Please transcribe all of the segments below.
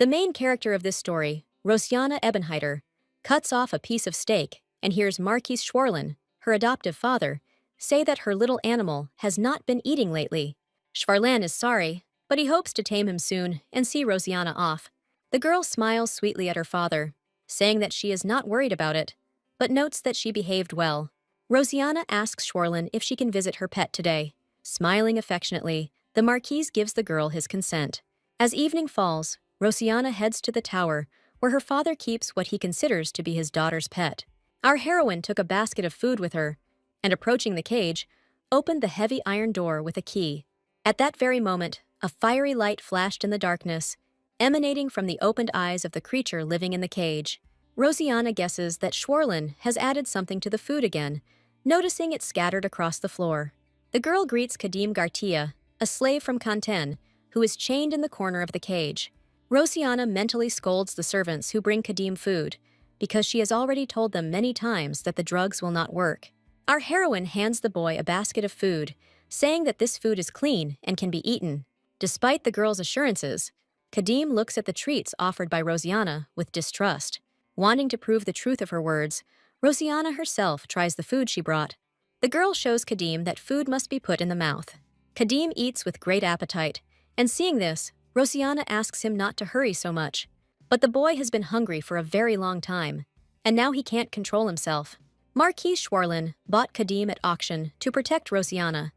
The main character of this story, Rosianna Ebenheiter, cuts off a piece of steak and hears Marquis Schwarlen, her adoptive father, say that her little animal has not been eating lately. Schwarlen is sorry, but he hopes to tame him soon and see Rosianna off. The girl smiles sweetly at her father, saying that she is not worried about it, but notes that she behaved well. Rosianna asks Schwarlen if she can visit her pet today. Smiling affectionately, the Marquis gives the girl his consent. As evening falls, Rosianna heads to the tower, where her father keeps what he considers to be his daughter's pet. Our heroine took a basket of food with her, and approaching the cage, opened the heavy iron door with a key. At that very moment, a fiery light flashed in the darkness, emanating from the opened eyes of the creature living in the cage. Rosianna guesses that Schwarlen has added something to the food again, noticing it scattered across the floor. The girl greets Kadim Gartia, a slave from Kanten, who is chained in the corner of the cage. Rosianna mentally scolds the servants who bring Kadim food, because she has already told them many times that the drugs will not work. Our heroine hands the boy a basket of food, saying that this food is clean and can be eaten. Despite the girl's assurances, Kadim looks at the treats offered by Rosianna with distrust. Wanting to prove the truth of her words, Rosianna herself tries the food she brought. The girl shows Kadim that food must be put in the mouth. Kadim eats with great appetite, and seeing this, Rosianna asks him not to hurry so much. But the boy has been hungry for a very long time, and now he can't control himself. Marquis Schwarlen bought Kadim at auction to protect Rosianna,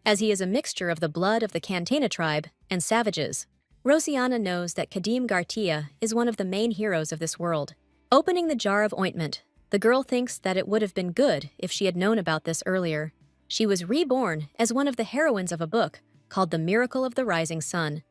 as he is a mixture of the blood of the Cantena tribe and savages. Rosianna knows that Kadim Gartia is one of the main heroes of this world. Opening the jar of ointment, the girl thinks that it would have been good if she had known about this earlier. She was reborn as one of the heroines of a book called The Miracle of the Rising Sun,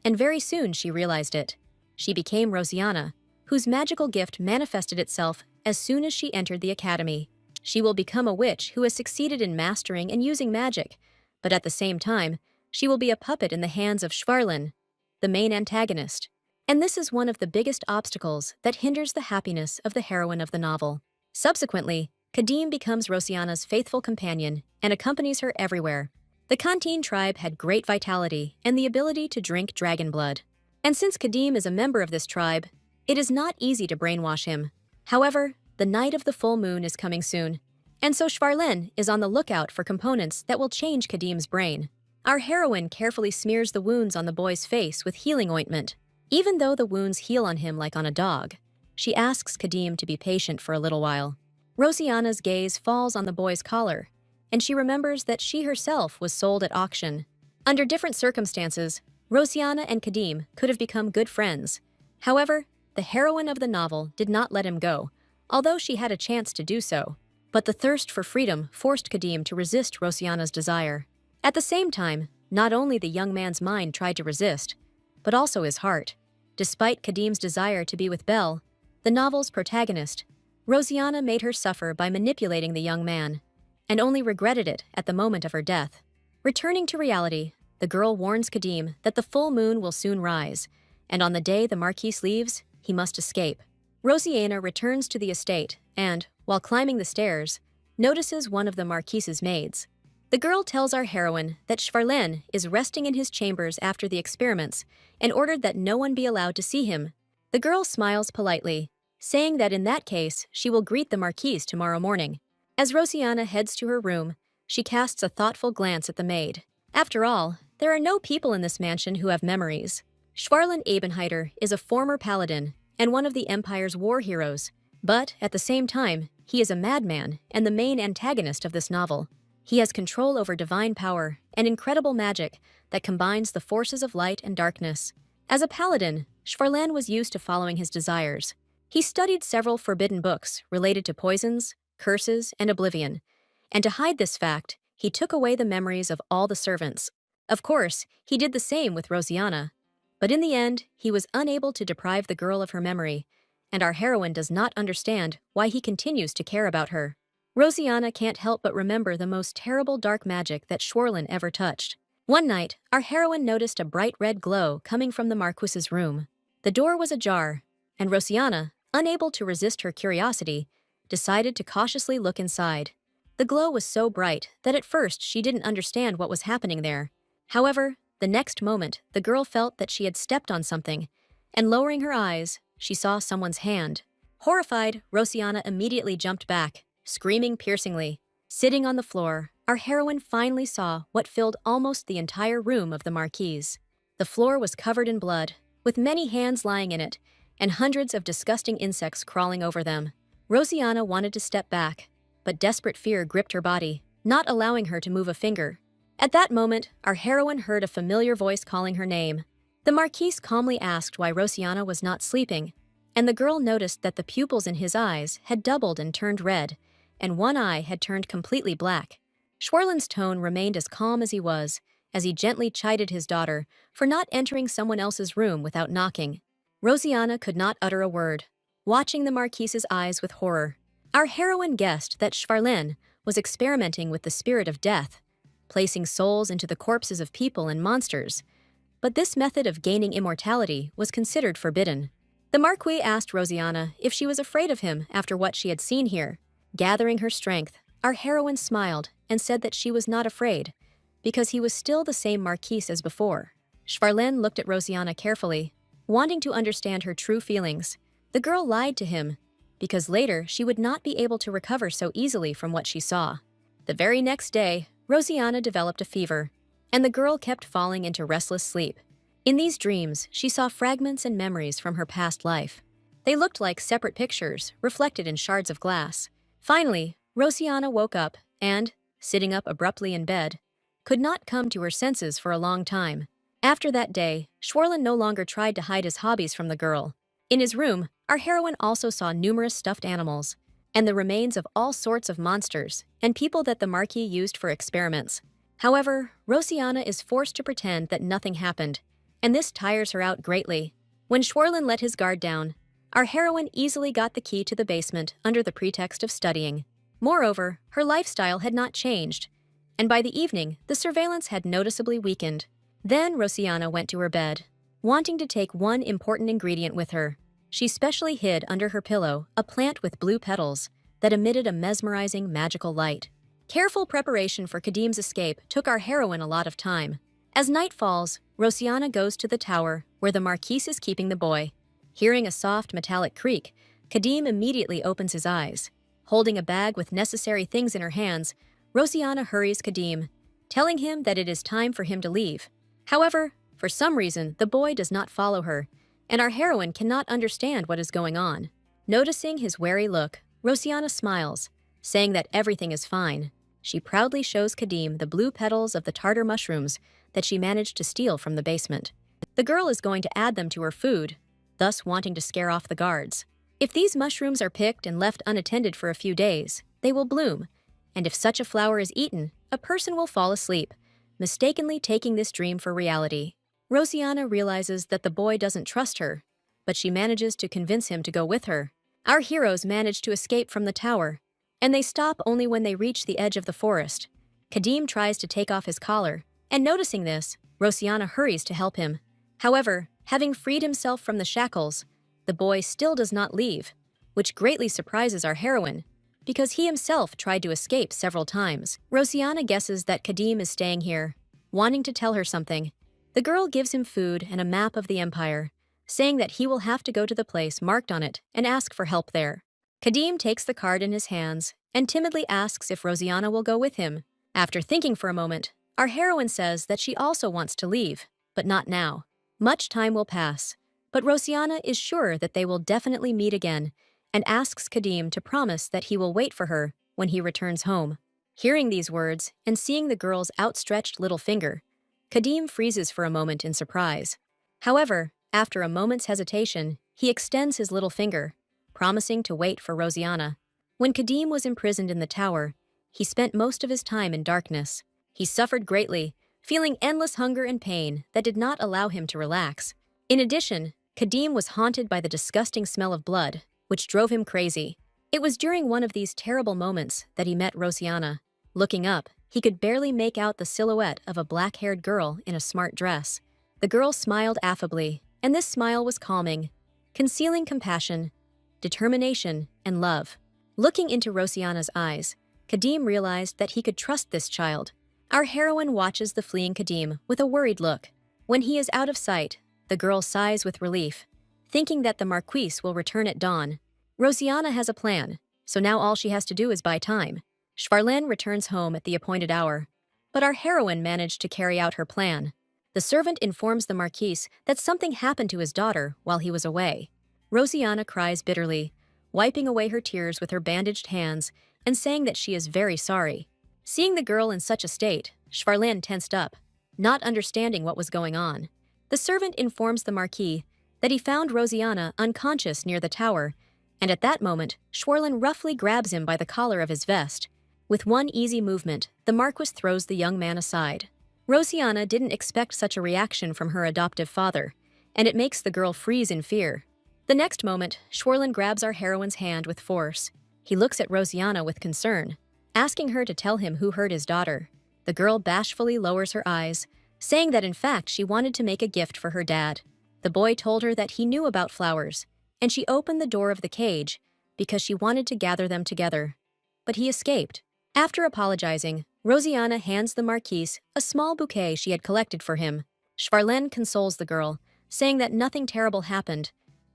and very soon she realized it. She became Rosianna, whose magical gift manifested itself as soon as she entered the academy. She will become a witch who has succeeded in mastering and using magic, but at the same time, she will be a puppet in the hands of Schwarlen, the main antagonist. And this is one of the biggest obstacles that hinders the happiness of the heroine of the novel. Subsequently, Kadim becomes Rosianna's faithful companion and accompanies her everywhere. The Kantine tribe had great vitality and the ability to drink dragon blood. And since Kadim is a member of this tribe, it is not easy to brainwash him. However, the night of the full moon is coming soon, and so Schwarlen is on the lookout for components that will change Kadim's brain. Our heroine carefully smears the wounds on the boy's face with healing ointment. Even though the wounds heal on him like on a dog, she asks Kadim to be patient for a little while. Rosianna's gaze falls on the boy's collar, and she remembers that she herself was sold at auction. Under different circumstances, Rosianna and Kadim could have become good friends. However, the heroine of the novel did not let him go, although she had a chance to do so. But the thirst for freedom forced Kadim to resist Rosianna's desire. At the same time, not only the young man's mind tried to resist, but also his heart. Despite Kadim's desire to be with Belle, the novel's protagonist, Rosianna made her suffer by manipulating the young man, and only regretted it at the moment of her death. Returning to reality, the girl warns Kadim that the full moon will soon rise, and on the day the Marquis leaves, he must escape. Rosianna returns to the estate and, while climbing the stairs, notices one of the Marquis's maids. The girl tells our heroine that Schwarlen is resting in his chambers after the experiments and ordered that no one be allowed to see him. The girl smiles politely, saying that in that case she will greet the Marquis tomorrow morning. As Rosianna heads to her room, she casts a thoughtful glance at the maid. After all, there are no people in this mansion who have memories. Schwarlen Ebenheiter is a former paladin and one of the Empire's war heroes, but at the same time, he is a madman and the main antagonist of this novel. He has control over divine power and incredible magic that combines the forces of light and darkness. As a paladin, Schwarlen was used to following his desires. He studied several forbidden books related to poisons, curses, and oblivion, and to hide this fact, he took away the memories of all the servants. Of course, he did the same with Rosianna, but in the end, he was unable to deprive the girl of her memory, and our heroine does not understand why he continues to care about her. Rosianna can't help but remember the most terrible dark magic that Schwarlen ever touched. One night, our heroine noticed a bright red glow coming from the Marquis's room. The door was ajar, and Rosianna, unable to resist her curiosity, decided to cautiously look inside. The glow was so bright that at first she didn't understand what was happening there. However, the next moment, the girl felt that she had stepped on something, and lowering her eyes, she saw someone's hand. Horrified, Rosianna immediately jumped back, screaming piercingly. Sitting on the floor, our heroine finally saw what filled almost the entire room of the marquise. The floor was covered in blood, with many hands lying in it, and hundreds of disgusting insects crawling over them. Rosianna wanted to step back, but desperate fear gripped her body, not allowing her to move a finger. At that moment, our heroine heard a familiar voice calling her name. The marquise calmly asked why Rosianna was not sleeping, and the girl noticed that the pupils in his eyes had doubled and turned red, and one eye had turned completely black. Schwerlin's tone remained as calm as he was, as he gently chided his daughter for not entering someone else's room without knocking. Rosianna could not utter a word, watching the marquise's eyes with horror. Our heroine guessed that Schwerlin was experimenting with the spirit of death, placing souls into the corpses of people and monsters, but this method of gaining immortality was considered forbidden. The marquis asked Rosianna if she was afraid of him after what she had seen here. Gathering her strength, our heroine smiled and said that she was not afraid, because he was still the same marquise as before. Schwerlin looked at Rosianna carefully, wanting to understand her true feelings. The girl lied to him, because later she would not be able to recover so easily from what she saw. The very next day, Rosianna developed a fever, and the girl kept falling into restless sleep. In these dreams, she saw fragments and memories from her past life. They looked like separate pictures, reflected in shards of glass. Finally, Rosianna woke up and, sitting up abruptly in bed, could not come to her senses for a long time. After that day, Schwerlin no longer tried to hide his hobbies from the girl. In his room, our heroine also saw numerous stuffed animals, and the remains of all sorts of monsters and people that the marquis used for experiments. However, Rosianna is forced to pretend that nothing happened, and this tires her out greatly. When Schwerlin let his guard down, our heroine easily got the key to the basement under the pretext of studying. Moreover, her lifestyle had not changed, and by the evening, the surveillance had noticeably weakened. Then Rosianna went to her bed, wanting to take one important ingredient with her. She specially hid under her pillow a plant with blue petals that emitted a mesmerizing magical light. Careful preparation for Kadim's escape took our heroine a lot of time. As night falls, Rosianna goes to the tower where the marquise is keeping the boy. Hearing a soft metallic creak, Kadim immediately opens his eyes. Holding a bag with necessary things in her hands, Rosianna hurries Kadim, telling him that it is time for him to leave. However, for some reason, the boy does not follow her, and our heroine cannot understand what is going on. Noticing his wary look, Rosianna smiles, saying that everything is fine. She proudly shows Kadim the blue petals of the tartar mushrooms that she managed to steal from the basement. The girl is going to add them to her food, thus wanting to scare off the guards. If these mushrooms are picked and left unattended for a few days, they will bloom, and if such a flower is eaten, a person will fall asleep, mistakenly taking this dream for reality. Rosianna realizes that the boy doesn't trust her, but she manages to convince him to go with her. Our heroes manage to escape from the tower, and they stop only when they reach the edge of the forest. Kadim tries to take off his collar, and noticing this, Rosianna hurries to help him. However, having freed himself from the shackles, the boy still does not leave, which greatly surprises our heroine, because he himself tried to escape several times. Rosianna guesses that Kadim is staying here, wanting to tell her something. The girl gives him food and a map of the empire, saying that he will have to go to the place marked on it and ask for help there. Kadim takes the card in his hands and timidly asks if Rosianna will go with him. After thinking for a moment, our heroine says that she also wants to leave, but not now. Much time will pass, but Rosianna is sure that they will definitely meet again and asks Kadim to promise that he will wait for her when he returns home. Hearing these words and seeing the girl's outstretched little finger, Kadim freezes for a moment in surprise. However, after a moment's hesitation, he extends his little finger, promising to wait for Rosianna. When Kadim was imprisoned in the tower, he spent most of his time in darkness. He suffered greatly, feeling endless hunger and pain that did not allow him to relax. In addition, Kadim was haunted by the disgusting smell of blood, which drove him crazy. It was during one of these terrible moments that he met Rosianna. Looking up, he could barely make out the silhouette of a black-haired girl in a smart dress. The girl smiled affably, and this smile was calming, concealing compassion, determination, and love. Looking into Rosianna's eyes, Kadim realized that he could trust this child. Our heroine watches the fleeing Kadim with a worried look. When he is out of sight, the girl sighs with relief, thinking that the Marquise will return at dawn. Rosiana has a plan, so now all she has to do is buy time. Schwarlen returns home at the appointed hour, but our heroine managed to carry out her plan. The servant informs the Marquise that something happened to his daughter while he was away. Rosiana cries bitterly, wiping away her tears with her bandaged hands and saying that she is very sorry. Seeing the girl in such a state, Schwarlen tensed up, not understanding what was going on. The servant informs the Marquis that he found Rosiana unconscious near the tower, and at that moment, Schwarlen roughly grabs him by the collar of his vest. With one easy movement, the Marquis throws the young man aside. Rosiana didn't expect such a reaction from her adoptive father, and it makes the girl freeze in fear. The next moment, Schwarlen grabs our heroine's hand with force. He looks at Rosiana with concern, asking her to tell him who hurt his daughter. The girl bashfully lowers her eyes, saying that in fact she wanted to make a gift for her dad. The boy told her that he knew about flowers, and she opened the door of the cage because she wanted to gather them together. But he escaped. After apologizing, Rosiana hands the Marquise a small bouquet she had collected for him. Schwarlen consoles the girl, saying that nothing terrible happened,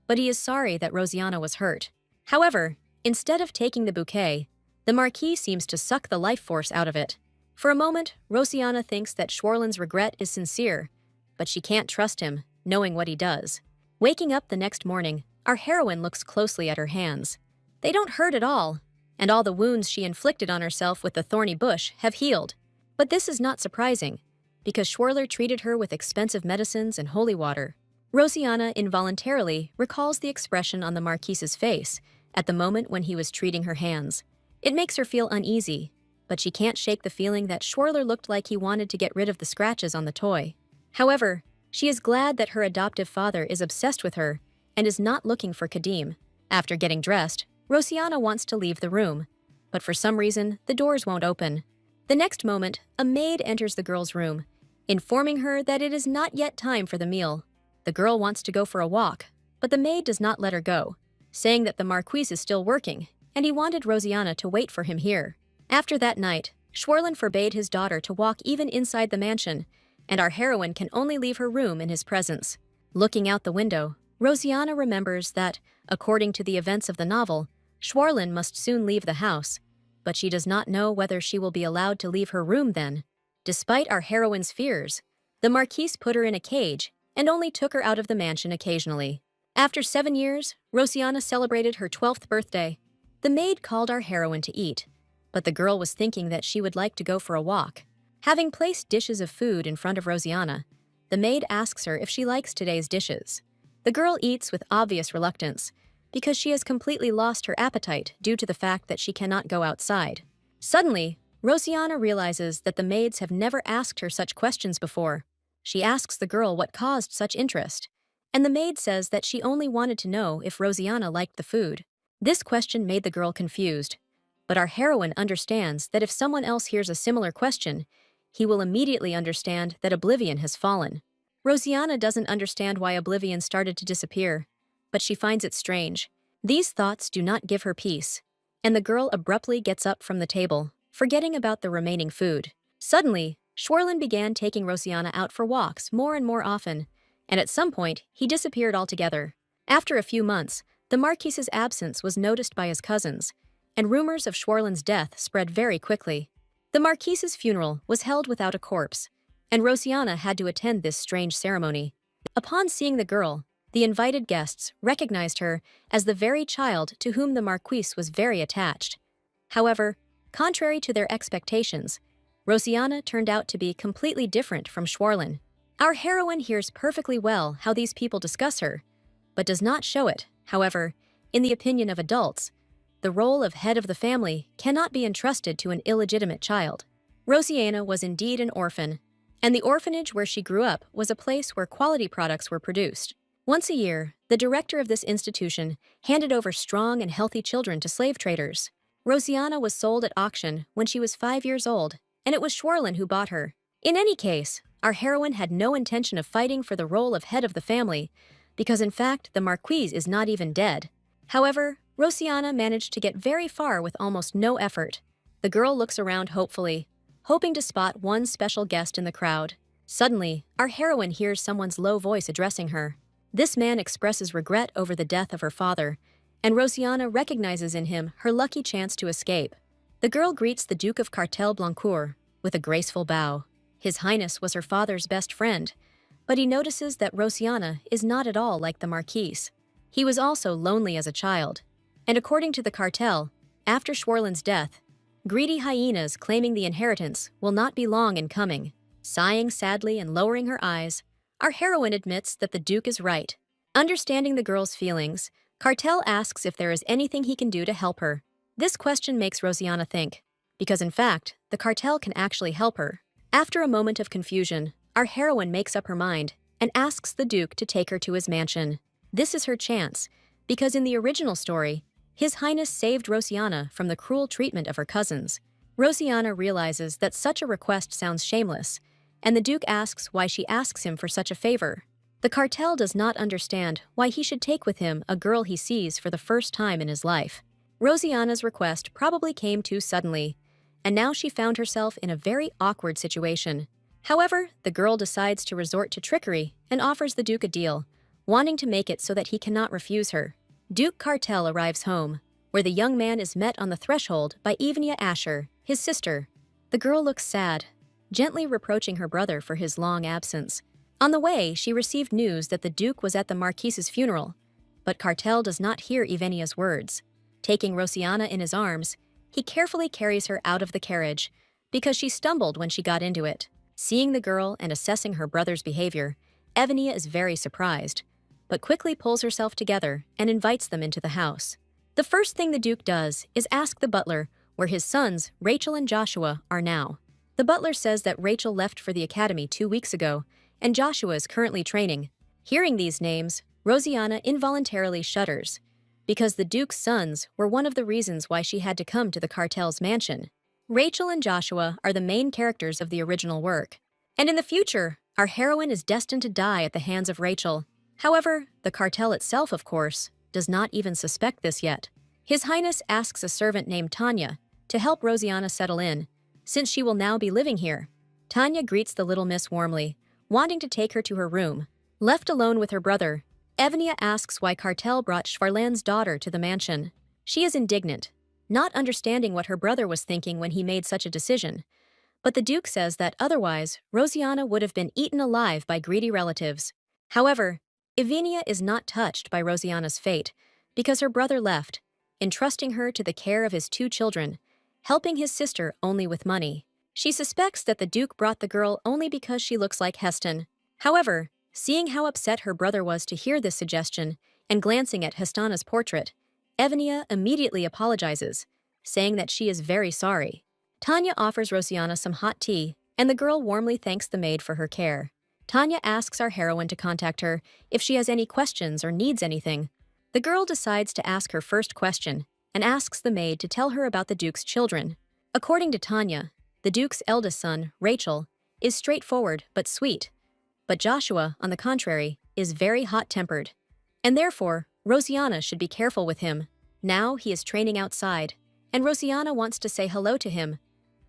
but he is sorry that Rosiana was hurt. However, instead of taking the bouquet, the Marquis seems to suck the life force out of it. For a moment, Rosiana thinks that Schwarlen's regret is sincere, but she can't trust him, knowing what he does. Waking up the next morning, our heroine looks closely at her hands. They don't hurt at all, and all the wounds she inflicted on herself with the thorny bush have healed. But this is not surprising, because Schwarler treated her with expensive medicines and holy water. Rosiana involuntarily recalls the expression on the Marquise's face at the moment when he was treating her hands. It makes her feel uneasy, but she can't shake the feeling that Schwarler looked like he wanted to get rid of the scratches on the toy. However, she is glad that her adoptive father is obsessed with her and is not looking for Kadim. After getting dressed, Rosiana wants to leave the room, but for some reason, the doors won't open. The next moment, a maid enters the girl's room, informing her that it is not yet time for the meal. The girl wants to go for a walk, but the maid does not let her go, saying that the Marquise is still working, and he wanted Rosiana to wait for him here. After that night, Schwarlen forbade his daughter to walk even inside the mansion, and our heroine can only leave her room in his presence. Looking out the window, Rosiana remembers that, according to the events of the novel, Schwarlen must soon leave the house, but she does not know whether she will be allowed to leave her room then. Despite our heroine's fears, the Marquise put her in a cage and only took her out of the mansion occasionally. After 7 years, Rosiana celebrated her 12th birthday. The maid called our heroine to eat, but the girl was thinking that she would like to go for a walk. Having placed dishes of food in front of Rosiana, the maid asks her if she likes today's dishes. The girl eats with obvious reluctance, because she has completely lost her appetite due to the fact that she cannot go outside. Suddenly, Rosiana realizes that the maids have never asked her such questions before. She asks the girl what caused such interest, and the maid says that she only wanted to know if Rosiana liked the food. This question made the girl confused, but our heroine understands that if someone else hears a similar question, he will immediately understand that oblivion has fallen. Rosiana doesn't understand why oblivion started to disappear, but she finds it strange. These thoughts do not give her peace, and the girl abruptly gets up from the table, forgetting about the remaining food. Suddenly, Schwarlen began taking Rosiana out for walks more and more often, and at some point, he disappeared altogether. After a few months, the Marquise's absence was noticed by his cousins, and rumors of Schwarlen's death spread very quickly. The Marquise's funeral was held without a corpse, and Rosiana had to attend this strange ceremony. Upon seeing the girl, the invited guests recognized her as the very child to whom the Marquise was very attached. However, contrary to their expectations, Rosiana turned out to be completely different from Schwarlen. Our heroine hears perfectly well how these people discuss her, but does not show it. However, in the opinion of adults, the role of head of the family cannot be entrusted to an illegitimate child. Rosiana was indeed an orphan, and the orphanage where she grew up was a place where quality products were produced. Once a year, the director of this institution handed over strong and healthy children to slave traders. Rosiana was sold at auction when she was 5 years old, and it was Schwarlen who bought her. In any case, our heroine had no intention of fighting for the role of head of the family, because in fact the Marquise is not even dead. However, Rosiana managed to get very far with almost no effort. The girl looks around hopefully, hoping to spot one special guest in the crowd. Suddenly, our heroine hears someone's low voice addressing her. This man expresses regret over the death of her father, and Rosiana recognizes in him her lucky chance to escape. The girl greets the Duke of Cartel Blancourt with a graceful bow. His Highness was her father's best friend, but he notices that Rosiana is not at all like the Marquise. He was also lonely as a child, and according to the cartel, after Schwerlin's death, greedy hyenas claiming the inheritance will not be long in coming. Sighing sadly and lowering her eyes, our heroine admits that the Duke is right. Understanding the girl's feelings, Cartel asks if there is anything he can do to help her. This question makes Rosiana think, because in fact, the cartel can actually help her. After a moment of confusion, our heroine makes up her mind and asks the Duke to take her to his mansion. This is her chance, because in the original story, His Highness saved Rosiana from the cruel treatment of her cousins. Rosiana realizes that such a request sounds shameless, and the Duke asks why she asks him for such a favor. The cartel does not understand why he should take with him a girl he sees for the first time in his life. Rosiana's request probably came too suddenly, and now she found herself in a very awkward situation. However, the girl decides to resort to trickery and offers the Duke a deal, wanting to make it so that he cannot refuse her. Duke Cartel arrives home, where the young man is met on the threshold by Evania Asher, his sister. The girl looks sad, gently reproaching her brother for his long absence. On the way, she received news that the Duke was at the Marquise's funeral, but Cartel does not hear Evania's words. Taking Rosiana in his arms, he carefully carries her out of the carriage, because she stumbled when she got into it. Seeing the girl and assessing her brother's behavior, Evania is very surprised, but quickly pulls herself together and invites them into the house. The first thing the Duke does is ask the butler where his sons, Rachel and Joshua, are now. The butler says that Rachel left for the academy 2 weeks ago, and Joshua is currently training. Hearing these names, Rosiana involuntarily shudders, because the Duke's sons were one of the reasons why she had to come to the cartel's mansion. Rachel and Joshua are the main characters of the original work, and in the future, our heroine is destined to die at the hands of Rachel. However, the cartel itself, of course, does not even suspect this yet. His Highness asks a servant named Tanya to help Rosiana settle in, since she will now be living here. Tanya greets the little miss warmly, wanting to take her to her room. Left alone with her brother, Evania asks why Cartel brought Schwerlin's daughter to the mansion. She is indignant, not understanding what her brother was thinking when he made such a decision. But the Duke says that otherwise, Rosiana would have been eaten alive by greedy relatives. However, Evania is not touched by Rosiana's fate, because her brother left, entrusting her to the care of his 2 children, helping his sister only with money. She suspects that the Duke brought the girl only because she looks like Heston. However, seeing how upset her brother was to hear this suggestion, and glancing at Hestana's portrait, Evania immediately apologizes, saying that she is very sorry. Tanya offers Rosiana some hot tea, and the girl warmly thanks the maid for her care. Tanya asks our heroine to contact her if she has any questions or needs anything. The girl decides to ask her first question, and asks the maid to tell her about the Duke's children. According to Tanya, the Duke's eldest son, Rachel, is straightforward but sweet, but Joshua, on the contrary, is very hot-tempered, and therefore, Rosiana should be careful with him. Now he is training outside, and Rosiana wants to say hello to him,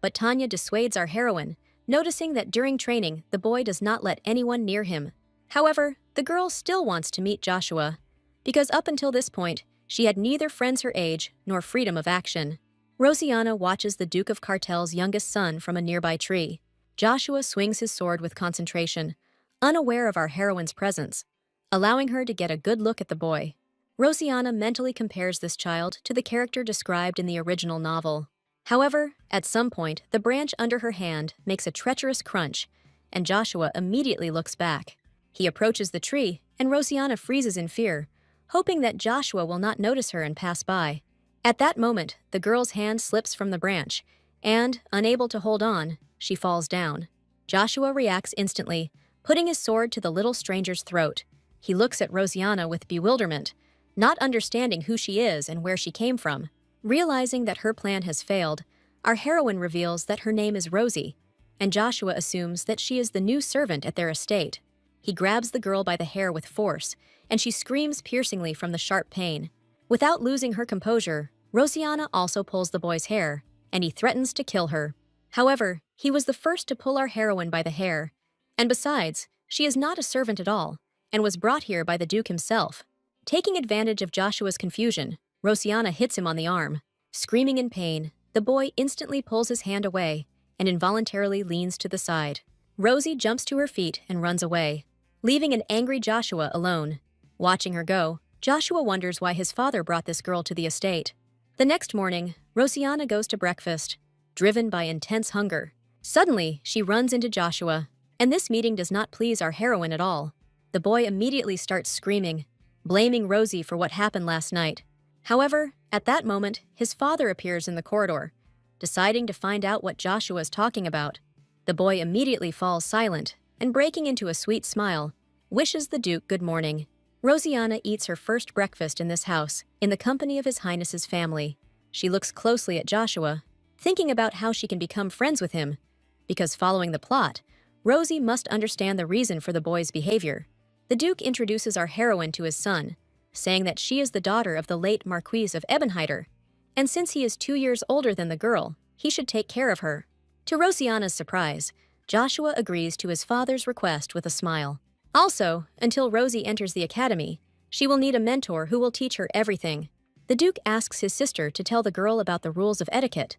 but Tanya dissuades our heroine, noticing that during training, the boy does not let anyone near him. However, the girl still wants to meet Joshua, because up until this point, she had neither friends her age nor freedom of action. Rosiana watches the Duke of Cartel's youngest son from a nearby tree. Joshua swings his sword with concentration, unaware of our heroine's presence, allowing her to get a good look at the boy. Rosiana mentally compares this child to the character described in the original novel. However, at some point, the branch under her hand makes a treacherous crunch, and Joshua immediately looks back. He approaches the tree, and Rosiana freezes in fear, hoping that Joshua will not notice her and pass by. At that moment, the girl's hand slips from the branch, and, unable to hold on, she falls down. Joshua reacts instantly, putting his sword to the little stranger's throat. He looks at Rosiana with bewilderment, not understanding who she is and where she came from. Realizing that her plan has failed, our heroine reveals that her name is Rosie, and Joshua assumes that she is the new servant at their estate. He grabs the girl by the hair with force, and she screams piercingly from the sharp pain. Without losing her composure, Rosiana also pulls the boy's hair, and he threatens to kill her. However, he was the first to pull our heroine by the hair, and besides, she is not a servant at all, and was brought here by the Duke himself. Taking advantage of Joshua's confusion, Rosianna hits him on the arm. Screaming in pain, the boy instantly pulls his hand away and involuntarily leans to the side. Rosie jumps to her feet and runs away, leaving an angry Joshua alone. Watching her go, Joshua wonders why his father brought this girl to the estate. The next morning, Rosianna goes to breakfast, driven by intense hunger. Suddenly, she runs into Joshua, and this meeting does not please our heroine at all. The boy immediately starts screaming, blaming Rosie for what happened last night. However, at that moment, his father appears in the corridor, deciding to find out what Joshua is talking about. The boy immediately falls silent and, breaking into a sweet smile, wishes the Duke good morning. Rosianna eats her first breakfast in this house, in the company of His Highness's family. She looks closely at Joshua, thinking about how she can become friends with him, because following the plot, Rosie must understand the reason for the boy's behavior. The Duke introduces our heroine to his son, saying that she is the daughter of the late Marquis of Ebenheiter, and since he is 2 years older than the girl, he should take care of her. To Rosianna's surprise, Joshua agrees to his father's request with a smile. Also, until Rosie enters the academy, she will need a mentor who will teach her everything. The Duke asks his sister to tell the girl about the rules of etiquette,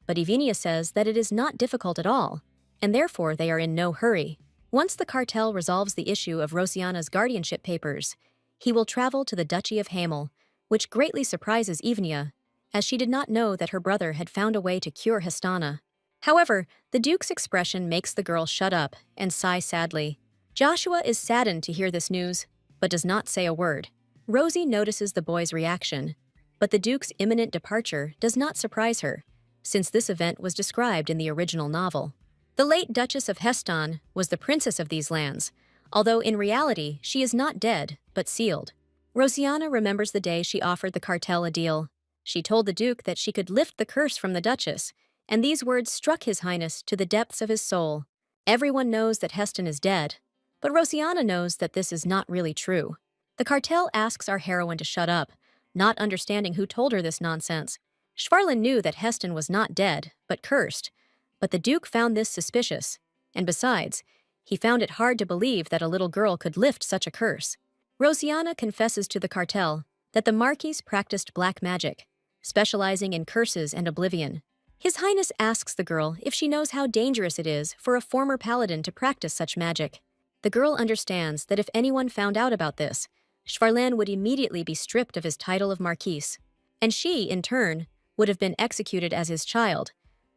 but Ivinia says that it is not difficult at all, and therefore they are in no hurry. Once the cartel resolves the issue of Rosianna's guardianship papers, he will travel to the Duchy of Hamel, which greatly surprises Ivinia, as she did not know that her brother had found a way to cure Hestana. However, the Duke's expression makes the girl shut up and sigh sadly. Joshua is saddened to hear this news, but does not say a word. Rosie notices the boy's reaction, but the Duke's imminent departure does not surprise her, since this event was described in the original novel. The late Duchess of Heston was the princess of these lands, although in reality she is not dead, but sealed. Rosianna remembers the day she offered the cartel a deal. She told the Duke that she could lift the curse from the Duchess, and these words struck His Highness to the depths of his soul. Everyone knows that Heston is dead, but Rosianna knows that this is not really true. The cartel asks our heroine to shut up, not understanding who told her this nonsense. Schwarlin knew that Heston was not dead, but cursed, but the Duke found this suspicious, and besides, he found it hard to believe that a little girl could lift such a curse. Rosianna confesses to the cartel that the Marquis practiced black magic, specializing in curses and oblivion. His Highness asks the girl if she knows how dangerous it is for a former paladin to practice such magic. The girl understands that if anyone found out about this, Schwarlin would immediately be stripped of his title of Marquis, and she, in turn, would have been executed as his child.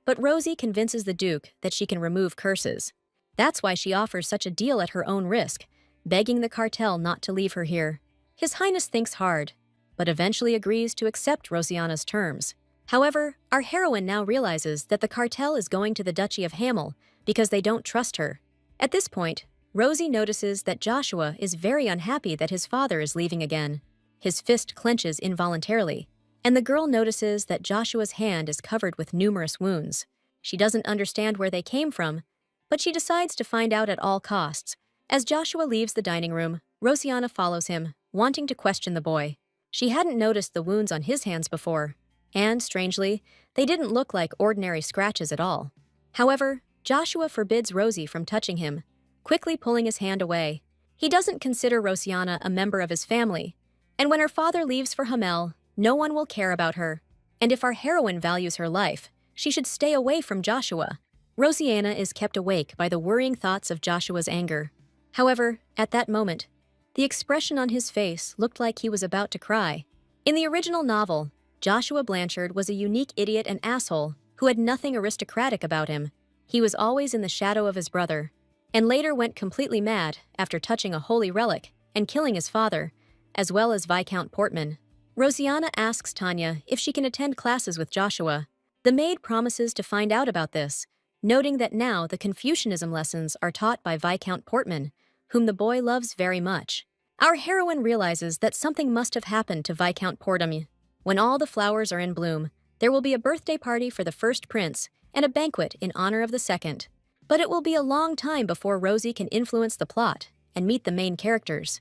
But Rosie convinces the Duke that she can remove curses. That's why she offers such a deal at her own risk, begging the cartel not to leave her here. His Highness thinks hard, but eventually agrees to accept Rosianna's terms. However, our heroine now realizes that the cartel is going to the Duchy of Hamel because they don't trust her. At this point, Rosie notices that Joshua is very unhappy that his father is leaving again. His fist clenches involuntarily, and the girl notices that Joshua's hand is covered with numerous wounds. She doesn't understand where they came from, but she decides to find out at all costs. As Joshua leaves the dining room, Rosianna follows him, wanting to question the boy. She hadn't noticed the wounds on his hands before, and, strangely, they didn't look like ordinary scratches at all. However, Joshua forbids Rosie from touching him, quickly pulling his hand away. He doesn't consider Rosianna a member of his family, and when her father leaves for Hamel, no one will care about her. And if our heroine values her life, she should stay away from Joshua. Rosianna is kept awake by the worrying thoughts of Joshua's anger. However, at that moment, the expression on his face looked like he was about to cry. In the original novel, Joshua Blanchard was a unique idiot and asshole who had nothing aristocratic about him. He was always in the shadow of his brother, and later went completely mad after touching a holy relic and killing his father, as well as Viscount Portman. Rosianna asks Tanya if she can attend classes with Joshua. The maid promises to find out about this, noting that now the Confucianism lessons are taught by Viscount Portman, whom the boy loves very much. Our heroine realizes that something must have happened to Viscount Portman. When all the flowers are in bloom, there will be a birthday party for the first prince and a banquet in honor of the second. But it will be a long time before Rosie can influence the plot and meet the main characters.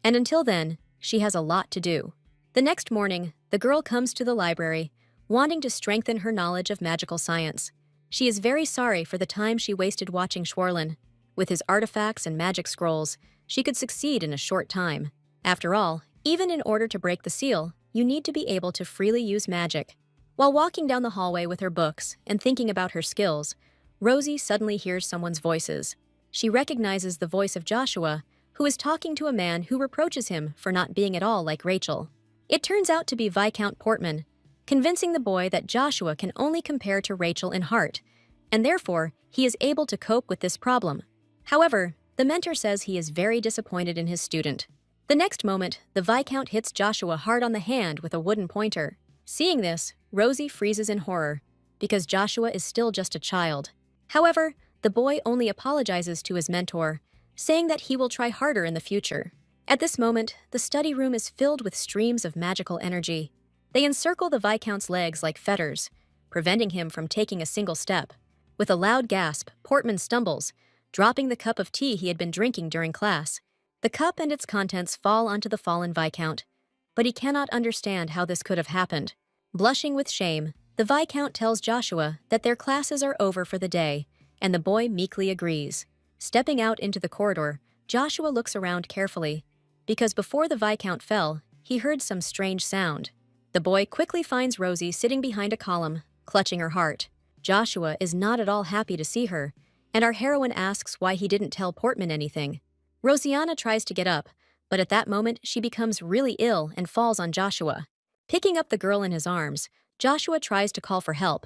And until then, she has a lot to do. The next morning, the girl comes to the library, wanting to strengthen her knowledge of magical science. She is very sorry for the time she wasted watching Schwarlin, With his artifacts and magic scrolls, she could succeed in a short time. After all, even in order to break the seal, you need to be able to freely use magic. While walking down the hallway with her books and thinking about her skills, Rosie suddenly hears someone's voices. She recognizes the voice of Joshua, who is talking to a man who reproaches him for not being at all like Rachel. It turns out to be Viscount Portman, convincing the boy that Joshua can only compare to Rachel in heart, and therefore he is able to cope with this problem. However, the mentor says he is very disappointed in his student. The next moment, the Viscount hits Joshua hard on the hand with a wooden pointer. Seeing this, Rosie freezes in horror, because Joshua is still just a child. However, the boy only apologizes to his mentor, saying that he will try harder in the future. At this moment, the study room is filled with streams of magical energy. They encircle the Viscount's legs like fetters, preventing him from taking a single step. With a loud gasp, Portman stumbles, dropping the cup of tea he had been drinking during class. The cup and its contents fall onto the fallen Viscount, but he cannot understand how this could have happened. Blushing with shame, the Viscount tells Joshua that their classes are over for the day, and the boy meekly agrees. Stepping out into the corridor, Joshua looks around carefully, because before the Viscount fell, he heard some strange sound. The boy quickly finds Rosie sitting behind a column, clutching her heart. Joshua is not at all happy to see her, and our heroine asks why he didn't tell Portman anything. Rosianna tries to get up, but at that moment she becomes really ill and falls on Joshua. Picking up the girl in his arms, Joshua tries to call for help,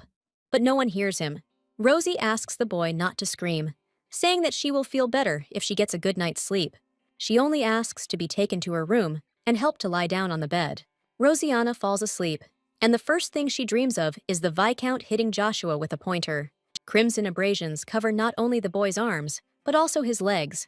but no one hears him. Rosie asks the boy not to scream, saying that she will feel better if she gets a good night's sleep. She only asks to be taken to her room and helped to lie down on the bed. Rosianna falls asleep, and the first thing she dreams of is the Viscount hitting Joshua with a pointer. Crimson abrasions cover not only the boy's arms, but also his legs.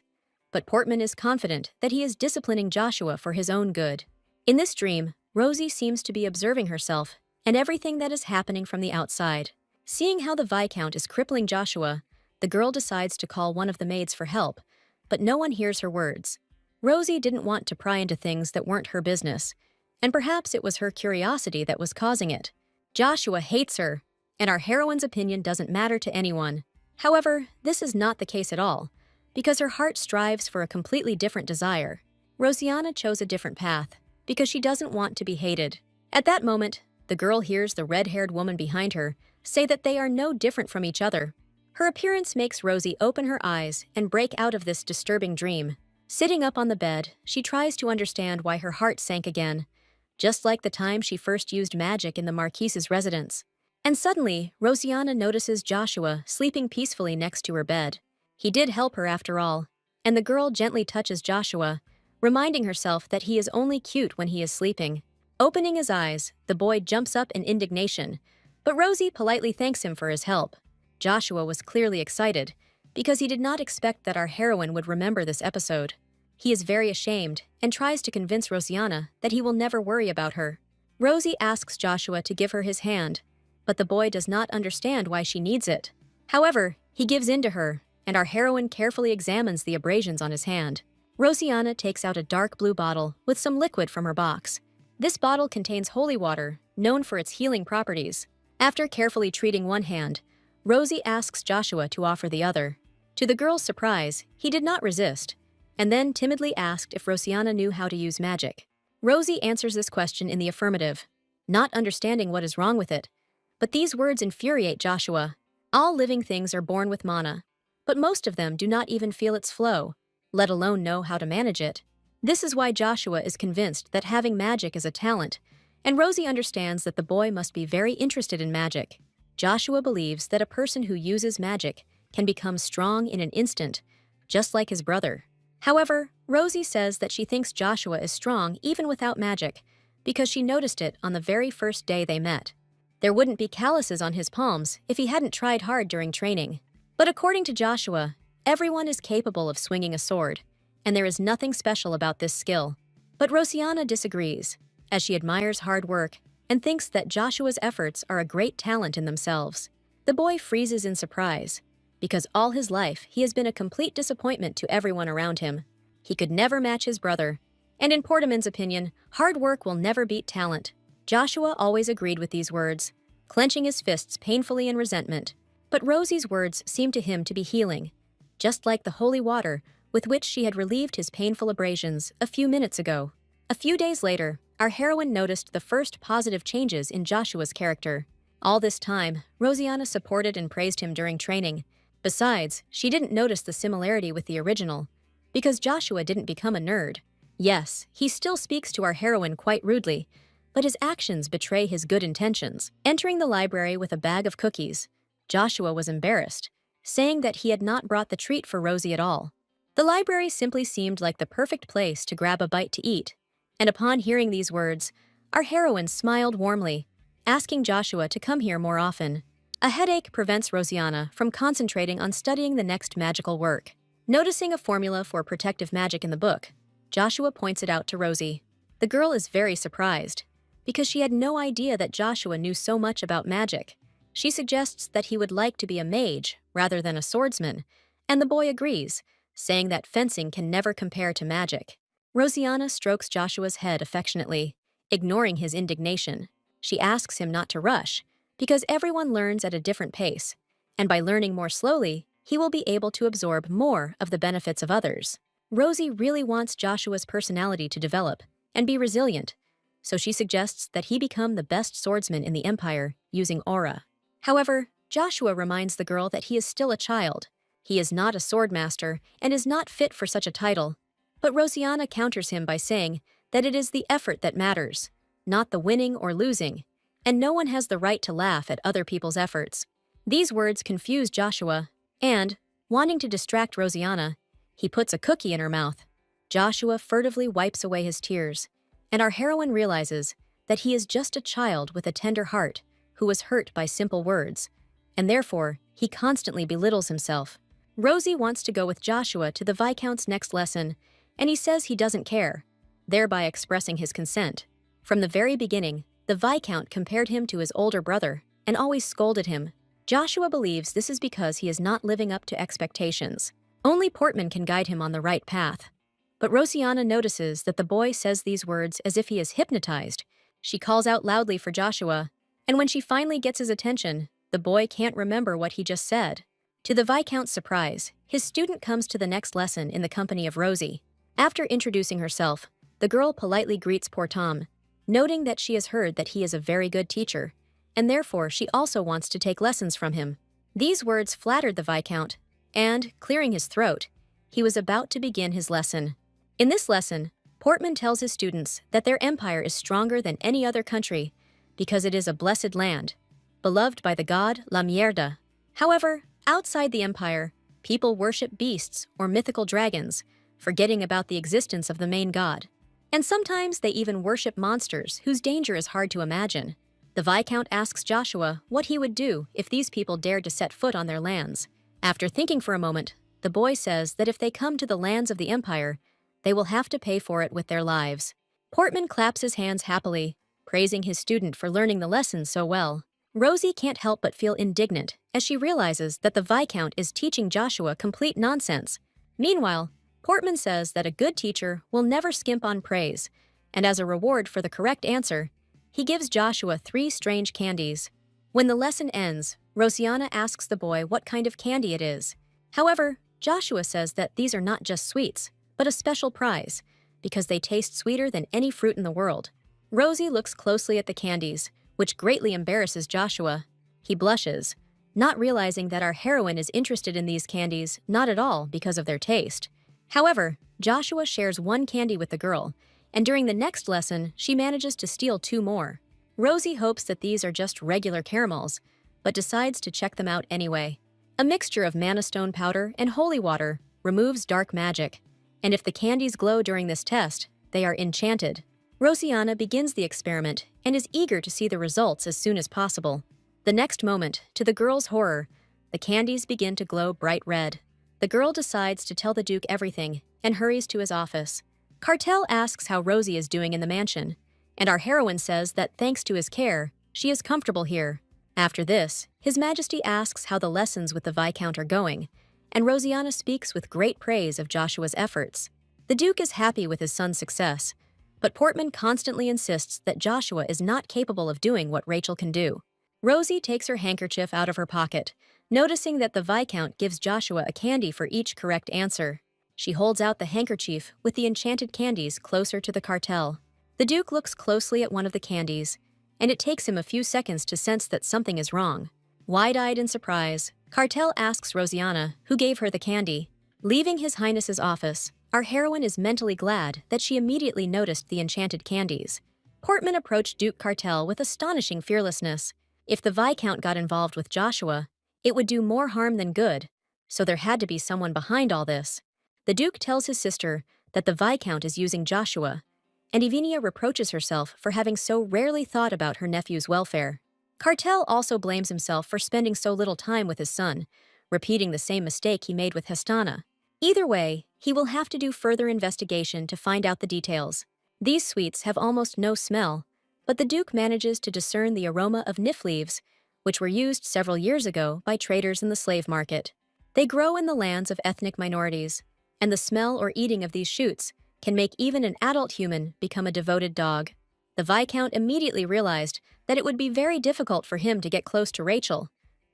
But Portman is confident that he is disciplining Joshua for his own good. In this dream, Rosie seems to be observing herself and everything that is happening from the outside. Seeing how the Viscount is crippling Joshua, the girl decides to call one of the maids for help, but no one hears her words. Rosie didn't want to pry into things that weren't her business, and perhaps it was her curiosity that was causing it. Joshua hates her, and our heroine's opinion doesn't matter to anyone. However, this is not the case at all, because her heart strives for a completely different desire. Rosianna chose a different path, because she doesn't want to be hated. At that moment, the girl hears the red-haired woman behind her say that they are no different from each other. Her appearance makes Rosie open her eyes and break out of this disturbing dream. Sitting up on the bed, she tries to understand why her heart sank again, just like the time she first used magic in the Marquise's residence. And suddenly, Rosianna notices Joshua sleeping peacefully next to her bed. He did help her after all, and the girl gently touches Joshua, reminding herself that he is only cute when he is sleeping. Opening his eyes, the boy jumps up in indignation, but Rosie politely thanks him for his help. Joshua was clearly excited, because he did not expect that our heroine would remember this episode. He is very ashamed and tries to convince Rosianna that he will never worry about her. Rosie asks Joshua to give her his hand, but the boy does not understand why she needs it. However, he gives in to her, and our heroine carefully examines the abrasions on his hand. Rosianna takes out a dark blue bottle with some liquid from her box. This bottle contains holy water, known for its healing properties. After carefully treating one hand, Rosie asks Joshua to offer the other. To the girl's surprise, he did not resist, and then timidly asked if Rosianna knew how to use magic. Rosie answers this question in the affirmative, not understanding what is wrong with it. But these words infuriate Joshua. All living things are born with mana, but most of them do not even feel its flow, let alone know how to manage it. This is why Joshua is convinced that having magic is a talent, and Rosie understands that the boy must be very interested in magic. Joshua believes that a person who uses magic can become strong in an instant, just like his brother. However, Rosie says that she thinks Joshua is strong even without magic, because she noticed it on the very first day they met. There wouldn't be calluses on his palms if he hadn't tried hard during training. But according to Joshua, everyone is capable of swinging a sword, and there is nothing special about this skill. But Rosianna disagrees, as she admires hard work and thinks that Joshua's efforts are a great talent in themselves. The boy freezes in surprise, because all his life he has been a complete disappointment to everyone around him. He could never match his brother, and in Portman's opinion, hard work will never beat talent. Joshua always agreed with these words, clenching his fists painfully in resentment. But Rosie's words seemed to him to be healing. just like the holy water with which she had relieved his painful abrasions a few minutes ago. A few days later, our heroine noticed the first positive changes in Joshua's character. All this time, Rosianna supported and praised him during training. Besides, she didn't notice the similarity with the original, because Joshua didn't become a nerd. Yes, he still speaks to our heroine quite rudely, but his actions betray his good intentions. Entering the library with a bag of cookies, Joshua was embarrassed, saying that he had not brought the treat for Rosie at all. The library simply seemed like the perfect place to grab a bite to eat, and upon hearing these words, our heroine smiled warmly, asking Joshua to come here more often. A headache prevents Rosianna from concentrating on studying the next magical work. Noticing a formula for protective magic in the book, Joshua points it out to Rosie. The girl is very surprised, because she had no idea that Joshua knew so much about magic. She suggests that he would like to be a mage rather than a swordsman, and the boy agrees, saying that fencing can never compare to magic. Rosianna strokes Joshua's head affectionately, ignoring his indignation. She asks him not to rush, because everyone learns at a different pace, and by learning more slowly, he will be able to absorb more of the benefits of others. Rosie really wants Joshua's personality to develop and be resilient, so she suggests that he become the best swordsman in the Empire using aura. However, Joshua reminds the girl that he is still a child. He is not a swordmaster and is not fit for such a title. But Rosianna counters him by saying that it is the effort that matters, not the winning or losing, and no one has the right to laugh at other people's efforts. These words confuse Joshua, and, wanting to distract Rosianna, he puts a cookie in her mouth. Joshua furtively wipes away his tears, and our heroine realizes that he is just a child with a tender heart who was hurt by simple words, and therefore he constantly belittles himself. Rosie wants to go with Joshua to the Viscount's next lesson, and he says he doesn't care, thereby expressing his consent. From the very beginning, the Viscount compared him to his older brother and always scolded him. Joshua believes this is because he is not living up to expectations. Only Portman can guide him on the right path. But Rosianna notices that the boy says these words as if he is hypnotized. She calls out loudly for Joshua, and when she finally gets his attention, the boy can't remember what he just said. To the Viscount's surprise, his student comes to the next lesson in the company of Rosie. After introducing herself, the girl politely greets Portam, noting that she has heard that he is a very good teacher, and therefore she also wants to take lessons from him. These words flattered the Viscount, and, clearing his throat, he was about to begin his lesson. In this lesson, Portman tells his students that their empire is stronger than any other country because it is a blessed land, beloved by the god La Mierda. However, outside the empire, people worship beasts or mythical dragons, forgetting about the existence of the main god. And sometimes they even worship monsters whose danger is hard to imagine. The Viscount asks Joshua what he would do if these people dared to set foot on their lands. After thinking for a moment, the boy says that if they come to the lands of the Empire, they will have to pay for it with their lives. Portman claps his hands happily, praising his student for learning the lesson so well. Rosie can't help but feel indignant as she realizes that the Viscount is teaching Joshua complete nonsense. Meanwhile, Portman says that a good teacher will never skimp on praise, and as a reward for the correct answer, he gives Joshua 3 strange candies. When the lesson ends, Rosianna asks the boy what kind of candy it is. However, Joshua says that these are not just sweets, but a special prize, because they taste sweeter than any fruit in the world. Rosie looks closely at the candies, which greatly embarrasses Joshua. He blushes, not realizing that our heroine is interested in these candies not at all because of their taste. However, Joshua shares 1 candy with the girl, and during the next lesson, she manages to steal 2 more. Rosie hopes that these are just regular caramels, but decides to check them out anyway. A mixture of mana stone powder and holy water removes dark magic, and if the candies glow during this test, they are enchanted. Rosianna begins the experiment and is eager to see the results as soon as possible. The next moment, to the girl's horror, the candies begin to glow bright red. The girl decides to tell the Duke everything and hurries to his office. Cartel asks how Rosie is doing in the mansion, and our heroine says that thanks to his care, she is comfortable here. After this, His Majesty asks how the lessons with the Viscount are going, and Rosianna speaks with great praise of Joshua's efforts. The Duke is happy with his son's success, but Portman constantly insists that Joshua is not capable of doing what Rachel can do. Rosie takes her handkerchief out of her pocket, noticing that the Viscount gives Joshua a candy for each correct answer. She holds out the handkerchief with the enchanted candies closer to the cartel. The Duke looks closely at one of the candies, and it takes him a few seconds to sense that something is wrong. Wide-eyed in surprise, Cartel asks Rosianna who gave her the candy. Leaving His Highness's office, our heroine is mentally glad that she immediately noticed the enchanted candies. Portman approached Duke Cartel with astonishing fearlessness. If the Viscount got involved with Joshua, it would do more harm than good, so there had to be someone behind all this. The Duke tells his sister that the Viscount is using Joshua, and Evinia reproaches herself for having so rarely thought about her nephew's welfare. Cartel also blames himself for spending so little time with his son, repeating the same mistake he made with Hestana. Either way, he will have to do further investigation to find out the details. These sweets have almost no smell, but the Duke manages to discern the aroma of nif leaves, which were used several years ago by traders in the slave market. They grow in the lands of ethnic minorities, and the smell or eating of these shoots can make even an adult human become a devoted dog. The Viscount immediately realized that it would be very difficult for him to get close to Rachel,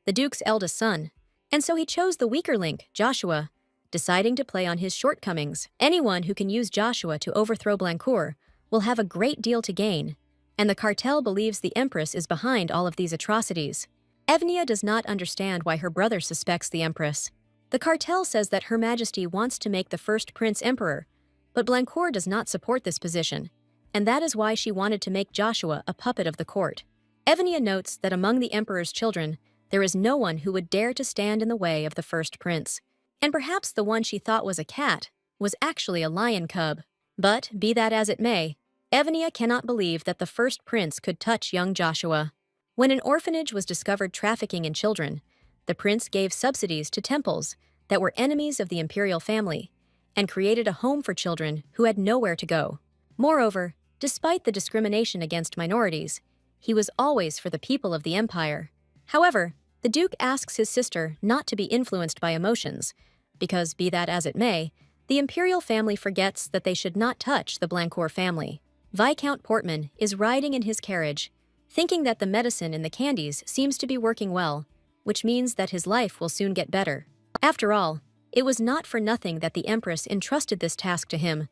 the Duke's eldest son, and so he chose the weaker link, Joshua, deciding to play on his shortcomings. Anyone who can use Joshua to overthrow Blancourt will have a great deal to gain, and the cartel believes the Empress is behind all of these atrocities. Evnia does not understand why her brother suspects the Empress. The cartel says that Her Majesty wants to make the first Prince Emperor, but Blancourt does not support this position, and that is why she wanted to make Joshua a puppet of the court. Evnia notes that among the Emperor's children, there is no one who would dare to stand in the way of the first prince, and perhaps the one she thought was a cat was actually a lion cub. But, be that as it may, Evnia cannot believe that the first prince could touch young Joshua. When an orphanage was discovered trafficking in children, the prince gave subsidies to temples that were enemies of the imperial family and created a home for children who had nowhere to go. Moreover, despite the discrimination against minorities, he was always for the people of the empire. However, the Duke asks his sister not to be influenced by emotions, because, be that as it may, the imperial family forgets that they should not touch the Blancourt family. Viscount Portman is riding in his carriage, thinking that the medicine in the candies seems to be working well, which means that his life will soon get better. After all, it was not for nothing that the Empress entrusted this task to him,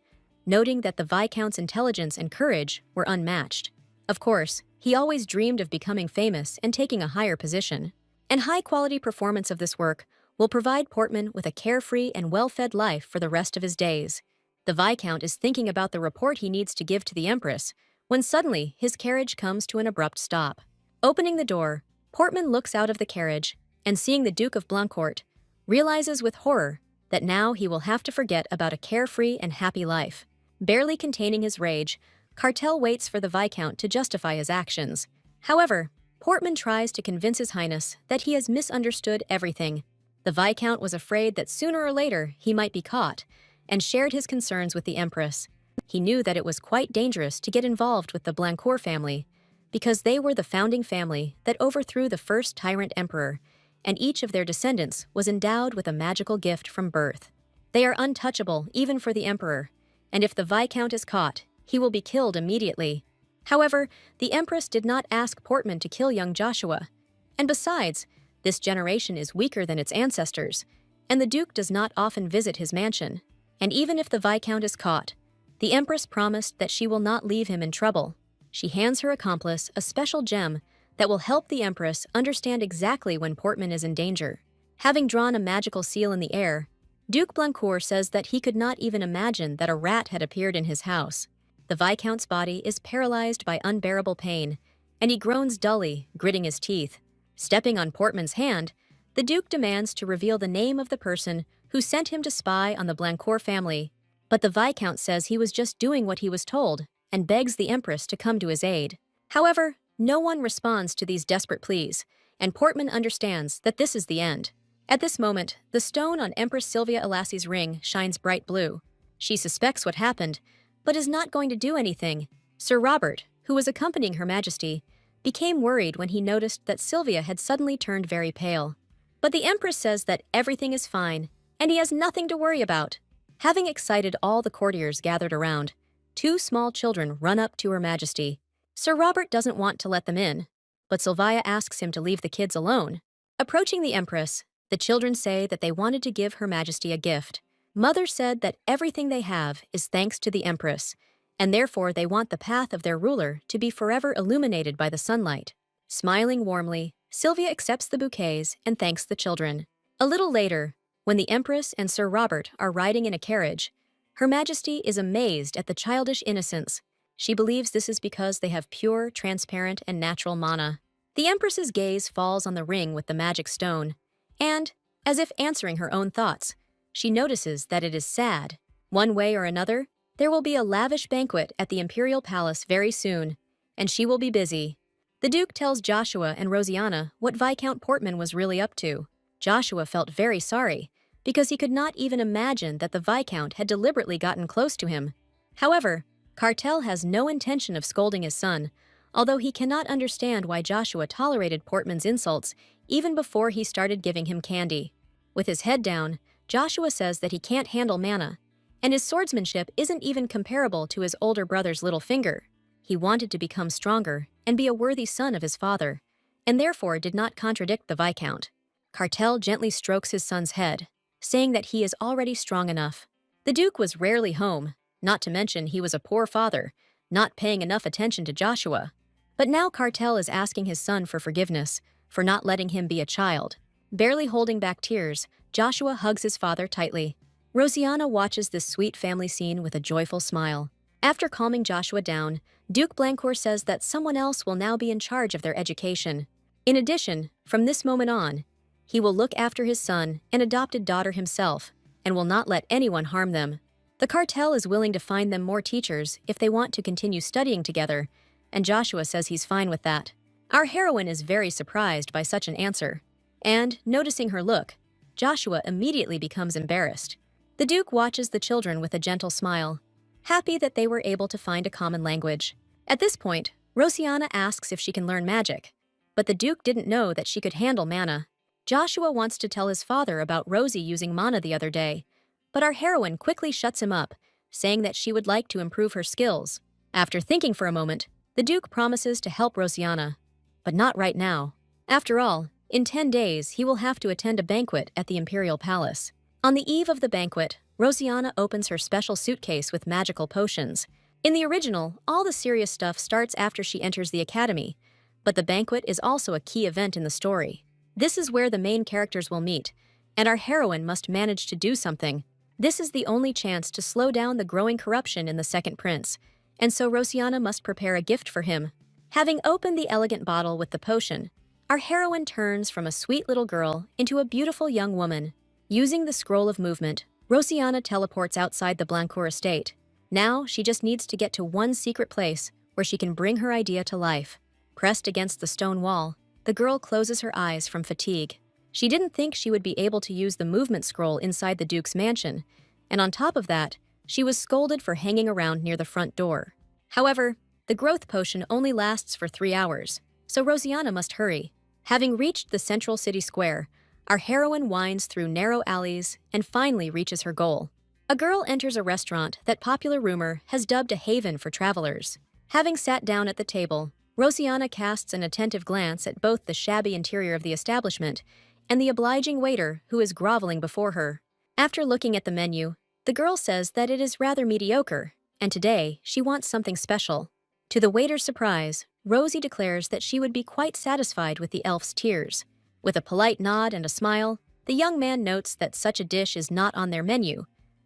noting that the Viscount's intelligence and courage were unmatched. Of course, he always dreamed of becoming famous and taking a higher position. And high-quality performance of this work will provide Portman with a carefree and well-fed life for the rest of his days. The Viscount is thinking about the report he needs to give to the Empress, when suddenly his carriage comes to an abrupt stop. Opening the door, Portman looks out of the carriage, and seeing the Duke of Blancourt, realizes with horror that now he will have to forget about a carefree and happy life. Barely containing his rage, Cartel waits for the Viscount to justify his actions. However, Portman tries to convince His Highness that he has misunderstood everything. The Viscount was afraid that sooner or later he might be caught, and shared his concerns with the Empress. He knew that it was quite dangerous to get involved with the Blancourt family, because they were the founding family that overthrew the first tyrant emperor, and each of their descendants was endowed with a magical gift from birth. They are untouchable even for the emperor, and if the Viscount is caught, he will be killed immediately. However, the Empress did not ask Portman to kill young Joshua, and besides, this generation is weaker than its ancestors, and the Duke does not often visit his mansion. And even if the Viscount is caught, the Empress promised that she will not leave him in trouble. She hands her accomplice a special gem that will help the Empress understand exactly when Portman is in danger. Having drawn a magical seal in the air, Duke Blancourt says that he could not even imagine that a rat had appeared in his house. The Viscount's body is paralyzed by unbearable pain, and he groans dully, gritting his teeth. Stepping on Portman's hand, the Duke demands to reveal the name of the person who sent him to spy on the Blancourt family, but the Viscount says he was just doing what he was told and begs the Empress to come to his aid. However, no one responds to these desperate pleas, and Portman understands that this is the end. At this moment, the stone on Empress Sylvia Elassie's ring shines bright blue. She suspects what happened, but is not going to do anything. Sir Robert, who was accompanying Her Majesty, became worried when he noticed that Sylvia had suddenly turned very pale. But the Empress says that everything is fine, and he has nothing to worry about. Having excited all the courtiers gathered around, two small children run up to Her Majesty. Sir Robert doesn't want to let them in, but Sylvia asks him to leave the kids alone. Approaching the Empress, the children say that they wanted to give Her Majesty a gift. Mother said that everything they have is thanks to the Empress, and therefore they want the path of their ruler to be forever illuminated by the sunlight. Smiling warmly, Sylvia accepts the bouquets and thanks the children. A little later, when the Empress and Sir Robert are riding in a carriage, Her Majesty is amazed at the childish innocence. She believes this is because they have pure, transparent, and natural mana. The Empress's gaze falls on the ring with the magic stone, and, as if answering her own thoughts, she notices that it is sad. One way or another, there will be a lavish banquet at the Imperial Palace very soon, and she will be busy. The Duke tells Joshua and Rosianna what Viscount Portman was really up to. Joshua felt very sorry, because he could not even imagine that the Viscount had deliberately gotten close to him. However, Cartel has no intention of scolding his son, although he cannot understand why Joshua tolerated Portman's insults even before he started giving him candy. With his head down, Joshua says that he can't handle mana, and his swordsmanship isn't even comparable to his older brother's little finger. He wanted to become stronger and be a worthy son of his father, and therefore did not contradict the Viscount. Cartel gently strokes his son's head, saying that he is already strong enough. The Duke was rarely home, not to mention he was a poor father, not paying enough attention to Joshua. But now Cartel is asking his son for forgiveness for not letting him be a child. Barely holding back tears, Joshua hugs his father tightly. Rosianna watches this sweet family scene with a joyful smile. After calming Joshua down, Duke Blancourt says that someone else will now be in charge of their education. In addition, from this moment on, he will look after his son and adopted daughter himself, and will not let anyone harm them. The cartel is willing to find them more teachers if they want to continue studying together, and Joshua says he's fine with that. Our heroine is very surprised by such an answer, and, noticing her look, Joshua immediately becomes embarrassed. The Duke watches the children with a gentle smile, happy that they were able to find a common language. At this point, Rosianna asks if she can learn magic, but the Duke didn't know that she could handle mana. Joshua wants to tell his father about Rosie using mana the other day, but our heroine quickly shuts him up, saying that she would like to improve her skills. After thinking for a moment, the Duke promises to help Rosianna, but not right now. After all, in 10 days he will have to attend a banquet at the Imperial Palace. On the eve of the banquet, Rosianna opens her special suitcase with magical potions. In the original, all the serious stuff starts after she enters the academy, but the banquet is also a key event in the story. This is where the main characters will meet, and our heroine must manage to do something. This is the only chance to slow down the growing corruption in the Second Prince, and so Rosianna must prepare a gift for him. Having opened the elegant bottle with the potion, our heroine turns from a sweet little girl into a beautiful young woman. Using the scroll of movement, Rosianna teleports outside the Blancourt estate. Now she just needs to get to one secret place where she can bring her idea to life. Pressed against the stone wall, the girl closes her eyes from fatigue. She didn't think she would be able to use the movement scroll inside the Duke's mansion, and on top of that, she was scolded for hanging around near the front door. However, the growth potion only lasts for 3 hours, so Rosianna must hurry. Having reached the central city square, our heroine winds through narrow alleys and finally reaches her goal. A girl enters a restaurant that popular rumor has dubbed a haven for travelers. Having sat down at the table, Rosianna casts an attentive glance at both the shabby interior of the establishment and the obliging waiter who is groveling before her. After looking at the menu, the girl says that it is rather mediocre, and today she wants something special. To the waiter's surprise, Rosie declares that she would be quite satisfied with the elf's tears. With a polite nod and a smile, the young man notes that such a dish is not on their menu,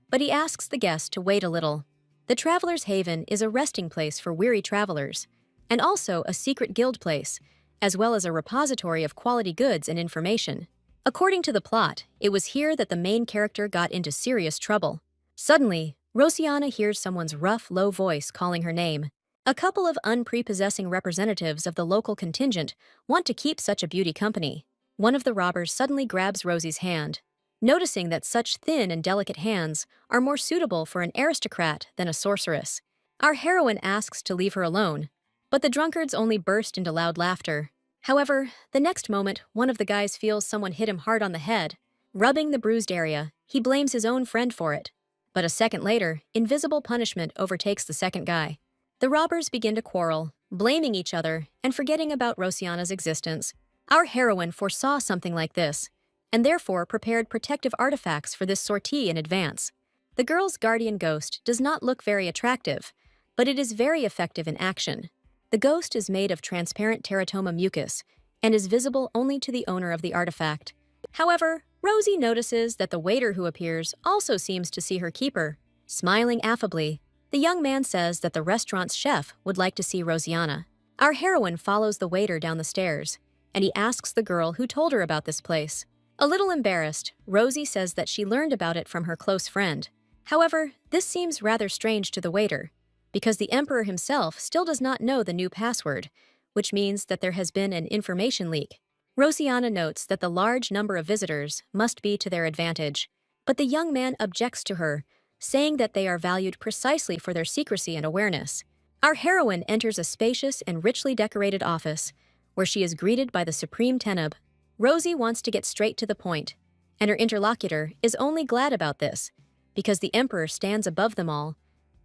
but he asks the guest to wait a little. The Traveler's Haven is a resting place for weary travelers, and also a secret guild place, as well as a repository of quality goods and information. According to the plot, it was here that the main character got into serious trouble. Suddenly, Rosianna hears someone's rough, low voice calling her name. A couple of unprepossessing representatives of the local contingent want to keep such a beauty company. One of the robbers suddenly grabs Rosie's hand, noticing that such thin and delicate hands are more suitable for an aristocrat than a sorceress. Our heroine asks to leave her alone, but the drunkards only burst into loud laughter. However, the next moment, one of the guys feels someone hit him hard on the head. Rubbing the bruised area, he blames his own friend for it. But a second later, invisible punishment overtakes the second guy. The robbers begin to quarrel, blaming each other and forgetting about Rosianna's existence. Our heroine foresaw something like this, and therefore prepared protective artifacts for this sortie in advance. The girl's guardian ghost does not look very attractive, but it is very effective in action. The ghost is made of transparent teratoma mucus and is visible only to the owner of the artifact. However, Rosie notices that the waiter who appears also seems to see her keeper. Smiling affably, the young man says that the restaurant's chef would like to see Rosianna. Our heroine follows the waiter down the stairs, and he asks the girl who told her about this place. A little embarrassed, Rosie says that she learned about it from her close friend. However, this seems rather strange to the waiter, because the emperor himself still does not know the new password, which means that there has been an information leak. Rosianna notes that the large number of visitors must be to their advantage, but the young man objects to her, saying that they are valued precisely for their secrecy and awareness. Our heroine enters a spacious and richly decorated office, where she is greeted by the Supreme Teneb. Rosie wants to get straight to the point, and her interlocutor is only glad about this, because the emperor stands above them all,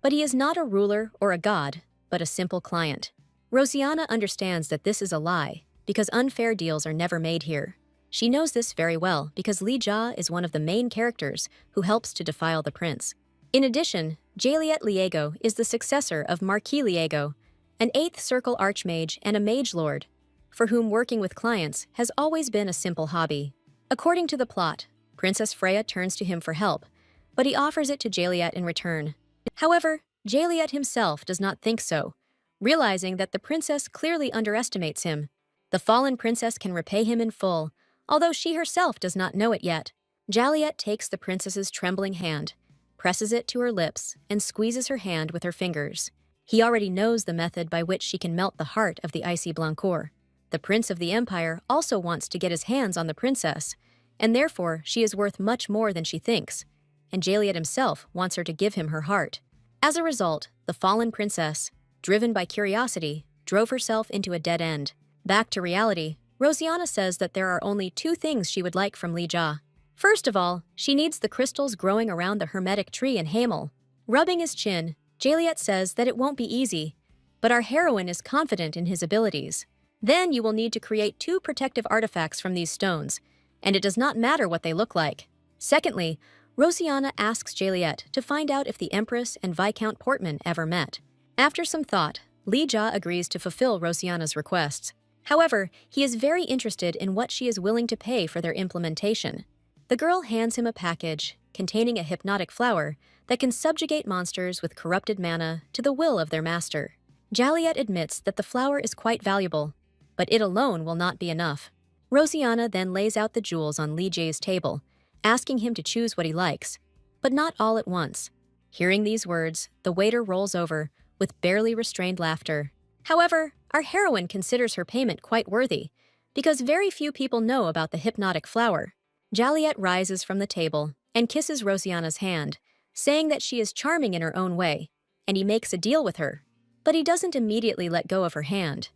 but he is not a ruler or a god, but a simple client. Rosianna understands that this is a lie, because unfair deals are never made here. She knows this very well because Li Jia is one of the main characters who helps to defile the prince. In addition, Jaliet Liego is the successor of Marquis Liego, an 8th Circle Archmage and a Mage Lord, for whom working with clients has always been a simple hobby. According to the plot, Princess Freya turns to him for help, but he offers it to Jaliet in return. However, Jaliet himself does not think so, realizing that the princess clearly underestimates him. The fallen princess can repay him in full, although she herself does not know it yet. Jaliet takes the princess's trembling hand, presses it to her lips, and squeezes her hand with her fingers. He already knows the method by which she can melt the heart of the icy Blancourt. The prince of the empire also wants to get his hands on the princess, and therefore she is worth much more than she thinks, and Jaliet himself wants her to give him her heart. As a result, the fallen princess, driven by curiosity, drove herself into a dead end. Back to reality, Rosianna says that there are only 2 things she would like from Li Jia. First of all, she needs the crystals growing around the hermetic tree in Hamel. Rubbing his chin, Jaliet says that it won't be easy, but our heroine is confident in his abilities. Then you will need to create 2 protective artifacts from these stones, and it does not matter what they look like. Secondly, Rosianna asks Jaliet to find out if the Empress and Viscount Portman ever met. After some thought, Li Jia agrees to fulfill Rosianna's requests. However, he is very interested in what she is willing to pay for their implementation. The girl hands him a package containing a hypnotic flower that can subjugate monsters with corrupted mana to the will of their master. Jaliet admits that the flower is quite valuable, but it alone will not be enough. Rosianna then lays out the jewels on Li Jia's table, asking him to choose what he likes, but not all at once. Hearing these words, the waiter rolls over with barely restrained laughter. However, our heroine considers her payment quite worthy, because very few people know about the hypnotic flower. Jaliet rises from the table and kisses Rosianna's hand, saying that she is charming in her own way, and he makes a deal with her. But he doesn't immediately let go of her hand,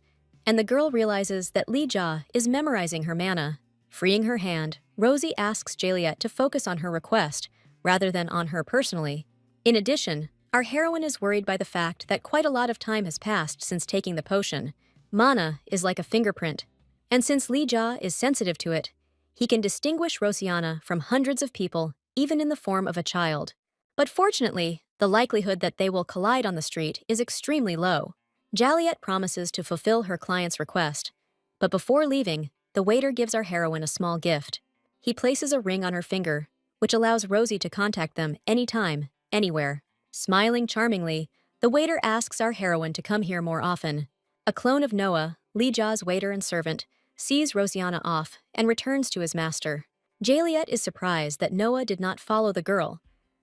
and the girl realizes that Li Jia is memorizing her mana. Freeing her hand, Rosie asks Jaliet to focus on her request rather than on her personally. In addition, our heroine is worried by the fact that quite a lot of time has passed since taking the potion. Mana is like a fingerprint, and since Li Jia is sensitive to it, he can distinguish Rosianna from hundreds of people, even in the form of a child. But fortunately, the likelihood that they will collide on the street is extremely low. Jaliet promises to fulfill her client's request, but before leaving, the waiter gives our heroine a small gift. He places a ring on her finger, which allows Rosie to contact them anytime, anywhere. Smiling charmingly, the waiter asks our heroine to come here more often. A clone of Noah, Li Jia's waiter and servant, sees Rosianna off and returns to his master. Jaliet is surprised that Noah did not follow the girl,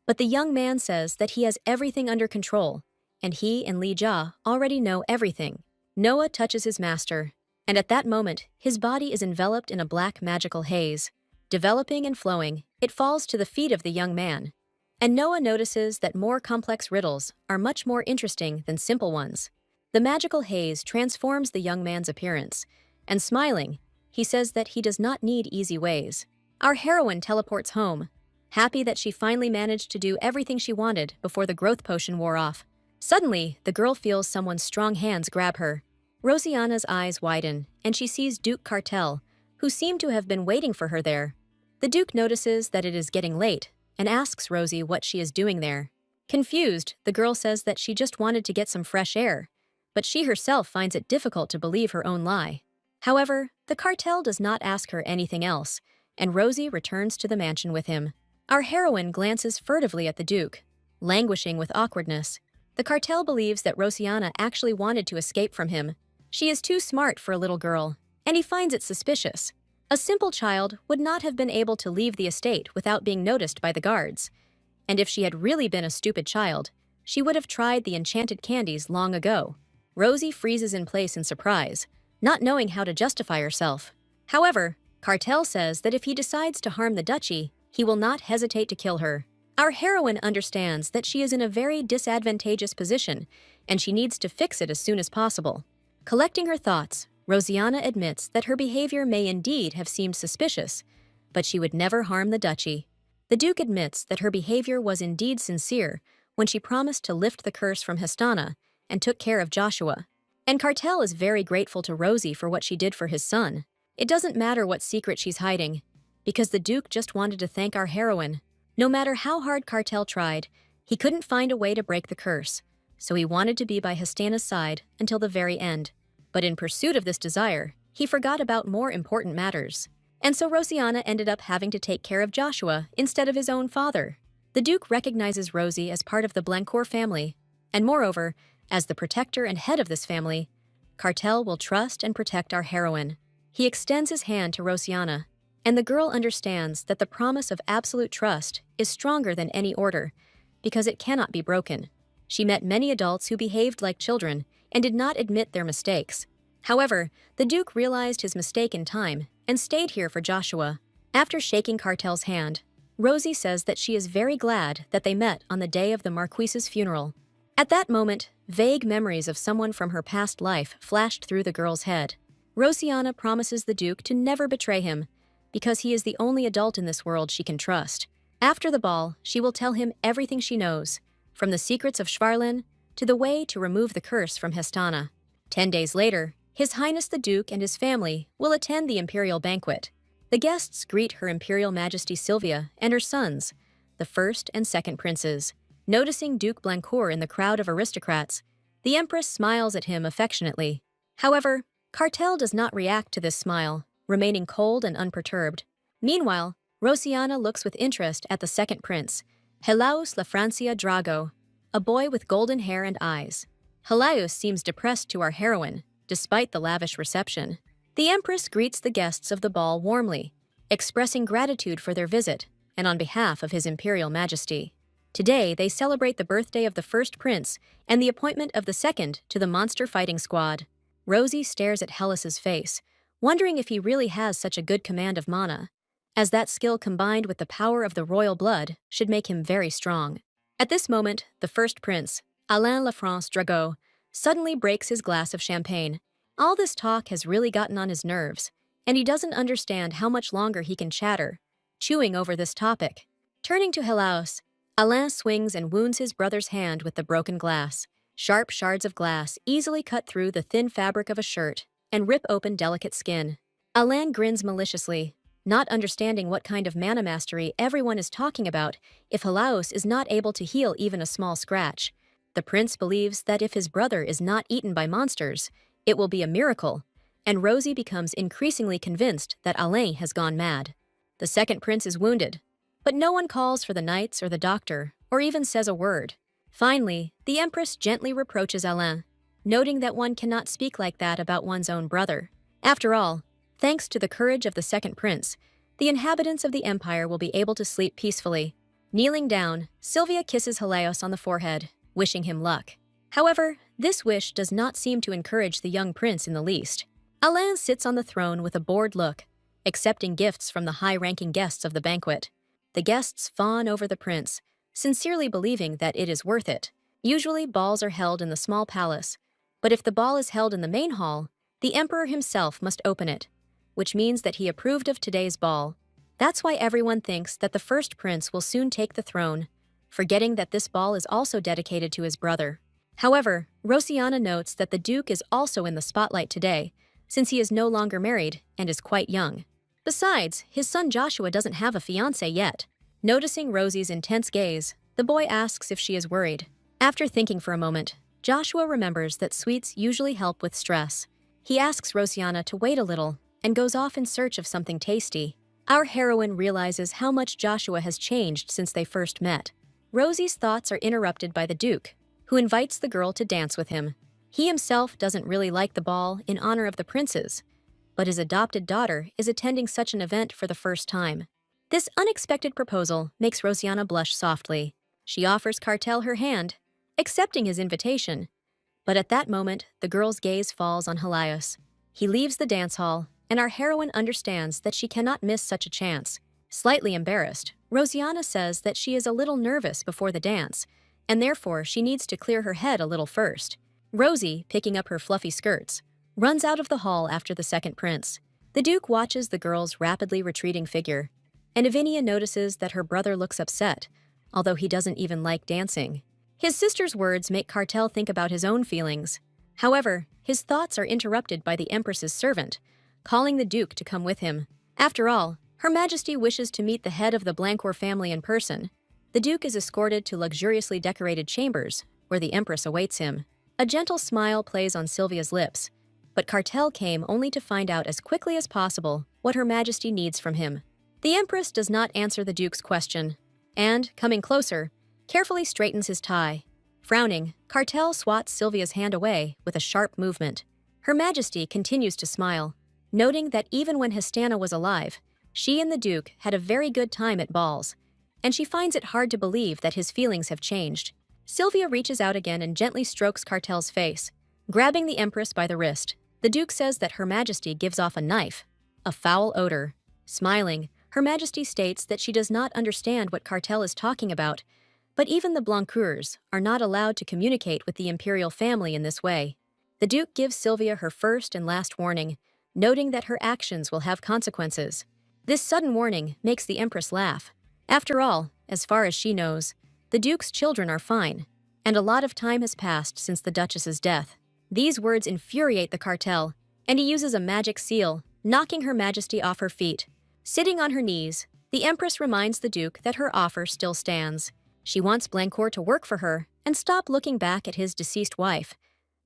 but the young man says that he has everything under control, and he and Li Jia already know everything. Noah touches his master, and at that moment, his body is enveloped in a black magical haze. Developing and flowing, it falls to the feet of the young man, and Noah notices that more complex riddles are much more interesting than simple ones. The magical haze transforms the young man's appearance, and smiling, he says that he does not need easy ways. Our heroine teleports home, happy that she finally managed to do everything she wanted before the growth potion wore off. Suddenly, the girl feels someone's strong hands grab her. Rosianna's eyes widen, and she sees Duke Cartel, who seem to have been waiting for her there. The Duke notices that it is getting late and asks Rosie what she is doing there. Confused, the girl says that she just wanted to get some fresh air, but she herself finds it difficult to believe her own lie. However, the cartel does not ask her anything else, and Rosie returns to the mansion with him. Our heroine glances furtively at the Duke, languishing with awkwardness. The cartel believes that Rosianna actually wanted to escape from him. She is too smart for a little girl, and he finds it suspicious. A simple child would not have been able to leave the estate without being noticed by the guards. And if she had really been a stupid child, she would have tried the enchanted candies long ago. Rosie freezes in place in surprise, not knowing how to justify herself. However, Cartel says that if he decides to harm the duchy, he will not hesitate to kill her. Our heroine understands that she is in a very disadvantageous position, and she needs to fix it as soon as possible. Collecting her thoughts, Rosianna admits that her behavior may indeed have seemed suspicious, but she would never harm the duchy. The Duke admits that her behavior was indeed sincere when she promised to lift the curse from Hestana and took care of Joshua. And Cartel is very grateful to Rosie for what she did for his son. It doesn't matter what secret she's hiding, because the Duke just wanted to thank our heroine. No matter how hard Cartel tried, he couldn't find a way to break the curse, so he wanted to be by Hestana's side until the very end. But in pursuit of this desire, he forgot about more important matters. And so Rosianna ended up having to take care of Joshua instead of his own father. The Duke recognizes Rosie as part of the Blancourt family, and moreover, as the protector and head of this family, Cartel will trust and protect our heroine. He extends his hand to Rosianna, and the girl understands that the promise of absolute trust is stronger than any order, because it cannot be broken. She met many adults who behaved like children and did not admit their mistakes. However, the Duke realized his mistake in time and stayed here for Joshua. After shaking Cartel's hand, Rosie says that she is very glad that they met on the day of the Marquise's funeral. At that moment, vague memories of someone from her past life flashed through the girl's head. Rosianna promises the Duke to never betray him, because he is the only adult in this world she can trust. After the ball, she will tell him everything she knows, from the secrets of Schwarlin to the way to remove the curse from Hestana. 10 days later, His Highness the Duke and his family will attend the imperial banquet. The guests greet Her Imperial Majesty Sylvia and her sons, the first and second princes. Noticing Duke Blancourt in the crowd of aristocrats, the Empress smiles at him affectionately. However, Cartel does not react to this smile, remaining cold and unperturbed. Meanwhile, Rosianna looks with interest at the second prince, Helaus Lafrancia Drago, a boy with golden hair and eyes. Helaus seems depressed to our heroine, despite the lavish reception. The Empress greets the guests of the ball warmly, expressing gratitude for their visit and on behalf of His Imperial Majesty. Today, they celebrate the birthday of the first prince and the appointment of the second to the monster fighting squad. Rosie stares at Helas's face, wondering if he really has such a good command of mana, as that skill combined with the power of the royal blood should make him very strong. At this moment, the first prince, Alain Lafrance Drago, suddenly breaks his glass of champagne. All this talk has really gotten on his nerves, and he doesn't understand how much longer he can chatter, chewing over this topic. Turning to Helaus, Alain swings and wounds his brother's hand with the broken glass. Sharp shards of glass easily cut through the thin fabric of a shirt and rip open delicate skin. Alain grins maliciously, not understanding what kind of mana mastery everyone is talking about if Helaus is not able to heal even a small scratch. The prince believes that if his brother is not eaten by monsters, it will be a miracle, and Rosie becomes increasingly convinced that Alain has gone mad. The second prince is wounded, but no one calls for the knights or the doctor, or even says a word. Finally, the Empress gently reproaches Alain, noting that one cannot speak like that about one's own brother. After all, thanks to the courage of the second prince, the inhabitants of the empire will be able to sleep peacefully. Kneeling down, Sylvia kisses Helaus on the forehead, wishing him luck. However, this wish does not seem to encourage the young prince in the least. Alain sits on the throne with a bored look, accepting gifts from the high-ranking guests of the banquet. The guests fawn over the prince, sincerely believing that it is worth it. Usually, balls are held in the small palace, but if the ball is held in the main hall, the emperor himself must open it, which means that he approved of today's ball. That's why everyone thinks that the first prince will soon take the throne, forgetting that this ball is also dedicated to his brother. However, Rosianna notes that the Duke is also in the spotlight today, since he is no longer married and is quite young. Besides, his son Joshua doesn't have a fiancé yet. Noticing Rosie's intense gaze, the boy asks if she is worried. After thinking for a moment, Joshua remembers that sweets usually help with stress. He asks Rosianna to wait a little and goes off in search of something tasty. Our heroine realizes how much Joshua has changed since they first met. Rosie's thoughts are interrupted by the Duke, who invites the girl to dance with him. He himself doesn't really like the ball in honor of the princes, but his adopted daughter is attending such an event for the first time. This unexpected proposal makes Rosianna blush softly. She offers Cartel her hand, accepting his invitation. But at that moment, the girl's gaze falls on Helios. He leaves the dance hall, and our heroine understands that she cannot miss such a chance. Slightly embarrassed, Rosianna says that she is a little nervous before the dance, and therefore she needs to clear her head a little first. Rosie, picking up her fluffy skirts, runs out of the hall after the second prince. The Duke watches the girl's rapidly retreating figure, and Ivinia notices that her brother looks upset, although he doesn't even like dancing. His sister's words make Cartel think about his own feelings. However, his thoughts are interrupted by the Empress's servant, calling the Duke to come with him. After all, Her Majesty wishes to meet the head of the Blancourt family in person. The Duke is escorted to luxuriously decorated chambers, where the Empress awaits him. A gentle smile plays on Sylvia's lips, but Cartel came only to find out as quickly as possible what Her Majesty needs from him. The Empress does not answer the Duke's question, and, coming closer, carefully straightens his tie. Frowning, Cartel swats Sylvia's hand away with a sharp movement. Her Majesty continues to smile, noting that even when Histana was alive, she and the Duke had a very good time at balls, and she finds it hard to believe that his feelings have changed. Sylvia reaches out again and gently strokes Cartel's face. Grabbing the Empress by the wrist, the Duke says that Her Majesty gives off a knife, a foul odor. Smiling, Her Majesty states that she does not understand what Cartel is talking about, but even the Blancourts are not allowed to communicate with the imperial family in this way. The Duke gives Sylvia her first and last warning, noting that her actions will have consequences. This sudden warning makes the Empress laugh. After all, as far as she knows, the Duke's children are fine, and a lot of time has passed since the Duchess's death. These words infuriate the Cartel, and he uses a magic seal, knocking Her Majesty off her feet. Sitting on her knees, the Empress reminds the Duke that her offer still stands. She wants Blancourt to work for her and stop looking back at his deceased wife,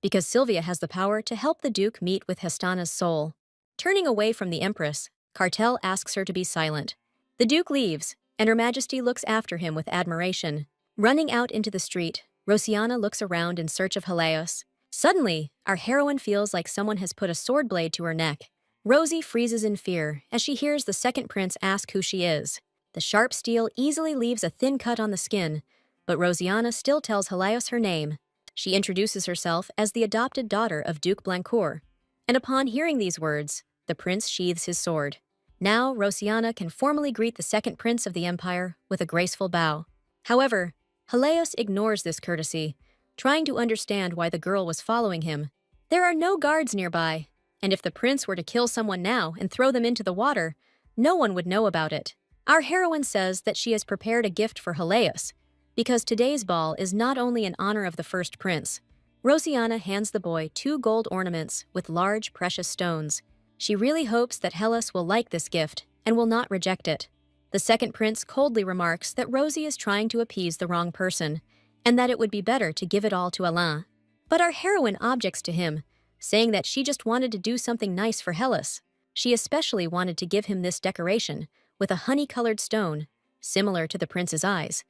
because Sylvia has the power to help the Duke meet with Histana's soul. Turning away from the Empress, Cartel asks her to be silent. The Duke leaves, and Her Majesty looks after him with admiration. Running out into the street, Rosianna looks around in search of Helios. Suddenly, our heroine feels like someone has put a sword blade to her neck. Rosie freezes in fear as she hears the second prince ask who she is. The sharp steel easily leaves a thin cut on the skin, but Rosianna still tells Helios her name. She introduces herself as the adopted daughter of Duke Blancourt, and upon hearing these words, the prince sheathes his sword. Now, Rosianna can formally greet the second prince of the empire with a graceful bow. However, Helios ignores this courtesy, trying to understand why the girl was following him. There are no guards nearby, and if the prince were to kill someone now and throw them into the water, no one would know about it. Our heroine says that she has prepared a gift for Helios, because today's ball is not only in honor of the first prince. Rosianna hands the boy 2 gold ornaments with large, precious stones. She really hopes that Helios will like this gift and will not reject it. The second prince coldly remarks that Rosie is trying to appease the wrong person, and that it would be better to give it all to Alain. But our heroine objects to him, saying that she just wanted to do something nice for Helios. She especially wanted to give him this decoration, with a honey-colored stone, similar to the prince's eyes.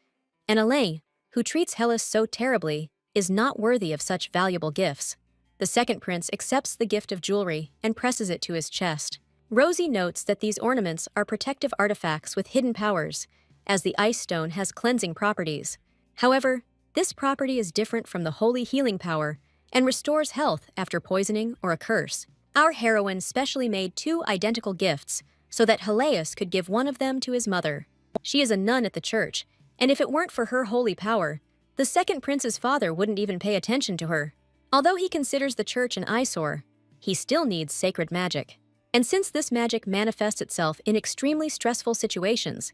And Alain, who treats Helios so terribly, is not worthy of such valuable gifts. The second prince accepts the gift of jewelry and presses it to his chest. Rosie notes that these ornaments are protective artifacts with hidden powers, as the ice stone has cleansing properties. However, this property is different from the holy healing power and restores health after poisoning or a curse. Our heroine specially made 2 identical gifts so that Helios could give one of them to his mother. She is a nun at the church, and if it weren't for her holy power, the second prince's father wouldn't even pay attention to her. Although he considers the church an eyesore, he still needs sacred magic. And since this magic manifests itself in extremely stressful situations,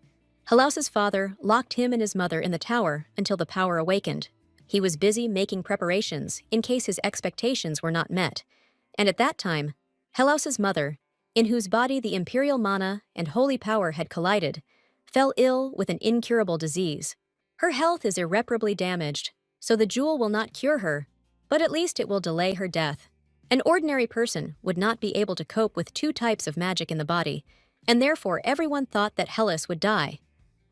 Helios's father locked him and his mother in the tower until the power awakened. He was busy making preparations in case his expectations were not met, and at that time, Helaus's mother, in whose body the imperial mana and holy power had collided, fell ill with an incurable disease. Her health is irreparably damaged, so the jewel will not cure her, but at least it will delay her death. An ordinary person would not be able to cope with two types of magic in the body, and therefore everyone thought that Helaus would die.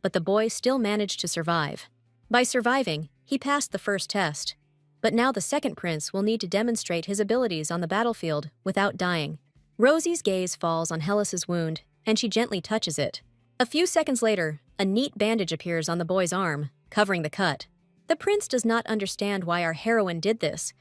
But the boy still managed to survive. By surviving, he passed the first test. But now the second prince will need to demonstrate his abilities on the battlefield without dying. Rosie's gaze falls on Helaus's wound, and she gently touches it. A few seconds later, a neat bandage appears on the boy's arm, covering the cut. The prince does not understand why our heroine did this,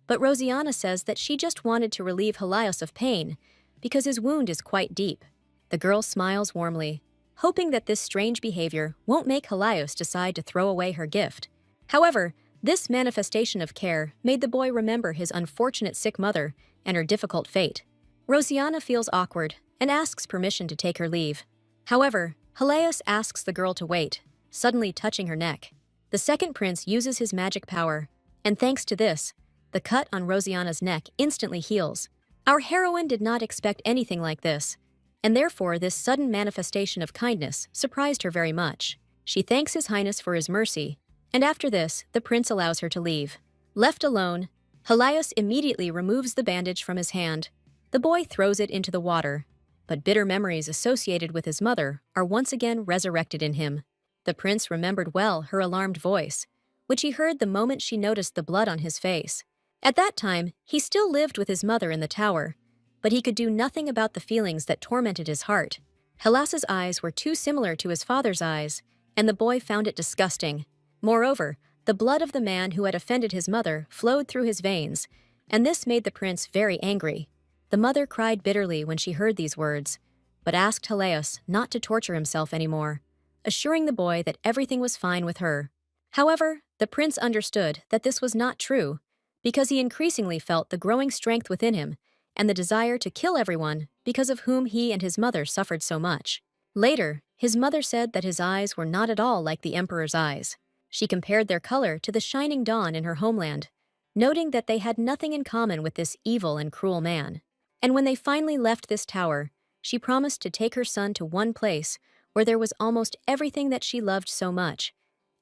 but Rosianna says that she just wanted to relieve Helaus of pain, because his wound is quite deep. The girl smiles warmly, hoping that this strange behavior won't make Helaus decide to throw away her gift. However, this manifestation of care made the boy remember his unfortunate sick mother and her difficult fate. Rosianna feels awkward and asks permission to take her leave. However, Helaus asks the girl to wait, suddenly touching her neck. The second prince uses his magic power, and thanks to this, the cut on Rosianna's neck instantly heals. Our heroine did not expect anything like this, and therefore this sudden manifestation of kindness surprised her very much. She thanks His Highness for his mercy, and after this, the prince allows her to leave. Left alone, Helaus immediately removes the bandage from his hand. The boy throws it into the water, but bitter memories associated with his mother are once again resurrected in him. The prince remembered well her alarmed voice, which he heard the moment she noticed the blood on his face. At that time, he still lived with his mother in the tower, but he could do nothing about the feelings that tormented his heart. Helaus's eyes were too similar to his father's eyes, and the boy found it disgusting. Moreover, the blood of the man who had offended his mother flowed through his veins, and this made the prince very angry. The mother cried bitterly when she heard these words, but asked Helaus not to torture himself anymore, assuring the boy that everything was fine with her. However, the prince understood that this was not true, because he increasingly felt the growing strength within him and the desire to kill everyone because of whom he and his mother suffered so much. Later, his mother said that his eyes were not at all like the emperor's eyes. She compared their color to the shining dawn in her homeland, noting that they had nothing in common with this evil and cruel man. And when they finally left this tower, she promised to take her son to one place where there was almost everything that she loved so much,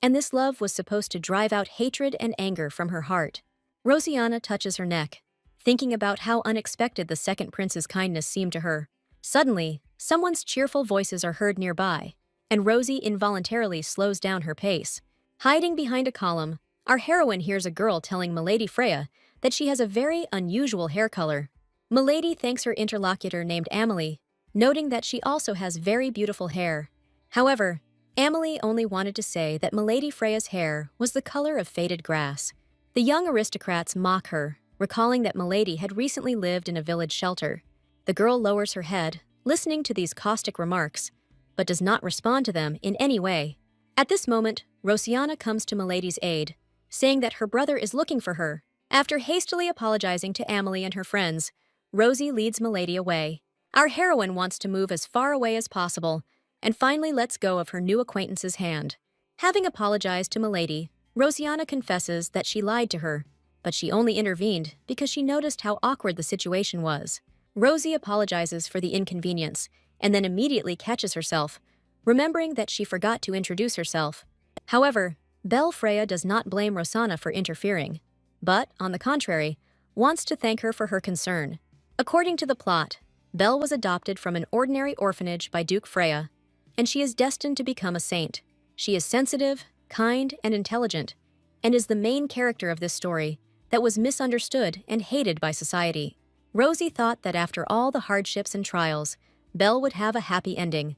and this love was supposed to drive out hatred and anger from her heart. Rosianna touches her neck, thinking about how unexpected the second prince's kindness seemed to her. Suddenly, someone's cheerful voices are heard nearby, and Rosie involuntarily slows down her pace. Hiding behind a column, our heroine hears a girl telling Milady Freya that she has a very unusual hair color. Milady thanks her interlocutor named Amelie, noting that she also has very beautiful hair. However, Amelie only wanted to say that Milady Freya's hair was the color of faded grass. The young aristocrats mock her, recalling that Milady had recently lived in a village shelter. The girl lowers her head, listening to these caustic remarks, but does not respond to them in any way. At this moment, Rosianna comes to Milady's aid, saying that her brother is looking for her. After hastily apologizing to Amelie and her friends, Rosie leads Milady away. Our heroine wants to move as far away as possible, and finally lets go of her new acquaintance's hand. Having apologized to Milady, Rosianna confesses that she lied to her, but she only intervened because she noticed how awkward the situation was. Rosie apologizes for the inconvenience, and then immediately catches herself, remembering that she forgot to introduce herself. However, Belle Freya does not blame Rosanna for interfering, but, on the contrary, wants to thank her for her concern. According to the plot, Belle was adopted from an ordinary orphanage by Duke Freya, and she is destined to become a saint. She is sensitive, kind, and intelligent, and is the main character of this story that was misunderstood and hated by society. Rosie thought that after all the hardships and trials, Belle would have a happy ending,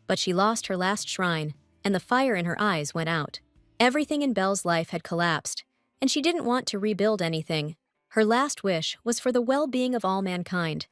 but she lost her last shrine, and the fire in her eyes went out. Everything in Belle's life had collapsed, and she didn't want to rebuild anything. Her last wish was for the well-being of all mankind,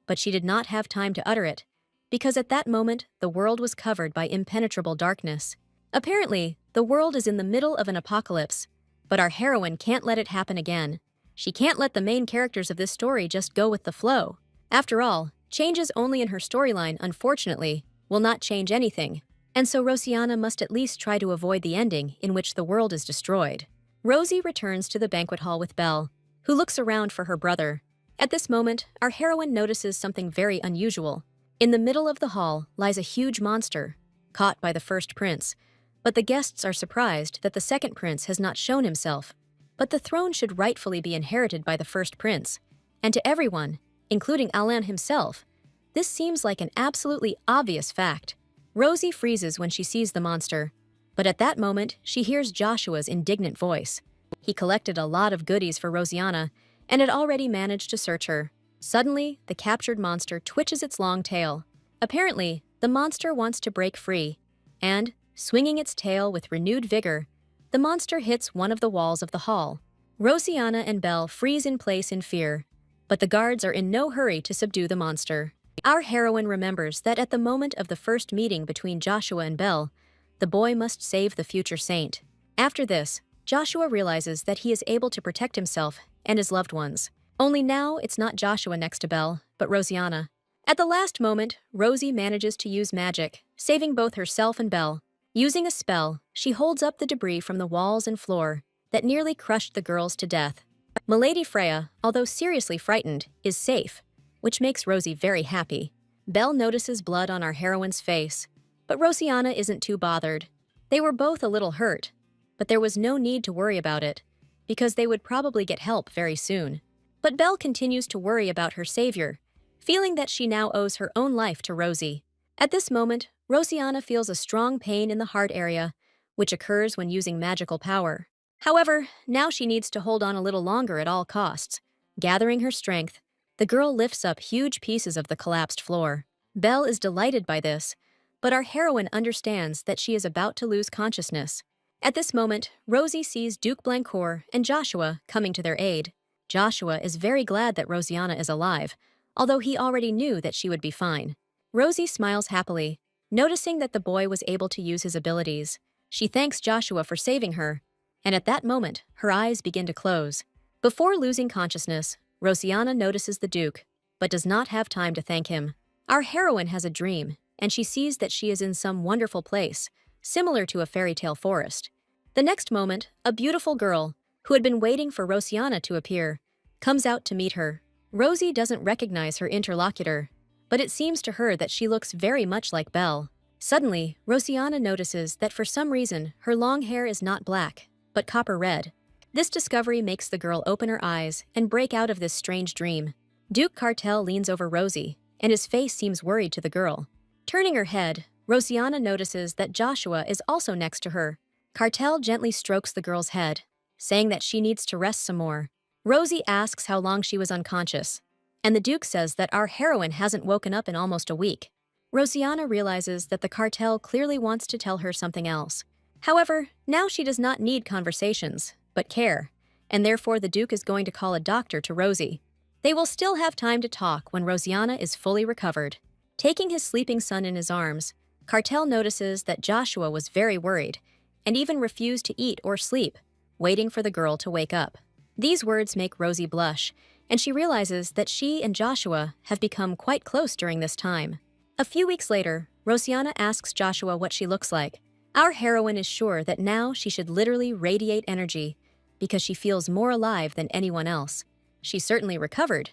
but she did not have time to utter it, because at that moment the world was covered by impenetrable darkness. Apparently, the world is in the middle of an apocalypse, but our heroine can't let it happen again. She can't let the main characters of this story just go with the flow. After all, changes only in her storyline, unfortunately, will not change anything, and so Rosianna must at least try to avoid the ending in which the world is destroyed. Rosie returns to the banquet hall with Belle, who looks around for her brother. At this moment, our heroine notices something very unusual. In the middle of the hall lies a huge monster, caught by the first prince, but the guests are surprised that the second prince has not shown himself. But the throne should rightfully be inherited by the first prince, and to everyone, including Alain himself, this seems like an absolutely obvious fact. Rosie freezes when she sees the monster, but at that moment she hears Joshua's indignant voice. He collected a lot of goodies for Rosianna and had already managed to search her. Suddenly, the captured monster twitches its long tail. Apparently, the monster wants to break free, and, swinging its tail with renewed vigor, the monster hits one of the walls of the hall. Rosianna and Belle freeze in place in fear, but the guards are in no hurry to subdue the monster. Our heroine remembers that at the moment of the first meeting between Joshua and Belle, the boy must save the future saint. After this, Joshua realizes that he is able to protect himself and his loved ones. Only now it's not Joshua next to Belle, but Rosianna. At the last moment, Rosie manages to use magic, saving both herself and Belle. Using a spell, she holds up the debris from the walls and floor that nearly crushed the girls to death. Milady Freya, although seriously frightened, is safe, which makes Rosie very happy. Belle notices blood on our heroine's face, but Rosianna isn't too bothered. They were both a little hurt, but there was no need to worry about it, because they would probably get help very soon. But Belle continues to worry about her savior, feeling that she now owes her own life to Rosie. At this moment, Rosianna feels a strong pain in the heart area, which occurs when using magical power. However, now she needs to hold on a little longer at all costs. Gathering her strength, the girl lifts up huge pieces of the collapsed floor. Belle is delighted by this, but our heroine understands that she is about to lose consciousness. At this moment, Rosie sees Duke Blancourt and Joshua coming to their aid. Joshua is very glad that Rosianna is alive, although he already knew that she would be fine. Rosie smiles happily, noticing that the boy was able to use his abilities. She thanks Joshua for saving her, and at that moment, her eyes begin to close. Before losing consciousness, Rosianna notices the Duke, but does not have time to thank him. Our heroine has a dream, and she sees that she is in some wonderful place, similar to a fairy tale forest. The next moment, a beautiful girl, who had been waiting for Rosianna to appear, comes out to meet her. Rosie doesn't recognize her interlocutor, but it seems to her that she looks very much like Belle. Suddenly, Rosianna notices that for some reason her long hair is not black, but copper red. This discovery makes the girl open her eyes and break out of this strange dream. Duke Cartel leans over Rosie, and his face seems worried to the girl. Turning her head, Rosianna notices that Joshua is also next to her. Cartel gently strokes the girl's head, saying that she needs to rest some more. Rosie asks how long she was unconscious, and the Duke says that our heroine hasn't woken up in almost a week. Rosianna realizes that the cartel clearly wants to tell her something else. However, now she does not need conversations, but care, and therefore the Duke is going to call a doctor to Rosie. They will still have time to talk when Rosianna is fully recovered. Taking his sleeping son in his arms, Cartel notices that Joshua was very worried, and even refused to eat or sleep, waiting for the girl to wake up. These words make Rosie blush, and she realizes that she and Joshua have become quite close during this time. A few weeks later, Rosianna asks Joshua what she looks like. Our heroine is sure that now she should literally radiate energy, because she feels more alive than anyone else. She certainly recovered,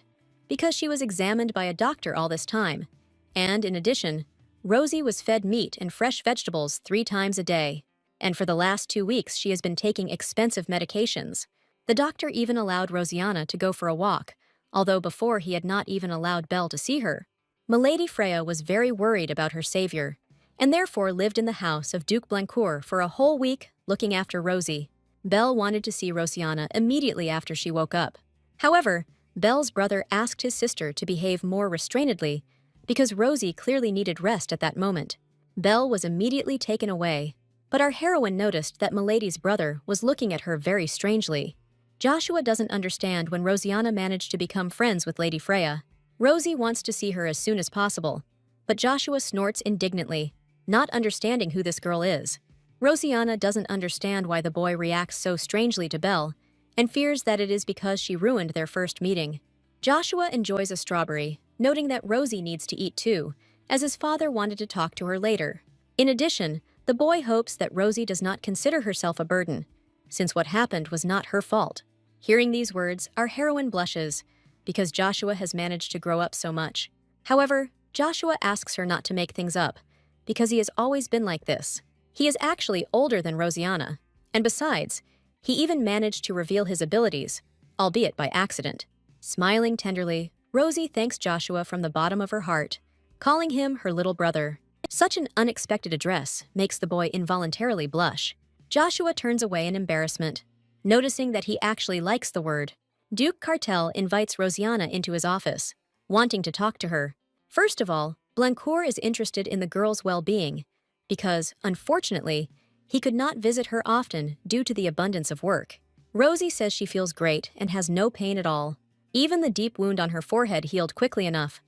because she was examined by a doctor all this time, and in addition, Rosie was fed meat and fresh vegetables 3 times a day, and for the last 2 weeks she has been taking expensive medications. The doctor even allowed Rosianna to go for a walk, although before he had not even allowed Belle to see her. Milady Freya was very worried about her savior, and therefore lived in the house of Duke Blancourt for a whole week looking after Rosie. Belle wanted to see Rosianna immediately after she woke up. However, Belle's brother asked his sister to behave more restrainedly because Rosie clearly needed rest at that moment. Belle was immediately taken away, but our heroine noticed that Milady's brother was looking at her very strangely. Joshua doesn't understand when Rosianna managed to become friends with Lady Freya. Rosie wants to see her as soon as possible, but Joshua snorts indignantly, not understanding who this girl is. Rosianna doesn't understand why the boy reacts so strangely to Belle, and fears that it is because she ruined their first meeting. Joshua enjoys a strawberry, noting that Rosie needs to eat too, as his father wanted to talk to her later. In addition, the boy hopes that Rosie does not consider herself a burden, since what happened was not her fault. Hearing these words, our heroine blushes, because Joshua has managed to grow up so much. However, Joshua asks her not to make things up, because he has always been like this. He is actually older than Rosianna, and besides, he even managed to reveal his abilities, albeit by accident. Smiling tenderly, Rosie thanks Joshua from the bottom of her heart, calling him her little brother. Such an unexpected address makes the boy involuntarily blush. Joshua turns away in embarrassment, noticing that he actually likes the word. Duke Cartel invites Rosianna into his office, wanting to talk to her. First of all, Blancourt is interested in the girl's well-being, because, unfortunately, he could not visit her often due to the abundance of work. Rosie says she feels great and has no pain at all. Even the deep wound on her forehead healed quickly enough.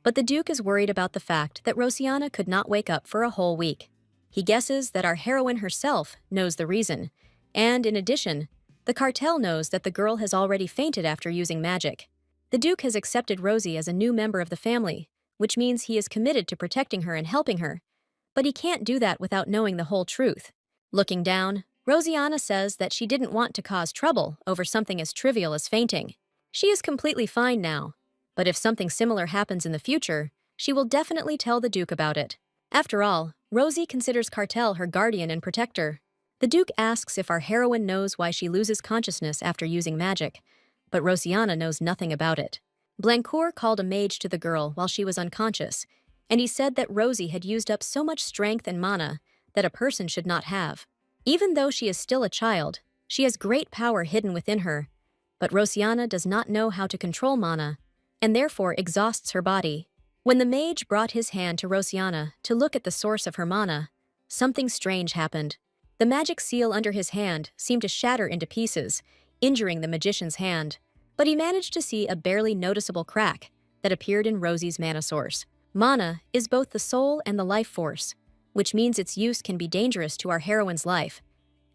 But the Duke is worried about the fact that Rosianna could not wake up for a whole week. He guesses that our heroine herself knows the reason, and in addition, the cartel knows that the girl has already fainted after using magic. The Duke has accepted Rosie as a new member of the family, which means he is committed to protecting her and helping her. But he can't do that without knowing the whole truth. Looking down, Rosianna says that she didn't want to cause trouble over something as trivial as fainting. She is completely fine now, but if something similar happens in the future, she will definitely tell the Duke about it. After all, Rosie considers Cartel her guardian and protector. The Duke asks if our heroine knows why she loses consciousness after using magic, but Rosianna knows nothing about it. Blancourt called a mage to the girl while she was unconscious, and he said that Rosie had used up so much strength and mana that a person should not have. Even though she is still a child, she has great power hidden within her, but Rosianna does not know how to control mana, and therefore exhausts her body. When the mage brought his hand to Rosianna to look at the source of her mana, something strange happened. The magic seal under his hand seemed to shatter into pieces, injuring the magician's hand, but he managed to see a barely noticeable crack that appeared in Rosie's mana source. Mana is both the soul and the life force, which means its use can be dangerous to our heroine's life,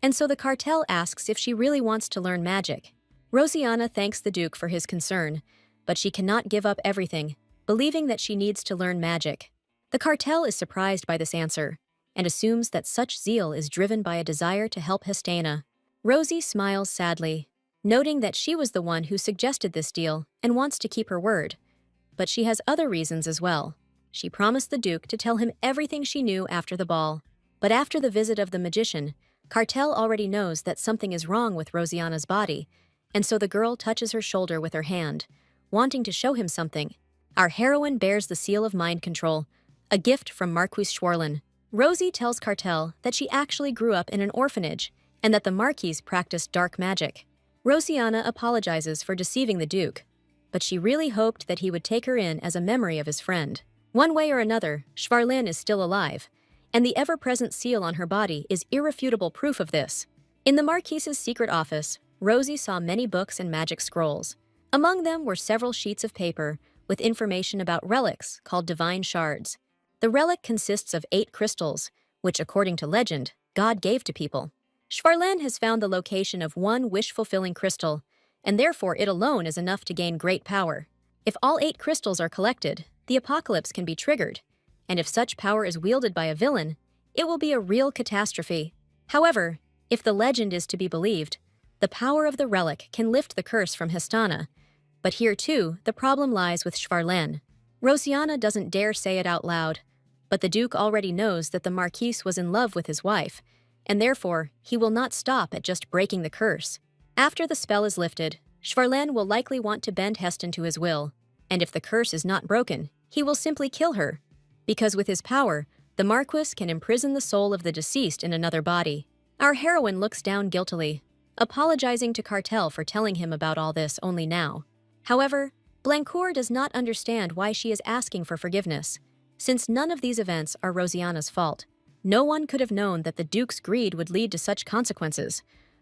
and so the cartel asks if she really wants to learn magic. Rosianna thanks the Duke for his concern, but she cannot give up everything, believing that she needs to learn magic. The cartel is surprised by this answer, and assumes that such zeal is driven by a desire to help Hestana. Rosie smiles sadly, noting that she was the one who suggested this deal and wants to keep her word. But she has other reasons as well. She promised the Duke to tell him everything she knew after the ball. But after the visit of the magician, Cartel already knows that something is wrong with Rosianna's body, and so the girl touches her shoulder with her hand, wanting to show him something. Our heroine bears the seal of mind control, a gift from Marquis Schwarlin. Rosie tells Cartel that she actually grew up in an orphanage, and that the Marquis practiced dark magic. Rosianna apologizes for deceiving the Duke, but she really hoped that he would take her in as a memory of his friend. One way or another, Schwarlin is still alive, and the ever-present seal on her body is irrefutable proof of this. In the Marquis's secret office, Rosie saw many books and magic scrolls. Among them were several sheets of paper with information about relics called divine shards. The relic consists of 8 crystals, which, according to legend, God gave to people. Schwarlin has found the location of one wish-fulfilling crystal, and therefore it alone is enough to gain great power. If all 8 crystals are collected, the apocalypse can be triggered, and if such power is wielded by a villain, it will be a real catastrophe. However, if the legend is to be believed, the power of the relic can lift the curse from Hestana. But here too, the problem lies with Schwarlin. Rosianna doesn't dare say it out loud, but the Duke already knows that the Marquis was in love with his wife, and therefore he will not stop at just breaking the curse. After the spell is lifted, Schwarlin will likely want to bend Heston to his will, and if the curse is not broken, he will simply kill her, because with his power, the Marquis can imprison the soul of the deceased in another body. Our heroine looks down guiltily, apologizing to Cartel for telling him about all this only now. However, Blancourt does not understand why she is asking for forgiveness, since none of these events are Rosianna's fault. No one could have known that the Duke's greed would lead to such consequences,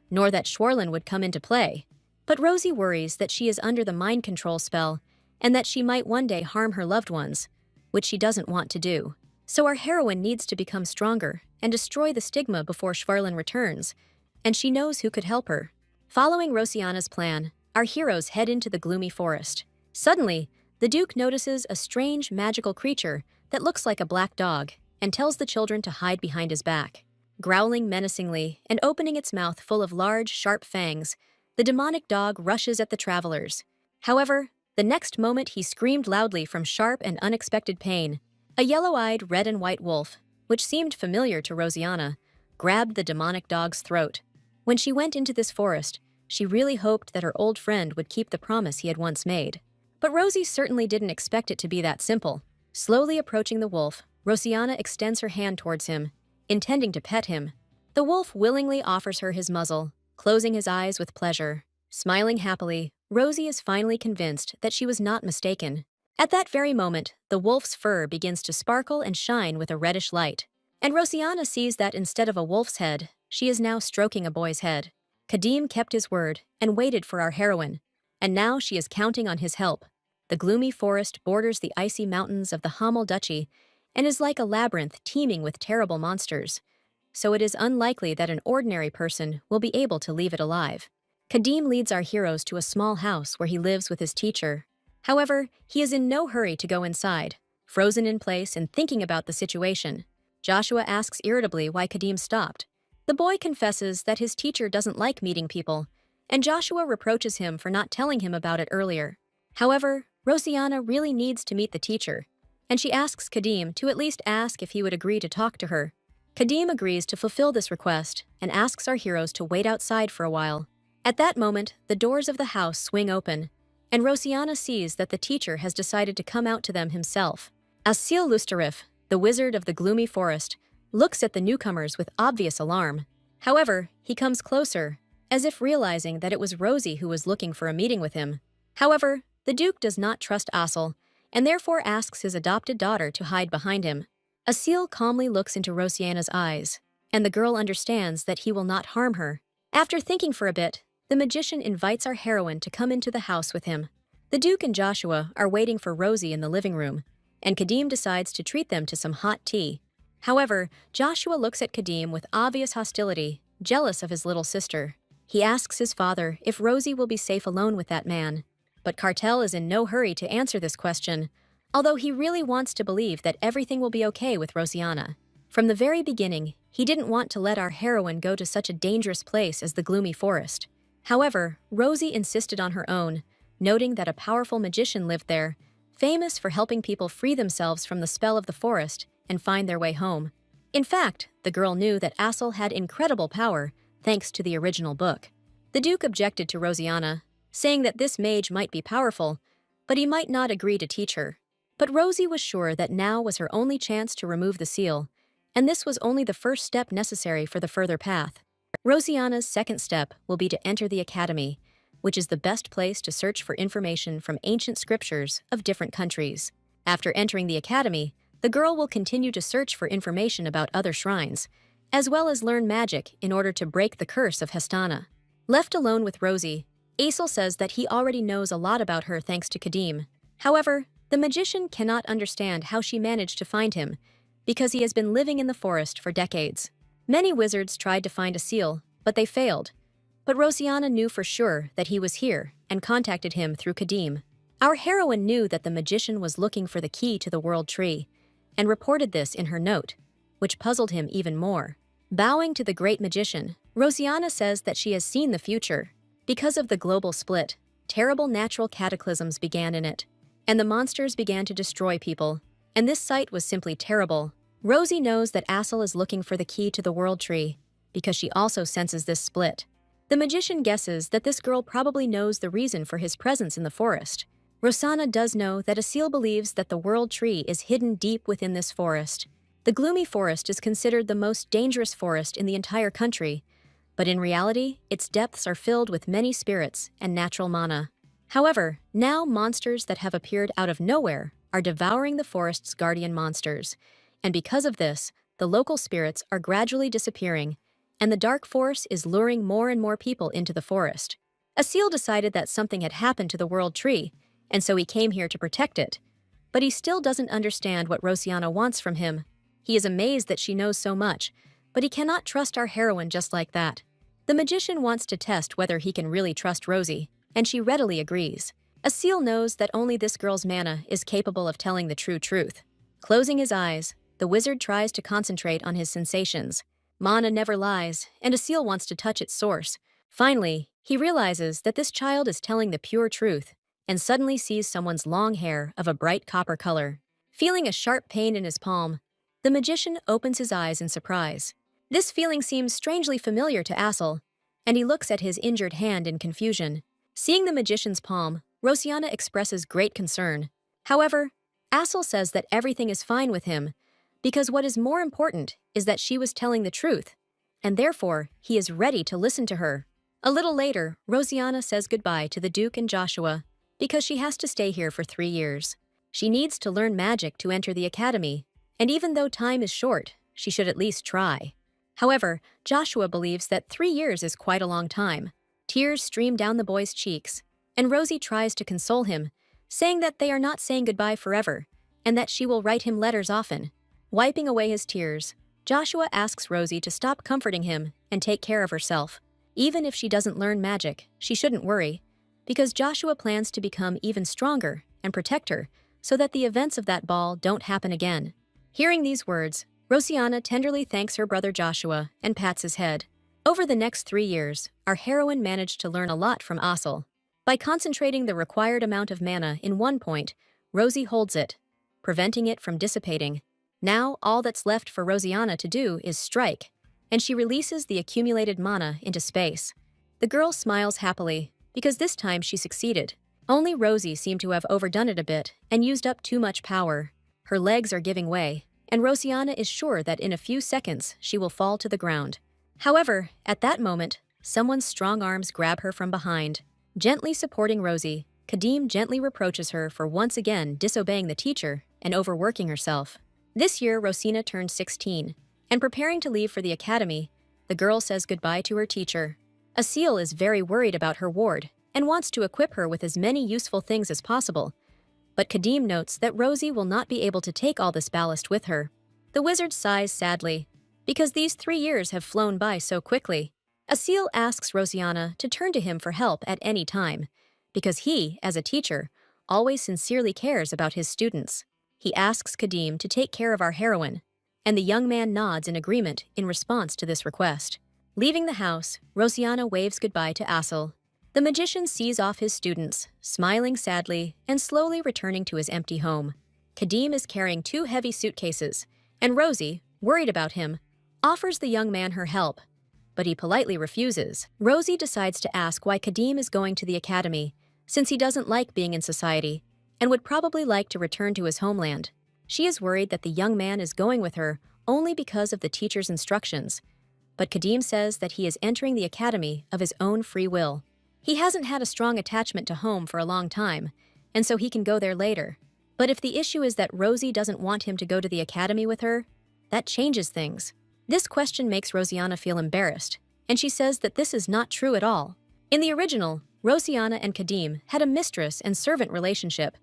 nor that Schwarlin would come into play. But Rosie worries that she is under the mind control spell, and that she might one day harm her loved ones, which she doesn't want to do. So our heroine needs to become stronger and destroy the stigma before Schwarlin returns, and she knows who could help her. Following Rosianna's plan, our heroes head into the gloomy forest. Suddenly, the Duke notices a strange magical creature that looks like a black dog and tells the children to hide behind his back. Growling menacingly and opening its mouth full of large, sharp fangs, the demonic dog rushes at the travelers. However, The next moment he screamed loudly from sharp and unexpected pain. A yellow-eyed red and white wolf, which seemed familiar to Rosianna, grabbed the demonic dog's throat. When she went into this forest, she really hoped that her old friend would keep the promise he had once made. But Rosie certainly didn't expect it to be that simple. Slowly approaching the wolf, Rosianna extends her hand towards him, intending to pet him. The wolf willingly offers her his muzzle, closing his eyes with pleasure. Smiling happily, Rosie is finally convinced that she was not mistaken. At that very moment, the wolf's fur begins to sparkle and shine with a reddish light. And Rosianna sees that instead of a wolf's head, she is now stroking a boy's head. Kadim kept his word and waited for our heroine, and now she is counting on his help. The gloomy forest borders the icy mountains of the Hamel Duchy and is like a labyrinth teeming with terrible monsters, so it is unlikely that an ordinary person will be able to leave it alive. Kadim leads our heroes to a small house where he lives with his teacher. However, he is in no hurry to go inside, frozen in place and thinking about the situation. Joshua asks irritably why Kadim stopped. The boy confesses that his teacher doesn't like meeting people, and Joshua reproaches him for not telling him about it earlier. However, Rosianna really needs to meet the teacher, and she asks Kadim to at least ask if he would agree to talk to her. Kadim agrees to fulfill this request and asks our heroes to wait outside for a while. At that moment, the doors of the house swing open, and Rosianna sees that the teacher has decided to come out to them himself. Asil Lustarif, the wizard of the gloomy forest, looks at the newcomers with obvious alarm. However, he comes closer, as if realizing that it was Rosie who was looking for a meeting with him. However, the Duke does not trust Asil, and therefore asks his adopted daughter to hide behind him. Asil calmly looks into Rosianna's eyes, and the girl understands that he will not harm her. After thinking for a bit, the magician invites our heroine to come into the house with him. The Duke and Joshua are waiting for Rosie in the living room, and Kadim decides to treat them to some hot tea. However, Joshua looks at Kadim with obvious hostility, jealous of his little sister. He asks his father if Rosie will be safe alone with that man. But Cartel is in no hurry to answer this question, although he really wants to believe that everything will be okay with Rosianna. From the very beginning, he didn't want to let our heroine go to such a dangerous place as the gloomy forest. However, Rosie insisted on her own, noting that a powerful magician lived there, famous for helping people free themselves from the spell of the forest and find their way home. In fact, the girl knew that Asil had incredible power, thanks to the original book. The Duke objected to Rosianna, saying that this mage might be powerful, but he might not agree to teach her. But Rosie was sure that now was her only chance to remove the seal, and this was only the first step necessary for the further path. Rosianna's second step will be to enter the academy, which is the best place to search for information from ancient scriptures of different countries. After entering the academy, the girl will continue to search for information about other shrines, as well as learn magic in order to break the curse of Hestana. Left alone with Rosie, Asil says that he already knows a lot about her thanks to Kadim. However, the magician cannot understand how she managed to find him, because he has been living in the forest for decades. Many wizards tried to find a seal, but they failed. But Rosianna knew for sure that he was here and contacted him through Kadim. Our heroine knew that the magician was looking for the key to the world tree, and reported this in her note, which puzzled him even more. Bowing to the great magician, Rosianna says that she has seen the future. Because of the global split, terrible natural cataclysms began in it, and the monsters began to destroy people, and this sight was simply terrible. Rosie knows that Asil is looking for the key to the world tree, because she also senses this split. The magician guesses that this girl probably knows the reason for his presence in the forest. Rosanna does know that Asil believes that the world tree is hidden deep within this forest. The gloomy forest is considered the most dangerous forest in the entire country, but in reality, its depths are filled with many spirits and natural mana. However, now monsters that have appeared out of nowhere are devouring the forest's guardian monsters, and because of this, the local spirits are gradually disappearing, and the dark force is luring more and more people into the forest. Asil decided that something had happened to the world tree, and so he came here to protect it. But he still doesn't understand what Rosianna wants from him. He is amazed that she knows so much, but he cannot trust our heroine just like that. The magician wants to test whether he can really trust Rosie, and she readily agrees. Asil knows that only this girl's mana is capable of telling the true truth. Closing his eyes, the wizard tries to concentrate on his sensations. Mana never lies, and Asil wants to touch its source. Finally, he realizes that this child is telling the pure truth, and suddenly sees someone's long hair of a bright copper color. Feeling a sharp pain in his palm, the magician opens his eyes in surprise. This feeling seems strangely familiar to Assel, and he looks at his injured hand in confusion. Seeing the magician's palm, Rosianna expresses great concern. However, Assel says that everything is fine with him, because what is more important is that she was telling the truth, and therefore he is ready to listen to her. A little later, Rosianna says goodbye to the Duke and Joshua, because she has to stay here for 3 years. She needs to learn magic to enter the academy, and even though time is short, she should at least try. However, Joshua believes that 3 years is quite a long time. Tears stream down the boy's cheeks, and Rosie tries to console him, saying that they are not saying goodbye forever, and that she will write him letters often. Wiping away his tears, Joshua asks Rosie to stop comforting him and take care of herself. Even if she doesn't learn magic, she shouldn't worry, because Joshua plans to become even stronger and protect her so that the events of that ball don't happen again. Hearing these words, Rosianna tenderly thanks her brother Joshua and pats his head. Over the next 3 years, our heroine managed to learn a lot from Assel. By concentrating the required amount of mana in one point, Rosie holds it, preventing it from dissipating. Now, all that's left for Rosianna to do is strike, and she releases the accumulated mana into space. The girl smiles happily, because this time she succeeded. Only Rosie seemed to have overdone it a bit and used up too much power. Her legs are giving way, and Rosianna is sure that in a few seconds she will fall to the ground. However, at that moment, someone's strong arms grab her from behind. Gently supporting Rosie, Kadim gently reproaches her for once again disobeying the teacher and overworking herself. This year, Rosina turned 16, and preparing to leave for the academy, the girl says goodbye to her teacher. Asil is very worried about her ward and wants to equip her with as many useful things as possible. But Kadim notes that Rosie will not be able to take all this ballast with her. The wizard sighs sadly, because these 3 years have flown by so quickly. Asil asks Rosianna to turn to him for help at any time, because he, as a teacher, always sincerely cares about his students. He asks Kadim to take care of our heroine, and the young man nods in agreement in response to this request. Leaving the house, Rosianna waves goodbye to Assel. The magician sees off his students, smiling sadly and slowly returning to his empty home. Kadim is carrying 2 heavy suitcases, and Rosie, worried about him, offers the young man her help, but he politely refuses. Rosie decides to ask why Kadim is going to the academy, since he doesn't like being in society and would probably like to return to his homeland. She is worried that the young man is going with her only because of the teacher's instructions, but Kadim says that he is entering the academy of his own free will. He hasn't had a strong attachment to home for a long time, and so he can go there later. But if the issue is that Rosie doesn't want him to go to the academy with her, that changes things. This question makes Rosianna feel embarrassed, and she says that this is not true at all. In the original, Rosianna and Kadim had a mistress and servant relationship,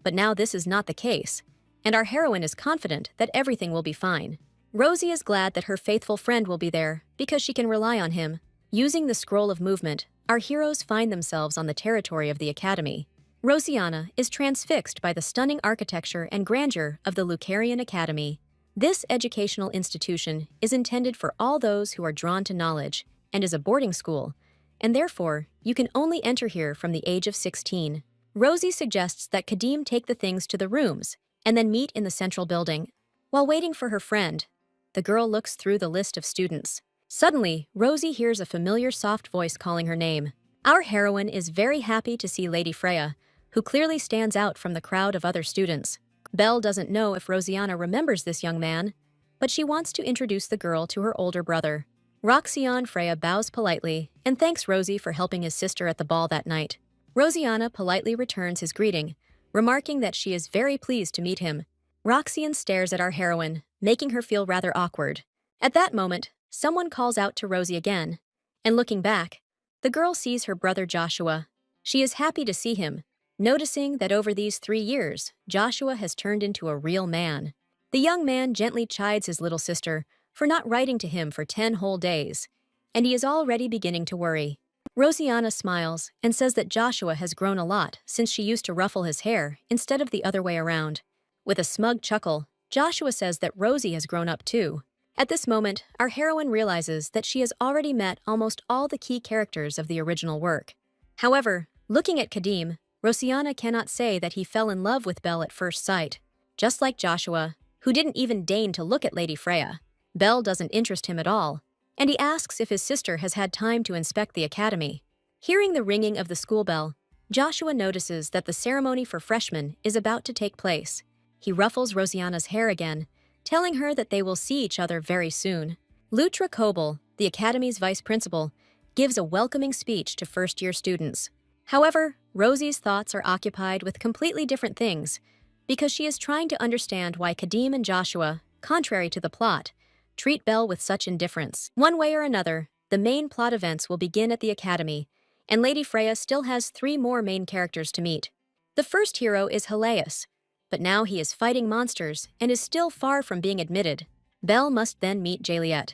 but now this is not the case, and our heroine is confident that everything will be fine. Rosie is glad that her faithful friend will be there because she can rely on him. Using the scroll of movement, our heroes find themselves on the territory of the academy. Rosianna is transfixed by the stunning architecture and grandeur of the Lucarian Academy. This educational institution is intended for all those who are drawn to knowledge and is a boarding school, and therefore you can only enter here from the age of 16. Rosie suggests that Kadim take the things to the rooms and then meet in the central building. While waiting for her friend, the girl looks through the list of students. Suddenly, Rosie hears a familiar soft voice calling her name. Our heroine is very happy to see Lady Freya, who clearly stands out from the crowd of other students. Belle doesn't know if Rosianna remembers this young man, but she wants to introduce the girl to her older brother. Roxanne Freya bows politely and thanks Rosie for helping his sister at the ball that night. Rosianna politely returns his greeting, remarking that she is very pleased to meet him. Roxanne stares at our heroine, making her feel rather awkward. At that moment, someone calls out to Rosie again, and looking back, the girl sees her brother Joshua. She is happy to see him, noticing that over these 3 years, Joshua has turned into a real man. The young man gently chides his little sister for not writing to him for 10 whole days, and he is already beginning to worry. Rosianna smiles and says that Joshua has grown a lot since she used to ruffle his hair instead of the other way around. With a smug chuckle, Joshua says that Rosie has grown up too. At this moment, our heroine realizes that she has already met almost all the key characters of the original work. However, looking at Kadim, Rosianna cannot say that he fell in love with Belle at first sight. Just like Joshua, who didn't even deign to look at Lady Freya, Belle doesn't interest him at all, and he asks if his sister has had time to inspect the academy. Hearing the ringing of the school bell, Joshua notices that the ceremony for freshmen is about to take place. He ruffles Rosianna's hair again, telling her that they will see each other very soon. Lutra Koble, the academy's vice principal, gives a welcoming speech to first-year students. However, Rosie's thoughts are occupied with completely different things, because she is trying to understand why Kadim and Joshua, contrary to the plot, treat Belle with such indifference. One way or another, the main plot events will begin at the academy, and Lady Freya still has 3 more main characters to meet. The first hero is Helios, but now he is fighting monsters and is still far from being admitted. Belle must then meet Jaliet,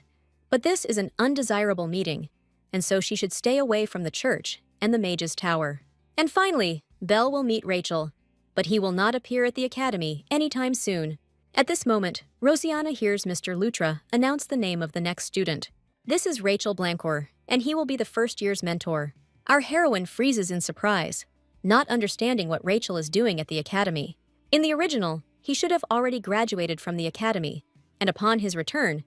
but this is an undesirable meeting, and so she should stay away from the church and the Mage's Tower. And finally, Belle will meet Rachel, but he will not appear at the academy anytime soon. At this moment, Rosianna hears Mr. Lutra announce the name of the next student. This is Rachel Blancourt, and he will be the first year's mentor. Our heroine freezes in surprise, not understanding what Rachel is doing at the academy. In the original, he should have already graduated from the academy, and upon his return,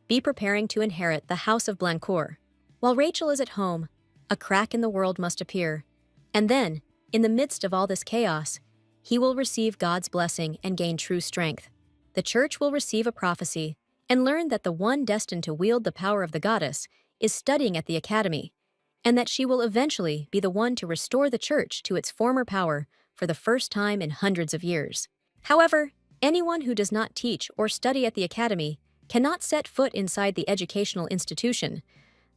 be preparing to inherit the House of Blancourt. While Rachel is at home, a crack in the world must appear, and then, in the midst of all this chaos, he will receive God's blessing and gain true strength. The church will receive a prophecy and learn that the one destined to wield the power of the goddess is studying at the academy, and that she will eventually be the one to restore the church to its former power for the first time in hundreds of years. However, anyone who does not teach or study at the academy cannot set foot inside the educational institution,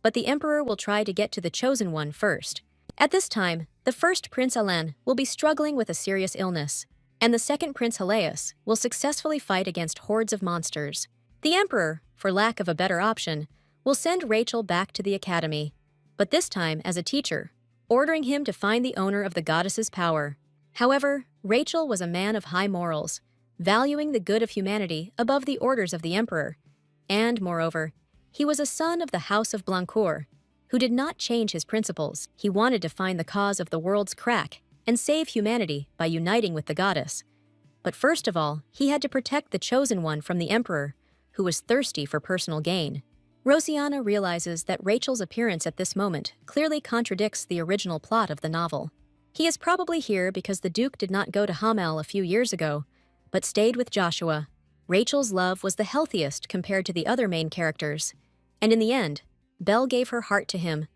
but the emperor will try to get to the chosen one first. At this time, the first Prince Alain will be struggling with a serious illness, and the second Prince Helios will successfully fight against hordes of monsters. The emperor, for lack of a better option, will send Rachel back to the academy, but this time as a teacher, ordering him to find the owner of the goddess's power. However, Rachel was a man of high morals, valuing the good of humanity above the orders of the emperor, and, moreover, he was a son of the House of Blancourt, who did not change his principles. He wanted to find the cause of the world's crack and save humanity by uniting with the goddess. But first of all, he had to protect the chosen one from the emperor, who was thirsty for personal gain. Rosianna realizes that Rachel's appearance at this moment clearly contradicts the original plot of the novel. He is probably here because the Duke did not go to Hamel a few years ago, but stayed with Joshua. Rachel's love was the healthiest compared to the other main characters, and in the end, Belle gave her heart to him,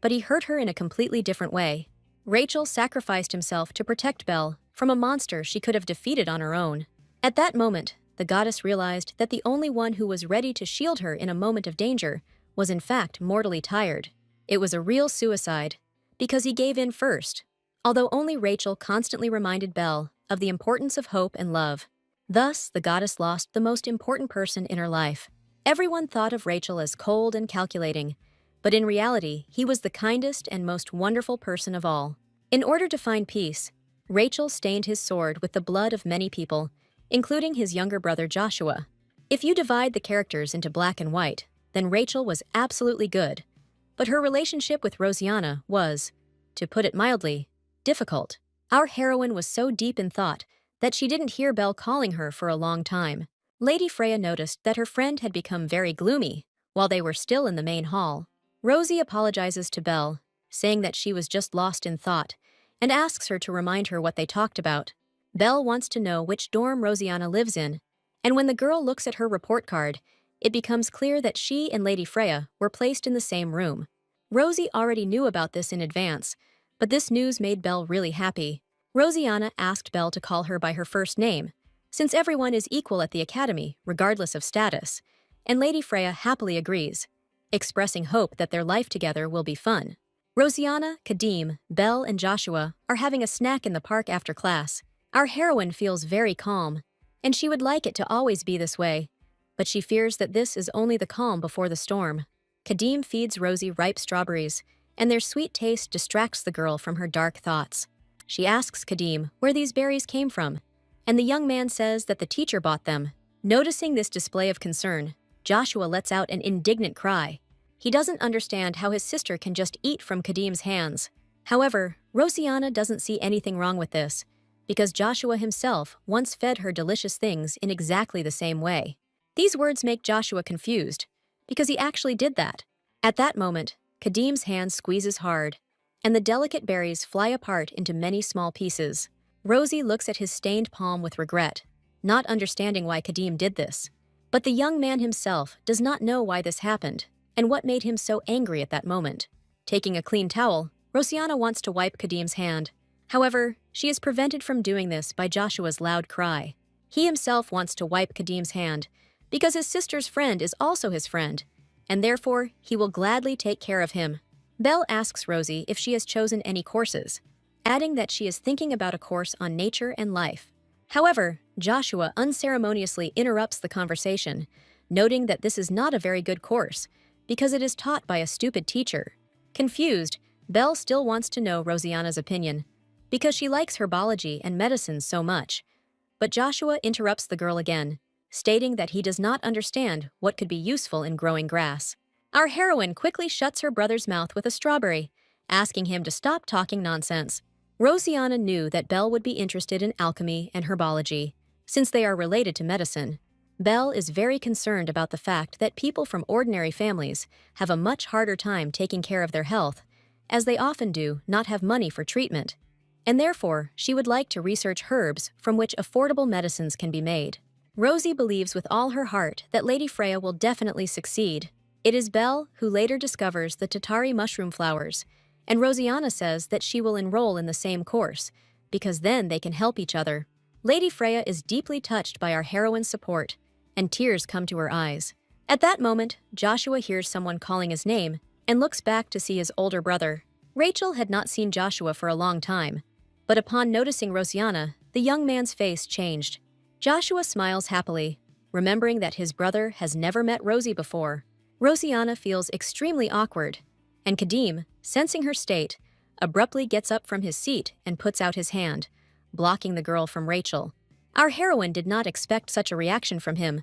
but he hurt her in a completely different way. Rachel sacrificed himself to protect Belle from a monster she could have defeated on her own. At that moment, the goddess realized that the only one who was ready to shield her in a moment of danger was in fact mortally tired. It was a real suicide, because he gave in first, although only Rachel constantly reminded Belle of the importance of hope and love. Thus, the goddess lost the most important person in her life. Everyone thought of Rachel as cold and calculating, but in reality, he was the kindest and most wonderful person of all. In order to find peace, Rachel stained his sword with the blood of many people, including his younger brother Joshua. If you divide the characters into black and white, then Rachel was absolutely good, but her relationship with Rosianna was, to put it mildly, difficult. Our heroine was so deep in thought that she didn't hear Belle calling her for a long time. Lady Freya noticed that her friend had become very gloomy while they were still in the main hall. Rosie apologizes to Belle, saying that she was just lost in thought, and asks her to remind her what they talked about. Belle wants to know which dorm Rosianna lives in, and when the girl looks at her report card, it becomes clear that she and Lady Freya were placed in the same room. Rosie already knew about this in advance, but this news made Belle really happy. Rosianna asked Belle to call her by her first name, since everyone is equal at the academy, regardless of status, and Lady Freya happily agrees, expressing hope that their life together will be fun. Rosianna, Kadim, Belle, and Joshua are having a snack in the park after class. Our heroine feels very calm, and she would like it to always be this way, but she fears that this is only the calm before the storm. Kadim feeds Rosie ripe strawberries, and their sweet taste distracts the girl from her dark thoughts. She asks Kadim where these berries came from, and the young man says that the teacher bought them. Noticing this display of concern, Joshua lets out an indignant cry. He doesn't understand how his sister can just eat from Kadim's hands. However, Rosianna doesn't see anything wrong with this, because Joshua himself once fed her delicious things in exactly the same way. These words make Joshua confused, because he actually did that. At that moment, Kadim's hand squeezes hard, and the delicate berries fly apart into many small pieces. Rosie looks at his stained palm with regret, not understanding why Kadim did this. But the young man himself does not know why this happened, and what made him so angry at that moment. Taking a clean towel, Rosianna wants to wipe Kadim's hand. However, she is prevented from doing this by Joshua's loud cry. He himself wants to wipe Kadim's hand, because his sister's friend is also his friend, and therefore he will gladly take care of him. Belle asks Rosie if she has chosen any courses, adding that she is thinking about a course on nature and life. However, Joshua unceremoniously interrupts the conversation, noting that this is not a very good course, because it is taught by a stupid teacher. Confused, Belle still wants to know Rosianna's opinion, because she likes herbology and medicine so much. But Joshua interrupts the girl again, stating that he does not understand what could be useful in growing grass. Our heroine quickly shuts her brother's mouth with a strawberry, asking him to stop talking nonsense. Rosianna knew that Belle would be interested in alchemy and herbology, since they are related to medicine. Belle is very concerned about the fact that people from ordinary families have a much harder time taking care of their health, as they often do not have money for treatment, and therefore she would like to research herbs from which affordable medicines can be made. Rosie believes with all her heart that Lady Freya will definitely succeed. It is Belle who later discovers the Tatari mushroom flowers, and Rosianna says that she will enroll in the same course, because then they can help each other. Lady Freya is deeply touched by our heroine's support, and tears come to her eyes. At that moment, Joshua hears someone calling his name and looks back to see his older brother. Rachel had not seen Joshua for a long time, but upon noticing Rosianna, the young man's face changed. Joshua smiles happily, remembering that his brother has never met Rosie before. Rosianna feels extremely awkward, and Kadim, sensing her state, abruptly gets up from his seat and puts out his hand, blocking the girl from Rachel. Our heroine did not expect such a reaction from him,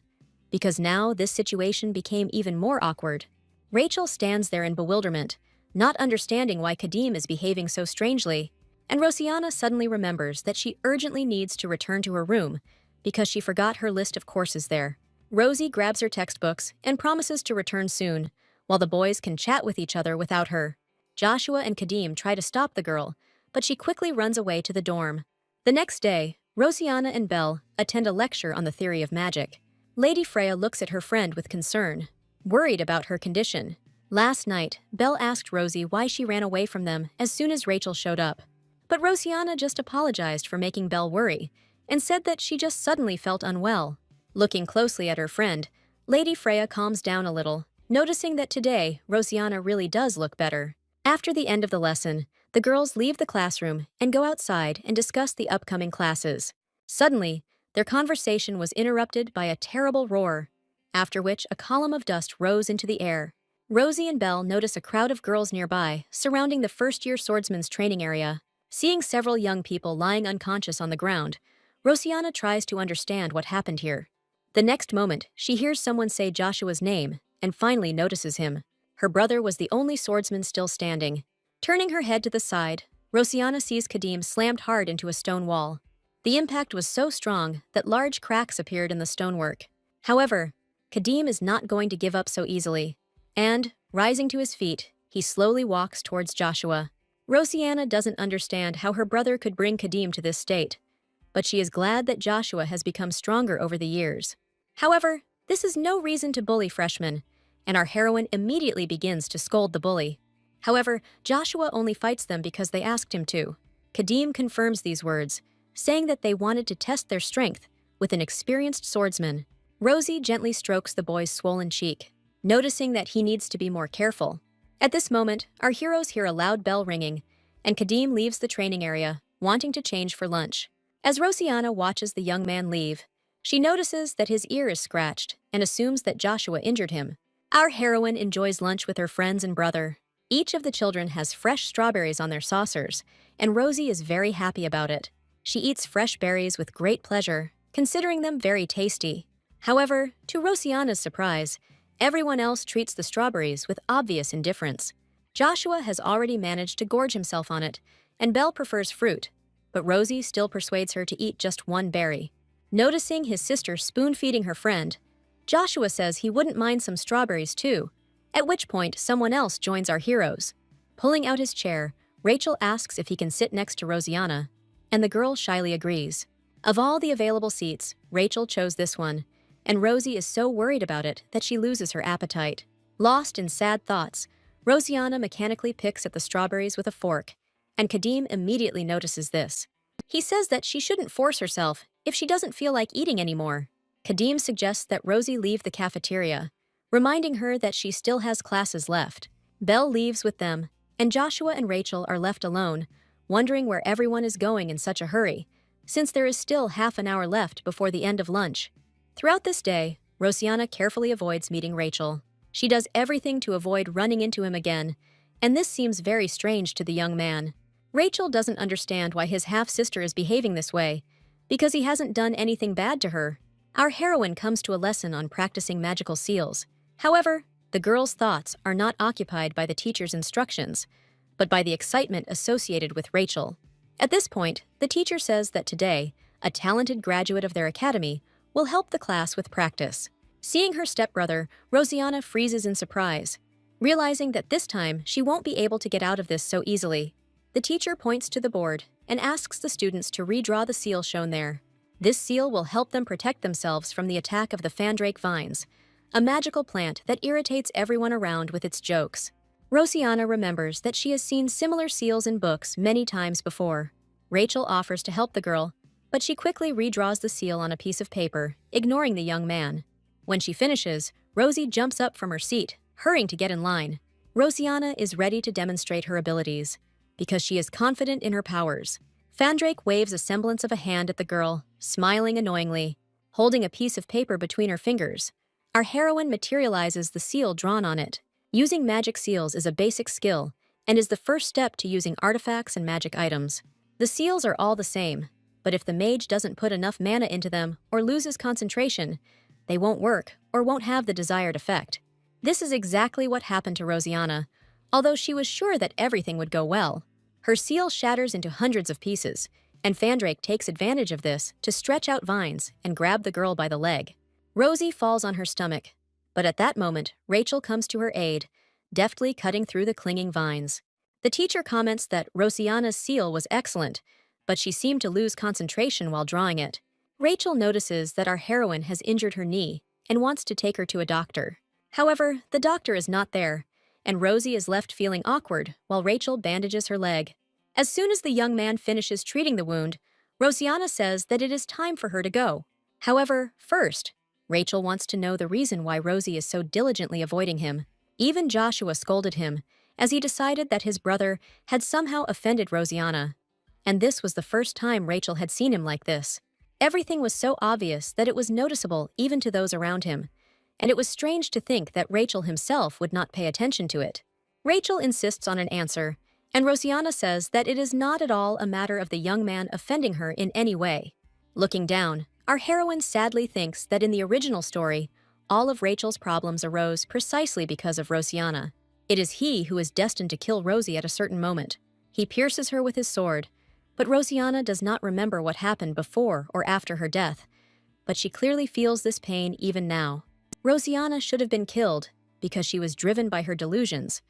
because now this situation became even more awkward. Rachel stands there in bewilderment, not understanding why Kadim is behaving so strangely, and Rosianna suddenly remembers that she urgently needs to return to her room because she forgot her list of courses there. Rosie grabs her textbooks and promises to return soon, while the boys can chat with each other without her. Joshua and Kadim try to stop the girl, but she quickly runs away to the dorm. The next day, Rosianna and Belle attend a lecture on the theory of magic. Lady Freya looks at her friend with concern, worried about her condition. Last night, Belle asked Rosie why she ran away from them as soon as Rachel showed up. But Rosianna just apologized for making Belle worry, and said that she just suddenly felt unwell. Looking closely at her friend, Lady Freya calms down a little, noticing that today Rosianna really does look better. After the end of the lesson, the girls leave the classroom and go outside and discuss the upcoming classes. Suddenly, their conversation was interrupted by a terrible roar, after which a column of dust rose into the air. Rosie and Belle notice a crowd of girls nearby surrounding the first-year swordsman's training area. Seeing several young people lying unconscious on the ground, Rosianna tries to understand what happened here. The next moment, she hears someone say Joshua's name and finally notices him. Her brother was the only swordsman still standing. Turning her head to the side, Rosianna sees Kadim slammed hard into a stone wall. The impact was so strong that large cracks appeared in the stonework. However, Kadim is not going to give up so easily, and, rising to his feet, he slowly walks towards Joshua. Rosianna doesn't understand how her brother could bring Kadim to this state, but she is glad that Joshua has become stronger over the years. However, this is no reason to bully freshmen, and our heroine immediately begins to scold the bully. However, Joshua only fights them because they asked him to. Kadim confirms these words, saying that they wanted to test their strength with an experienced swordsman. Rosie gently strokes the boy's swollen cheek, noticing that he needs to be more careful. At this moment, our heroes hear a loud bell ringing, and Kadim leaves the training area, wanting to change for lunch. As Rosianna watches the young man leave, she notices that his ear is scratched and assumes that Joshua injured him. Our heroine enjoys lunch with her friends and brother. Each of the children has fresh strawberries on their saucers, and Rosie is very happy about it. She eats fresh berries with great pleasure, considering them very tasty. However, to Rosianna's surprise, everyone else treats the strawberries with obvious indifference. Joshua has already managed to gorge himself on it, and Belle prefers fruit, but Rosie still persuades her to eat just one berry. Noticing his sister spoon-feeding her friend, Joshua says he wouldn't mind some strawberries too, at which point someone else joins our heroes. Pulling out his chair, Rachel asks if he can sit next to Rosianna, and the girl shyly agrees. Of all the available seats, Rachel chose this one, and Rosie is so worried about it that she loses her appetite. Lost in sad thoughts, Rosianna mechanically picks at the strawberries with a fork, and Kadim immediately notices this. He says that she shouldn't force herself if she doesn't feel like eating anymore. Kadim suggests that Rosie leave the cafeteria, reminding her that she still has classes left. Belle leaves with them, and Joshua and Rachel are left alone, wondering where everyone is going in such a hurry, since there is still half an hour left before the end of lunch. Throughout this day, Rosianna carefully avoids meeting Rachel. She does everything to avoid running into him again, and this seems very strange to the young man. Rachel doesn't understand why his half-sister is behaving this way, because he hasn't done anything bad to her. Our heroine comes to a lesson on practicing magical seals. However, the girl's thoughts are not occupied by the teacher's instructions, but by the excitement associated with Rachel. At this point, the teacher says that today, a talented graduate of their academy will help the class with practice. Seeing her stepbrother, Rosianna freezes in surprise, realizing that this time she won't be able to get out of this so easily. The teacher points to the board and asks the students to redraw the seal shown there. This seal will help them protect themselves from the attack of the fandrake vines, a magical plant that irritates everyone around with its jokes. Rosianna remembers that she has seen similar seals in books many times before. Rachel offers to help the girl, but she quickly redraws the seal on a piece of paper, ignoring the young man. When she finishes, Rosie jumps up from her seat, hurrying to get in line. Rosianna is ready to demonstrate her abilities, because she is confident in her powers. Fandrake waves a semblance of a hand at the girl, smiling annoyingly, holding a piece of paper between her fingers. Our heroine materializes the seal drawn on it. Using magic seals is a basic skill, and is the first step to using artifacts and magic items. The seals are all the same, but if the mage doesn't put enough mana into them or loses concentration, they won't work or won't have the desired effect. This is exactly what happened to Rosianna, although she was sure that everything would go well. Her seal shatters into hundreds of pieces, and Fandrake takes advantage of this to stretch out vines and grab the girl by the leg. Rosie falls on her stomach, but at that moment, Rachel comes to her aid, deftly cutting through the clinging vines. The teacher comments that Rosianna's seal was excellent, but she seemed to lose concentration while drawing it. Rachel notices that our heroine has injured her knee and wants to take her to a doctor. However, the doctor is not there, and Rosie is left feeling awkward while Rachel bandages her leg. As soon as the young man finishes treating the wound, Rosianna says that it is time for her to go. However, first, Rachel wants to know the reason why Rosie is so diligently avoiding him. Even Joshua scolded him, as he decided that his brother had somehow offended Rosianna. And this was the first time Rachel had seen him like this. Everything was so obvious that it was noticeable even to those around him, and it was strange to think that Rachel himself would not pay attention to it. Rachel insists on an answer, and Rosianna says that it is not at all a matter of the young man offending her in any way. Looking down, our heroine sadly thinks that in the original story, all of Rachel's problems arose precisely because of Rosianna. It is he who is destined to kill Rosie at a certain moment. He pierces her with his sword, but Rosianna does not remember what happened before or after her death, but she clearly feels this pain even now. Rosianna should have been killed because she was driven by her delusions,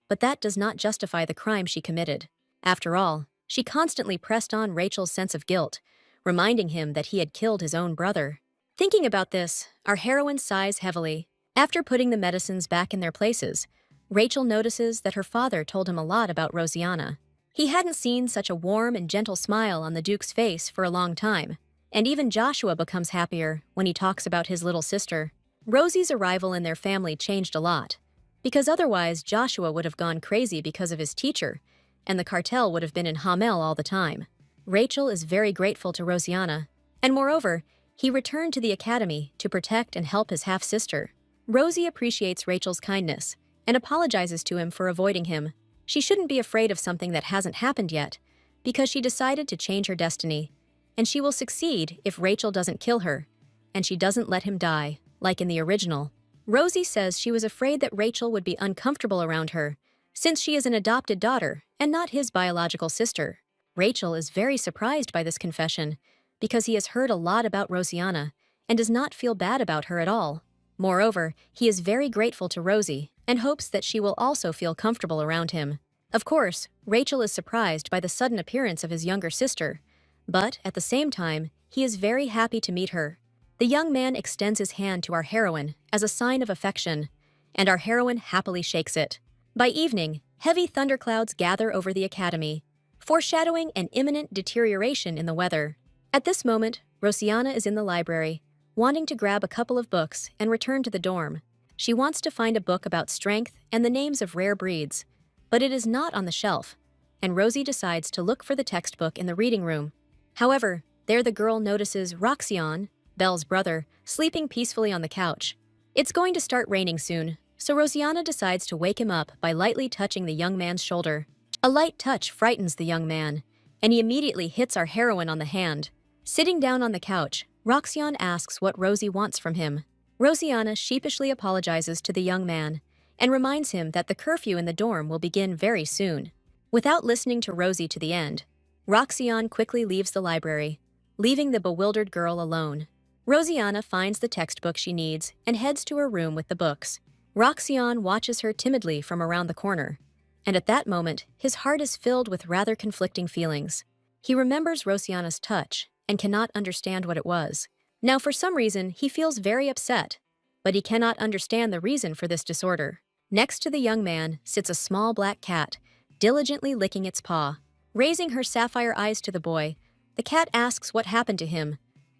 but that does not justify the crime she committed. After all, she constantly pressed on Rachel's sense of guilt, reminding him that he had killed his own brother. Thinking about this, our heroine sighs heavily. After putting the medicines back in their places, Rachel notices that her father told him a lot about Rosianna. He hadn't seen such a warm and gentle smile on the Duke's face for a long time, and even Joshua becomes happier when he talks about his little sister. Rosie's arrival in their family changed a lot, because otherwise Joshua would have gone crazy because of his teacher, and the cartel would have been in Hamel all the time. Rachel is very grateful to Rosianna, and moreover, he returned to the academy to protect and help his half-sister. Rosie appreciates Rachel's kindness and apologizes to him for avoiding him. She shouldn't be afraid of something that hasn't happened yet, because she decided to change her destiny, and she will succeed if Rachel doesn't kill her, and she doesn't let him die, like in the original. Rosie says she was afraid that Rachel would be uncomfortable around her, since she is an adopted daughter and not his biological sister. Rachel is very surprised by this confession because he has heard a lot about Rosianna and does not feel bad about her at all. Moreover, he is very grateful to Rosie and hopes that she will also feel comfortable around him. Of course, Rachel is surprised by the sudden appearance of his younger sister, but at the same time, he is very happy to meet her. The young man extends his hand to our heroine as a sign of affection, and our heroine happily shakes it. By evening, heavy thunderclouds gather over the academy, foreshadowing an imminent deterioration in the weather. At this moment, Rosianna is in the library, wanting to grab a couple of books and return to the dorm. She wants to find a book about strength and the names of rare breeds, but it is not on the shelf, and Rosie decides to look for the textbook in the reading room. However, there the girl notices Roxion, Belle's brother, sleeping peacefully on the couch. It's going to start raining soon, so Rosianna decides to wake him up by lightly touching the young man's shoulder. A light touch frightens the young man, and he immediately hits our heroine on the hand. Sitting down on the couch, Roxion asks what Rosie wants from him. Rosianna sheepishly apologizes to the young man and reminds him that the curfew in the dorm will begin very soon. Without listening to Rosie to the end, Roxion quickly leaves the library, leaving the bewildered girl alone. Rosianna finds the textbook she needs and heads to her room with the books. Roxion watches her timidly from around the corner, and at that moment, his heart is filled with rather conflicting feelings. He remembers Rosianna's touch and cannot understand what it was. Now, for some reason, he feels very upset, but he cannot understand the reason for this disorder. Next to the young man sits a small black cat, diligently licking its paw. Raising her sapphire eyes to the boy, the cat asks what happened to him,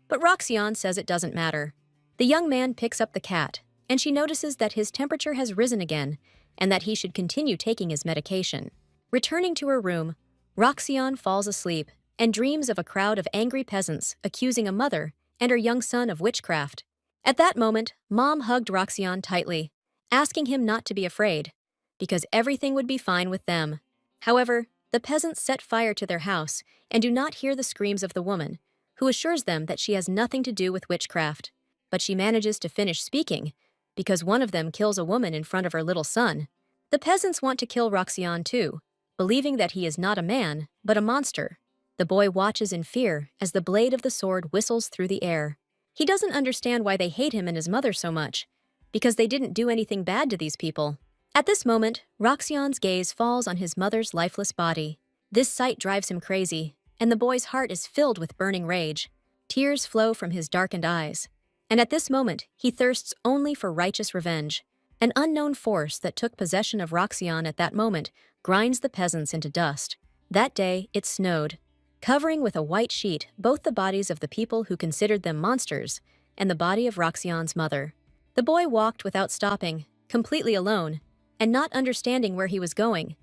but Roxion says it doesn't matter. The young man picks up the cat, and she notices that his temperature has risen again and that he should continue taking his medication. Returning to her room, Roxion falls asleep and dreams of a crowd of angry peasants accusing a mother and her young son of witchcraft. At that moment, Mom hugged Roxion tightly, asking him not to be afraid, because everything would be fine with them. However, the peasants set fire to their house and do not hear the screams of the woman, who assures them that she has nothing to do with witchcraft. But she manages to finish speaking, because one of them kills a woman in front of her little son. The peasants want to kill Roxion too, believing that he is not a man, but a monster. The boy watches in fear as the blade of the sword whistles through the air. He doesn't understand why they hate him and his mother so much, because they didn't do anything bad to these people. At this moment, Roxion's gaze falls on his mother's lifeless body. This sight drives him crazy, and the boy's heart is filled with burning rage. Tears flow from his darkened eyes. And at this moment, he thirsts only for righteous revenge. An unknown force that took possession of Roxion at that moment grinds the peasants into dust. That day, it snowed, covering with a white sheet both the bodies of the people who considered them monsters and the body of Roxion's mother. The boy walked without stopping, completely alone, and not understanding where he was going,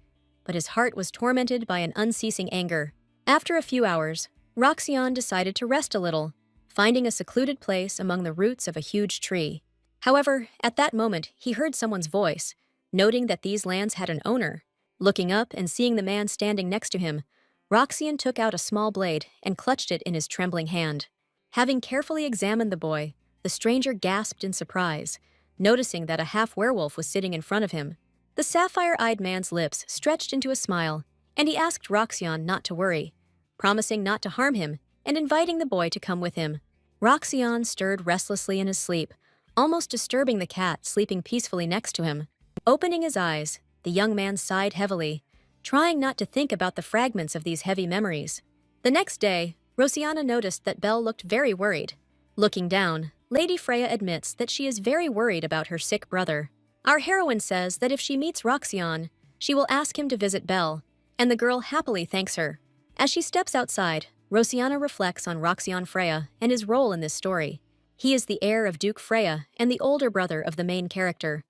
but his heart was tormented by an unceasing anger. After a few hours, Roxion decided to rest a little, finding a secluded place among the roots of a huge tree. However, at that moment, he heard someone's voice, noting that these lands had an owner. Looking up and seeing the man standing next to him, Roxion took out a small blade and clutched it in his trembling hand. Having carefully examined the boy, the stranger gasped in surprise, noticing that a half-werewolf was sitting in front of him. The sapphire-eyed man's lips stretched into a smile, and he asked Roxion not to worry, promising not to harm him and inviting the boy to come with him. Roxion stirred restlessly in his sleep, almost disturbing the cat sleeping peacefully next to him. Opening his eyes, the young man sighed heavily, trying not to think about the fragments of these heavy memories. The next day, Rosianna noticed that Belle looked very worried. Looking down, Lady Freya admits that she is very worried about her sick brother. Our heroine says that if she meets Roxion, she will ask him to visit Belle, and the girl happily thanks her. As she steps outside, Rosianna reflects on Roxion Freya and his role in this story. He is the heir of Duke Freya and the older brother of the main character.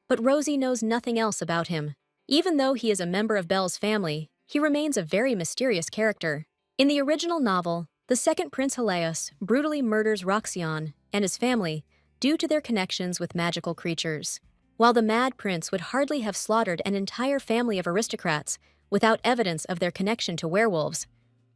But Rosie knows nothing else about him. Even though he is a member of Belle's family, he remains a very mysterious character. In the original novel, the second Prince Helios brutally murders Roxion and his family due to their connections with magical creatures. While the Mad Prince would hardly have slaughtered an entire family of aristocrats without evidence of their connection to werewolves,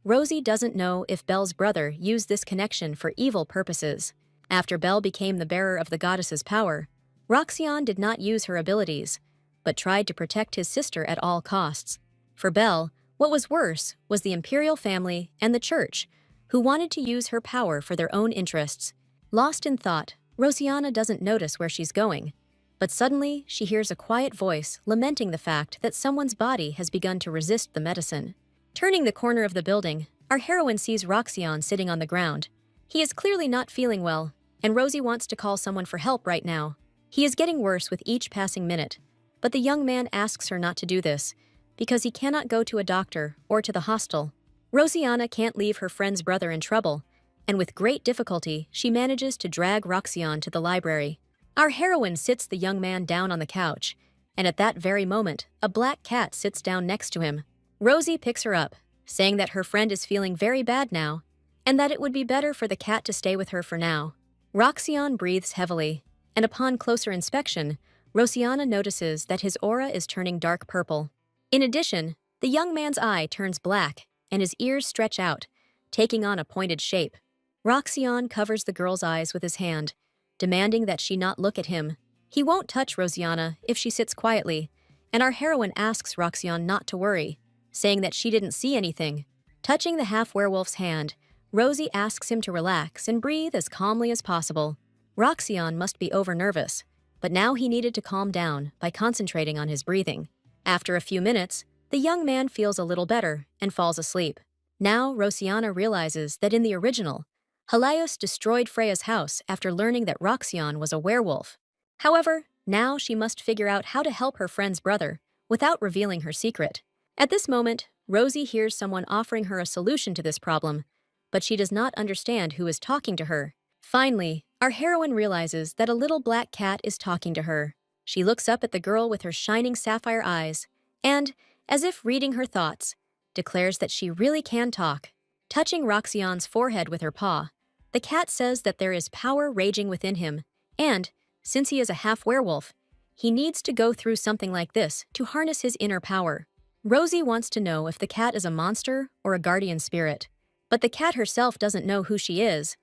Rosie doesn't know if Belle's brother used this connection for evil purposes. After Belle became the bearer of the goddess's power, Roxion did not use her abilities, but tried to protect his sister at all costs. For Belle, what was worse was the imperial family and the church, who wanted to use her power for their own interests. Lost in thought, Rosianna doesn't notice where she's going. But suddenly, she hears a quiet voice lamenting the fact that someone's body has begun to resist the medicine. Turning the corner of the building, our heroine sees Roxion sitting on the ground. He is clearly not feeling well, and Rosie wants to call someone for help right now. He is getting worse with each passing minute, but the young man asks her not to do this, because he cannot go to a doctor or to the hostel. Rosianna can't leave her friend's brother in trouble, and with great difficulty, she manages to drag Roxion to the library. Our heroine sits the young man down on the couch, and at that very moment, a black cat sits down next to him. Rosie picks her up, saying that her friend is feeling very bad now, and that it would be better for the cat to stay with her for now. Roxion breathes heavily, and upon closer inspection, Rosianna notices that his aura is turning dark purple. In addition, the young man's eye turns black, and his ears stretch out, taking on a pointed shape. Roxion covers the girl's eyes with his hand, demanding that she not look at him. He won't touch Rosianna if she sits quietly, and our heroine asks Roxion not to worry, saying that she didn't see anything. Touching the half-werewolf's hand, Rosie asks him to relax and breathe as calmly as possible. Roxion must be over-nervous, but now he needed to calm down by concentrating on his breathing. After a few minutes, the young man feels a little better and falls asleep. Now Rosianna realizes that in the original, Helios destroyed Freya's house after learning that Roxion was a werewolf. However, now she must figure out how to help her friend's brother without revealing her secret. At this moment, Rosie hears someone offering her a solution to this problem, but she does not understand who is talking to her. Finally, our heroine realizes that a little black cat is talking to her. She looks up at the girl with her shining sapphire eyes and, as if reading her thoughts, declares that she really can talk. Touching Roxion's forehead with her paw, the cat says that there is power raging within him, and, since he is a half-werewolf, he needs to go through something like this to harness his inner power. Rosie wants to know if the cat is a monster or a guardian spirit, but the cat herself doesn't know who she is.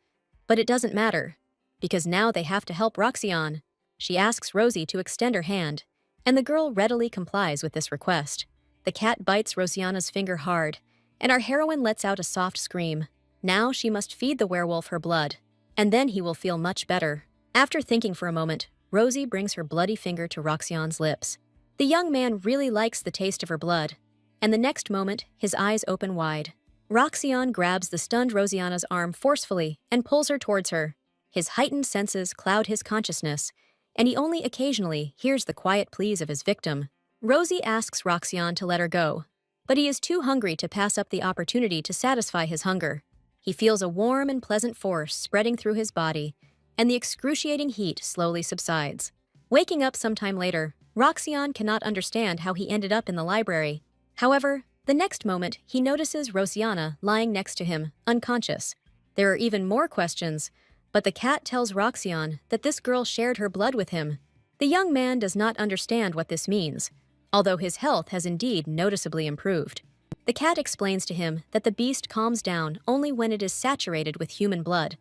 But it doesn't matter, because now they have to help Roxion. She asks Rosie to extend her hand, and the girl readily complies with this request. The cat bites Rosianna's finger hard, and our heroine lets out a soft scream. Now she must feed the werewolf her blood, and then he will feel much better. After thinking for a moment, Rosie brings her bloody finger to Roxion's lips. The young man really likes the taste of her blood, and the next moment, his eyes open wide. Roxion grabs the stunned Rosianna's arm forcefully and pulls her towards her. His heightened senses cloud his consciousness, and he only occasionally hears the quiet pleas of his victim. Rosie asks Roxion to let her go, but he is too hungry to pass up the opportunity to satisfy his hunger. He feels a warm and pleasant force spreading through his body, and the excruciating heat slowly subsides. Waking up sometime later, Roxion cannot understand how he ended up in the library. However, the next moment, he notices Rosianna lying next to him, unconscious. There are even more questions, but the cat tells Roxion that this girl shared her blood with him. The young man does not understand what this means, although his health has indeed noticeably improved. The cat explains to him that the beast calms down only when it is saturated with human blood,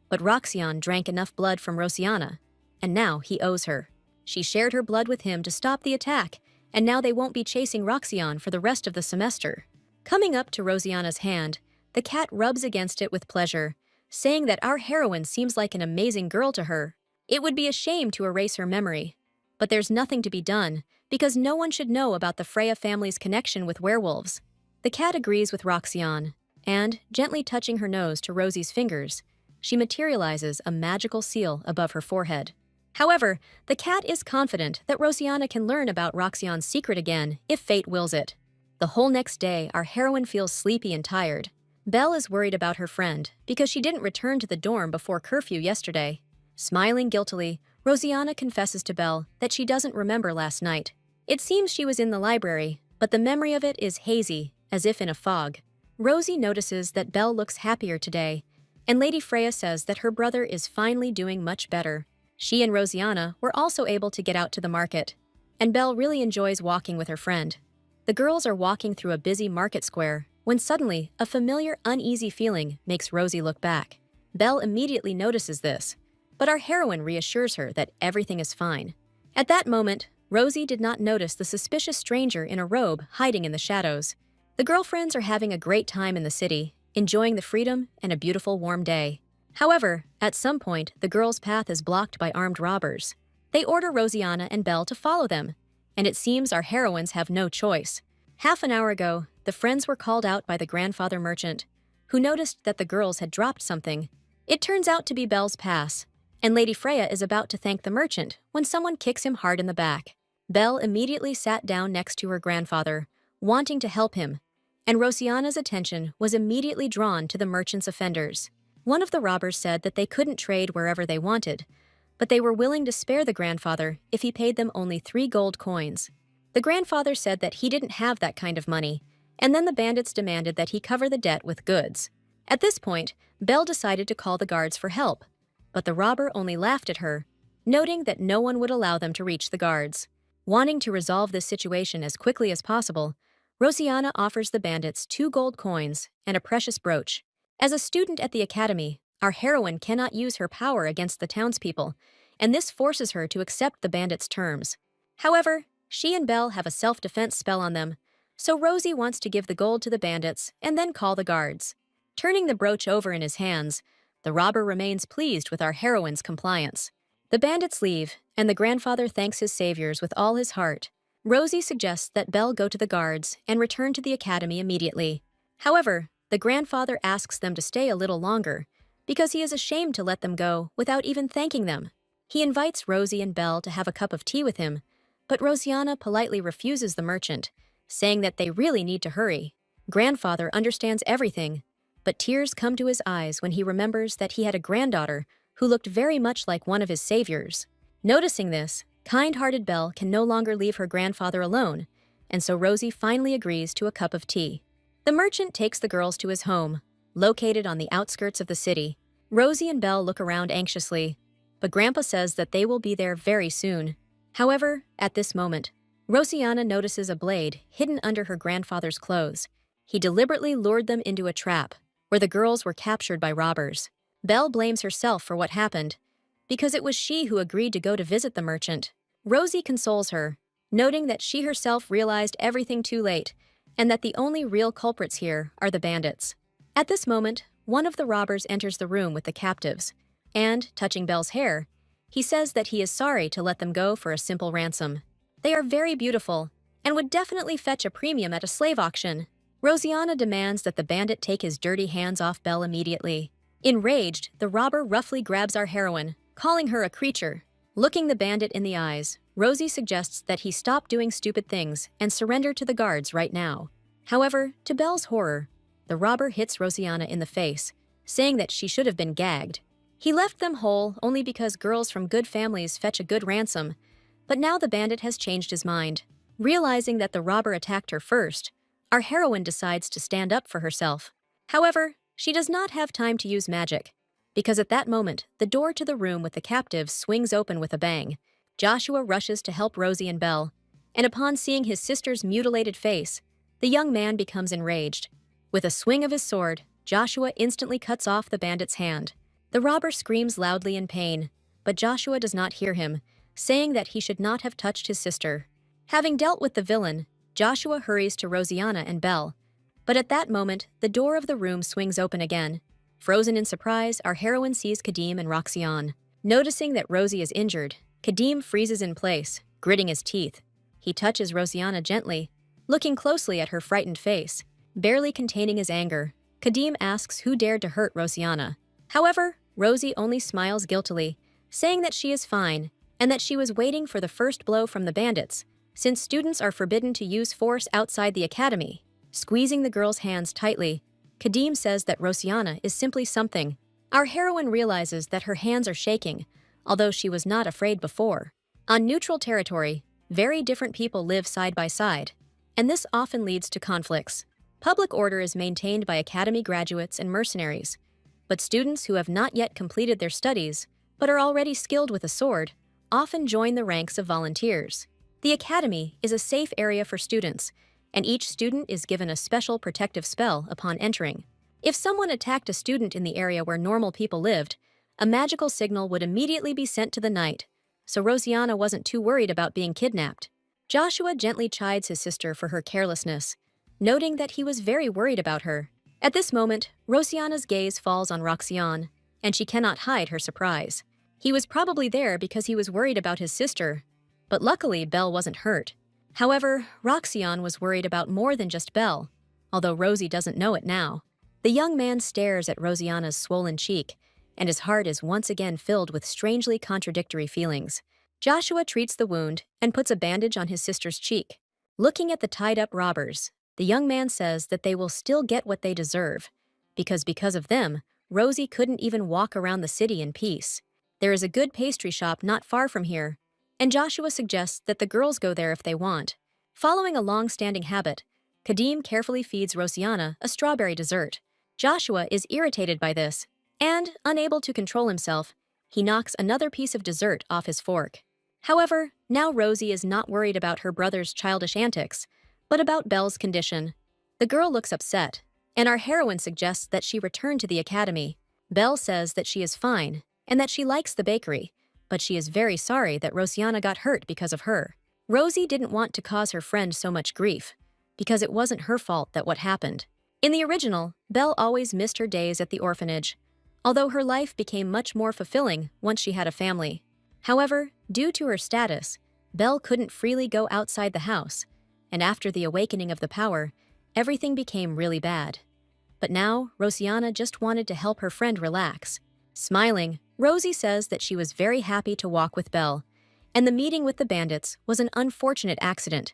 but Roxion drank enough blood from Rosianna, and now he owes her. She shared her blood with him to stop the attack, and now they won't be chasing Roxion for the rest of the semester. Coming up to Rosianna's hand, the cat rubs against it with pleasure, saying that our heroine seems like an amazing girl to her. It would be a shame to erase her memory, but there's nothing to be done, because no one should know about the Freya family's connection with werewolves. The cat agrees with Roxion, and, gently touching her nose to Rosie's fingers, she materializes a magical seal above her forehead. However, the cat is confident that Rosianna can learn about Roxion's secret again if fate wills it. The whole next day, our heroine feels sleepy and tired. Belle is worried about her friend because she didn't return to the dorm before curfew yesterday. Smiling guiltily, Rosianna confesses to Belle that she doesn't remember last night. It seems she was in the library, but the memory of it is hazy, as if in a fog. Rosie notices that Belle looks happier today, and Lady Freya says that her brother is finally doing much better. She and Rosianna were also able to get out to the market, and Belle really enjoys walking with her friend. The girls are walking through a busy market square when suddenly a familiar, uneasy feeling makes Rosie look back. Belle immediately notices this, but our heroine reassures her that everything is fine. At that moment, Rosie did not notice the suspicious stranger in a robe hiding in the shadows. The girlfriends are having a great time in the city, enjoying the freedom and a beautiful warm day. However, at some point, the girls' path is blocked by armed robbers. They order Rosianna and Belle to follow them, and it seems our heroines have no choice. Half an hour ago, the friends were called out by the grandfather merchant, who noticed that the girls had dropped something. It turns out to be Belle's pass, and Lady Freya is about to thank the merchant when someone kicks him hard in the back. Belle immediately sat down next to her grandfather, wanting to help him, and Rosianna's attention was immediately drawn to the merchant's offenders. One of the robbers said that they couldn't trade wherever they wanted, but they were willing to spare the grandfather if he paid them only 3 gold coins. The grandfather said that he didn't have that kind of money, and then the bandits demanded that he cover the debt with goods. At this point, Belle decided to call the guards for help, but the robber only laughed at her, noting that no one would allow them to reach the guards. Wanting to resolve this situation as quickly as possible, Rosianna offers the bandits 2 gold coins and a precious brooch. As a student at the academy, our heroine cannot use her power against the townspeople, and this forces her to accept the bandits' terms. However, she and Belle have a self-defense spell on them, so Rosie wants to give the gold to the bandits and then call the guards. Turning the brooch over in his hands, the robber remains pleased with our heroine's compliance. The bandits leave, and the grandfather thanks his saviors with all his heart. Rosie suggests that Belle go to the guards and return to the academy immediately. However, the grandfather asks them to stay a little longer, because he is ashamed to let them go without even thanking them. He invites Rosie and Belle to have a cup of tea with him, but Rosianna politely refuses the merchant, saying that they really need to hurry. Grandfather understands everything, but tears come to his eyes when he remembers that he had a granddaughter who looked very much like one of his saviors. Noticing this, kind-hearted Belle can no longer leave her grandfather alone, and so Rosie finally agrees to a cup of tea. The merchant takes the girls to his home, located on the outskirts of the city. Rosie and Belle look around anxiously, but Grandpa says that they will be there very soon. However, at this moment, Rosianna notices a blade hidden under her grandfather's clothes. He deliberately lured them into a trap, where the girls were captured by robbers. Belle blames herself for what happened, because it was she who agreed to go to visit the merchant. Rosie consoles her, noting that she herself realized everything too late, and that the only real culprits here are the bandits. At this moment, one of the robbers enters the room with the captives, and, touching Belle's hair, he says that he is sorry to let them go for a simple ransom. They are very beautiful, and would definitely fetch a premium at a slave auction. Rosianna demands that the bandit take his dirty hands off Belle immediately. Enraged, the robber roughly grabs our heroine, calling her a creature. Looking the bandit in the eyes, Rosie suggests that he stop doing stupid things and surrender to the guards right now. However, to Belle's horror, the robber hits Rosianna in the face, saying that she should have been gagged. He left them whole only because girls from good families fetch a good ransom, but now the bandit has changed his mind. Realizing that the robber attacked her first, our heroine decides to stand up for herself. However, she does not have time to use magic, because at that moment, the door to the room with the captives swings open with a bang. Joshua rushes to help Rosie and Belle, and upon seeing his sister's mutilated face, the young man becomes enraged. With a swing of his sword, Joshua instantly cuts off the bandit's hand. The robber screams loudly in pain, but Joshua does not hear him, saying that he should not have touched his sister. Having dealt with the villain, Joshua hurries to Rosianna and Belle, but at that moment, the door of the room swings open again. Frozen in surprise, our heroine sees Kadim and Roxanne. Noticing that Rosie is injured, Kadim freezes in place, gritting his teeth. He touches Rosianna gently, looking closely at her frightened face. Barely containing his anger, Kadim asks who dared to hurt Rosianna. However, Rosie only smiles guiltily, saying that she is fine and that she was waiting for the first blow from the bandits, since students are forbidden to use force outside the academy. Squeezing the girl's hands tightly, Kadim says that Rosianna is simply something. Our heroine realizes that her hands are shaking, although she was not afraid before. On neutral territory, very different people live side by side, and this often leads to conflicts. Public order is maintained by academy graduates and mercenaries, but students who have not yet completed their studies, but are already skilled with a sword, often join the ranks of volunteers. The academy is a safe area for students, and each student is given a special protective spell upon entering. If someone attacked a student in the area where normal people lived, a magical signal would immediately be sent to the night, so Rosianna wasn't too worried about being kidnapped. Joshua gently chides his sister for her carelessness, noting that he was very worried about her. At this moment, Rosianna's gaze falls on Roxanne, and she cannot hide her surprise. He was probably there because he was worried about his sister, but luckily Belle wasn't hurt. However, Roxanne was worried about more than just Belle, although Rosie doesn't know it now. The young man stares at Rosianna's swollen cheek, and his heart is once again filled with strangely contradictory feelings. Joshua treats the wound and puts a bandage on his sister's cheek. Looking at the tied-up robbers, the young man says that they will still get what they deserve, because of them, Rosie couldn't even walk around the city in peace. There is a good pastry shop not far from here, and Joshua suggests that the girls go there if they want. Following a long-standing habit, Kadim carefully feeds Rosianna a strawberry dessert. Joshua is irritated by this, and, unable to control himself, he knocks another piece of dessert off his fork. However, now Rosie is not worried about her brother's childish antics, but about Belle's condition. The girl looks upset, and our heroine suggests that she return to the academy. Belle says that she is fine, and that she likes the bakery, but she is very sorry that Rosianna got hurt because of her. Rosie didn't want to cause her friend so much grief, because it wasn't her fault that what happened. In the original, Belle always missed her days at the orphanage, although her life became much more fulfilling once she had a family. However, due to her status, Belle couldn't freely go outside the house, and after the awakening of the power, everything became really bad. But now, Rosianna just wanted to help her friend relax. Smiling, Rosie says that she was very happy to walk with Belle, and the meeting with the bandits was an unfortunate accident,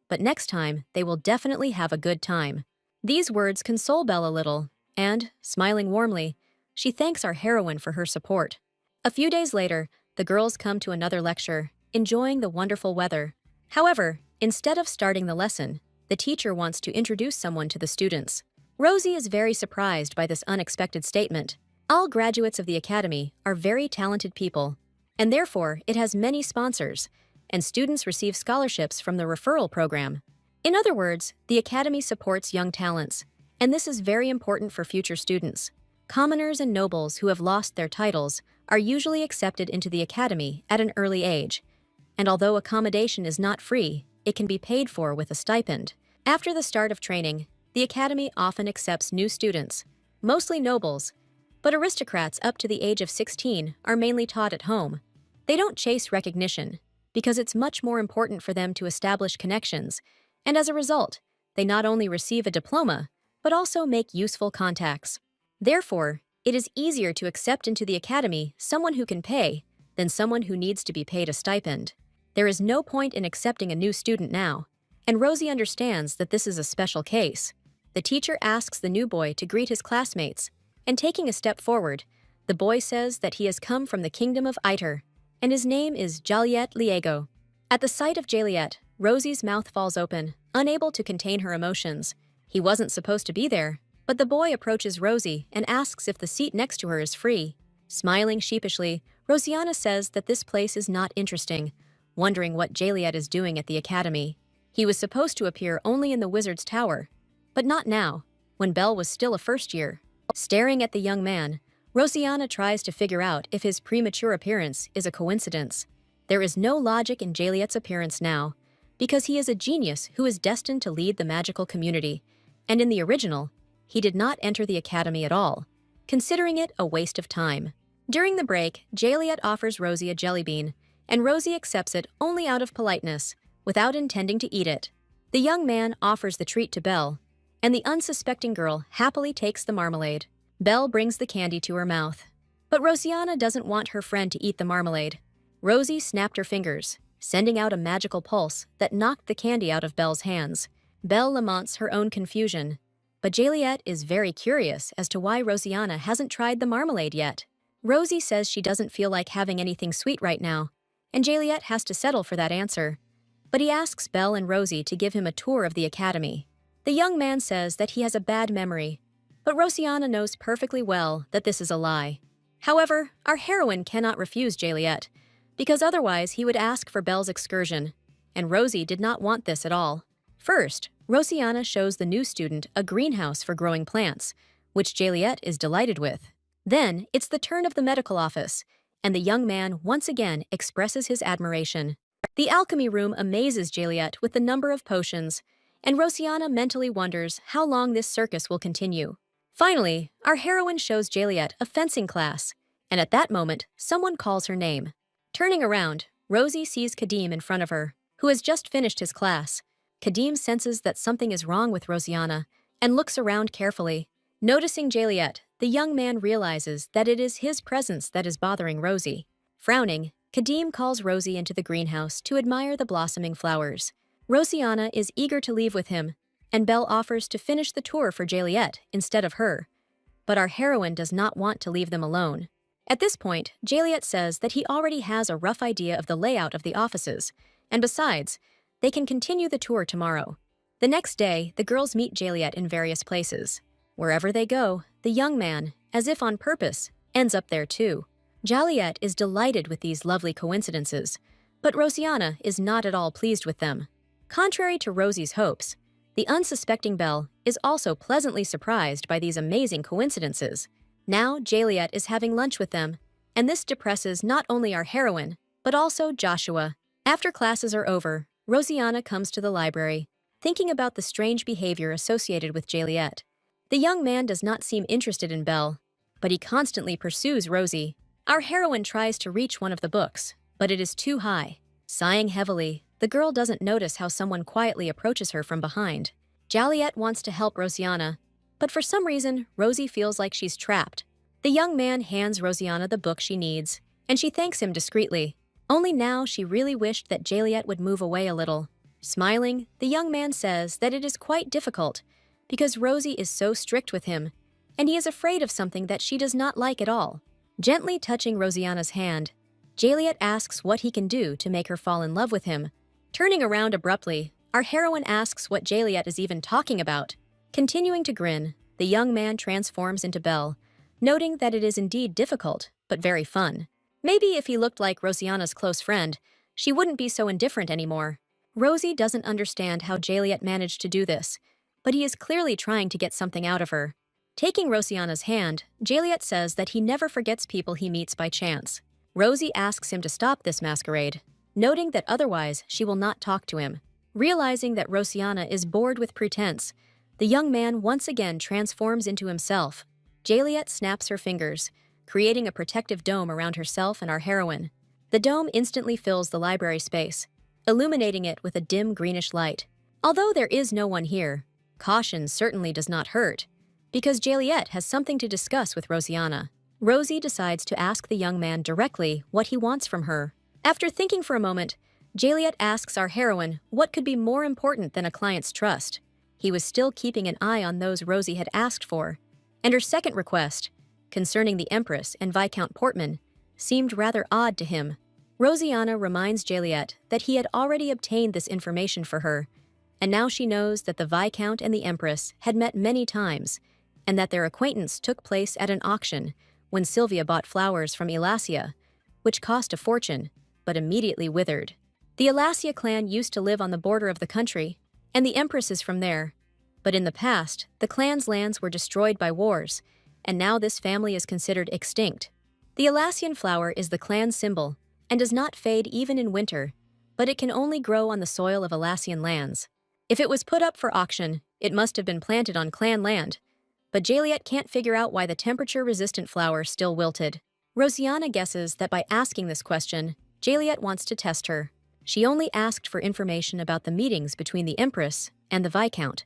but next time they will definitely have a good time. These words console Belle a little, and, smiling warmly, she thanks our heroine for her support. A few days later, the girls come to another lecture, enjoying the wonderful weather. However, instead of starting the lesson, the teacher wants to introduce someone to the students. Rosie is very surprised by this unexpected statement. All graduates of the academy are very talented people, and therefore it has many sponsors, and students receive scholarships from the referral program. In other words, the academy supports young talents, and this is very important for future students. Commoners and nobles who have lost their titles are usually accepted into the academy at an early age, and although accommodation is not free, it can be paid for with a stipend. After the start of training, the academy often accepts new students, mostly nobles, but aristocrats up to the age of 16 are mainly taught at home. They don't chase recognition, because it's much more important for them to establish connections, and as a result, they not only receive a diploma, but also make useful contacts. Therefore, it is easier to accept into the academy someone who can pay than someone who needs to be paid a stipend. There is no point in accepting a new student now, and Rosie understands that this is a special case. The teacher asks the new boy to greet his classmates, and taking a step forward, the boy says that he has come from the kingdom of Iter, and his name is Jaliet Liego. At the sight of Jaliet, Rosie's mouth falls open, unable to contain her emotions. He wasn't supposed to be there, but the boy approaches Rosie and asks if the seat next to her is free. Smiling sheepishly, Rosianna says that this place is not interesting, wondering what Jaliet is doing at the academy. He was supposed to appear only in the wizard's tower, but not now, when Belle was still a first year. Staring at the young man, Rosianna tries to figure out if his premature appearance is a coincidence. There is no logic in Jaliet's appearance now, because he is a genius who is destined to lead the magical community, and in the original, he did not enter the academy at all, considering it a waste of time. During the break, Jaliet offers Rosie a jelly bean, and Rosie accepts it only out of politeness, without intending to eat it. The young man offers the treat to Belle, and the unsuspecting girl happily takes the marmalade. Belle brings the candy to her mouth, but Rosianna doesn't want her friend to eat the marmalade. Rosie snapped her fingers, sending out a magical pulse that knocked the candy out of Belle's hands. Belle laments her own confusion, but Jaliet is very curious as to why Rosianna hasn't tried the marmalade yet. Rosie says she doesn't feel like having anything sweet right now, and Jaliet has to settle for that answer. But he asks Belle and Rosie to give him a tour of the academy. The young man says that he has a bad memory, but Rosianna knows perfectly well that this is a lie. However, our heroine cannot refuse Jaliet, because otherwise he would ask for Belle's excursion, and Rosie did not want this at all. First, Rosianna shows the new student a greenhouse for growing plants, which Jaliet is delighted with. Then, it's the turn of the medical office, and the young man once again expresses his admiration. The alchemy room amazes Juliet with the number of potions, and Rosiana mentally wonders how long this circus will continue. Finally, our heroine shows Juliet a fencing class, and at that moment, someone calls her name. Turning around, Rosie sees Kadim in front of her, who has just finished his class. Kadim senses that something is wrong with Rosiana and looks around carefully. Noticing Juliet, the young man realizes that it is his presence that is bothering Rosie. Frowning, Kadim calls Rosie into the greenhouse to admire the blossoming flowers. Rosiana is eager to leave with him, and Belle offers to finish the tour for Juliet instead of her. But our heroine does not want to leave them alone. At this point, Juliet says that he already has a rough idea of the layout of the offices, and besides, they can continue the tour tomorrow. The next day, the girls meet Juliet in various places. Wherever they go, the young man, as if on purpose, ends up there too. Juliet is delighted with these lovely coincidences, but Rosiana is not at all pleased with them. Contrary to Rosie's hopes, the unsuspecting Belle is also pleasantly surprised by these amazing coincidences. Now Juliet is having lunch with them, and this depresses not only our heroine, but also Joshua. After classes are over, Rosiana comes to the library, thinking about the strange behavior associated with Juliet. The young man does not seem interested in Belle, but he constantly pursues Rosie. Our heroine tries to reach one of the books, but it is too high. Sighing heavily, the girl doesn't notice how someone quietly approaches her from behind. Juliet wants to help Rosiana, but for some reason, Rosie feels like she's trapped. The young man hands Rosiana the book she needs, and she thanks him discreetly. Only now she really wished that Juliet would move away a little. Smiling, the young man says that it is quite difficult because Rosie is so strict with him, and he is afraid of something that she does not like at all. Gently touching Rosiana's hand, Juliet asks what he can do to make her fall in love with him. Turning around abruptly, our heroine asks what Juliet is even talking about. Continuing to grin, the young man transforms into Belle, noting that it is indeed difficult, but very fun. Maybe if he looked like Rosiana's close friend, she wouldn't be so indifferent anymore. Rosie doesn't understand how Juliet managed to do this, but he is clearly trying to get something out of her. Taking Rosiana's hand, Juliet says that he never forgets people he meets by chance. Rosie asks him to stop this masquerade, noting that otherwise she will not talk to him. Realizing that Rosiana is bored with pretense, the young man once again transforms into himself. Juliet snaps her fingers, creating a protective dome around herself and our heroine. The dome instantly fills the library space, illuminating it with a dim greenish light. Although there is no one here, caution certainly does not hurt, because Juliet has something to discuss with Rosiana. Rosie decides to ask the young man directly what he wants from her. After thinking for a moment, Juliet asks our heroine what could be more important than a client's trust. He was still keeping an eye on those Rosie had asked for, and her second request, concerning the Empress and Viscount Portman, seemed rather odd to him. Rosiana reminds Juliet that he had already obtained this information for her, and now she knows that the Viscount and the Empress had met many times, and that their acquaintance took place at an auction when Sylvia bought flowers from Elasia, which cost a fortune, but immediately withered. The Elasia clan used to live on the border of the country, and the Empress is from there. But in the past, the clan's lands were destroyed by wars, and now this family is considered extinct. The Elasian flower is the clan's symbol, and does not fade even in winter, but it can only grow on the soil of Elasian lands. If it was put up for auction, it must have been planted on clan land, but Juliet can't figure out why the temperature-resistant flower still wilted. Rosiana guesses that by asking this question, Juliet wants to test her. She only asked for information about the meetings between the Empress and the Viscount,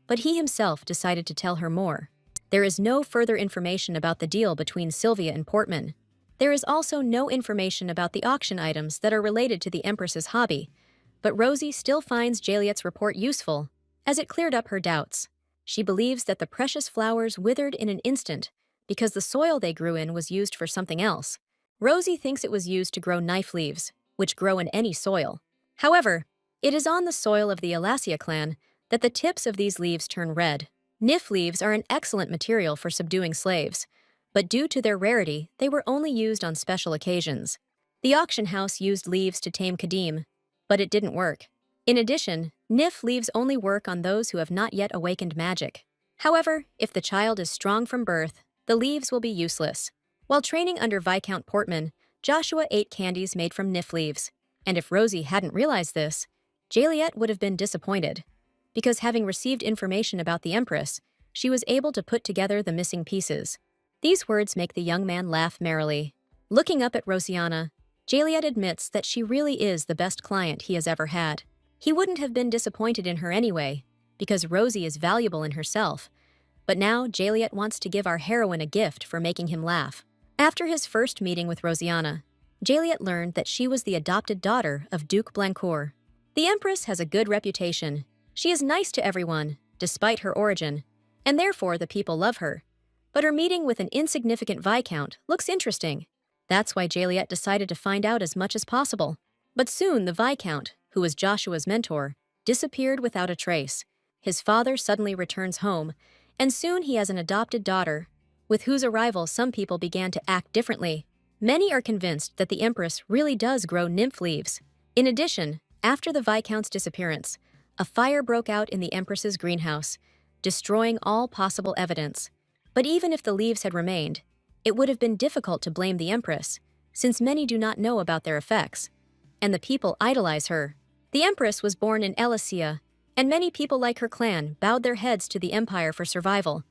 but he himself decided to tell her more. There is no further information about the deal between Sylvia and Portman. There is also no information about the auction items that are related to the Empress's hobby, but Rosie still finds Juliet's report useful, as it cleared up her doubts. She believes that the precious flowers withered in an instant because the soil they grew in was used for something else. Rosie thinks it was used to grow knife leaves, which grow in any soil. However, it is on the soil of the Elasia clan that the tips of these leaves turn red. Knife leaves are an excellent material for subduing slaves, but due to their rarity, they were only used on special occasions. The auction house used leaves to tame Kadim, but it didn't work. In addition, Nif leaves only work on those who have not yet awakened magic. However, if the child is strong from birth, the leaves will be useless. While training under Viscount Portman, Joshua ate candies made from nif leaves, and if Rosie hadn't realized this, Jaliet would have been disappointed. Because having received information about the Empress, she was able to put together the missing pieces. These words make the young man laugh merrily. Looking up at Rosianna, Jaliet admits that she really is the best client he has ever had. He wouldn't have been disappointed in her anyway, because Rosie is valuable in herself. But now Jaliet wants to give our heroine a gift for making him laugh. After his first meeting with Rosianna, Jaliet learned that she was the adopted daughter of Duke Blancourt. The Empress has a good reputation. She is nice to everyone, despite her origin, and therefore the people love her. But her meeting with an insignificant Viscount looks interesting. That's why Jaliet decided to find out as much as possible. But soon the Viscount, who was Joshua's mentor, disappeared without a trace. His father suddenly returns home, and soon he has an adopted daughter, with whose arrival some people began to act differently. Many are convinced that the Empress really does grow nymph leaves. In addition, after the Viscount's disappearance, a fire broke out in the Empress's greenhouse, destroying all possible evidence. But even if the leaves had remained, it would have been difficult to blame the Empress, since many do not know about their effects, and the people idolize her. The Empress was born in Elysia, and many people like her clan bowed their heads to the Empire for survival.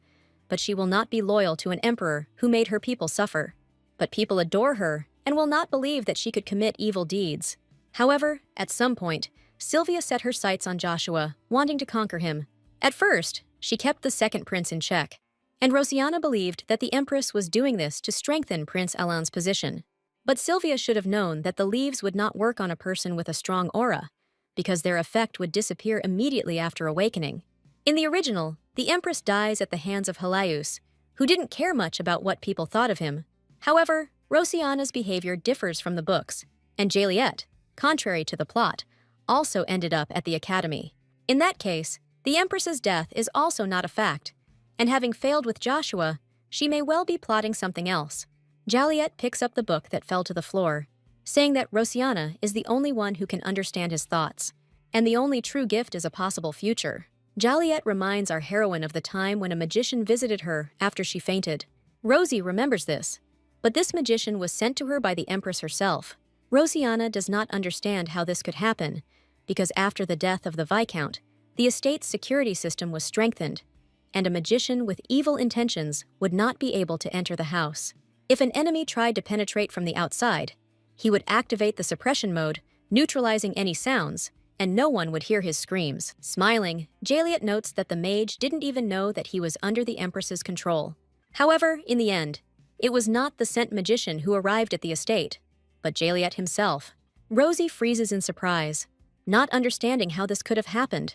But she will not be loyal to an emperor who made her people suffer. But people adore her and will not believe that she could commit evil deeds. However, at some point, Sylvia set her sights on Joshua, wanting to conquer him. At first, she kept the second prince in check, and Rosianna believed that the Empress was doing this to strengthen Prince Alan's position. But Sylvia should have known that the leaves would not work on a person with a strong aura, because their effect would disappear immediately after awakening. In the original, the Empress dies at the hands of Helios, who didn't care much about what people thought of him. However, Rosianna's behavior differs from the books, and Jaliet, contrary to the plot, also ended up at the academy. In that case, the Empress's death is also not a fact, and having failed with Joshua, she may well be plotting something else. Jaliet picks up the book that fell to the floor, saying that Rosianna is the only one who can understand his thoughts, and the only true gift is a possible future. Jaliet reminds our heroine of the time when a magician visited her after she fainted. Rosie remembers this, but this magician was sent to her by the Empress herself. Rosianna does not understand how this could happen, because after the death of the Viscount, the estate's security system was strengthened, and a magician with evil intentions would not be able to enter the house. If an enemy tried to penetrate from the outside, he would activate the suppression mode, neutralizing any sounds, and no one would hear his screams. Smiling, Jaliet notes that the mage didn't even know that he was under the Empress's control. However, in the end, it was not the sent magician who arrived at the estate, but Jaliet himself. Rosie freezes in surprise, not understanding how this could have happened,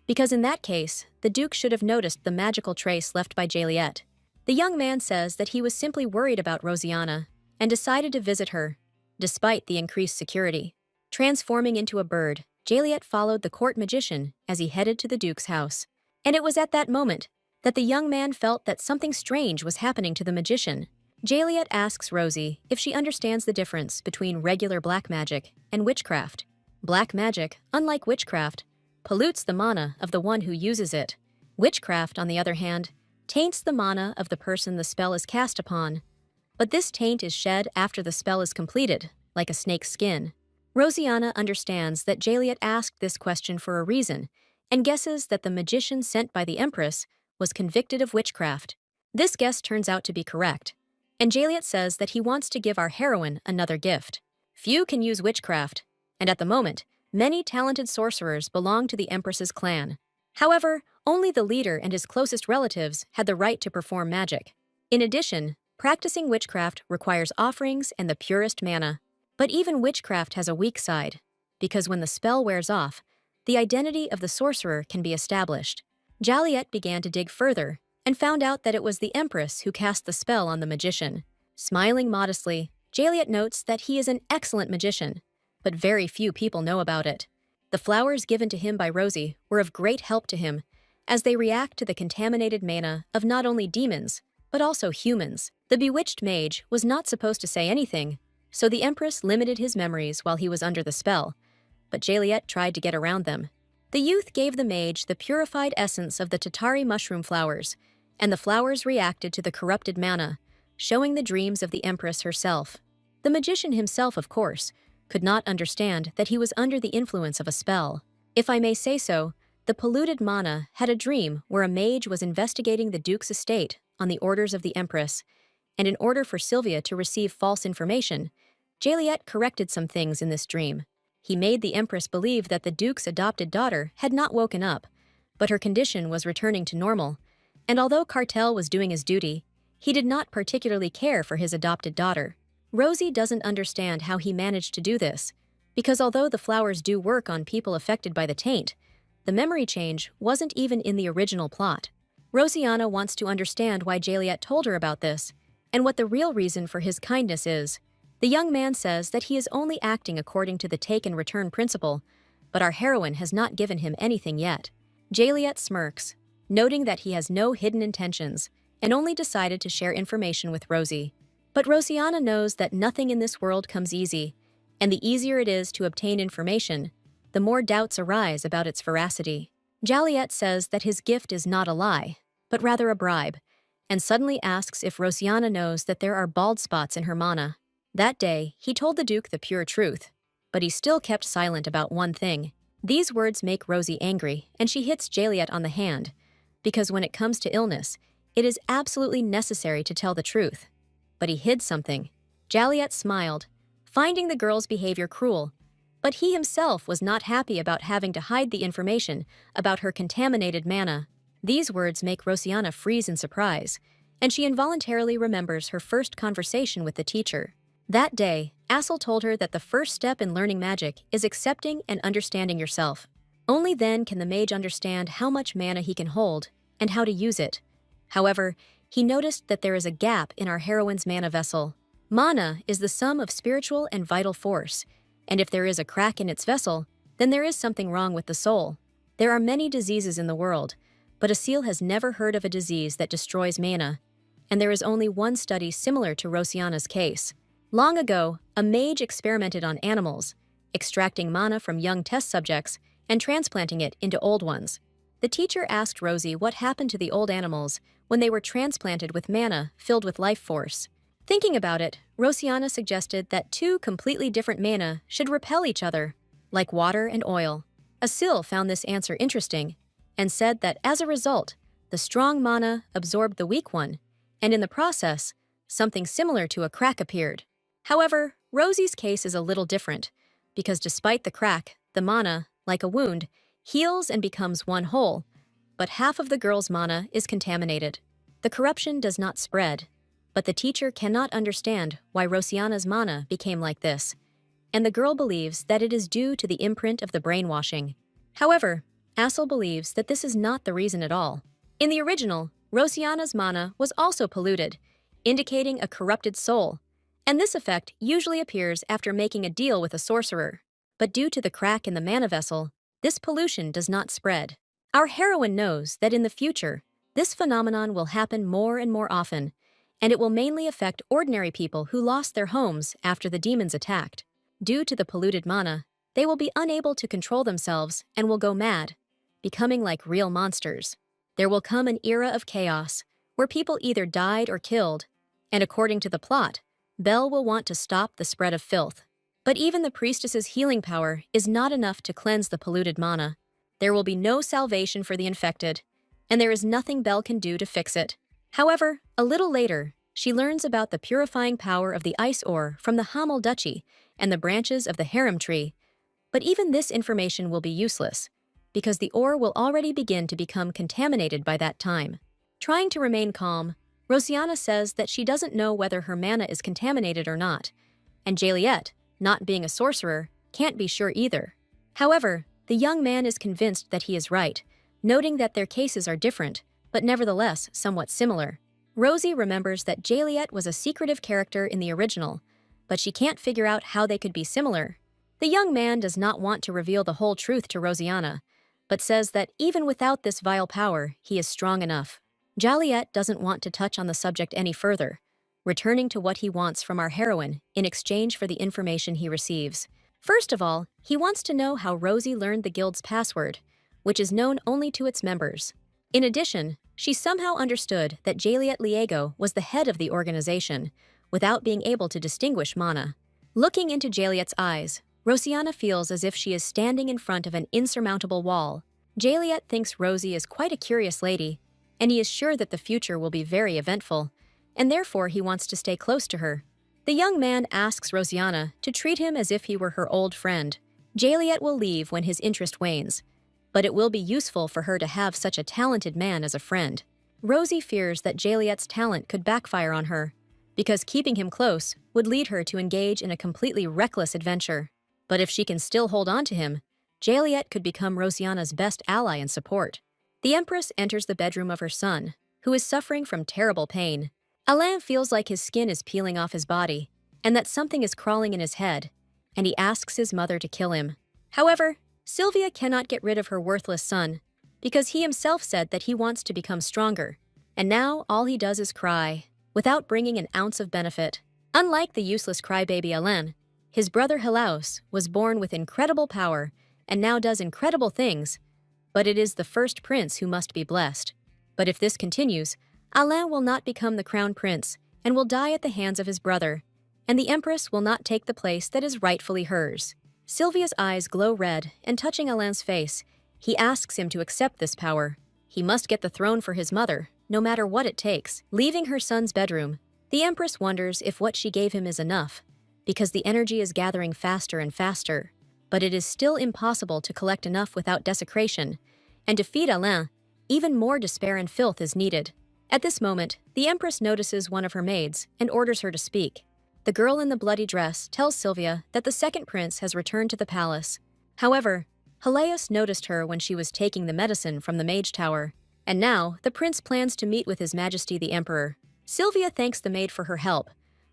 because in that case, the Duke should have noticed the magical trace left by Jaliet. The young man says that he was simply worried about Rosianna and decided to visit her, despite the increased security. Transforming into a bird, Jaliet followed the court magician as he headed to the Duke's house. And it was at that moment that the young man felt that something strange was happening to the magician. Jaliet asks Rosie if she understands the difference between regular black magic and witchcraft. Black magic, unlike witchcraft, pollutes the mana of the one who uses it. Witchcraft, on the other hand, taints the mana of the person the spell is cast upon. But this taint is shed after the spell is completed, like a snake's skin. Rosianna understands that Jaliet asked this question for a reason, and guesses that the magician sent by the Empress was convicted of witchcraft. This guess turns out to be correct, and Jaliet says that he wants to give our heroine another gift. Few can use witchcraft, and at the moment, many talented sorcerers belong to the Empress's clan. However, only the leader and his closest relatives had the right to perform magic. In addition, practicing witchcraft requires offerings and the purest mana. But even witchcraft has a weak side, because when the spell wears off, the identity of the sorcerer can be established. Jaliet began to dig further and found out that it was the Empress who cast the spell on the magician. Smiling modestly, Jaliet notes that he is an excellent magician, but very few people know about it. The flowers given to him by Rosie were of great help to him, as they react to the contaminated mana of not only demons, but also humans. The bewitched mage was not supposed to say anything, so the Empress limited his memories while he was under the spell, but Jaliet tried to get around them. The youth gave the mage the purified essence of the Tatari mushroom flowers, and the flowers reacted to the corrupted mana, showing the dreams of the Empress herself. The magician himself, of course, could not understand that he was under the influence of a spell. If I may say so, the polluted Mana had a dream where a mage was investigating the Duke's estate on the orders of the Empress, and in order for Sylvia to receive false information, Jaliet corrected some things in this dream. He made the Empress believe that the Duke's adopted daughter had not woken up, but her condition was returning to normal, and although Cartel was doing his duty, he did not particularly care for his adopted daughter. Rosie doesn't understand how he managed to do this, because although the flowers do work on people affected by the taint, the memory change wasn't even in the original plot. Rosianna wants to understand why Jaliet told her about this, and what the real reason for his kindness is. The young man says that he is only acting according to the take-and-return principle, but our heroine has not given him anything yet. Jaliet smirks, noting that he has no hidden intentions, and only decided to share information with Rosie. But Rosianna knows that nothing in this world comes easy, and the easier it is to obtain information, the more doubts arise about its veracity. Jaliet says that his gift is not a lie, but rather a bribe, and suddenly asks if Rosianna knows that there are bald spots in her mana. That day, he told the Duke the pure truth, but he still kept silent about one thing. These words make Rosie angry, and she hits Jaliet on the hand, because when it comes to illness, it is absolutely necessary to tell the truth. But he hid something. Jaliet smiled, finding the girl's behavior cruel, but he himself was not happy about having to hide the information about her contaminated mana. These words make Rosianna freeze in surprise, and she involuntarily remembers her first conversation with the teacher. That day, Assel told her that the first step in learning magic is accepting and understanding yourself. Only then can the mage understand how much mana he can hold and how to use it. However, he noticed that there is a gap in our heroine's mana vessel. Mana is the sum of spiritual and vital force, and if there is a crack in its vessel, then there is something wrong with the soul. There are many diseases in the world, but Assel has never heard of a disease that destroys mana, and there is only one study similar to Rosianna's case. Long ago, a mage experimented on animals, extracting mana from young test subjects and transplanting it into old ones. The teacher asked Rosie what happened to the old animals when they were transplanted with mana filled with life force. Thinking about it, Rosianna suggested that two completely different mana should repel each other, like water and oil. Assel found this answer interesting and said that as a result, the strong mana absorbed the weak one, and in the process, something similar to a crack appeared. However, Rosie's case is a little different, because despite the crack, the mana, like a wound, heals and becomes one whole, but half of the girl's mana is contaminated. The corruption does not spread, but the teacher cannot understand why Rosianna's mana became like this, and the girl believes that it is due to the imprint of the brainwashing. However, Assel believes that this is not the reason at all. In the original, Rosianna's mana was also polluted, indicating a corrupted soul, and this effect usually appears after making a deal with a sorcerer. But due to the crack in the mana vessel, this pollution does not spread. Our heroine knows that in the future, this phenomenon will happen more and more often, and it will mainly affect ordinary people who lost their homes after the demons attacked. Due to the polluted mana, they will be unable to control themselves and will go mad, becoming like real monsters. There will come an era of chaos, where people either died or killed, and according to the plot, Belle will want to stop the spread of filth. But even the priestess's healing power is not enough to cleanse the polluted mana. There will be no salvation for the infected, and there is nothing Belle can do to fix it. However, a little later, she learns about the purifying power of the ice ore from the Hamel Duchy and the branches of the harem tree. But even this information will be useless, because the ore will already begin to become contaminated by that time. Trying to remain calm, Rosianna says that she doesn't know whether her mana is contaminated or not, and Jaliet, not being a sorcerer, can't be sure either. However, the young man is convinced that he is right, noting that their cases are different, but nevertheless somewhat similar. Rosie remembers that Jaliet was a secretive character in the original, but she can't figure out how they could be similar. The young man does not want to reveal the whole truth to Rosianna, but says that even without this vile power, he is strong enough. Jaliet doesn't want to touch on the subject any further, returning to what he wants from our heroine in exchange for the information he receives. First of all, he wants to know how Rosie learned the guild's password, which is known only to its members. In addition, she somehow understood that Jaliet Liego was the head of the organization, without being able to distinguish Mana. Looking into Jaliet's eyes, Rosianna feels as if she is standing in front of an insurmountable wall. Jaliet thinks Rosie is quite a curious lady, and he is sure that the future will be very eventful, and therefore he wants to stay close to her. The young man asks Rosianna to treat him as if he were her old friend. Jaliet will leave when his interest wanes, but it will be useful for her to have such a talented man as a friend. Rosie fears that Jaliet's talent could backfire on her, because keeping him close would lead her to engage in a completely reckless adventure. But if she can still hold on to him, Jaliet could become Rosianna's best ally and support. The Empress enters the bedroom of her son, who is suffering from terrible pain. Alain feels like his skin is peeling off his body, and that something is crawling in his head, and he asks his mother to kill him. However, Sylvia cannot get rid of her worthless son, because he himself said that he wants to become stronger, and now all he does is cry, without bringing an ounce of benefit. Unlike the useless crybaby Alain, his brother Helaus was born with incredible power and now does incredible things, but it is the first prince who must be blessed. But if this continues, Alain will not become the crown prince and will die at the hands of his brother, and the Empress will not take the place that is rightfully hers. Sylvia's eyes glow red, and touching Alain's face, he asks him to accept this power. He must get the throne for his mother, no matter what it takes. Leaving her son's bedroom, the Empress wonders if what she gave him is enough, because the energy is gathering faster and faster. But it is still impossible to collect enough without desecration, and to feed Alain, even more despair and filth is needed. At this moment, the Empress notices one of her maids and orders her to speak. The girl in the bloody dress tells Sylvia that the second prince has returned to the palace. However, Helaus noticed her when she was taking the medicine from the mage tower, and now the prince plans to meet with His Majesty the Emperor. Sylvia thanks the maid for her help,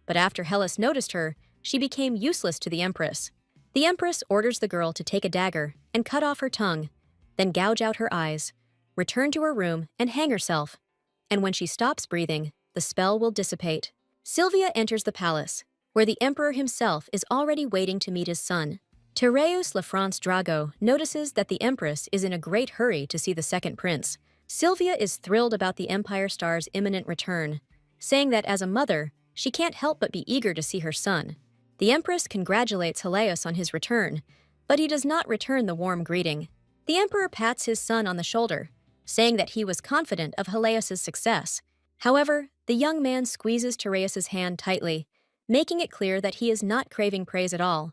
but after Helaus noticed her, she became useless to the Empress. The Empress orders the girl to take a dagger and cut off her tongue, then gouge out her eyes, return to her room, and hang herself. And when she stops breathing, the spell will dissipate. Sylvia enters the palace, where the Emperor himself is already waiting to meet his son. Tereus Lafrance Drago notices that the Empress is in a great hurry to see the second prince. Sylvia is thrilled about the Empire Star's imminent return, saying that as a mother, she can't help but be eager to see her son. The Empress congratulates Helaus on his return, but he does not return the warm greeting. The Emperor pats his son on the shoulder, saying that he was confident of Helaus's success. However, the young man squeezes Tereus's hand tightly, making it clear that he is not craving praise at all,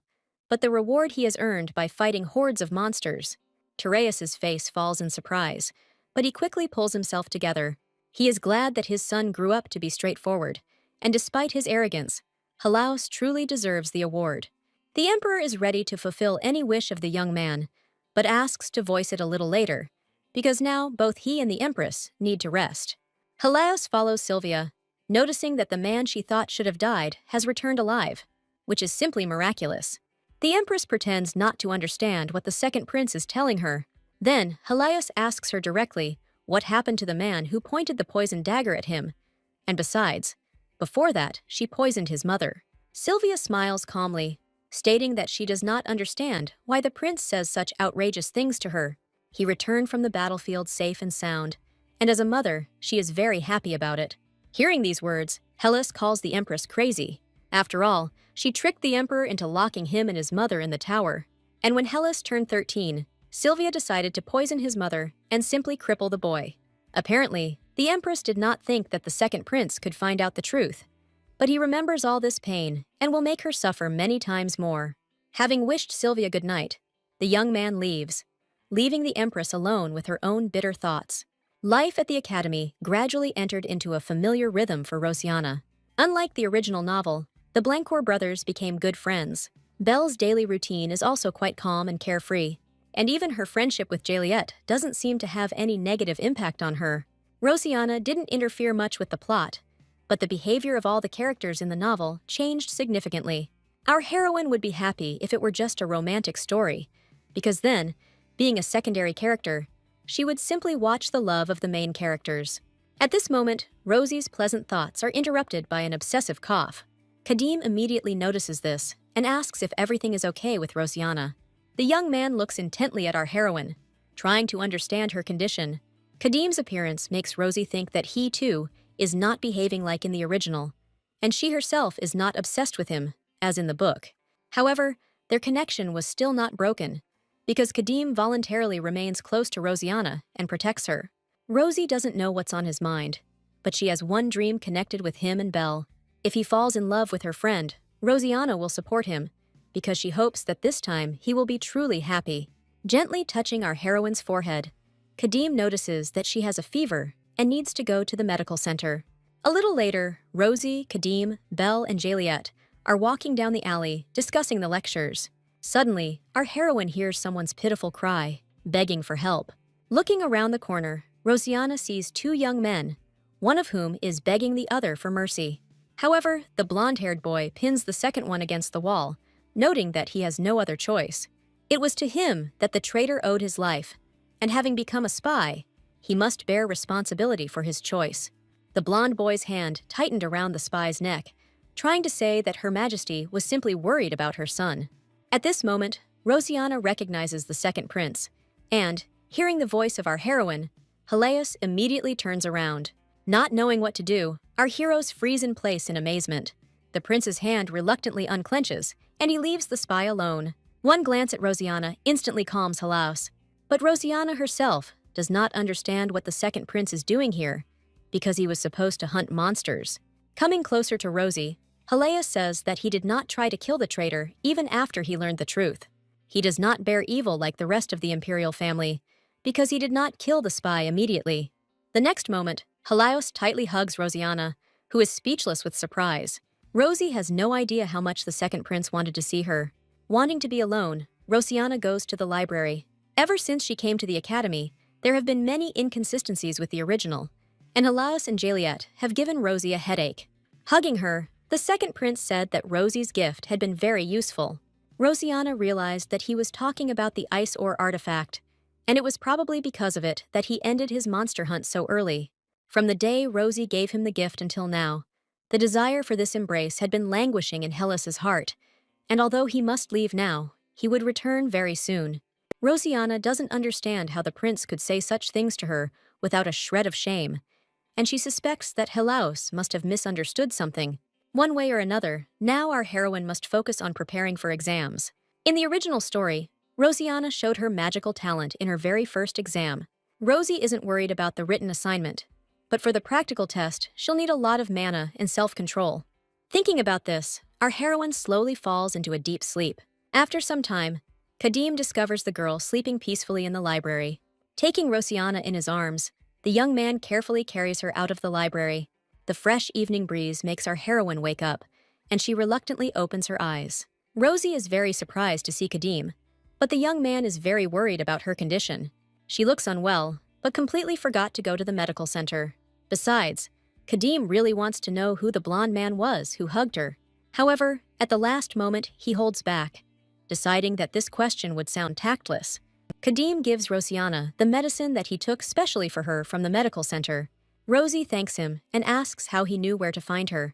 but the reward he has earned by fighting hordes of monsters. Tereus's face falls in surprise, but he quickly pulls himself together. He is glad that his son grew up to be straightforward, and despite his arrogance, Helaus truly deserves the award. The Emperor is ready to fulfill any wish of the young man, but asks to voice it a little later, because now both he and the Empress need to rest. Helaus follows Sylvia, noticing that the man she thought should have died has returned alive, which is simply miraculous. The Empress pretends not to understand what the second prince is telling her. Then, Helaus asks her directly what happened to the man who pointed the poisoned dagger at him, and besides, before that, she poisoned his mother. Sylvia smiles calmly, stating that she does not understand why the prince says such outrageous things to her. He returned from the battlefield safe and sound, and as a mother, she is very happy about it. Hearing these words, Helaus calls the Empress crazy. After all, she tricked the Emperor into locking him and his mother in the tower. And when Helaus turned 13, Sylvia decided to poison his mother and simply cripple the boy. Apparently, the Empress did not think that the second prince could find out the truth, but he remembers all this pain and will make her suffer many times more. Having wished Sylvia good night, the young man leaves, leaving the Empress alone with her own bitter thoughts. Life at the Academy gradually entered into a familiar rhythm for Rosianna. Unlike the original novel, the Blancourt brothers became good friends. Belle's daily routine is also quite calm and carefree, and even her friendship with Jaliet doesn't seem to have any negative impact on her. Rosianna didn't interfere much with the plot, but the behavior of all the characters in the novel changed significantly. Our heroine would be happy if it were just a romantic story, because then, being a secondary character, she would simply watch the love of the main characters. At this moment, Rosie's pleasant thoughts are interrupted by an obsessive cough. Kadim immediately notices this and asks if everything is okay with Rosianna. The young man looks intently at our heroine, trying to understand her condition. Kadim's appearance makes Rosie think that he, too, is not behaving like in the original, and she herself is not obsessed with him, as in the book. However, their connection was still not broken, because Kadim voluntarily remains close to Rosianna and protects her. Rosie doesn't know what's on his mind, but she has one dream connected with him and Belle. If he falls in love with her friend, Rosianna will support him, because she hopes that this time he will be truly happy. Gently touching our heroine's forehead, Kadim notices that she has a fever and needs to go to the medical center. A little later, Rosie, Kadim, Belle, and Juliet are walking down the alley discussing the lectures. Suddenly, our heroine hears someone's pitiful cry, begging for help. Looking around the corner, Rosianna sees two young men, one of whom is begging the other for mercy. However, the blonde-haired boy pins the second one against the wall, noting that he has no other choice. It was to him that the traitor owed his life, and having become a spy, he must bear responsibility for his choice. The blonde boy's hand tightened around the spy's neck, trying to say that Her Majesty was simply worried about her son. At this moment, Rosianna recognizes the second prince, and, hearing the voice of our heroine, Helios immediately turns around. Not knowing what to do, our heroes freeze in place in amazement. The prince's hand reluctantly unclenches, and he leaves the spy alone. One glance at Rosianna instantly calms Helios, but Rosianna herself does not understand what the second prince is doing here, because he was supposed to hunt monsters. Coming closer to Rosie, Helios says that he did not try to kill the traitor even after he learned the truth. He does not bear evil like the rest of the imperial family, because he did not kill the spy immediately. The next moment, Helios tightly hugs Rosianna, who is speechless with surprise. Rosie has no idea how much the second prince wanted to see her. Wanting to be alone, Rosianna goes to the library. Ever since she came to the academy, there have been many inconsistencies with the original, and Helios and Juliet have given Rosie a headache. Hugging her, the second prince said that Rosie's gift had been very useful. Rosianna realized that he was talking about the ice ore artifact, and it was probably because of it that he ended his monster hunt so early. From the day Rosie gave him the gift until now, the desire for this embrace had been languishing in Helios's heart, and although he must leave now, he would return very soon. Rosianna doesn't understand how the prince could say such things to her without a shred of shame, and she suspects that Helios must have misunderstood something. One way or another, now our heroine must focus on preparing for exams. In the original story, Rosianna showed her magical talent in her very first exam. Rosie isn't worried about the written assignment, but for the practical test, she'll need a lot of mana and self-control. Thinking about this, our heroine slowly falls into a deep sleep. After some time, Kadim discovers the girl sleeping peacefully in the library. Taking Rosianna in his arms, the young man carefully carries her out of the library. The fresh evening breeze makes our heroine wake up, and she reluctantly opens her eyes. Rosie is very surprised to see Kadim, but the young man is very worried about her condition. She looks unwell, but completely forgot to go to the medical center. Besides, Kadim really wants to know who the blonde man was who hugged her. However, at the last moment, he holds back, deciding that this question would sound tactless. Kadim gives Rosianna the medicine that he took specially for her from the medical center. Rosie thanks him and asks how he knew where to find her.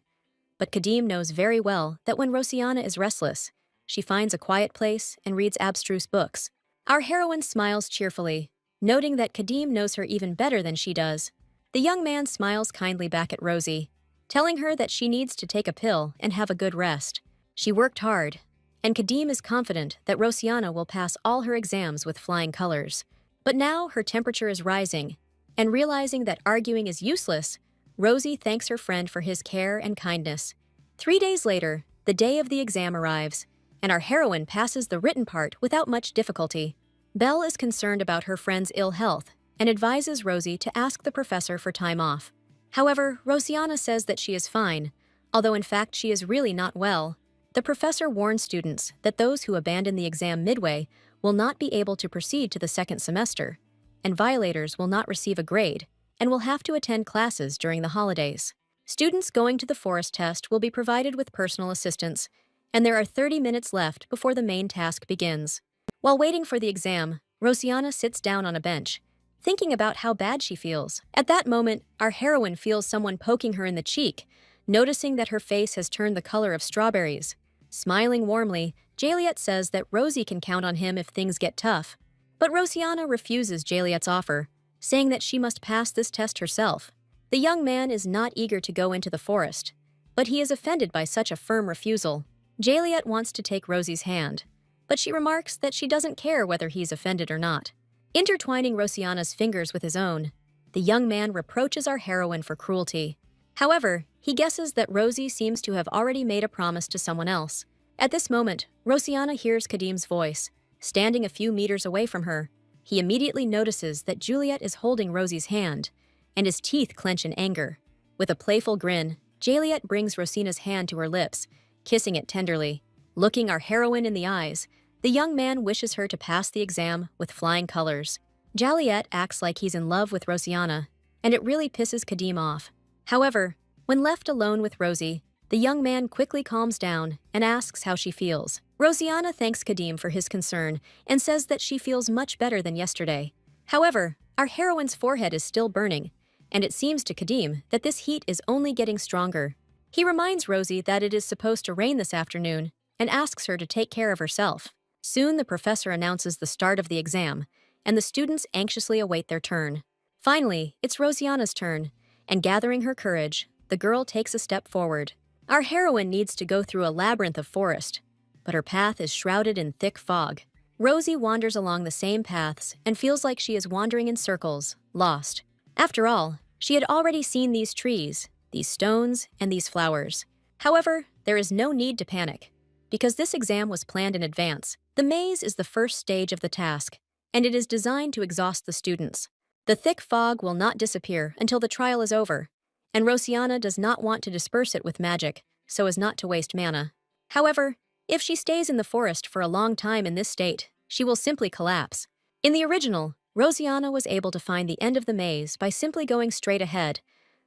But Kadim knows very well that when Rosianna is restless, she finds a quiet place and reads abstruse books. Our heroine smiles cheerfully, noting that Kadim knows her even better than she does. The young man smiles kindly back at Rosie, telling her that she needs to take a pill and have a good rest. She worked hard, and Kadim is confident that Rosianna will pass all her exams with flying colors. But now her temperature is rising, and realizing that arguing is useless, Rosie thanks her friend for his care and kindness. 3 days later, the day of the exam arrives, and our heroine passes the written part without much difficulty. Belle is concerned about her friend's ill health and advises Rosie to ask the professor for time off. However, Rosianna says that she is fine, although in fact she is really not well. The professor warns students that those who abandon the exam midway will not be able to proceed to the second semester, and violators will not receive a grade and will have to attend classes during the holidays. Students going to the forest test will be provided with personal assistance, and there are 30 minutes left before the main task begins. While waiting for the exam, Rosianna sits down on a bench, thinking about how bad she feels. At that moment, our heroine feels someone poking her in the cheek, noticing that her face has turned the color of strawberries. Smiling warmly, Juliet says that Rosie can count on him if things get tough. But Rosianna refuses Juliet's offer, saying that she must pass this test herself. The young man is not eager to go into the forest, but he is offended by such a firm refusal. Jaliet wants to take Rosie's hand, but she remarks that she doesn't care whether he's offended or not. Intertwining Rosiana's fingers with his own, the young man reproaches our heroine for cruelty. However, he guesses that Rosie seems to have already made a promise to someone else. At this moment, Rosiana hears Kadim's voice, standing a few meters away from her. He immediately notices that Juliet is holding Rosie's hand, and his teeth clench in anger. With a playful grin, Jaliet brings Rosina's hand to her lips, kissing it tenderly. Looking our heroine in the eyes, the young man wishes her to pass the exam with flying colors. Jaliet acts like he's in love with Rosiana, and it really pisses Kadim off. However, when left alone with Rosie, the young man quickly calms down and asks how she feels. Rosiana thanks Kadim for his concern and says that she feels much better than yesterday. However, our heroine's forehead is still burning, and it seems to Kadim that this heat is only getting stronger. He reminds Rosie that it is supposed to rain this afternoon and asks her to take care of herself. Soon the professor announces the start of the exam, and the students anxiously await their turn. Finally, it's Rosiana's turn, and gathering her courage, the girl takes a step forward. Our heroine needs to go through a labyrinth of forest, but her path is shrouded in thick fog. Rosie wanders along the same paths and feels like she is wandering in circles, lost. After all, she had already seen these trees, these stones, and these flowers. However, there is no need to panic, because this exam was planned in advance. The maze is the first stage of the task, and it is designed to exhaust the students. The thick fog will not disappear until the trial is over, and Rosiana does not want to disperse it with magic, so as not to waste mana. However, if she stays in the forest for a long time in this state, she will simply collapse. In the original, Rosiana was able to find the end of the maze by simply going straight ahead,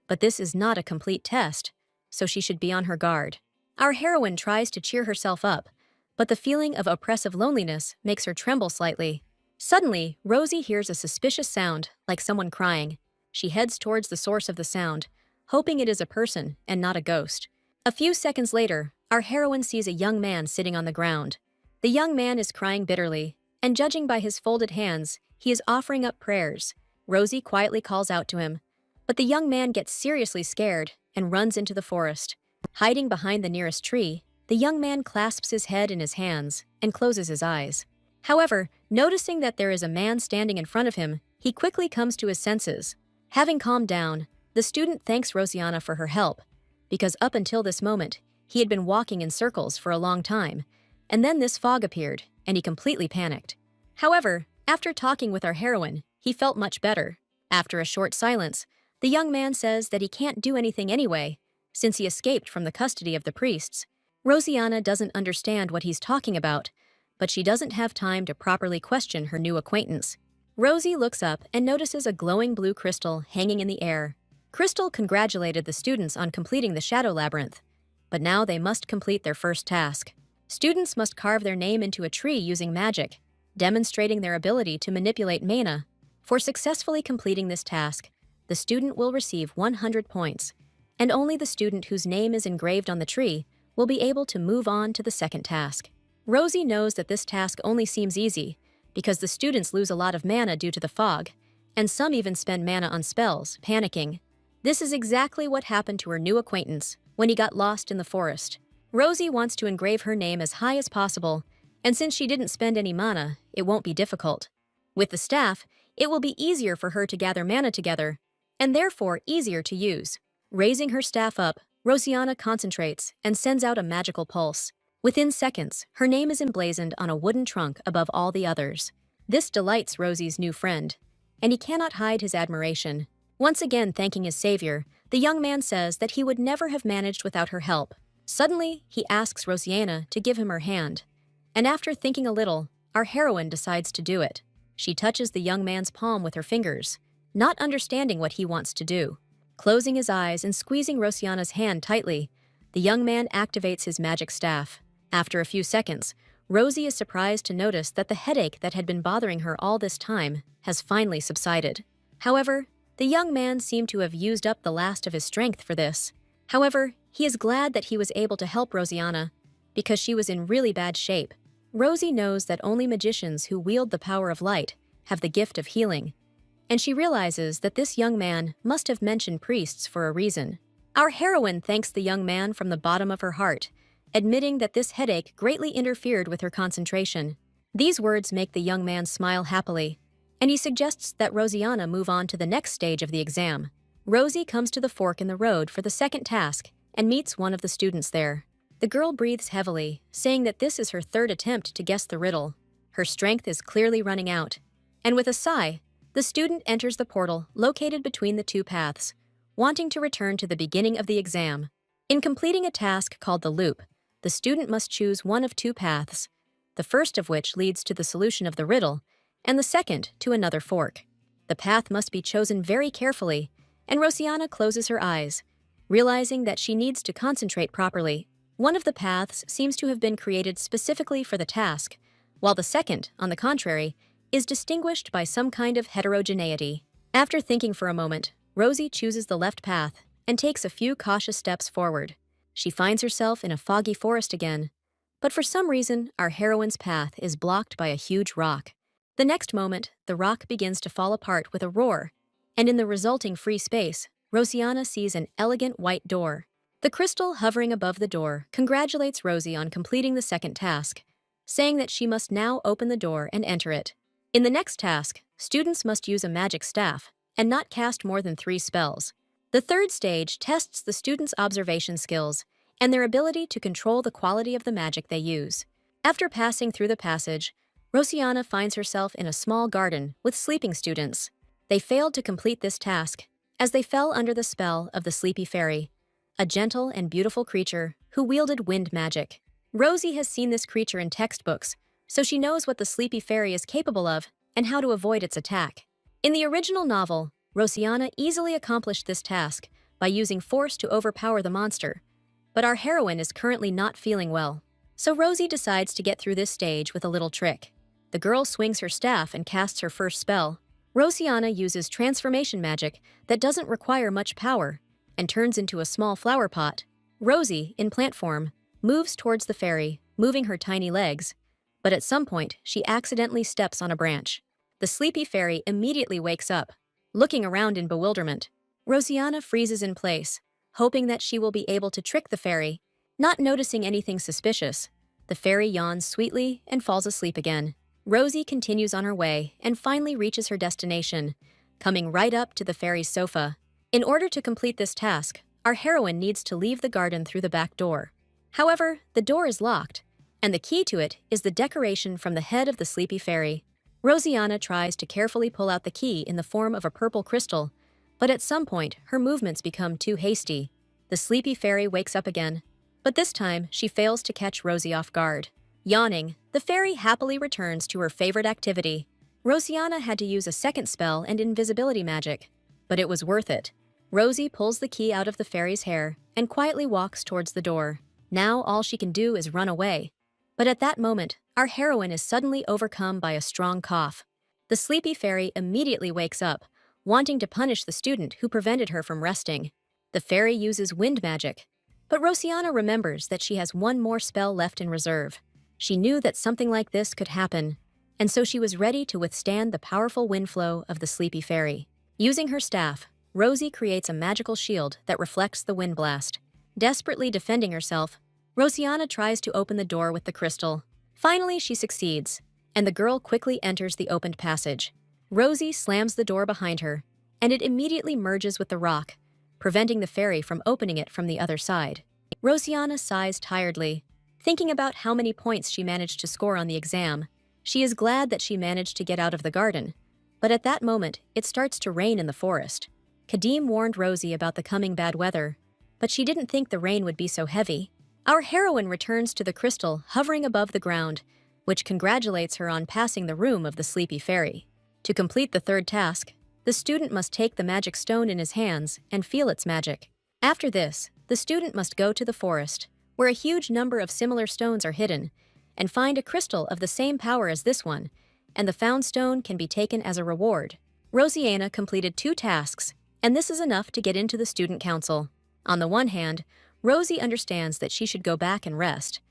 but this is not a complete test, so she should be on her guard. Our heroine tries to cheer herself up, but the feeling of oppressive loneliness makes her tremble slightly. Suddenly, Rosie hears a suspicious sound, like someone crying. She heads towards the source of the sound, hoping it is a person and not a ghost. A few seconds later, our heroine sees a young man sitting on the ground. The young man is crying bitterly, and judging by his folded hands, he is offering up prayers. Rosie quietly calls out to him, but the young man gets seriously scared and runs into the forest. Hiding behind the nearest tree, the young man clasps his head in his hands and closes his eyes. However, noticing that there is a man standing in front of him, he quickly comes to his senses. Having calmed down, the student thanks Rosiana for her help, because up until this moment, he had been walking in circles for a long time, and then this fog appeared, and he completely panicked. However, after talking with our heroine, he felt much better. After a short silence, the young man says that he can't do anything anyway, since he escaped from the custody of the priests. Rosiana doesn't understand what he's talking about, but she doesn't have time to properly question her new acquaintance. Rosie looks up and notices a glowing blue crystal hanging in the air. Crystal congratulated the students on completing the Shadow Labyrinth, but now they must complete their first task. Students must carve their name into a tree using magic, demonstrating their ability to manipulate mana. For successfully completing this task, the student will receive 100 points, and only the student whose name is engraved on the tree will be able to move on to the second task. Rosie knows that this task only seems easy, because the students lose a lot of mana due to the fog, and some even spend mana on spells, panicking. This is exactly what happened to her new acquaintance when he got lost in the forest. Rosie wants to engrave her name as high as possible, and since she didn't spend any mana, it won't be difficult. With the staff, it will be easier for her to gather mana together, and therefore easier to use. Raising her staff up, Rosiana concentrates and sends out a magical pulse. Within seconds, her name is emblazoned on a wooden trunk above all the others. This delights Rosie's new friend, and he cannot hide his admiration. Once again thanking his savior, the young man says that he would never have managed without her help. Suddenly, he asks Rosiana to give him her hand, and after thinking a little, our heroine decides to do it. She touches the young man's palm with her fingers, not understanding what he wants to do. Closing his eyes and squeezing Rosiana's hand tightly, the young man activates his magic staff. After a few seconds, Rosie is surprised to notice that the headache that had been bothering her all this time has finally subsided. However, the young man seemed to have used up the last of his strength for this. However, he is glad that he was able to help Rosiana, because she was in really bad shape. Rosie knows that only magicians who wield the power of light have the gift of healing, and she realizes that this young man must have mentioned priests for a reason. Our heroine thanks the young man from the bottom of her heart, admitting that this headache greatly interfered with her concentration. These words make the young man smile happily, and he suggests that Rosianna move on to the next stage of the exam. Rosie comes to the fork in the road for the second task and meets one of the students there. The girl breathes heavily, saying that this is her third attempt to guess the riddle. Her strength is clearly running out, and with a sigh, the student enters the portal located between the two paths, wanting to return to the beginning of the exam. In completing a task called the loop, the student must choose one of two paths, the first of which leads to the solution of the riddle, and the second to another fork. The path must be chosen very carefully, and Rosianna closes her eyes, realizing that she needs to concentrate properly. One of the paths seems to have been created specifically for the task, while the second, on the contrary, is distinguished by some kind of heterogeneity. After thinking for a moment, Rosie chooses the left path and takes a few cautious steps forward. She finds herself in a foggy forest again, but for some reason, our heroine's path is blocked by a huge rock. The next moment, the rock begins to fall apart with a roar, and in the resulting free space, Rosianna sees an elegant white door. The crystal hovering above the door congratulates Rosie on completing the second task, saying that she must now open the door and enter it. In the next task, students must use a magic staff and not cast more than 3 spells. The third stage tests the students' observation skills and their ability to control the quality of the magic they use. After passing through the passage, Rosianna finds herself in a small garden with sleeping students. They failed to complete this task, as they fell under the spell of the Sleepy Fairy, a gentle and beautiful creature who wielded wind magic. Rosie has seen this creature in textbooks, so she knows what the Sleepy Fairy is capable of and how to avoid its attack. In the original novel, Rosianna easily accomplished this task by using force to overpower the monster, but our heroine is currently not feeling well. So Rosie decides to get through this stage with a little trick. The girl swings her staff and casts her first spell. Rosianna uses transformation magic that doesn't require much power and turns into a small flower pot. Rosie, in plant form, moves towards the fairy, moving her tiny legs, but at some point she accidentally steps on a branch. The Sleepy Fairy immediately wakes up, looking around in bewilderment. Rosianna freezes in place, hoping that she will be able to trick the fairy. Not noticing anything suspicious, the fairy yawns sweetly and falls asleep again. Rosie continues on her way and finally reaches her destination, coming right up to the fairy's sofa. In order to complete this task, our heroine needs to leave the garden through the back door. However, the door is locked, and the key to it is the decoration from the head of the Sleepy Fairy. Rosianna tries to carefully pull out the key in the form of a purple crystal, but at some point her movements become too hasty. The Sleepy Fairy wakes up again, but this time she fails to catch Rosie off guard. Yawning, the fairy happily returns to her favorite activity. Rosianna had to use a second spell and invisibility magic, but it was worth it. Rosie pulls the key out of the fairy's hair and quietly walks towards the door. Now all she can do is run away. But at that moment, our heroine is suddenly overcome by a strong cough. The Sleepy Fairy immediately wakes up, wanting to punish the student who prevented her from resting. The fairy uses wind magic, but Rosianna remembers that she has one more spell left in reserve. She knew that something like this could happen, and so she was ready to withstand the powerful wind flow of the Sleepy Fairy. Using her staff, Rosie creates a magical shield that reflects the wind blast. Desperately defending herself, Rosianna tries to open the door with the crystal. Finally, she succeeds, and the girl quickly enters the opened passage. Rosie slams the door behind her, and it immediately merges with the rock, preventing the fairy from opening it from the other side. Rosianna sighs tiredly, thinking about how many points she managed to score on the exam. She is glad that she managed to get out of the garden, but at that moment, it starts to rain in the forest. Kadim warned Rosie about the coming bad weather, but she didn't think the rain would be so heavy. Our heroine returns to the crystal hovering above the ground, which congratulates her on passing the room of the Sleepy Fairy. To complete the third task, the student must take the magic stone in his hands and feel its magic. After this, the student must go to the forest, where a huge number of similar stones are hidden, and find a crystal of the same power as this one, and the found stone can be taken as a reward. Rosianna completed 2 tasks, and this is enough to get into the student council. On the one hand, Rosie understands that she should go back and rest,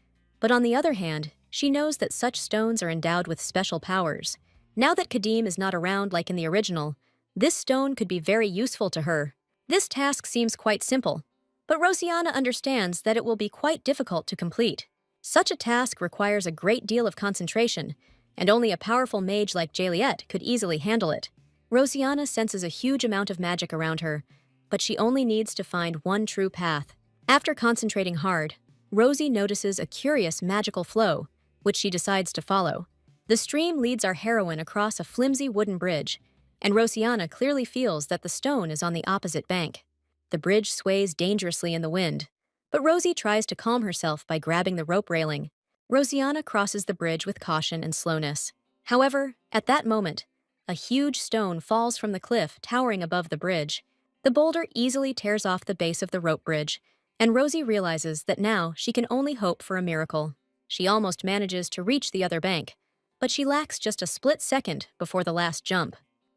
but on the other hand, she knows that such stones are endowed with special powers. Now that Kadim is not around like in the original, this stone could be very useful to her. This task seems quite simple, But Rosiana understands that it will be quite difficult to complete. Such a task requires a great deal of concentration, and only a powerful mage like Jaliet could easily handle it. Rosiana senses a huge amount of magic around her, but she only needs to find one true path. After concentrating hard, Rosie notices a curious magical flow, which she decides to follow. The stream leads our heroine across a flimsy wooden bridge, and Rosiana clearly feels that the stone is on the opposite bank. The bridge sways dangerously in the wind, but Rosie tries to calm herself by grabbing the rope railing. Rosiana crosses the bridge with caution and slowness. However, at that moment, a huge stone falls from the cliff towering above the bridge. The boulder easily tears off the base of the rope bridge, and Rosie realizes that now she can only hope for a miracle. She almost manages to reach the other bank, but she lacks just a split second before the last jump.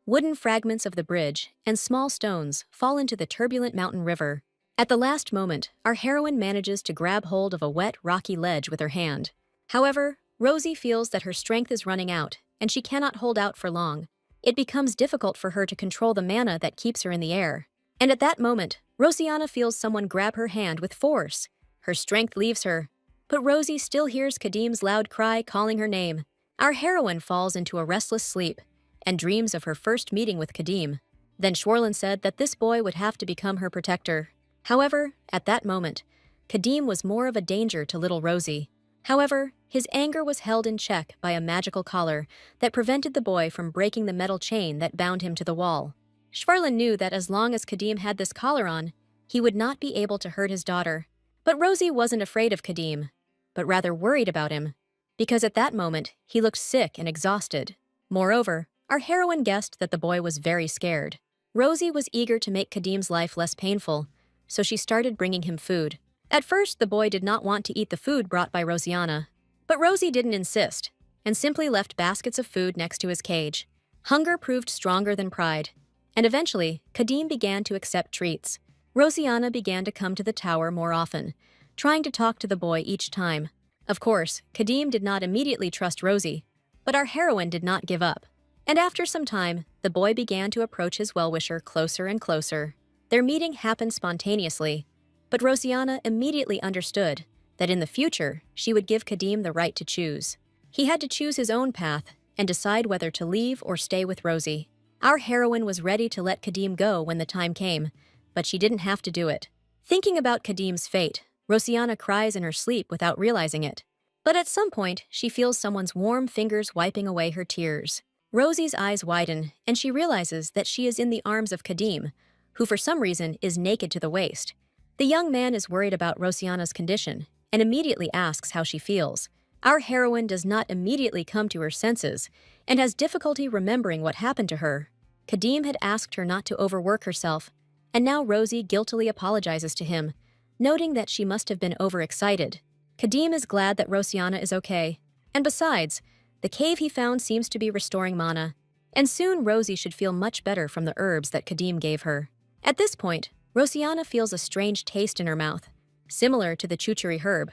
Wooden fragments of the bridge and small stones fall into the turbulent mountain river. At the last moment, our heroine manages to grab hold of a wet, rocky ledge with her hand. However, Rosie feels that her strength is running out, and she cannot hold out for long. It becomes difficult for her to control the mana that keeps her in the air. And at that moment, Rosiana feels someone grab her hand with force. Her strength leaves her, but Rosie still hears Kadim's loud cry calling her name. Our heroine falls into a restless sleep and dreams of her first meeting with Kadim. Then Schwarlin said that this boy would have to become her protector. However, at that moment, Kadim was more of a danger to little Rosie. However, his anger was held in check by a magical collar that prevented the boy from breaking the metal chain that bound him to the wall. Schwarlin knew that as long as Kadim had this collar on, he would not be able to hurt his daughter. But Rosie wasn't afraid of Kadim, but rather worried about him, because at that moment he looked sick and exhausted. Moreover, our heroine guessed that the boy was very scared. Rosie was eager to make Kadim's life less painful, so she started bringing him food. At first, the boy did not want to eat the food brought by Rosiana, but Rosie didn't insist, and simply left baskets of food next to his cage. Hunger proved stronger than pride, and eventually, Kadim began to accept treats. Rosiana began to come to the tower more often, trying to talk to the boy each time. Of course, Kadim did not immediately trust Rosie, but our heroine did not give up. And after some time, the boy began to approach his well-wisher closer and closer. Their meeting happened spontaneously, but Rosiana immediately understood that in the future, she would give Kadim the right to choose. He had to choose his own path and decide whether to leave or stay with Rosie. Our heroine was ready to let Kadim go when the time came, but she didn't have to do it. Thinking about Kadim's fate, Rosiana cries in her sleep without realizing it. But at some point, she feels someone's warm fingers wiping away her tears. Rosie's eyes widen, and she realizes that she is in the arms of Kadim, who for some reason is naked to the waist. The young man is worried about Rosiana's condition and immediately asks how she feels. Our heroine does not immediately come to her senses and has difficulty remembering what happened to her. Kadim had asked her not to overwork herself, and now Rosie guiltily apologizes to him, noting that she must have been overexcited. Kadim is glad that Rosiana is okay, and besides, the cave he found seems to be restoring mana, and soon Rosie should feel much better from the herbs that Kadim gave her. At this point, Rosiana feels a strange taste in her mouth, similar to the chuchuri herb,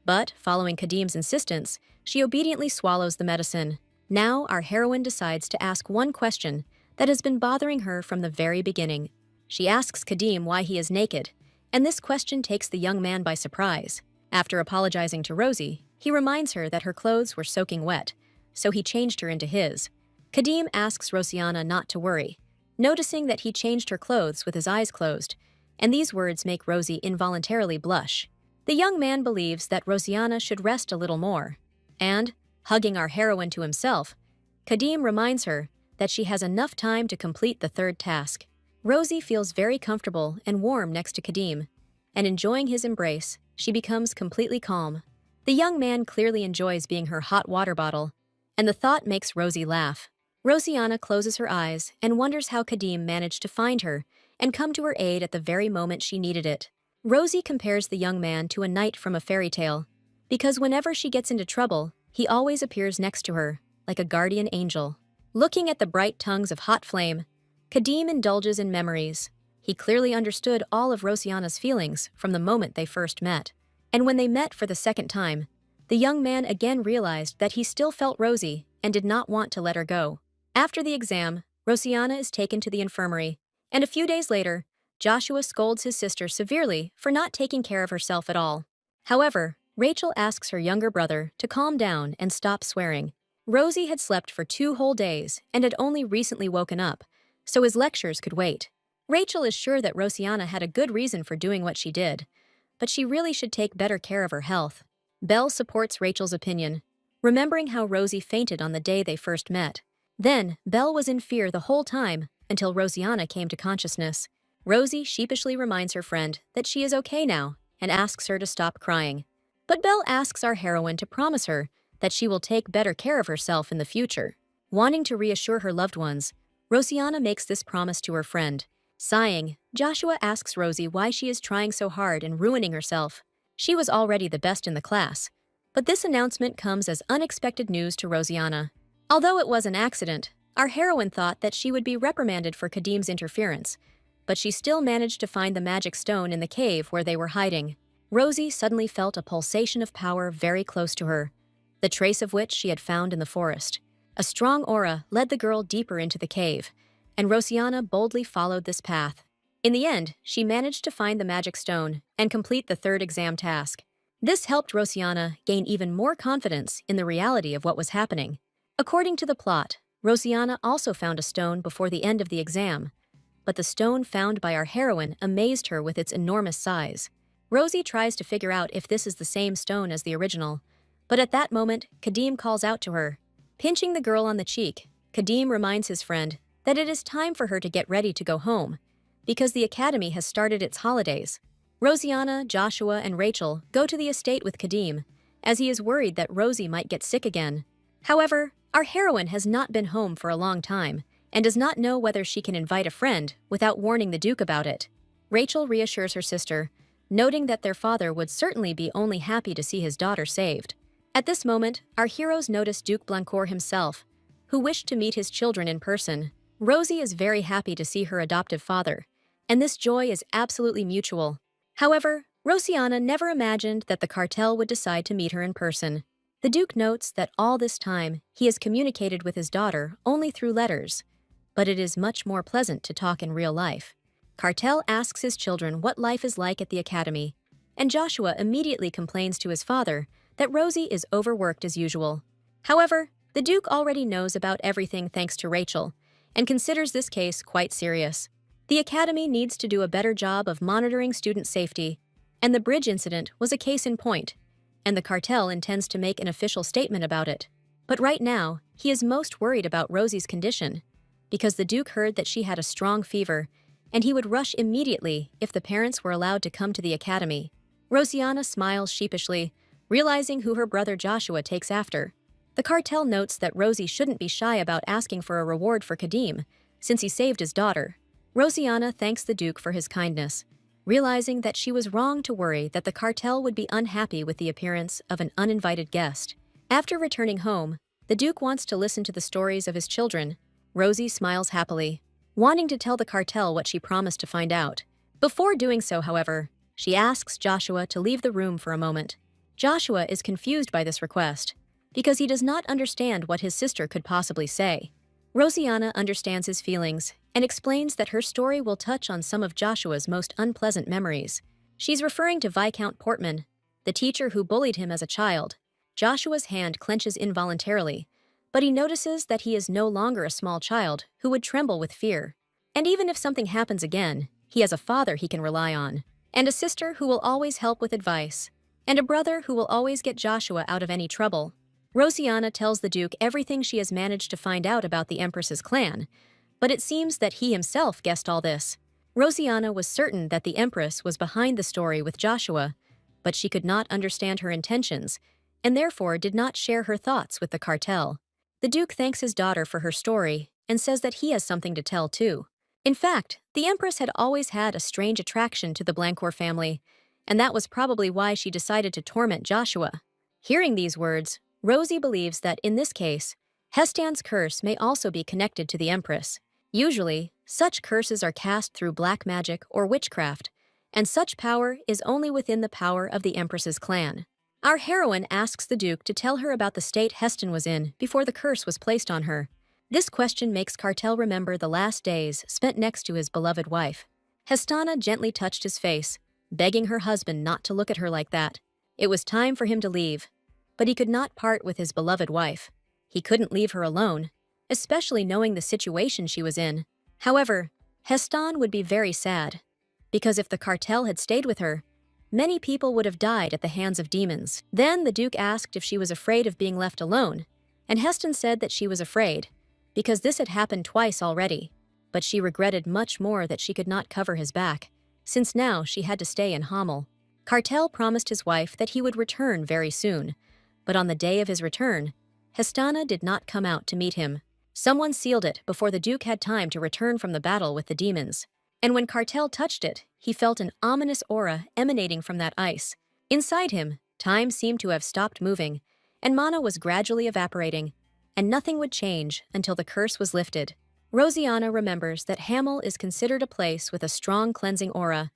but, following Kadim's insistence, she obediently swallows the medicine. Now, our heroine decides to ask one question that has been bothering her from the very beginning. She asks Kadim why he is naked, and this question takes the young man by surprise. After apologizing to Rosie, he reminds her that her clothes were soaking wet, so he changed her into his. Kadim asks Rosiana not to worry, noticing that he changed her clothes with his eyes closed, and these words make Rosie involuntarily blush. The young man believes that Rosiana should rest a little more, and, hugging our heroine to himself, Kadim reminds her that she has enough time to complete the third task. Rosie feels very comfortable and warm next to Kadim, and enjoying his embrace, she becomes completely calm. The young man clearly enjoys being her hot water bottle, and the thought makes Rosie laugh. Rosiana closes her eyes and wonders how Kadim managed to find her and come to her aid at the very moment she needed it. Rosie compares the young man to a knight from a fairy tale, because whenever she gets into trouble, he always appears next to her, like a guardian angel. Looking at the bright tongues of hot flame, Kadim indulges in memories. He clearly understood all of Rosiana's feelings from the moment they first met. And when they met for the second time, the young man again realized that he still felt Rosie and did not want to let her go. After the exam, Rosiana is taken to the infirmary, and a few days later, Joshua scolds his sister severely for not taking care of herself at all. However, Rachel asks her younger brother to calm down and stop swearing. Rosie had slept for 2 whole days and had only recently woken up, so his lectures could wait. Rachel is sure that Rosianna had a good reason for doing what she did, but she really should take better care of her health. Belle supports Rachel's opinion, remembering how Rosie fainted on the day they first met. Then, Belle was in fear the whole time until Rosianna came to consciousness. Rosie sheepishly reminds her friend that she is okay now and asks her to stop crying. But Belle asks our heroine to promise her that she will take better care of herself in the future. Wanting to reassure her loved ones, Rosianna makes this promise to her friend. Sighing, Joshua asks Rosie why she is trying so hard and ruining herself. She was already the best in the class, but this announcement comes as unexpected news to Rosianna. Although it was an accident, our heroine thought that she would be reprimanded for Kadim's interference, but she still managed to find the magic stone in the cave where they were hiding. Rosie suddenly felt a pulsation of power very close to her, the trace of which she had found in the forest. A strong aura led the girl deeper into the cave, and Rosianna boldly followed this path. In the end, she managed to find the magic stone and complete the third exam task. This helped Rosianna gain even more confidence in the reality of what was happening. According to the plot, Rosianna also found a stone before the end of the exam, but the stone found by our heroine amazed her with its enormous size. Rosie tries to figure out if this is the same stone as the original, but at that moment, Kadim calls out to her. Pinching the girl on the cheek, Kadim reminds his friend that it is time for her to get ready to go home, because the academy has started its holidays. Rosianna, Joshua, and Rachel go to the estate with Kadim, as he is worried that Rosie might get sick again. However, our heroine has not been home for a long time, and does not know whether she can invite a friend without warning the Duke about it. Rachel reassures her sister, noting that their father would certainly be only happy to see his daughter saved. At this moment, our heroes notice Duke Blancourt himself, who wished to meet his children in person. Rosie is very happy to see her adoptive father, and this joy is absolutely mutual. However, Rosianna never imagined that the cartel would decide to meet her in person. The Duke notes that all this time he has communicated with his daughter only through letters, but it is much more pleasant to talk in real life. Cartel asks his children what life is like at the academy, and Joshua immediately complains to his father that Rosie is overworked as usual. However, the Duke already knows about everything thanks to Rachel, and considers this case quite serious. The academy needs to do a better job of monitoring student safety, and the bridge incident was a case in point, and the cartel intends to make an official statement about it. But right now, he is most worried about Rosie's condition, because the Duke heard that she had a strong fever, and he would rush immediately if the parents were allowed to come to the academy. Rosianna smiles sheepishly, realizing who her brother Joshua takes after. The cartel notes that Rosie shouldn't be shy about asking for a reward for Kadim, since he saved his daughter. Rosianna thanks the Duke for his kindness, realizing that she was wrong to worry that the cartel would be unhappy with the appearance of an uninvited guest. After returning home, the Duke wants to listen to the stories of his children. Rosie smiles happily, wanting to tell the cartel what she promised to find out. Before doing so, however, she asks Joshua to leave the room for a moment. Joshua is confused by this request, because he does not understand what his sister could possibly say. Rosianna understands his feelings and explains that her story will touch on some of Joshua's most unpleasant memories. She's referring to Viscount Portman, the teacher who bullied him as a child. Joshua's hand clenches involuntarily, but he notices that he is no longer a small child who would tremble with fear. And even if something happens again, he has a father he can rely on, and a sister who will always help with advice, and a brother who will always get Joshua out of any trouble. Rosianna tells the Duke everything she has managed to find out about the Empress's clan, but it seems that he himself guessed all this. Rosianna was certain that the Empress was behind the story with Joshua, but she could not understand her intentions, and therefore did not share her thoughts with the cartel. The Duke thanks his daughter for her story and says that he has something to tell too. In fact, the Empress had always had a strange attraction to the Blancourt family, and that was probably why she decided to torment Joshua. Hearing these words, Rosie believes that in this case, Hestan's curse may also be connected to the Empress. Usually, such curses are cast through black magic or witchcraft, and such power is only within the power of the Empress's clan. Our heroine asks the Duke to tell her about the state Heston was in before the curse was placed on her. This question makes Cartel remember the last days spent next to his beloved wife. Hestana gently touched his face, begging her husband not to look at her like that. It was time for him to leave, but he could not part with his beloved wife. He couldn't leave her alone, especially knowing the situation she was in. However, Hestan would be very sad, because if the cartel had stayed with her, many people would have died at the hands of demons. Then the Duke asked if she was afraid of being left alone, and Hestan said that she was afraid, because this had happened twice already, but she regretted much more that she could not cover his back, since now she had to stay in Hamel. Cartel promised his wife that he would return very soon, but on the day of his return, Hestana did not come out to meet him. Someone sealed it before the Duke had time to return from the battle with the demons. And when Cartel touched it, he felt an ominous aura emanating from that ice. Inside him, time seemed to have stopped moving, and mana was gradually evaporating, and nothing would change until the curse was lifted. Rosianna remembers that Hamel is considered a place with a strong cleansing aura,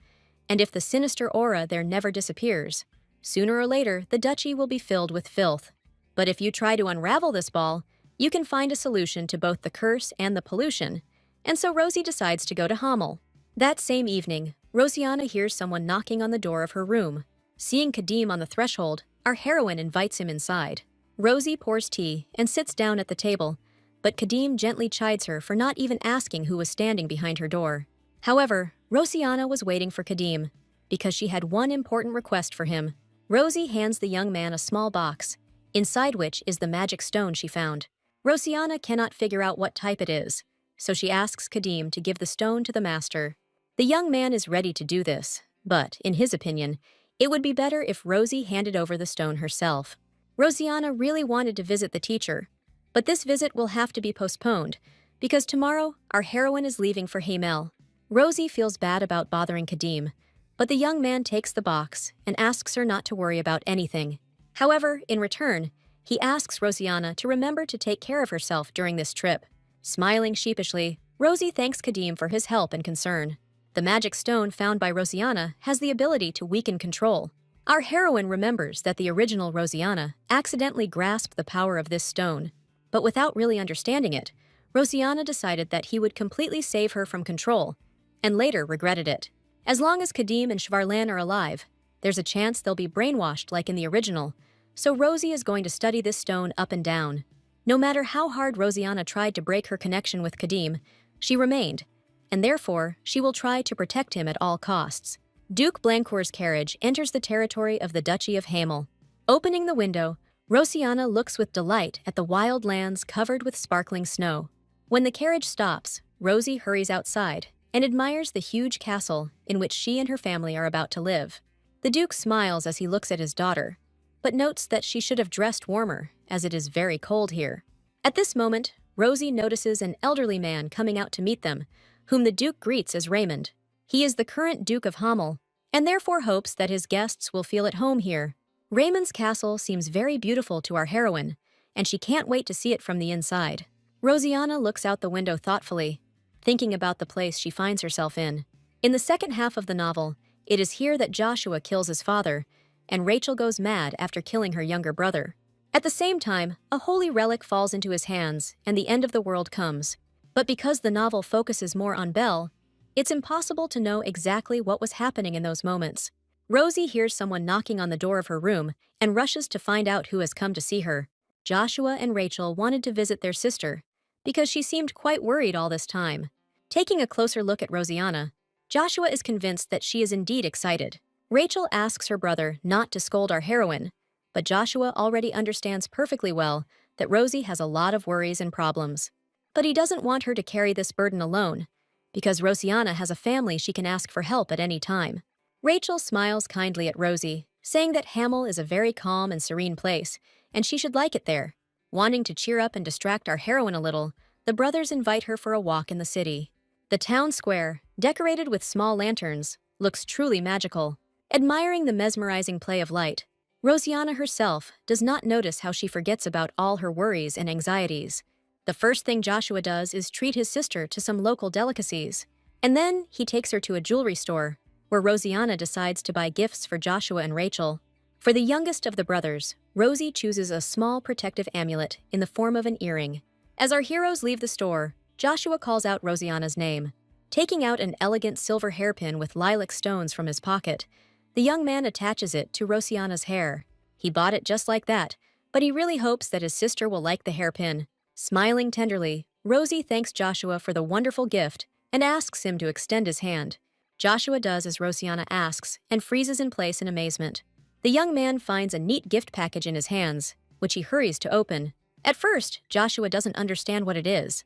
and if the sinister aura there never disappears, sooner or later the duchy will be filled with filth. But if you try to unravel this ball, you can find a solution to both the curse and the pollution, and so Rosie decides to go to Hamel. That same evening, Rosianna hears someone knocking on the door of her room. Seeing Kadim on the threshold, our heroine invites him inside. Rosie pours tea and sits down at the table, but Kadim gently chides her for not even asking who was standing behind her door. However, Rosianna was waiting for Kadim, because she had one important request for him. Rosie hands the young man a small box, inside which is the magic stone she found. Rosianna cannot figure out what type it is, so she asks Kadim to give the stone to the master. The young man is ready to do this, but, in his opinion, it would be better if Rosie handed over the stone herself. Rosianna really wanted to visit the teacher, but this visit will have to be postponed, because tomorrow our heroine is leaving for Hamel. Rosie feels bad about bothering Kadim, but the young man takes the box and asks her not to worry about anything. However, in return, he asks Rosianna to remember to take care of herself during this trip. Smiling sheepishly, Rosie thanks Kadim for his help and concern. The magic stone found by Rosianna has the ability to weaken control. Our heroine remembers that the original Rosianna accidentally grasped the power of this stone, but without really understanding it, Rosianna decided that he would completely save her from control, and later regretted it. As long as Kadim and Shvarlan are alive, there's a chance they'll be brainwashed like in the original, so Rosie is going to study this stone up and down. No matter how hard Rosianna tried to break her connection with Kadim, she remained, and therefore she will try to protect him at all costs. Duke Blancour's carriage enters the territory of the Duchy of Hamel. Opening the window, Rosianna looks with delight at the wild lands covered with sparkling snow. When the carriage stops, Rosie hurries outside and admires the huge castle in which she and her family are about to live. The Duke smiles as he looks at his daughter, but notes that she should have dressed warmer, as it is very cold here. At this moment, Rosie notices an elderly man coming out to meet them, whom the Duke greets as Raymond. He is the current Duke of Hamel, and therefore hopes that his guests will feel at home here. Raymond's castle seems very beautiful to our heroine, and she can't wait to see it from the inside. Rosianna looks out the window thoughtfully, thinking about the place she finds herself in. In the second half of the novel, it is here that Joshua kills his father, and Rachel goes mad after killing her younger brother. At the same time, a holy relic falls into his hands, and the end of the world comes. But because the novel focuses more on Belle, it's impossible to know exactly what was happening in those moments. Rosie hears someone knocking on the door of her room and rushes to find out who has come to see her. Joshua and Rachel wanted to visit their sister, because she seemed quite worried all this time. Taking a closer look at Rosianna, Joshua is convinced that she is indeed excited. Rachel asks her brother not to scold our heroine, but Joshua already understands perfectly well that Rosie has a lot of worries and problems. But he doesn't want her to carry this burden alone, because Rosianna has a family she can ask for help at any time. Rachel smiles kindly at Rosie, saying that Hamel is a very calm and serene place, and she should like it there. Wanting to cheer up and distract our heroine a little, the brothers invite her for a walk in the city. The town square, decorated with small lanterns, looks truly magical. Admiring the mesmerizing play of light, Rosianna herself does not notice how she forgets about all her worries and anxieties. The first thing Joshua does is treat his sister to some local delicacies, and then he takes her to a jewelry store, where Rosianna decides to buy gifts for Joshua and Rachel. For the youngest of the brothers, Rosie chooses a small protective amulet in the form of an earring. As our heroes leave the store, Joshua calls out Rosianna's name. Taking out an elegant silver hairpin with lilac stones from his pocket, the young man attaches it to Rosiana's hair. He bought it just like that, but he really hopes that his sister will like the hairpin. Smiling tenderly, Rosie thanks Joshua for the wonderful gift and asks him to extend his hand. Joshua does as Rosiana asks and freezes in place in amazement. The young man finds a neat gift package in his hands, which he hurries to open. At first, Joshua doesn't understand what it is,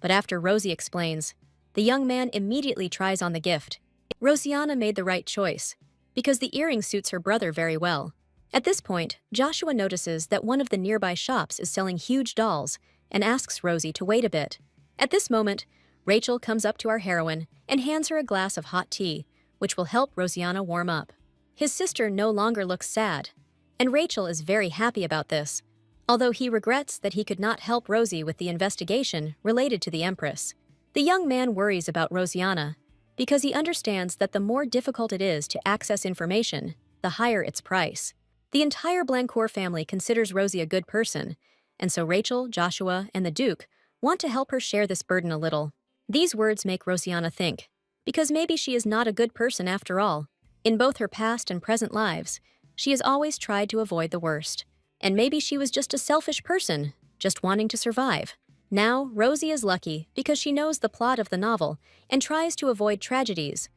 but after Rosie explains, the young man immediately tries on the gift. Rosiana made the right choice, because the earring suits her brother very well. At this point, Joshua notices that one of the nearby shops is selling huge dolls and asks Rosie to wait a bit. At this moment, Rachel comes up to our heroine and hands her a glass of hot tea, which will help Rosiana warm up. His sister no longer looks sad, and Rachel is very happy about this, although he regrets that he could not help Rosie with the investigation related to the Empress. The young man worries about Rosiana because he understands that the more difficult it is to access information, the higher its price. The entire Blancourt family considers Rosie a good person, and so Rachel, Joshua, and the Duke want to help her share this burden a little. These words make Rosiana think, because maybe she is not a good person after all. In both her past and present lives, she has always tried to avoid the worst. And maybe she was just a selfish person, just wanting to survive. Now, Rosie is lucky because she knows the plot of the novel and tries to avoid tragedies.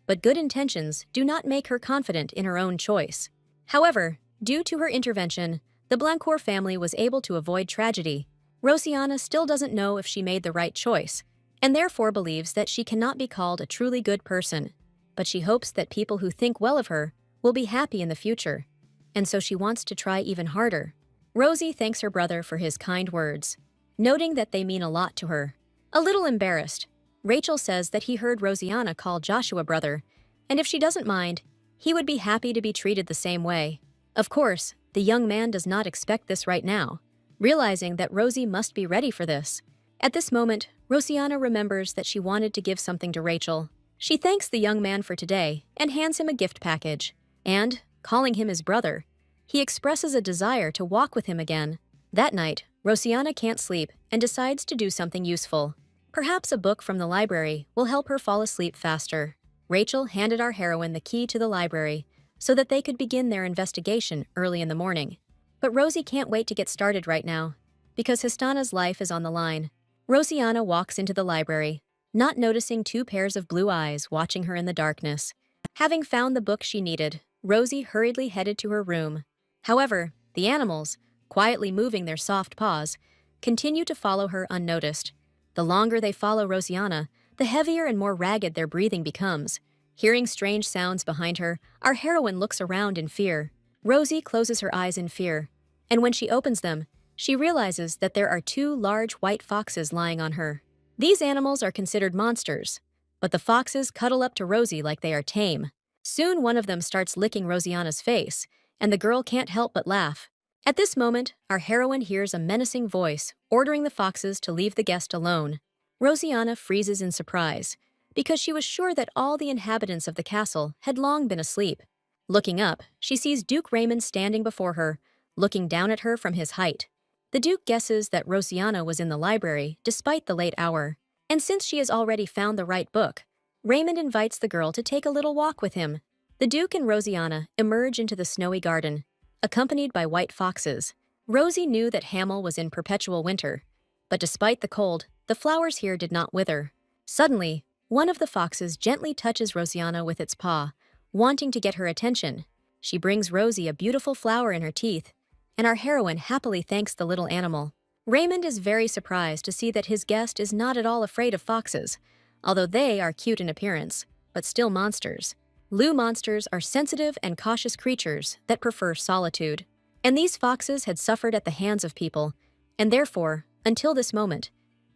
But good intentions do not make her confident in her own choice. However, due to her intervention, the Blancourt family was able to avoid tragedy. Rosiana still doesn't know if she made the right choice, and therefore believes that she cannot be called a truly good person. But she hopes that people who think well of her will be happy in the future, and so she wants to try even harder. Rosie thanks her brother for his kind words, noting that they mean a lot to her. A little embarrassed, Rachel says that he heard Rosiana call Joshua brother, and if she doesn't mind, he would be happy to be treated the same way. Of course, the young man does not expect this right now, realizing that Rosie must be ready for this. At this moment, Rosiana remembers that she wanted to give something to Rachel. She thanks the young man for today and hands him a gift package, and, calling him his brother, he expresses a desire to walk with him again. That night, Rosiana can't sleep and decides to do something useful. Perhaps a book from the library will help her fall asleep faster. Rachel handed our heroine the key to the library so that they could begin their investigation early in the morning. But Rosie can't wait to get started right now, because Histana's life is on the line. Rosiana walks into the library, not noticing two pairs of blue eyes watching her in the darkness. Having found the book she needed, Rosie hurriedly headed to her room. However, the animals, quietly moving their soft paws, continue to follow her unnoticed. The longer they follow Rosiana, the heavier and more ragged their breathing becomes. Hearing strange sounds behind her, our heroine looks around in fear. Rosie closes her eyes in fear, and when she opens them, she realizes that there are two large white foxes lying on her. These animals are considered monsters, but the foxes cuddle up to Rosie like they are tame. Soon one of them starts licking Rosiana's face, and the girl can't help but laugh. At this moment, our heroine hears a menacing voice ordering the foxes to leave the guest alone. Rosiana freezes in surprise, because she was sure that all the inhabitants of the castle had long been asleep. Looking up, she sees Duke Raymond standing before her, looking down at her from his height. The Duke guesses that Rosiana was in the library despite the late hour, and since she has already found the right book, Raymond invites the girl to take a little walk with him. The Duke and Rosiana emerge into the snowy garden, accompanied by white foxes. Rosie knew that Hamel was in perpetual winter, but despite the cold, the flowers here did not wither. Suddenly, one of the foxes gently touches Rosiana with its paw, wanting to get her attention. She brings Rosie a beautiful flower in her teeth, and our heroine happily thanks the little animal. Raymond is very surprised to see that his guest is not at all afraid of foxes, although they are cute in appearance, but still monsters. Loo monsters are sensitive and cautious creatures that prefer solitude, and these foxes had suffered at the hands of people, and therefore, until this moment,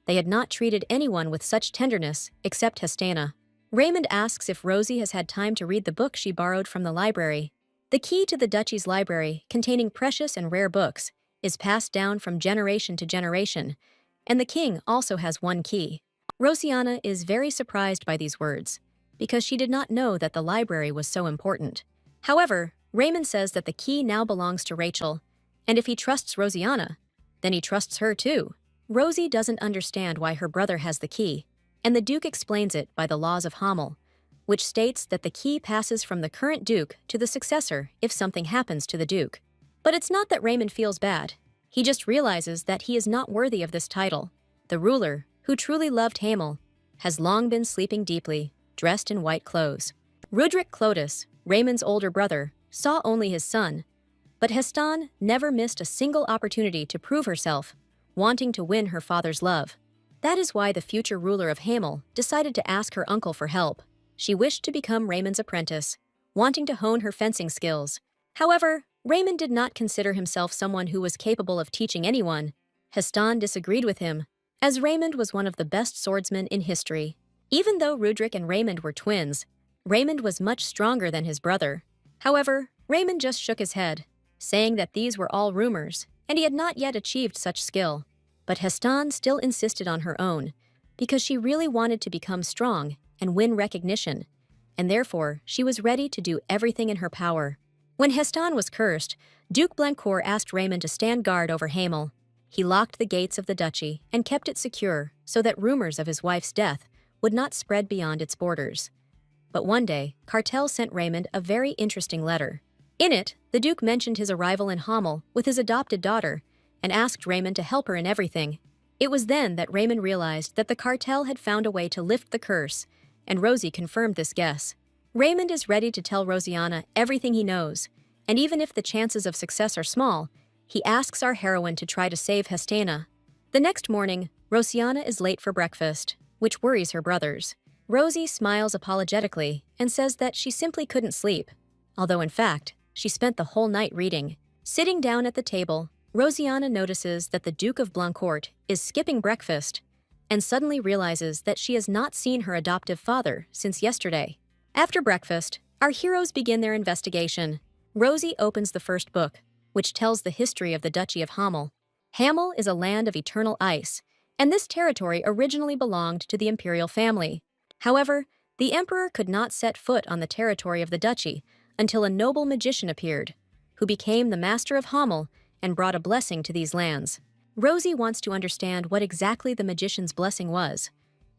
they had not treated anyone with such tenderness except Histana. Raymond asks if Rosie has had time to read the book she borrowed from the library. The key to the duchy's library, containing precious and rare books, is passed down from generation to generation, and the king also has one key. Rosiana is very surprised by these words, because she did not know that the library was so important. However, Raymond says that the key now belongs to Rachel, and if he trusts Rosiana, then he trusts her too. Rosie doesn't understand why her brother has the key, and the Duke explains it by the laws of Hamel, which states that the key passes from the current Duke to the successor if something happens to the Duke. But it's not that Raymond feels bad. He just realizes that he is not worthy of this title. The ruler, who truly loved Hamel, has long been sleeping deeply, dressed in white clothes. Rudrick Clotus, Raymond's older brother, saw only his son, but Heston never missed a single opportunity to prove herself, wanting to win her father's love. That is why the future ruler of Hamel decided to ask her uncle for help. She wished to become Raymond's apprentice, wanting to hone her fencing skills. However, Raymond did not consider himself someone who was capable of teaching anyone. Heston disagreed with him, as Raymond was one of the best swordsmen in history. Even though Rudrick and Raymond were twins, Raymond was much stronger than his brother. However, Raymond just shook his head, saying that these were all rumors, and he had not yet achieved such skill. But Heston still insisted on her own, because she really wanted to become strong and win recognition, and therefore she was ready to do everything in her power. When Heston was cursed, Duke Blancourt asked Raymond to stand guard over Hamel. He locked the gates of the duchy and kept it secure so that rumors of his wife's death would not spread beyond its borders. But one day, Cartel sent Raymond a very interesting letter. In it, the Duke mentioned his arrival in Hamel with his adopted daughter and asked Raymond to help her in everything. It was then that Raymond realized that the cartel had found a way to lift the curse, and Rosie confirmed this guess. Raymond is ready to tell Rosianna everything he knows, and even if the chances of success are small, he asks our heroine to try to save Hestena. The next morning, Rosianna is late for breakfast, which worries her brothers. Rosie smiles apologetically and says that she simply couldn't sleep, although in fact, she spent the whole night reading. Sitting down at the table, Rosianna notices that the Duke of Blancourt is skipping breakfast and suddenly realizes that she has not seen her adoptive father since yesterday. After breakfast, our heroes begin their investigation. Rosie opens the first book, which tells the history of the Duchy of Hamel. Hamel is a land of eternal ice, and this territory originally belonged to the imperial family. However, the emperor could not set foot on the territory of the duchy until a noble magician appeared, who became the master of Hamel and brought a blessing to these lands. Rosie wants to understand what exactly the magician's blessing was,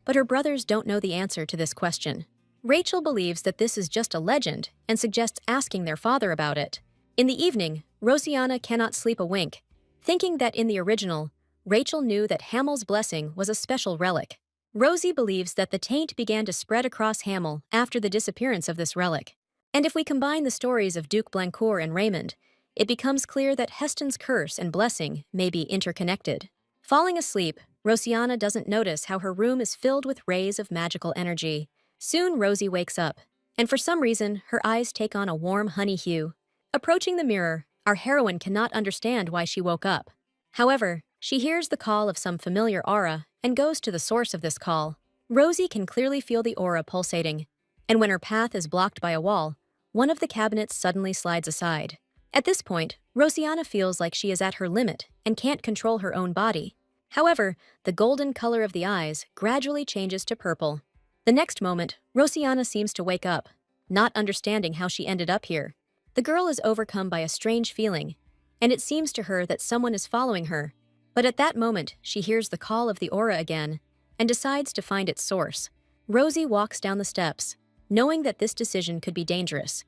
but her brothers don't know the answer to this question. Rachel believes that this is just a legend and suggests asking their father about it. In the evening, Rosianna cannot sleep a wink, thinking that in the original, Rachel knew that Hamel's blessing was a special relic. Rosie believes that the taint began to spread across Hamel after the disappearance of this relic. And if we combine the stories of Duke Blancourt and Raymond, it becomes clear that Heston's curse and blessing may be interconnected. Falling asleep, Rosianna doesn't notice how her room is filled with rays of magical energy. Soon Rosie wakes up, and for some reason, her eyes take on a warm honey hue. Approaching the mirror, our heroine cannot understand why she woke up. However, she hears the call of some familiar aura and goes to the source of this call. Rosie can clearly feel the aura pulsating, and when her path is blocked by a wall, one of the cabinets suddenly slides aside. At this point, Rosianna feels like she is at her limit and can't control her own body. However, the golden color of the eyes gradually changes to purple. The next moment, Rosianna seems to wake up, not understanding how she ended up here. The girl is overcome by a strange feeling, and it seems to her that someone is following her. But at that moment, she hears the call of the aura again and decides to find its source. Rosie walks down the steps, knowing that this decision could be dangerous,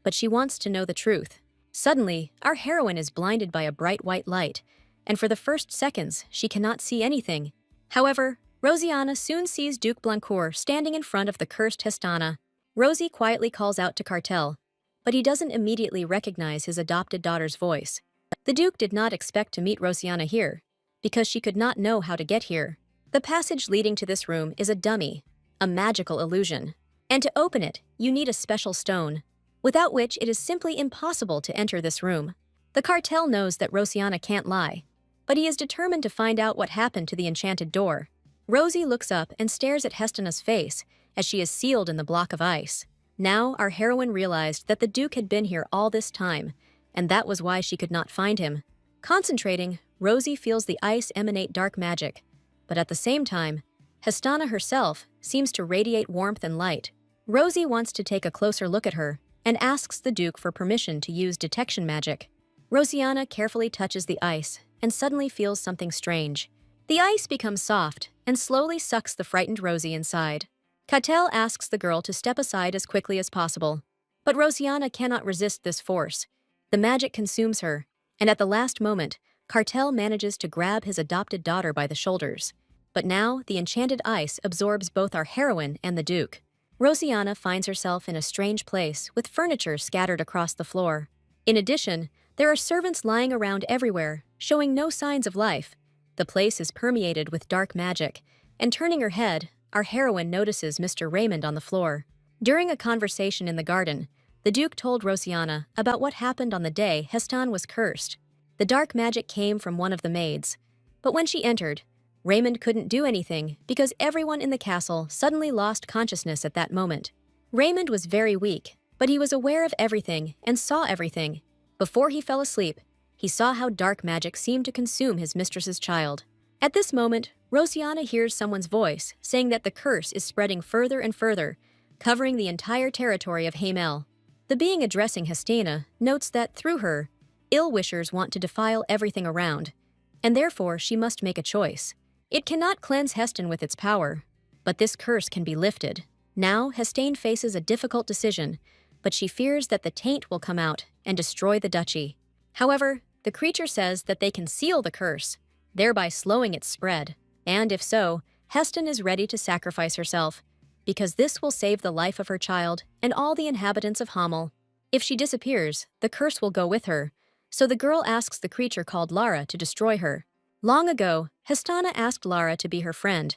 but she wants to know the truth. Suddenly, our heroine is blinded by a bright white light, and for the first seconds, she cannot see anything. However, Rosianna soon sees Duke Blancourt standing in front of the cursed Hestana. Rosie quietly calls out to Cartel, but he doesn't immediately recognize his adopted daughter's voice. The Duke did not expect to meet Rosianna here, because she could not know how to get here. The passage leading to this room is a dummy, a magical illusion. And to open it, you need a special stone, without which it is simply impossible to enter this room. The cartel knows that Rosianna can't lie, but he is determined to find out what happened to the enchanted door. Rosie looks up and stares at Hestina's face as she is sealed in the block of ice. Now our heroine realized that the Duke had been here all this time, and that was why she could not find him. Concentrating, Rosie feels the ice emanate dark magic, but at the same time, Hestana herself seems to radiate warmth and light. Rosie wants to take a closer look at her and asks the Duke for permission to use detection magic. Rosianna carefully touches the ice and suddenly feels something strange. The ice becomes soft and slowly sucks the frightened Rosie inside. Catel asks the girl to step aside as quickly as possible. But Rosiana cannot resist this force. The magic consumes her, and at the last moment, Cartel manages to grab his adopted daughter by the shoulders. But now, the enchanted ice absorbs both our heroine and the Duke. Rosiana finds herself in a strange place with furniture scattered across the floor. In addition, there are servants lying around everywhere, showing no signs of life. The place is permeated with dark magic, and turning her head, our heroine notices Mr. Raymond on the floor. During a conversation in the garden, the Duke told Rosiana about what happened on the day Heston was cursed. The dark magic came from one of the maids. But when she entered, Raymond couldn't do anything because everyone in the castle suddenly lost consciousness at that moment. Raymond was very weak, but he was aware of everything and saw everything. Before he fell asleep, he saw how dark magic seemed to consume his mistress's child. At this moment, Rosiana hears someone's voice saying that the curse is spreading further and further, covering the entire territory of Hamel. The being addressing Hestina notes that through her, ill-wishers want to defile everything around, and therefore she must make a choice. It cannot cleanse Heston with its power, but this curse can be lifted. Now, Hestane faces a difficult decision, but she fears that the taint will come out and destroy the duchy. However, the creature says that they can seal the curse, thereby slowing its spread. And if so, Heston is ready to sacrifice herself, because this will save the life of her child and all the inhabitants of Hamel. If she disappears, the curse will go with her, so the girl asks the creature called Lara to destroy her. Long ago, Hestana asked Lara to be her friend,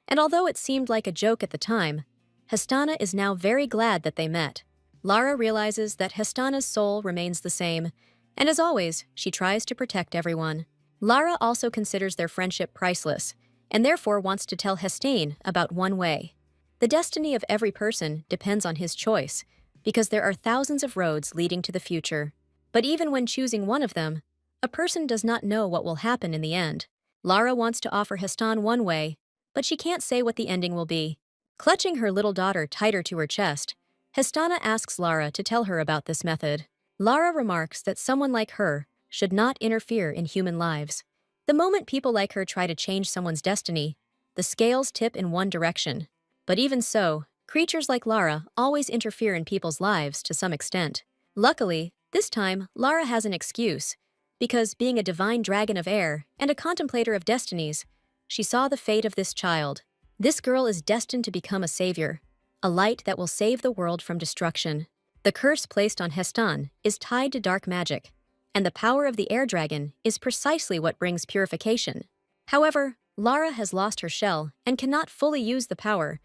and although it seemed like a joke at the time, Hestana is now very glad that they met. Lara realizes that Hestana's soul remains the same, and as always, she tries to protect everyone. Lara also considers their friendship priceless, and therefore wants to tell Hestane about MANWHA. The destiny of every person depends on his choice, because there are thousands of roads leading to the future. But even when choosing one of them, a person does not know what will happen in the end. Lara wants to offer Heston one way, but she can't say what the ending will be. Clutching her little daughter tighter to her chest, Hestana asks Lara to tell her about this method. Lara remarks that someone like her should not interfere in human lives. The moment people like her try to change someone's destiny, the scales tip in one direction. But even so, creatures like Lara always interfere in people's lives to some extent. Luckily, this time, Lara has an excuse, because being a divine dragon of air and a contemplator of destinies, she saw the fate of this child. This girl is destined to become a savior, a light that will save the world from destruction. The curse placed on Heston is tied to dark magic, and the power of the air dragon is precisely what brings purification. However, Lara has lost her shell and cannot fully use the power,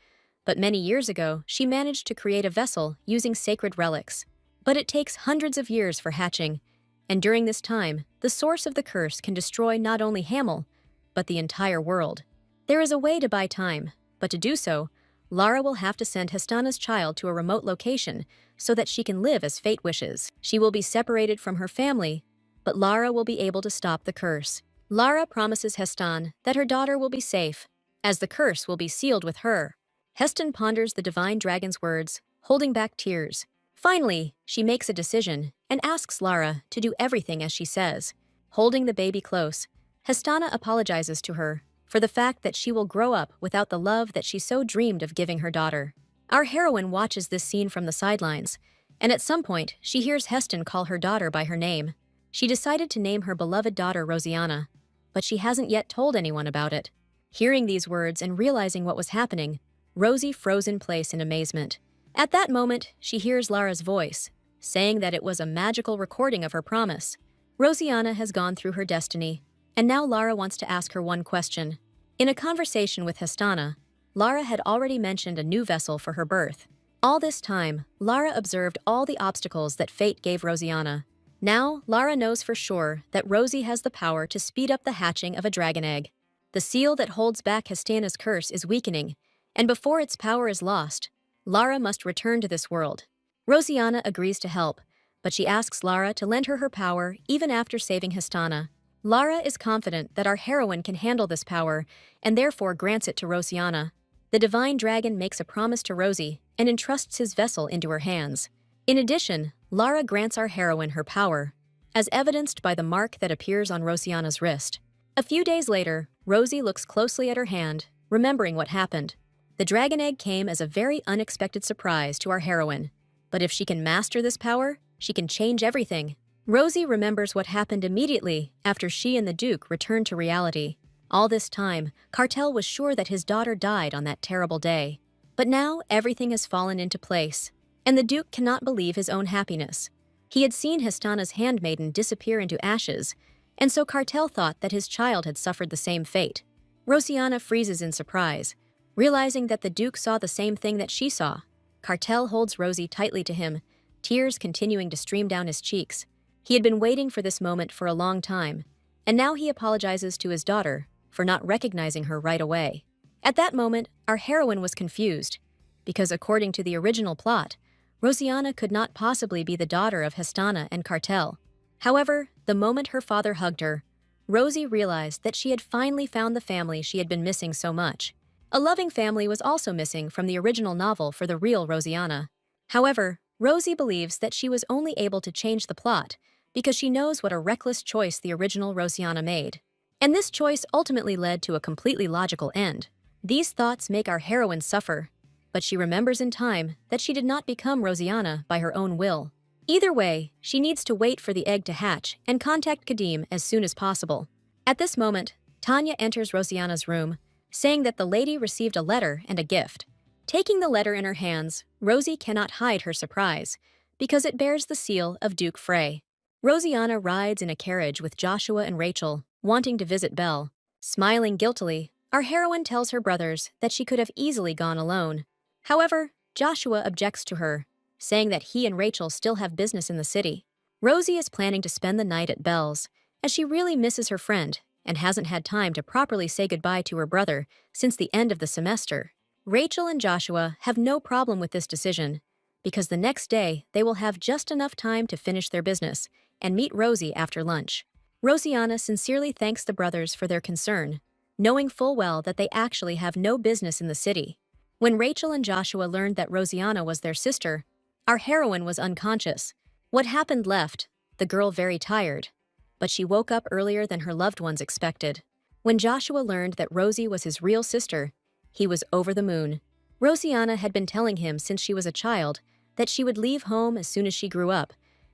but many years ago she managed to create a vessel using sacred relics. But it takes hundreds of years for hatching, and during this time, the source of the curse can destroy not only Hamel, but the entire world. There is a way to buy time, but to do so, Lara will have to send Hestana's child to a remote location so that she can live as fate wishes. She will be separated from her family, but Lara will be able to stop the curse. Lara promises Heston that her daughter will be safe, as the curse will be sealed with her. Heston ponders the divine dragon's words, holding back tears. Finally, she makes a decision and asks Lara to do everything as she says. Holding the baby close, Hestana apologizes to her for the fact that she will grow up without the love that she so dreamed of giving her daughter. Our heroine watches this scene from the sidelines, and at some point, she hears Heston call her daughter by her name. She decided to name her beloved daughter Rosiana, but she hasn't yet told anyone about it. Hearing these words and realizing what was happening, Rosie froze in place in amazement. At that moment, she hears Lara's voice, saying that it was a magical recording of her promise. Rosiana has gone through her destiny, and now Lara wants to ask her one question. In a conversation with Hestana, Lara had already mentioned a new vessel for her birth. All this time, Lara observed all the obstacles that fate gave Rosiana. Now, Lara knows for sure that Rosie has the power to speed up the hatching of a dragon egg. The seal that holds back Hestana's curse is weakening, and before its power is lost, Lara must return to this world. Rosiana agrees to help, but she asks Lara to lend her power even after saving Hestana. Lara is confident that our heroine can handle this power and therefore grants it to Rosiana. The divine dragon makes a promise to Rosie and entrusts his vessel into her hands. In addition, Lara grants our heroine her power, as evidenced by the mark that appears on Rosiana's wrist. A few days later, Rosie looks closely at her hand, remembering what happened. The dragon egg came as a very unexpected surprise to our heroine. But if she can master this power, she can change everything. Rosie remembers what happened immediately after she and the Duke returned to reality. All this time, Cartel was sure that his daughter died on that terrible day. But now everything has fallen into place, and the Duke cannot believe his own happiness. He had seen Histana's handmaiden disappear into ashes, and so Cartel thought that his child had suffered the same fate. Rosianna freezes in surprise, realizing that the Duke saw the same thing that she saw. Cartel holds Rosie tightly to him, tears continuing to stream down his cheeks. He had been waiting for this moment for a long time, and now he apologizes to his daughter for not recognizing her right away. At that moment, our heroine was confused, because according to the original plot, Rosianna could not possibly be the daughter of Histana and Cartel. However, the moment her father hugged her, Rosie realized that she had finally found the family she had been missing so much. A loving family was also missing from the original novel for the real Rosianna. However, Rosie believes that she was only able to change the plot because she knows what a reckless choice the original Rosianna made. And this choice ultimately led to a completely logical end. These thoughts make our heroine suffer, but she remembers in time that she did not become Rosianna by her own will. Either way, she needs to wait for the egg to hatch and contact Kadim as soon as possible. At this moment, Tanya enters Rosianna's room, saying that the lady received a letter and a gift. Taking the letter in her hands, Rosie cannot hide her surprise, because it bears the seal of Duke Frey. Rosianna rides in a carriage with Joshua and Rachel, wanting to visit Belle. Smiling guiltily, our heroine tells her brothers that she could have easily gone alone. However, Joshua objects to her, saying that he and Rachel still have business in the city. Rosie is planning to spend the night at Belle's, as she really misses her friend and hasn't had time to properly say goodbye to her brother since the end of the semester. Rachel and Joshua have no problem with this decision, because the next day they will have just enough time to finish their business and meet Rosie after lunch. Rosianna sincerely thanks the brothers for their concern, knowing full well that they actually have no business in the city. When Rachel and Joshua learned that Rosianna was their sister, our heroine was unconscious. What happened left the girl very tired, but she woke up earlier than her loved ones expected. When Joshua learned that Rosie was his real sister, he was over the moon. Rosianna had been telling him since she was a child that she would leave home as soon as she grew up,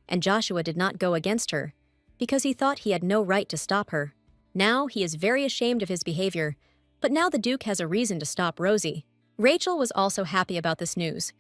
and Joshua did not go against her, because he thought he had no right to stop her. Now he is very ashamed of his behavior, but now the Duke has a reason to stop Rosie. Rachel was also happy about this news,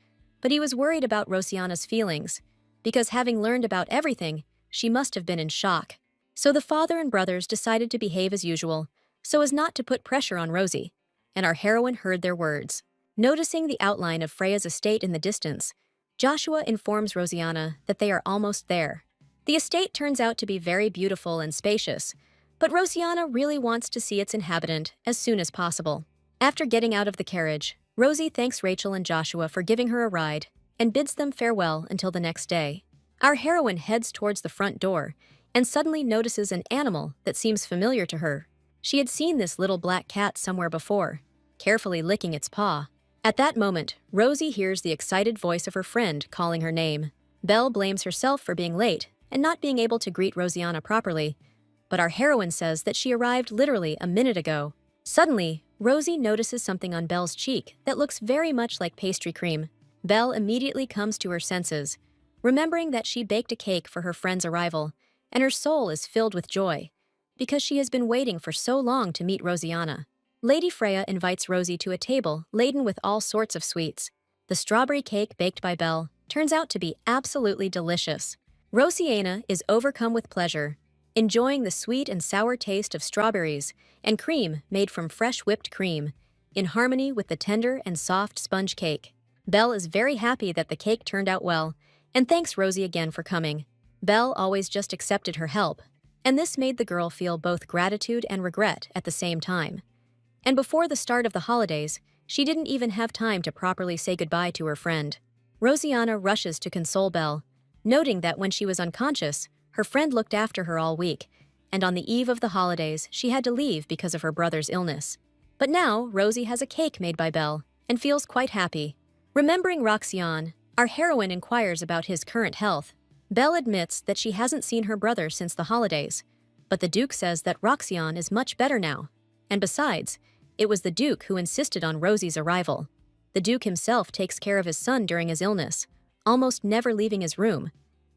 but he was worried about Rosianna's feelings, because having learned about everything, she must have been in shock. So the father and brothers decided to behave as usual, so as not to put pressure on Rosie, and our heroine heard their words. Noticing the outline of Freya's estate in the distance, Joshua informs Rosianna that they are almost there. The estate turns out to be very beautiful and spacious, but Rosianna really wants to see its inhabitant as soon as possible. After getting out of the carriage, Rosie thanks Rachel and Joshua for giving her a ride and bids them farewell until the next day. Our heroine heads towards the front door and suddenly notices an animal that seems familiar to her. She had seen this little black cat somewhere before, carefully licking its paw. At that moment, Rosie hears the excited voice of her friend calling her name. Belle blames herself for being late and not being able to greet Rosianna properly, but our heroine says that she arrived literally a minute ago. Suddenly, Rosie notices something on Belle's cheek that looks very much like pastry cream. Belle immediately comes to her senses, remembering that she baked a cake for her friend's arrival, and her soul is filled with joy, because she has been waiting for so long to meet Rosianna. Lady Freya invites Rosie to a table laden with all sorts of sweets. The strawberry cake baked by Belle turns out to be absolutely delicious. Rosianna is overcome with pleasure, enjoying the sweet and sour taste of strawberries and cream made from fresh whipped cream, in harmony with the tender and soft sponge cake. Belle is very happy that the cake turned out well, and thanks Rosie again for coming. Belle always just accepted her help, and this made the girl feel both gratitude and regret at the same time. And before the start of the holidays, she didn't even have time to properly say goodbye to her friend. Rosianna rushes to console Belle, noting that when she was unconscious, her friend looked after her all week, and on the eve of the holidays, she had to leave because of her brother's illness. But now, Rosie has a cake made by Belle and feels quite happy. Remembering Roxian, our heroine inquires about his current health. Belle admits that she hasn't seen her brother since the holidays, but the Duke says that Roxian is much better now. And besides, it was the Duke who insisted on Rosie's arrival. The Duke himself takes care of his son during his illness, almost never leaving his room.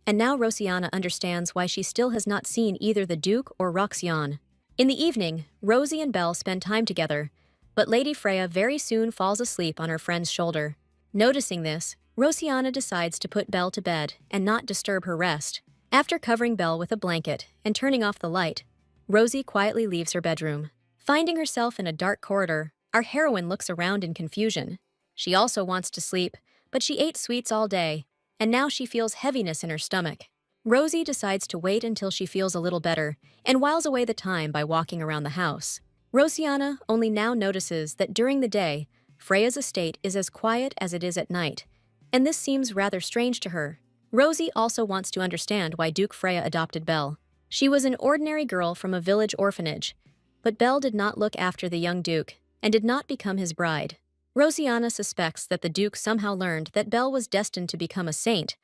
And now Rosianna understands why she still has not seen either the Duke or Roxane. In the evening, Rosie and Belle spend time together, but Lady Freya very soon falls asleep on her friend's shoulder. Noticing this, Rosianna decides to put Belle to bed and not disturb her rest. After covering Belle with a blanket and turning off the light, Rosie quietly leaves her bedroom. Finding herself in a dark corridor, our heroine looks around in confusion. She also wants to sleep, but she ate sweets all day, and now she feels heaviness in her stomach. Rosie decides to wait until she feels a little better and whiles away the time by walking around the house. Rosianna only now notices that during the day, Freya's estate is as quiet as it is at night, and this seems rather strange to her. Rosie also wants to understand why Duke Freya adopted Belle. She was an ordinary girl from a village orphanage, but Belle did not look after the young Duke and did not become his bride. Rosianna suspects that the Duke somehow learned that Belle was destined to become a saint,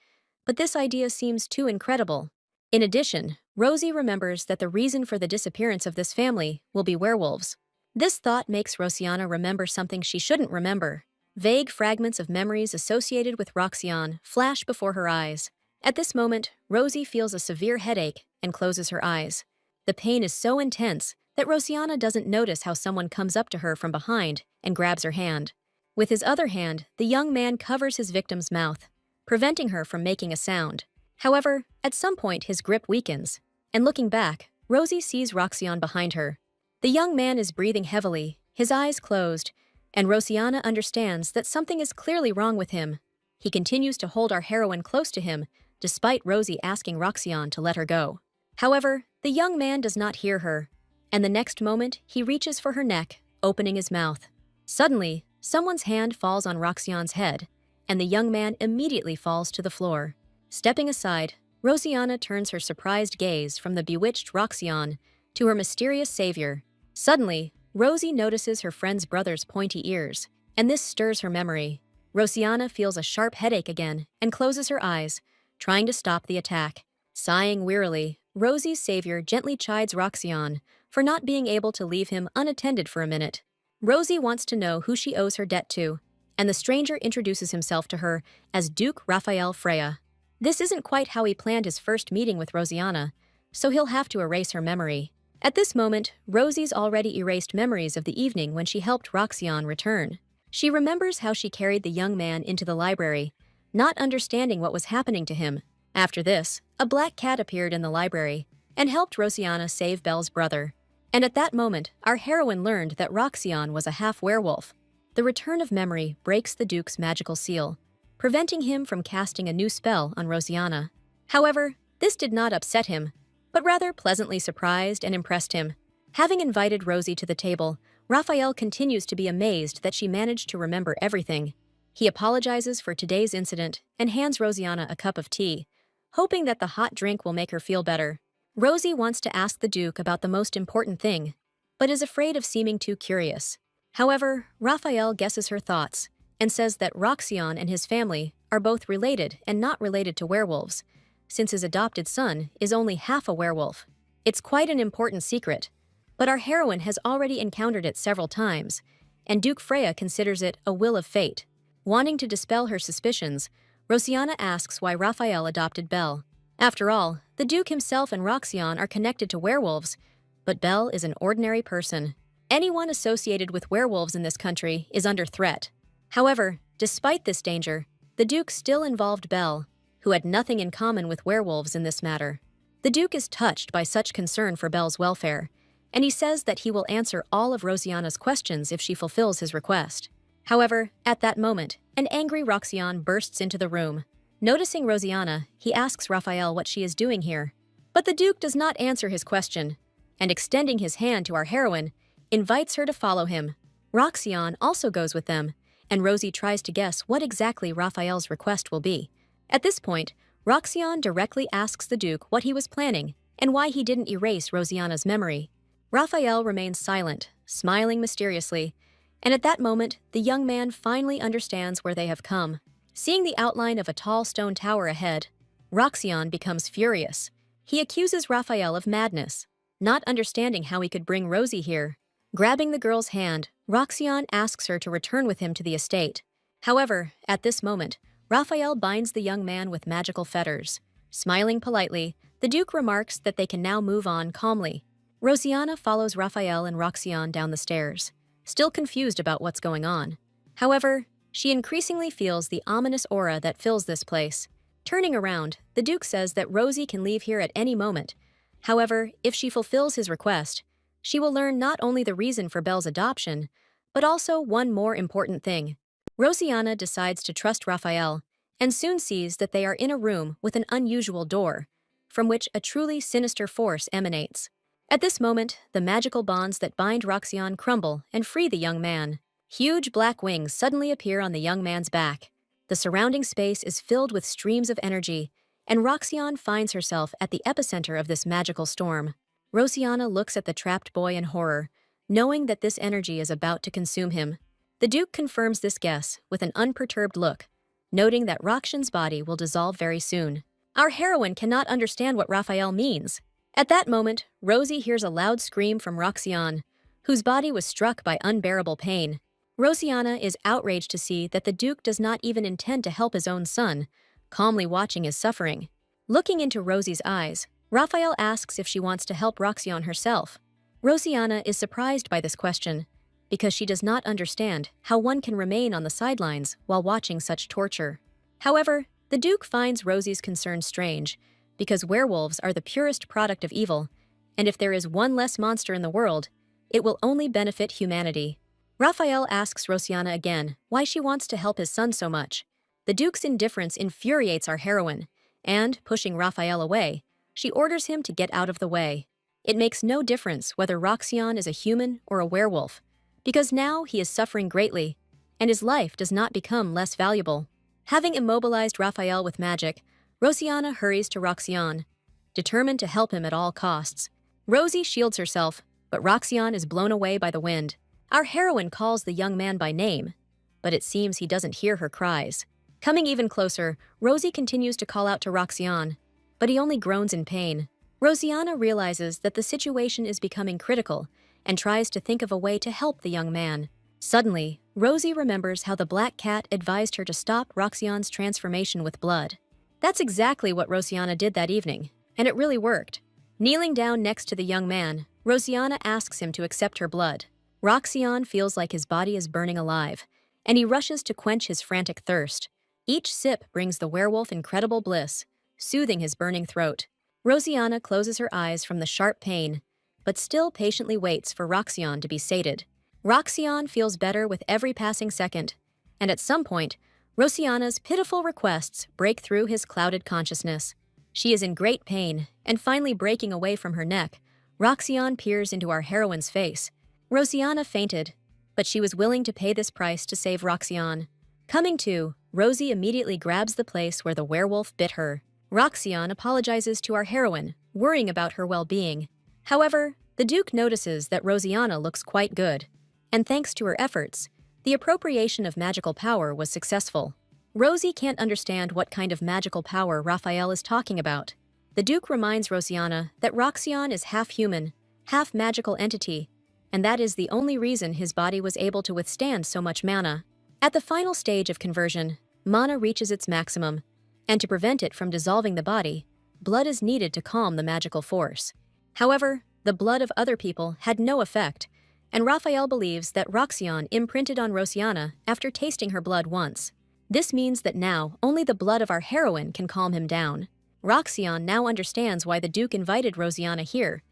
but this idea seems too incredible. In addition, Rosie remembers that the reason for the disappearance of this family will be werewolves. This thought makes Rosianna remember something she shouldn't remember. Vague fragments of memories associated with Roxane flash before her eyes. At this moment, Rosie feels a severe headache and closes her eyes. The pain is so intense that Rosianna doesn't notice how someone comes up to her from behind and grabs her hand. With his other hand, the young man covers his victim's mouth, preventing her from making a sound. However, at some point his grip weakens, and looking back, Rosie sees Roxane behind her. The young man is breathing heavily, his eyes closed, and Rosianna understands that something is clearly wrong with him. He continues to hold our heroine close to him, despite Rosie asking Roxane to let her go. However, the young man does not hear her, and the next moment he reaches for her neck, opening his mouth. Suddenly, someone's hand falls on Roxane's head, and the young man immediately falls to the floor. Stepping aside, Rosianna turns her surprised gaze from the bewitched Roxane to her mysterious savior. Suddenly, Rosie notices her friend's brother's pointy ears, and this stirs her memory. Rosianna feels a sharp headache again and closes her eyes, trying to stop the attack. Sighing wearily, Rosie's savior gently chides Roxane for not being able to leave him unattended for a minute. Rosie wants to know who she owes her debt to, and the stranger introduces himself to her as Duke Raphael Freya. This isn't quite how he planned his first meeting with Rosianna, so he'll have to erase her memory. At this moment, Rosie's already erased memories of the evening when she helped Roxane return. She remembers how she carried the young man into the library, not understanding what was happening to him. After this, a black cat appeared in the library and helped Rosianna save Belle's brother. And at that moment, our heroine learned that Roxane was a half-werewolf. The return of memory breaks the Duke's magical seal, preventing him from casting a new spell on Rosianna. However, this did not upset him, but rather pleasantly surprised and impressed him. Having invited Rosie to the table, Raphael continues to be amazed that she managed to remember everything. He apologizes for today's incident and hands Rosianna a cup of tea, hoping that the hot drink will make her feel better. Rosie wants to ask the Duke about the most important thing, but is afraid of seeming too curious. However, Raphael guesses her thoughts and says that Roxane and his family are both related and not related to werewolves, since his adopted son is only half a werewolf. It's quite an important secret, but our heroine has already encountered it several times, and Duke Freya considers it a will of fate. Wanting to dispel her suspicions, Rosianna asks why Raphael adopted Belle. After all, the Duke himself and Roxane are connected to werewolves, but Belle is an ordinary person. Anyone associated with werewolves in this country is under threat. However, despite this danger, the Duke still involved Belle, who had nothing in common with werewolves in this matter. The Duke is touched by such concern for Belle's welfare, and he says that he will answer all of Rosianna's questions if she fulfills his request. However, at that moment, an angry Roxane bursts into the room. Noticing Rosianna, he asks Raphael what she is doing here. But the Duke does not answer his question, and extending his hand to our heroine, invites her to follow him. Roxane also goes with them, and Rosie tries to guess what exactly Raphael's request will be. At this point, Roxane directly asks the Duke what he was planning and why he didn't erase Rosianna's memory. Raphael remains silent, smiling mysteriously, and at that moment, the young man finally understands where they have come. Seeing the outline of a tall stone tower ahead, Roxane becomes furious. He accuses Raphael of madness, not understanding how he could bring Rosie here. Grabbing the girl's hand, Roxanne asks her to return with him to the estate. However, at this moment, Raphael binds the young man with magical fetters. Smiling politely, the Duke remarks that they can now move on calmly. Rosianna follows Raphael and Roxanne down the stairs, still confused about what's going on. However, she increasingly feels the ominous aura that fills this place. Turning around, the Duke says that Rosie can leave here at any moment. However, if she fulfills his request, she will learn not only the reason for Belle's adoption, but also one more important thing. Rosianna decides to trust Raphael, and soon sees that they are in a room with an unusual door, from which a truly sinister force emanates. At this moment, the magical bonds that bind Roxanne crumble and free the young man. Huge black wings suddenly appear on the young man's back. The surrounding space is filled with streams of energy, and Roxanne finds herself at the epicenter of this magical storm. Rosianna looks at the trapped boy in horror, knowing that this energy is about to consume him. The Duke confirms this guess with an unperturbed look, noting that Roxanne's body will dissolve very soon. Our heroine cannot understand what Raphael means. At that moment, Rosie hears a loud scream from Roxanne, whose body was struck by unbearable pain. Rosianna is outraged to see that the Duke does not even intend to help his own son, calmly watching his suffering. Looking into Rosie's eyes, Raphael asks if she wants to help Roxanne herself. Rosianna is surprised by this question, because she does not understand how one can remain on the sidelines while watching such torture. However, the Duke finds Rosie's concern strange, because werewolves are the purest product of evil, and if there is one less monster in the world, it will only benefit humanity. Raphael asks Rosianna again why she wants to help his son so much. The Duke's indifference infuriates our heroine, and, pushing Raphael away, she orders him to get out of the way. It makes no difference whether Roxanne is a human or a werewolf, because now he is suffering greatly, and his life does not become less valuable. Having immobilized Raphael with magic, Rosianna hurries to Roxanne, determined to help him at all costs. Rosie shields herself, but Roxanne is blown away by the wind. Our heroine calls the young man by name, but it seems he doesn't hear her cries. Coming even closer, Rosie continues to call out to Roxanne, but he only groans in pain. Rosianna realizes that the situation is becoming critical and tries to think of a way to help the young man. Suddenly, Rosie remembers how the black cat advised her to stop Roxanne's transformation with blood. That's exactly what Rosianna did that evening, and it really worked. Kneeling down next to the young man, Rosianna asks him to accept her blood. Roxanne feels like his body is burning alive, and he rushes to quench his frantic thirst. Each sip brings the werewolf incredible bliss, soothing his burning throat. Rosianna closes her eyes from the sharp pain, but still patiently waits for Roxanne to be sated. Roxanne feels better with every passing second, and at some point, Rosianna's pitiful requests break through his clouded consciousness. She is in great pain, and finally breaking away from her neck, Roxanne peers into our heroine's face. Rosianna fainted, but she was willing to pay this price to save Roxanne. Coming to, Rosie immediately grabs the place where the werewolf bit her. Roxanne apologizes to our heroine, worrying about her well-being. However, the Duke notices that Rosianna looks quite good, and thanks to her efforts, the appropriation of magical power was successful. Rosie can't understand what kind of magical power Raphael is talking about. The Duke reminds Rosianna that Roxanne is half human, half magical entity, and that is the only reason his body was able to withstand so much mana. At the final stage of conversion, mana reaches its maximum, and to prevent it from dissolving the body, blood is needed to calm the magical force. However, the blood of other people had no effect, and Raphael believes that Roxanne imprinted on Rosianna after tasting her blood once. This means that now only the blood of our heroine can calm him down. Roxanne now understands why the Duke invited Rosianna here,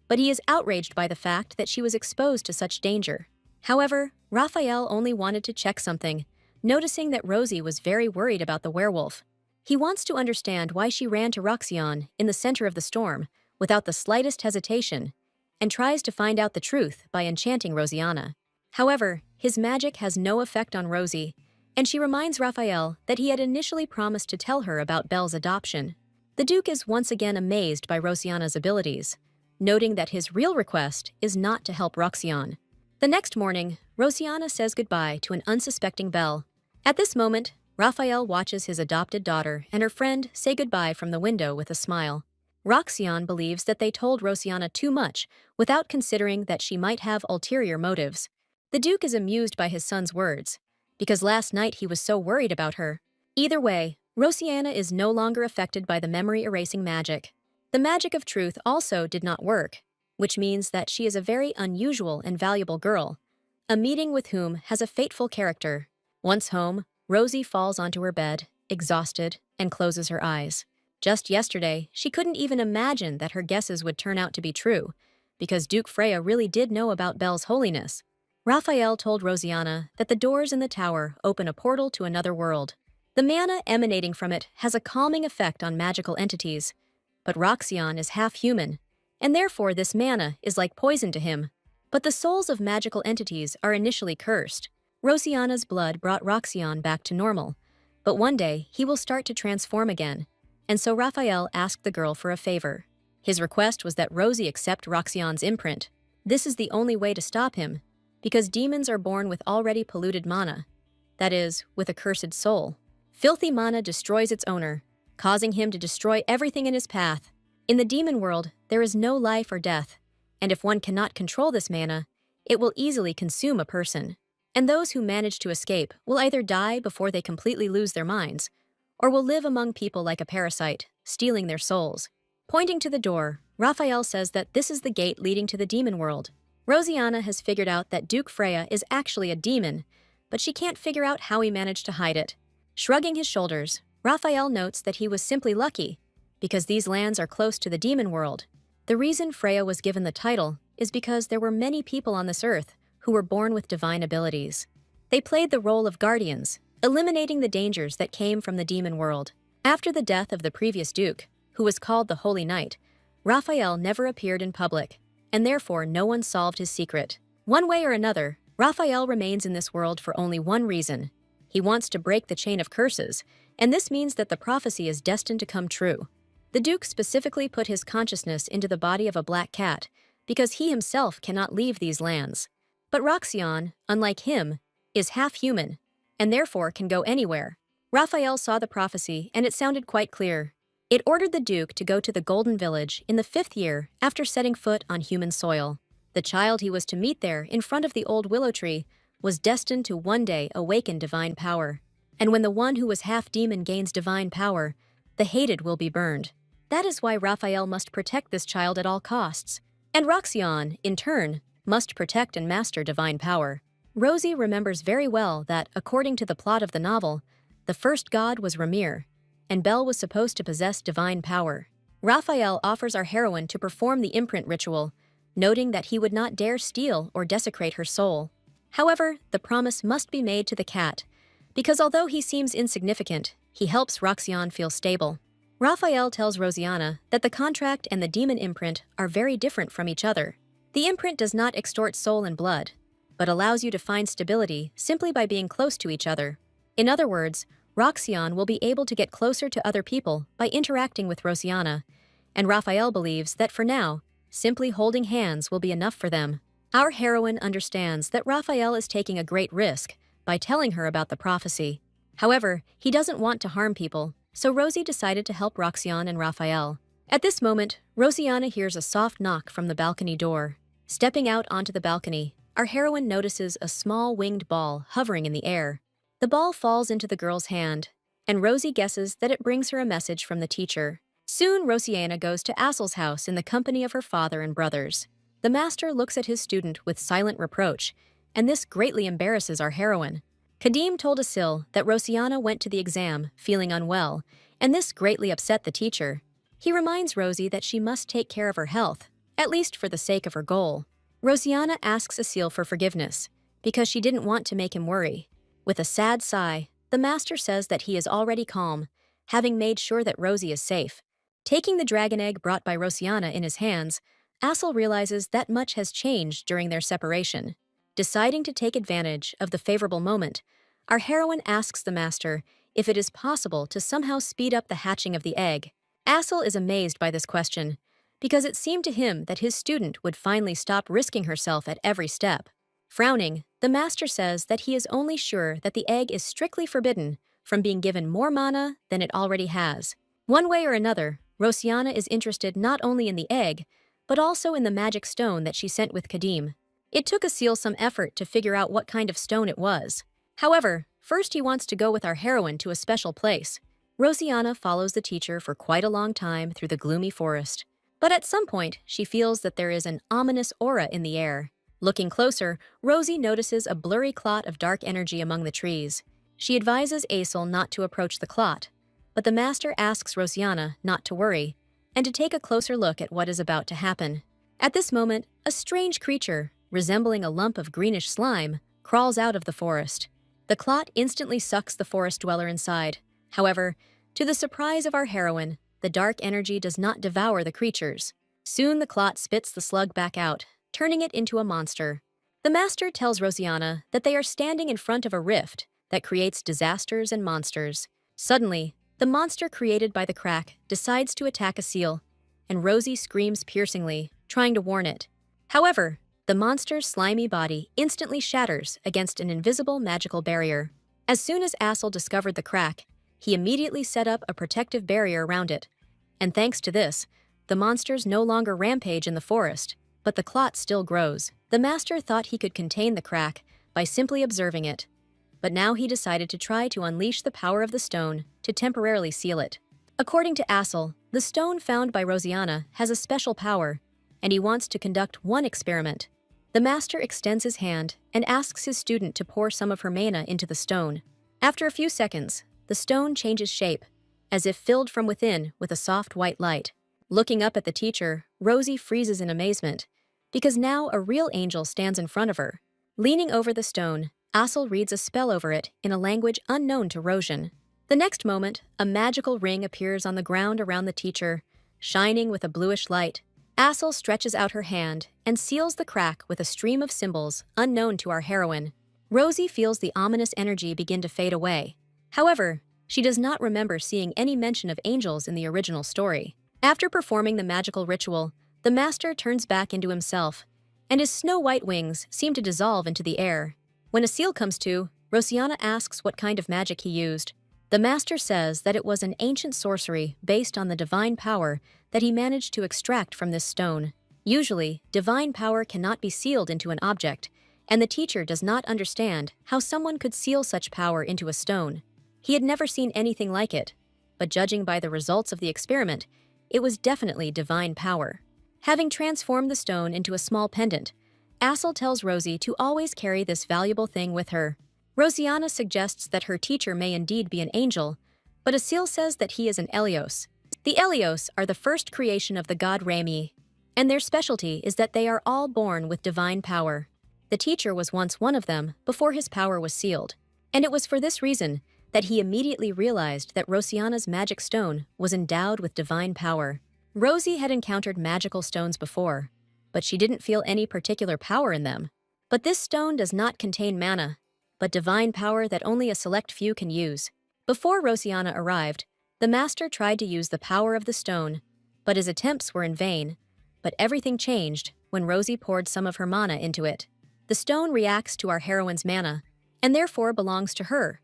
but he is outraged by the fact that she was exposed to such danger. However, Raphael only wanted to check something, noticing that Rosie was very worried about the werewolf. He wants to understand why she ran to Roxanne in the center of the storm without the slightest hesitation, and tries to find out the truth by enchanting Rosianna. However, his magic has no effect on Rosie, and she reminds Raphael that he had initially promised to tell her about Belle's adoption. The Duke is once again amazed by Rosianna's abilities, noting that his real request is not to help Roxanne. The next morning, Rosianna says goodbye to an unsuspecting Belle. At this moment, Raphael watches his adopted daughter and her friend say goodbye from the window with a smile. Roxion believes that they told Rosiana too much without considering that she might have ulterior motives. The Duke is amused by his son's words, because last night he was so worried about her. Either way, Rosiana is no longer affected by the memory-erasing magic. The magic of truth also did not work, which means that she is a very unusual and valuable girl, a meeting with whom has a fateful character. Once home, Rosie falls onto her bed, exhausted, and closes her eyes. Just yesterday, she couldn't even imagine that her guesses would turn out to be true, because Duke Freya really did know about Belle's holiness. Raphael told Rosiana that the doors in the tower open a portal to another world. The mana emanating from it has a calming effect on magical entities, but Roxion is half human, and therefore this mana is like poison to him. But the souls of magical entities are initially cursed. Rosiana's blood brought Roxion back to normal, but one day he will start to transform again, and so Raphael asked the girl for a favor. His request was that Rosie accept Roxion's imprint. This is the only way to stop him, because demons are born with already polluted mana, that is, with a cursed soul. Filthy mana destroys its owner, causing him to destroy everything in his path. In the demon world, there is no life or death, and if one cannot control this mana, it will easily consume a person. And those who manage to escape will either die before they completely lose their minds, or will live among people like a parasite, stealing their souls. Pointing to the door, Raphael says that this is the gate leading to the demon world. Rosiana has figured out that Duke Freya is actually a demon, but she can't figure out how he managed to hide it. Shrugging his shoulders, Raphael notes that he was simply lucky, because these lands are close to the demon world. The reason Freya was given the title is because there were many people on this earth who were born with divine abilities. They played the role of guardians, eliminating the dangers that came from the demon world. After the death of the previous duke, who was called the Holy Knight, Raphael never appeared in public, and therefore no one solved his secret. One way or another, Raphael remains in this world for only one reason. He wants to break the chain of curses, and this means that the prophecy is destined to come true. The Duke specifically put his consciousness into the body of a black cat, because he himself cannot leave these lands. But Roxion, unlike him, is half human, and therefore can go anywhere. Raphael saw the prophecy, and it sounded quite clear. It ordered the Duke to go to the Golden Village in the 5th year after setting foot on human soil. The child he was to meet there in front of the old willow tree was destined to one day awaken divine power. And when the one who was half demon gains divine power, the hated will be burned. That is why Raphael must protect this child at all costs. And Roxion, in turn, must protect and master divine power. Rosie remembers very well that, according to the plot of the novel, the first god was Ramir, and Belle was supposed to possess divine power. Raphael offers our heroine to perform the imprint ritual, noting that he would not dare steal or desecrate her soul. However, the promise must be made to the cat, because although he seems insignificant, he helps Roxion feel stable. Raphael tells Rosiana that the contract and the demon imprint are very different from each other. The imprint does not extort soul and blood, but allows you to find stability simply by being close to each other. In other words, Roxion will be able to get closer to other people by interacting with Rosiana, and Raphael believes that for now, simply holding hands will be enough for them. Our heroine understands that Raphael is taking a great risk by telling her about the prophecy. However, he doesn't want to harm people, so Rosie decided to help Roxion and Raphael. At this moment, Rosiana hears a soft knock from the balcony door. Stepping out onto the balcony, our heroine notices a small winged ball hovering in the air. The ball falls into the girl's hand, and Rosie guesses that it brings her a message from the teacher. Soon, Rosiana goes to Assel's house in the company of her father and brothers. The master looks at his student with silent reproach, and this greatly embarrasses our heroine. Kadim told Asil that Rosiana went to the exam feeling unwell, and this greatly upset the teacher. He reminds Rosie that she must take care of her health, at least for the sake of her goal. Rosiana asks Asil for forgiveness, because she didn't want to make him worry. With a sad sigh, the master says that he is already calm, having made sure that Rosie is safe. Taking the dragon egg brought by Rosiana in his hands, Asil realizes that much has changed during their separation. Deciding to take advantage of the favorable moment, our heroine asks the master if it is possible to somehow speed up the hatching of the egg. Asil is amazed by this question, because it seemed to him that his student would finally stop risking herself at every step. Frowning, the master says that he is only sure that the egg is strictly forbidden from being given more mana than it already has. One way or another, Rosiana is interested not only in the egg, but also in the magic stone that she sent with Kadim. It took Asil some effort to figure out what kind of stone it was. However, first he wants to go with our heroine to a special place. Rosiana follows the teacher for quite a long time through the gloomy forest. But at some point, she feels that there is an ominous aura in the air. Looking closer, Rosie notices a blurry clot of dark energy among the trees. She advises Asil not to approach the clot, but the master asks Rosiana not to worry and to take a closer look at what is about to happen. At this moment, a strange creature, resembling a lump of greenish slime, crawls out of the forest. The clot instantly sucks the forest dweller inside. However, to the surprise of our heroine, the dark energy does not devour the creatures. Soon the clot spits the slug back out, turning it into a monster. The master tells Rosiana that they are standing in front of a rift that creates disasters and monsters. Suddenly, the monster created by the crack decides to attack Asil, and Rosie screams piercingly, trying to warn it. However, the monster's slimy body instantly shatters against an invisible magical barrier. As soon as Asil discovered the crack, he immediately set up a protective barrier around it. And thanks to this, the monsters no longer rampage in the forest, but the clot still grows. The master thought he could contain the crack by simply observing it, but now he decided to try to unleash the power of the stone to temporarily seal it. According to Asil, the stone found by Rosiana has a special power, and he wants to conduct one experiment. The master extends his hand and asks his student to pour some of her mana into the stone. After a few seconds, the stone changes shape, as if filled from within with a soft white light. Looking up at the teacher, Rosie freezes in amazement, because now a real angel stands in front of her. Leaning over the stone, Asil reads a spell over it in a language unknown to Rosian. The next moment, a magical ring appears on the ground around the teacher, shining with a bluish light. Asil stretches out her hand and seals the crack with a stream of symbols unknown to our heroine. Rosie feels the ominous energy begin to fade away. However, she does not remember seeing any mention of angels in the original story. After performing the magical ritual, the master turns back into himself, and his snow-white wings seem to dissolve into the air. When Asil comes to, Rosiana asks what kind of magic he used. The master says that it was an ancient sorcery based on the divine power that he managed to extract from this stone. Usually, divine power cannot be sealed into an object, and the teacher does not understand how someone could seal such power into a stone. He had never seen anything like it, but judging by the results of the experiment, it was definitely divine power. Having transformed the stone into a small pendant, Asil tells Rosie to always carry this valuable thing with her. Rosiana suggests that her teacher may indeed be an angel, but Asil says that he is an Elios. The Elios are the first creation of the god Rami, and their specialty is that they are all born with divine power. The teacher was once one of them before his power was sealed, and it was for this reason that he immediately realized that Rosiana's magic stone was endowed with divine power. Rosie had encountered magical stones before, but she didn't feel any particular power in them. But this stone does not contain mana, but divine power that only a select few can use. Before Rosiana arrived, the master tried to use the power of the stone, but his attempts were in vain. But everything changed when Rosie poured some of her mana into it. The stone reacts to our heroine's mana, and therefore belongs to her.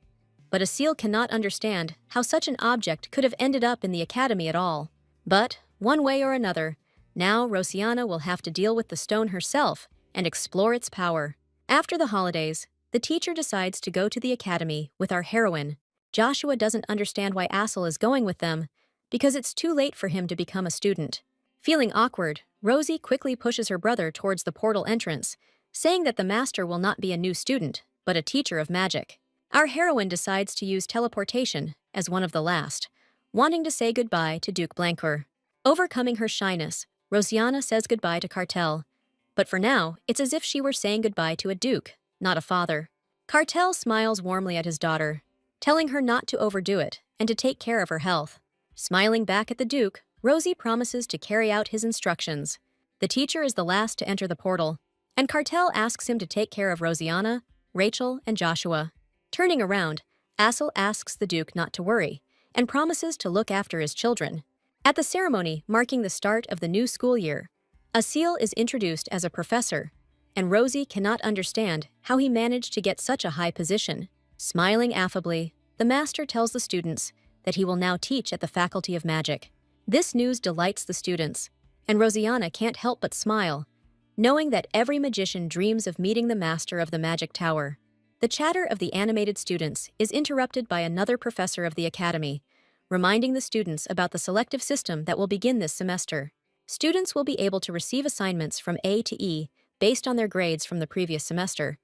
But Asil cannot understand how such an object could have ended up in the academy at all. But, one way or another, now Rosiana will have to deal with the stone herself and explore its power. After the holidays, the teacher decides to go to the academy with our heroine. Joshua doesn't understand why Asil is going with them, because it's too late for him to become a student. Feeling awkward, Rosie quickly pushes her brother towards the portal entrance, saying that the master will not be a new student, but a teacher of magic. Our heroine decides to use teleportation as one of the last, wanting to say goodbye to Duke Blancourt. Overcoming her shyness, Rosiana says goodbye to Cartel, but for now, it's as if she were saying goodbye to a duke, not a father. Cartel smiles warmly at his daughter, telling her not to overdo it and to take care of her health. Smiling back at the duke, Rosie promises to carry out his instructions. The teacher is the last to enter the portal, and Cartel asks him to take care of Rosiana, Rachel, and Joshua. Turning around, Asil asks the duke not to worry, and promises to look after his children. At the ceremony marking the start of the new school year, Asil is introduced as a professor, and Rosie cannot understand how he managed to get such a high position. Smiling affably, the master tells the students that he will now teach at the Faculty of Magic. This news delights the students, and Rosianna can't help but smile, knowing that every magician dreams of meeting the master of the magic tower. The chatter of the animated students is interrupted by another professor of the academy, reminding the students about the selective system that will begin this semester. Students will be able to receive assignments from A to E based on their grades from the previous semester.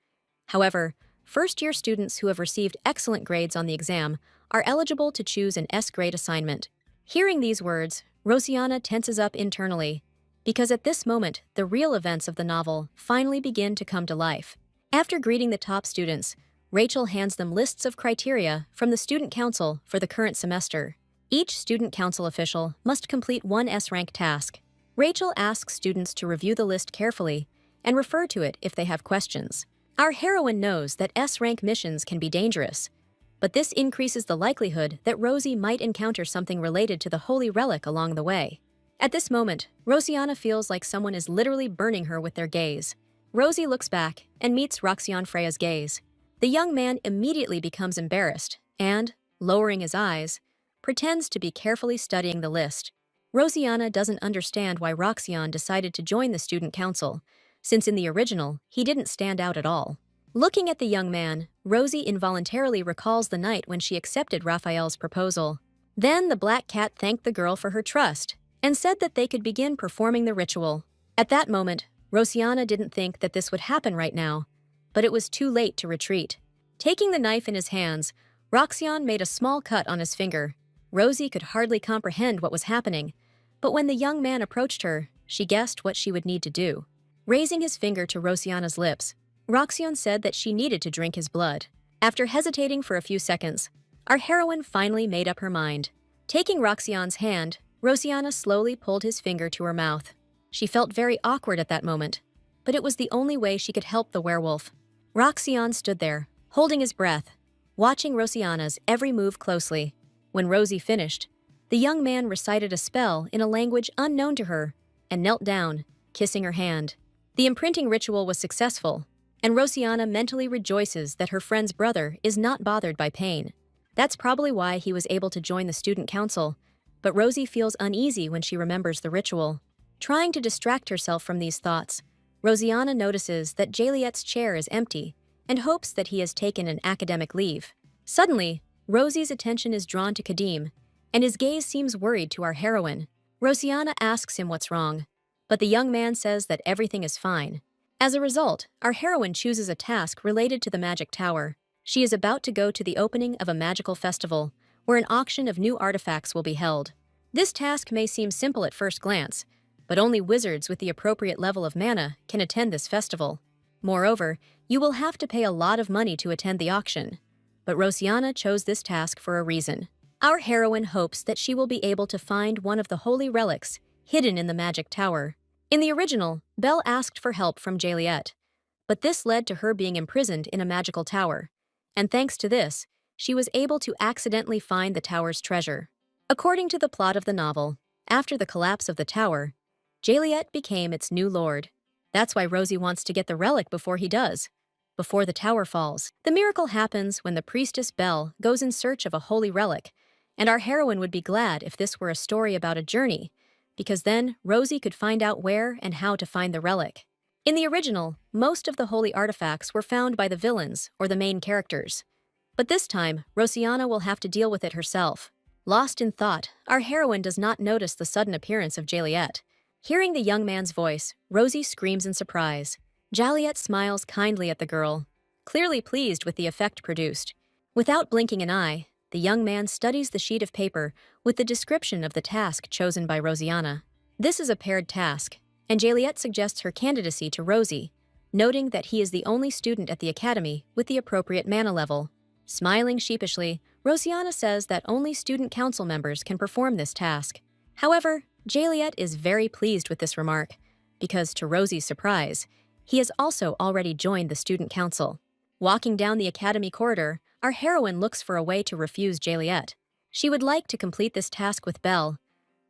However, first-year students who have received excellent grades on the exam are eligible to choose an S-grade assignment. Hearing these words, Rosianna tenses up internally, because at this moment, the real events of the novel finally begin to come to life. After greeting the top students, Rachel hands them lists of criteria from the Student Council for the current semester. Each Student Council official must complete one S-rank task. Rachel asks students to review the list carefully and refer to it if they have questions. Our heroine knows that S-rank missions can be dangerous, but this increases the likelihood that Rosie might encounter something related to the holy relic along the way. At this moment, Rosianna feels like someone is literally burning her with their gaze. Rosie looks back and meets Roxion Freya's gaze. The young man immediately becomes embarrassed and, lowering his eyes, pretends to be carefully studying the list. Rosianna doesn't understand why Roxion decided to join the student council, since in the original, he didn't stand out at all. Looking at the young man, Rosie involuntarily recalls the night when she accepted Raphael's proposal. Then the black cat thanked the girl for her trust and said that they could begin performing the ritual. At that moment, Rosianna didn't think that this would happen right now, but it was too late to retreat. Taking the knife in his hands, Roxion made a small cut on his finger. Rosie could hardly comprehend what was happening, but when the young man approached her, she guessed what she would need to do. Raising his finger to Rosianna's lips, Roxion said that she needed to drink his blood. After hesitating for a few seconds, our heroine finally made up her mind. Taking Roxion's hand, Rosianna slowly pulled his finger to her mouth. She felt very awkward at that moment, but it was the only way she could help the werewolf. Roxion stood there, holding his breath, watching Rosianna's every move closely. When Rosie finished, the young man recited a spell in a language unknown to her and knelt down, kissing her hand. The imprinting ritual was successful, and Rosianna mentally rejoices that her friend's brother is not bothered by pain. That's probably why he was able to join the student council, but Rosie feels uneasy when she remembers the ritual. Trying to distract herself from these thoughts, Rosianna notices that Jaliet's chair is empty and hopes that he has taken an academic leave. Suddenly, Rosie's attention is drawn to Kadim, and his gaze seems worried to our heroine. Rosianna asks him what's wrong, but the young man says that everything is fine. As a result, our heroine chooses a task related to the magic tower. She is about to go to the opening of a magical festival, where an auction of new artifacts will be held. This task may seem simple at first glance, but only wizards with the appropriate level of mana can attend this festival. Moreover, you will have to pay a lot of money to attend the auction. But Rosianna chose this task for a reason. Our heroine hopes that she will be able to find one of the holy relics hidden in the magic tower. In the original, Belle asked for help from Jaliet, but this led to her being imprisoned in a magical tower, and thanks to this, she was able to accidentally find the tower's treasure. According to the plot of the novel, after the collapse of the tower, Jaliet became its new lord. That's why Rosie wants to get the relic before he does, before the tower falls. The miracle happens when the priestess Belle goes in search of a holy relic, and our heroine would be glad if this were a story about a journey, because then Rosie could find out where and how to find the relic. In the original, most of the holy artifacts were found by the villains or the main characters. But this time, Rosianna will have to deal with it herself. Lost in thought, our heroine does not notice the sudden appearance of Jaliet. Hearing the young man's voice, Rosie screams in surprise. Jaliet smiles kindly at the girl, clearly pleased with the effect produced. Without blinking an eye, the young man studies the sheet of paper with the description of the task chosen by Rosianna. This is a paired task, and Jaliet suggests her candidacy to Rosie, noting that he is the only student at the academy with the appropriate mana level. Smiling sheepishly, Rosianna says that only student council members can perform this task. However, Jaliet is very pleased with this remark, because to Rosie's surprise, he has also already joined the student council. Walking down the academy corridor, our heroine looks for a way to refuse Jaliet. She would like to complete this task with Belle,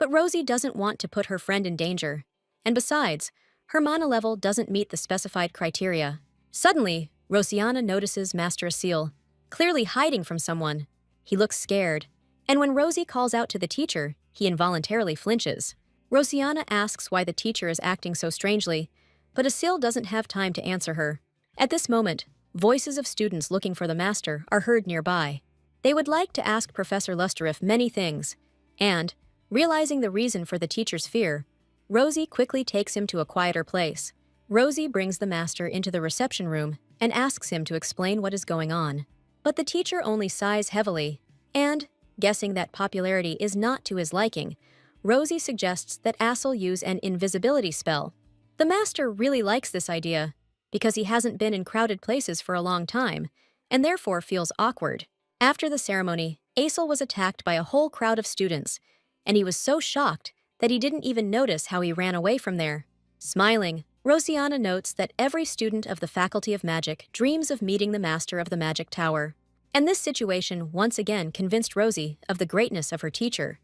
but Rosie doesn't want to put her friend in danger. And besides, her mana level doesn't meet the specified criteria. Suddenly, Rosianna notices Master Asil, clearly hiding from someone. He looks scared, and when Rosie calls out to the teacher, he involuntarily flinches. Rosianna asks why the teacher is acting so strangely, but Asil doesn't have time to answer her. At this moment, voices of students looking for the master are heard nearby. They would like to ask Professor Lusterif many things, and, realizing the reason for the teacher's fear, Rosie quickly takes him to a quieter place. Rosie brings the master into the reception room and asks him to explain what is going on. But the teacher only sighs heavily, and, guessing that popularity is not to his liking, Rosie suggests that Asil use an invisibility spell. The master really likes this idea, because he hasn't been in crowded places for a long time, and therefore feels awkward. After the ceremony, Asil was attacked by a whole crowd of students, and he was so shocked that he didn't even notice how he ran away from there. Smiling, Rosianna notes that every student of the Faculty of Magic dreams of meeting the master of the Magic Tower. And this situation once again convinced Rosie of the greatness of her teacher,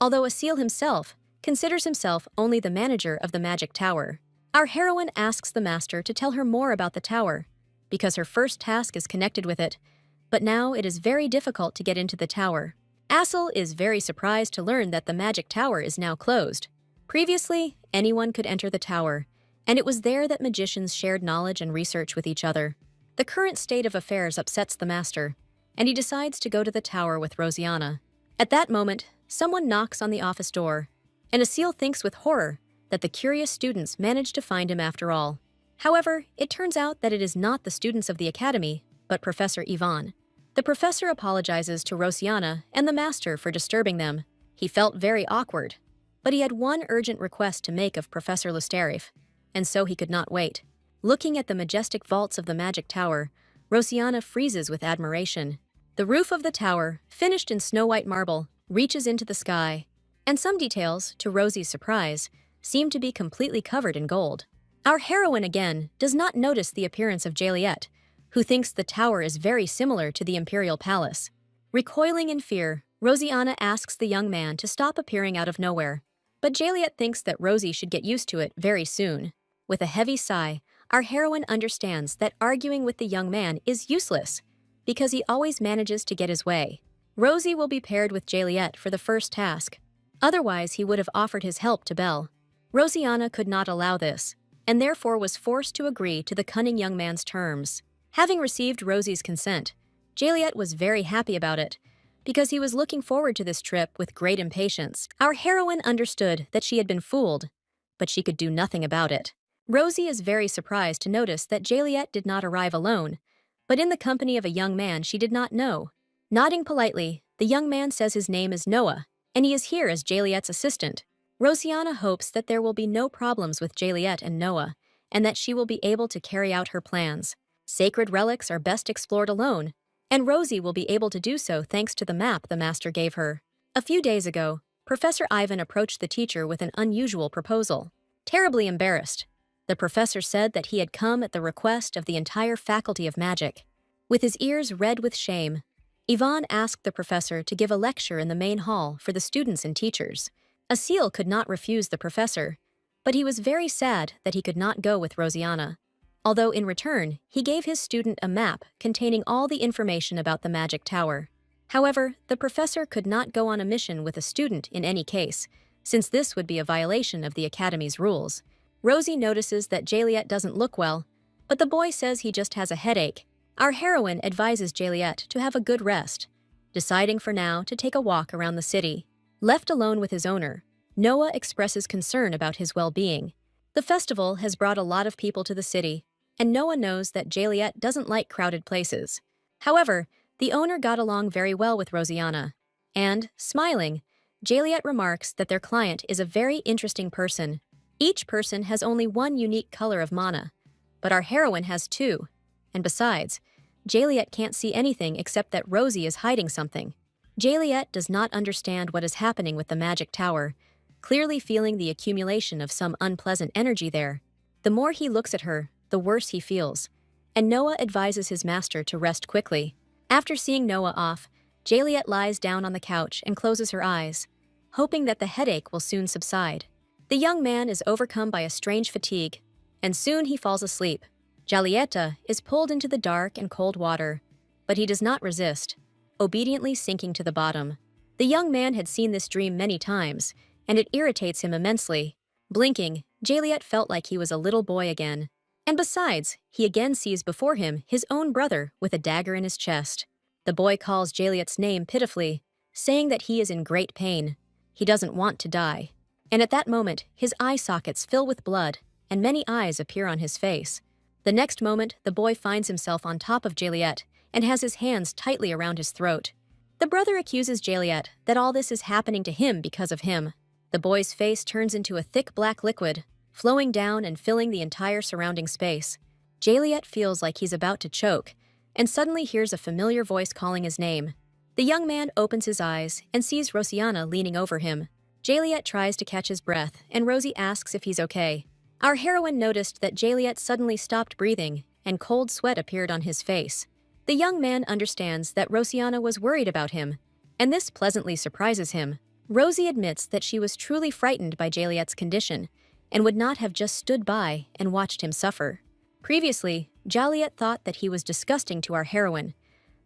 although Asil himself considers himself only the manager of the Magic Tower. Our heroine asks the master to tell her more about the tower, because her first task is connected with it, but now it is very difficult to get into the tower. Asil is very surprised to learn that the Magic Tower is now closed. Previously, anyone could enter the tower, and it was there that magicians shared knowledge and research with each other. The current state of affairs upsets the master, and he decides to go to the tower with Rosianna. At that moment, someone knocks on the office door, and Asil thinks with horror that the curious students managed to find him after all. However, it turns out that it is not the students of the academy, but Professor Ivan. The professor apologizes to Rosianna and the master for disturbing them. He felt very awkward, but he had one urgent request to make of Professor Lusterif, and so he could not wait. Looking at the majestic vaults of the Magic Tower, Rosianna freezes with admiration. The roof of the tower, finished in snow-white marble, reaches into the sky, and some details, to Rosie's surprise, seem to be completely covered in gold. Our heroine again does not notice the appearance of Jaliet, who thinks the tower is very similar to the Imperial Palace. Recoiling in fear, Rosianna asks the young man to stop appearing out of nowhere, but Jaliet thinks that Rosie should get used to it very soon. With a heavy sigh, our heroine understands that arguing with the young man is useless, because he always manages to get his way. Rosie will be paired with Jaliet for the first task. Otherwise, he would have offered his help to Belle. Rosianna could not allow this, and therefore was forced to agree to the cunning young man's terms. Having received Rosie's consent, Jaliet was very happy about it, because he was looking forward to this trip with great impatience. Our heroine understood that she had been fooled, but she could do nothing about it. Rosie is very surprised to notice that Jaliet did not arrive alone, but in the company of a young man she did not know. Nodding politely, the young man says his name is Noah, and he is here as Jaliet's assistant. Rosianna hopes that there will be no problems with Jaliet and Noah, and that she will be able to carry out her plans. Sacred relics are best explored alone, and Rosie will be able to do so thanks to the map the master gave her. A few days ago, Professor Ivan approached the teacher with an unusual proposal. Terribly embarrassed, the professor said that he had come at the request of the entire Faculty of Magic. With his ears red with shame, Ivan asked the professor to give a lecture in the main hall for the students and teachers. Asil could not refuse the professor, but he was very sad that he could not go with Rosianna, although in return, he gave his student a map containing all the information about the Magic Tower. However, the professor could not go on a mission with a student in any case, since this would be a violation of the Academy's rules. Rosie notices that Jaliet doesn't look well, but the boy says he just has a headache. Our heroine advises Jaliet to have a good rest, deciding for now to take a walk around the city. Left alone with his owner, Noah expresses concern about his well-being. The festival has brought a lot of people to the city, and Noah knows that Jaliet doesn't like crowded places. However, the owner got along very well with Rosianna, and, smiling, Jaliet remarks that their client is a very interesting person. Each person has only one unique color of mana, but our heroine has two, and besides, Jaliet can't see anything except that Rosie is hiding something. Jaliet does not understand what is happening with the Magic Tower, clearly feeling the accumulation of some unpleasant energy there. The more he looks at her, the worse he feels, and Noah advises his master to rest quickly. After seeing Noah off, Jaliet lies down on the couch and closes her eyes, hoping that the headache will soon subside. The young man is overcome by a strange fatigue, and soon he falls asleep. Jalieta is pulled into the dark and cold water, but he does not resist, obediently sinking to the bottom. The young man had seen this dream many times, and it irritates him immensely. Blinking, Jaliet felt like he was a little boy again. And besides, he again sees before him his own brother with a dagger in his chest. The boy calls Jaliet's name pitifully, saying that he is in great pain. He doesn't want to die. And at that moment, his eye sockets fill with blood, and many eyes appear on his face. The next moment, the boy finds himself on top of Jaliet and has his hands tightly around his throat. The brother accuses Jaliet that all this is happening to him because of him. The boy's face turns into a thick black liquid, flowing down and filling the entire surrounding space. Jaliet feels like he's about to choke, and suddenly hears a familiar voice calling his name. The young man opens his eyes and sees Rosianna leaning over him. Jaliet tries to catch his breath, and Rosie asks if he's okay. Our heroine noticed that Jaliet suddenly stopped breathing, and cold sweat appeared on his face. The young man understands that Rosianna was worried about him, and this pleasantly surprises him. Rosie admits that she was truly frightened by Jaliet's condition, and would not have just stood by and watched him suffer. Previously, Jaliet thought that he was disgusting to our heroine,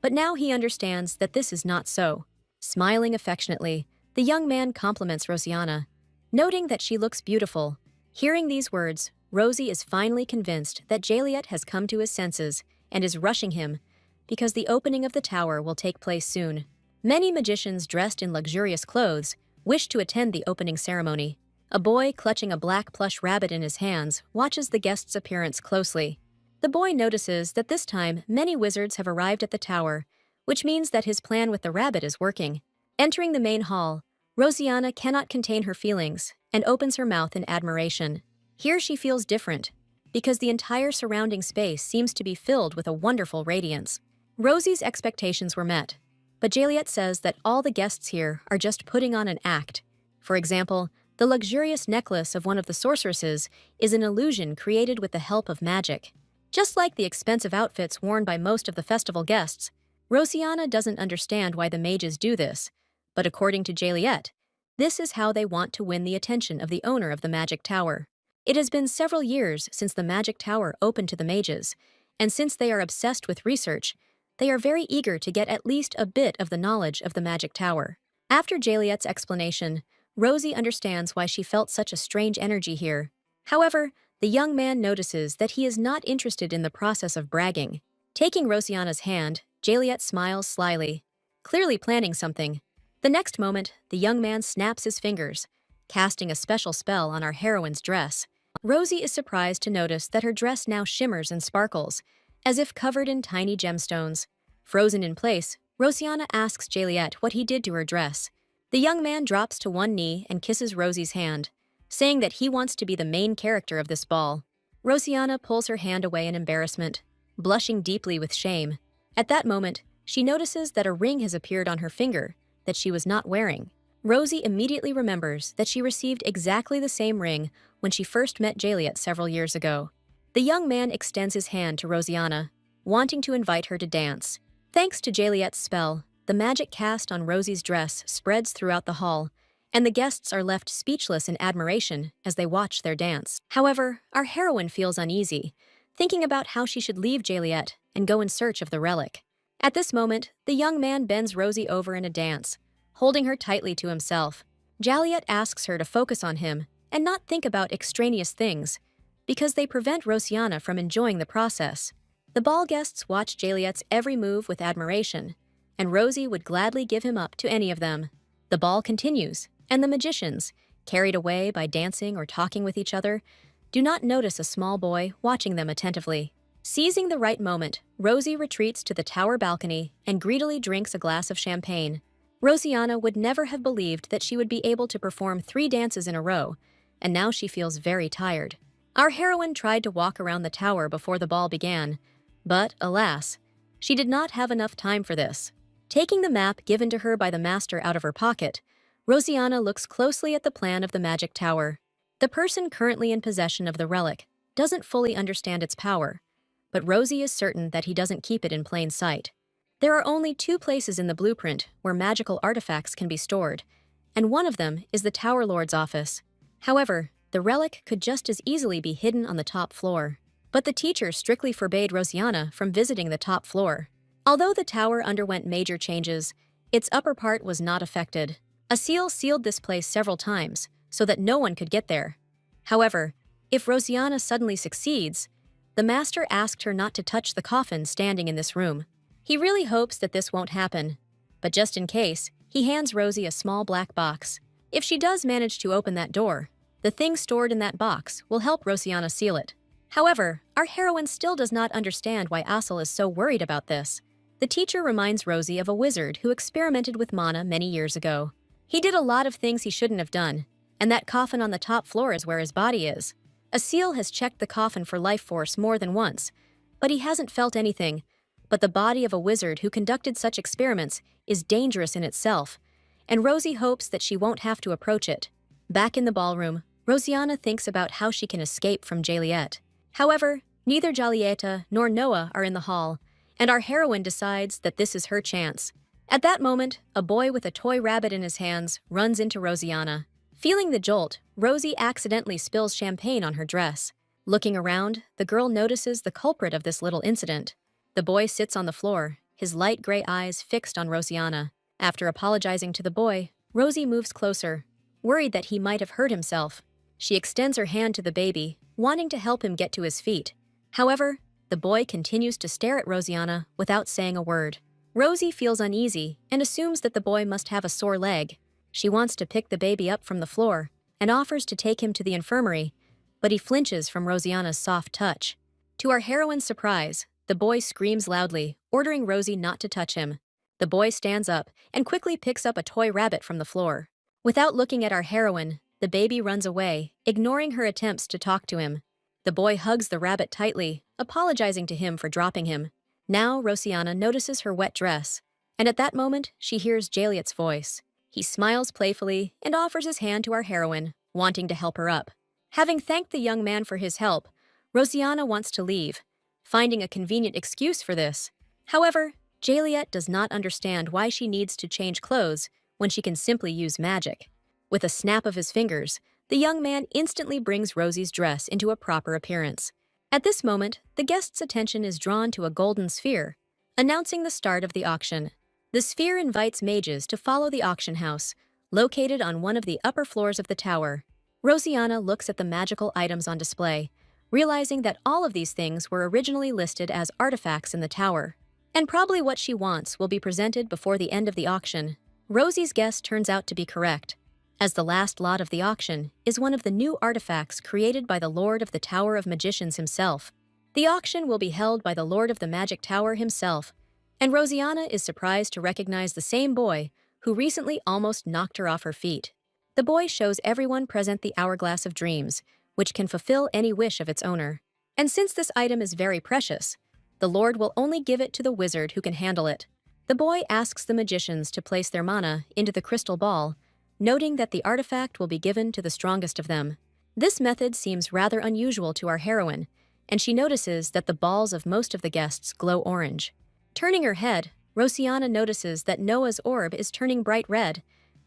but now he understands that this is not so. Smiling affectionately, the young man compliments Rosianna, noting that she looks beautiful. Hearing these words, Rosie is finally convinced that Jaliet has come to his senses and is rushing him, because the opening of the tower will take place soon. Many magicians dressed in luxurious clothes wish to attend the opening ceremony. A boy clutching a black plush rabbit in his hands watches the guest's appearance closely. The boy notices that this time many wizards have arrived at the tower, which means that his plan with the rabbit is working. Entering the main hall, Rosianna cannot contain her feelings and opens her mouth in admiration. Here she feels different, because the entire surrounding space seems to be filled with a wonderful radiance. Rosie's expectations were met, but Jaliet says that all the guests here are just putting on an act. For example, the luxurious necklace of one of the sorceresses is an illusion created with the help of magic. Just like the expensive outfits worn by most of the festival guests, Rosianna doesn't understand why the mages do this, but according to Jaliet, this is how they want to win the attention of the owner of the magic tower. It has been several years since the magic tower opened to the mages, and since they are obsessed with research, they are very eager to get at least a bit of the knowledge of the magic tower. After Jaliet's explanation, Rosie understands why she felt such a strange energy here. However, the young man notices that he is not interested in the process of bragging. Taking Rosianna's hand, Jaliet smiles slyly, clearly planning something. The next moment, the young man snaps his fingers, casting a special spell on our heroine's dress. Rosie is surprised to notice that her dress now shimmers and sparkles, as if covered in tiny gemstones. Frozen in place, Rosianna asks Jaliet what he did to her dress. The young man drops to one knee and kisses Rosie's hand, saying that he wants to be the main character of this ball. Rosianna pulls her hand away in embarrassment, blushing deeply with shame. At that moment, she notices that a ring has appeared on her finger that she was not wearing. Rosie immediately remembers that she received exactly the same ring when she first met Jaliet several years ago. The young man extends his hand to Rosianna, wanting to invite her to dance. Thanks to Jaliet's spell, the magic cast on Rosie's dress spreads throughout the hall, and the guests are left speechless in admiration as they watch their dance. However, our heroine feels uneasy, thinking about how she should leave Jaliet and go in search of the relic. At this moment, the young man bends Rosie over in a dance, holding her tightly to himself. Jaliet asks her to focus on him and not think about extraneous things, because they prevent Rosianna from enjoying the process. The ball guests watch Jaliet's every move with admiration, and Rosie would gladly give him up to any of them. The ball continues, and the magicians, carried away by dancing or talking with each other, do not notice a small boy watching them attentively. Seizing the right moment, Rosie retreats to the tower balcony and greedily drinks a glass of champagne. Rosianna would never have believed that she would be able to perform 3 dances in a row, and now she feels very tired. Our heroine tried to walk around the tower before the ball began, but, alas, she did not have enough time for this. Taking the map given to her by the master out of her pocket, Rosianna looks closely at the plan of the magic tower. The person currently in possession of the relic doesn't fully understand its power, but Rosie is certain that he doesn't keep it in plain sight. There are only 2 places in the blueprint where magical artifacts can be stored, and one of them is the Tower Lord's office. However, the relic could just as easily be hidden on the top floor. But the teacher strictly forbade Rosianna from visiting the top floor. Although the tower underwent major changes, Its upper part was not affected. A seal sealed this place several times, so that no one could get there. However, if Rosianna suddenly succeeds, the master asked her not to touch the coffin standing in this room. He really hopes that this won't happen, but just in case, he hands Rosie a small black box. If she does manage to open that door, the thing stored in that box will help Rosianna seal it. However, our heroine still does not understand why Asel is so worried about this. The teacher reminds Rosie of a wizard who experimented with mana many years ago. He did a lot of things he shouldn't have done, and that coffin on the top floor is where his body is. A seal has checked the coffin for life force more than once, but he hasn't felt anything. But the body of a wizard who conducted such experiments is dangerous in itself, and Rosie hopes that she won't have to approach it. Back in the ballroom, Rosianna thinks about how she can escape from Joliet. However, neither Jolieta nor Noah are in the hall, and our heroine decides that this is her chance. At that moment, a boy with a toy rabbit in his hands runs into Rosianna. Feeling the jolt, Rosie accidentally spills champagne on her dress. Looking around, the girl notices the culprit of this little incident. The boy sits on the floor, his light gray eyes fixed on Rosianna. After apologizing to the boy, Rosie moves closer, worried that he might have hurt himself. She extends her hand to the baby, wanting to help him get to his feet. However, the boy continues to stare at Rosianna without saying a word. Rosie feels uneasy and assumes that the boy must have a sore leg. She wants to pick the baby up from the floor and offers to take him to the infirmary, but he flinches from Rosianna's soft touch. To our heroine's surprise, the boy screams loudly, ordering Rosie not to touch him. The boy stands up and quickly picks up a toy rabbit from the floor. Without looking at our heroine, the baby runs away, ignoring her attempts to talk to him. The boy hugs the rabbit tightly, apologizing to him for dropping him. Now Rosianna notices her wet dress, and at that moment she hears Joliet's voice. He smiles playfully and offers his hand to our heroine, wanting to help her up. Having thanked the young man for his help, Rosianna wants to leave, finding a convenient excuse for this. However, Joliet does not understand why she needs to change clothes when she can simply use magic. With a snap of his fingers, the young man instantly brings Rosie's dress into a proper appearance. At this moment, the guest's attention is drawn to a golden sphere, announcing the start of the auction. The sphere invites mages to follow the auction house, located on one of the upper floors of the tower. Rosianna looks at the magical items on display, realizing that all of these things were originally listed as artifacts in the tower. And probably what she wants will be presented before the end of the auction. Rosie's guess turns out to be correct, as the last lot of the auction is one of the new artifacts created by the Lord of the Tower of Magicians himself. The auction will be held by the Lord of the Magic Tower himself, and Rosianna is surprised to recognize the same boy who recently almost knocked her off her feet. The boy shows everyone present the Hourglass of Dreams, which can fulfill any wish of its owner. And since this item is very precious, the Lord will only give it to the wizard who can handle it. The boy asks the magicians to place their mana into the crystal ball, noting that the artifact will be given to the strongest of them. This method seems rather unusual to our heroine, and she notices that the balls of most of the guests glow orange. Turning her head, Rosianna notices that Noah's orb is turning bright red,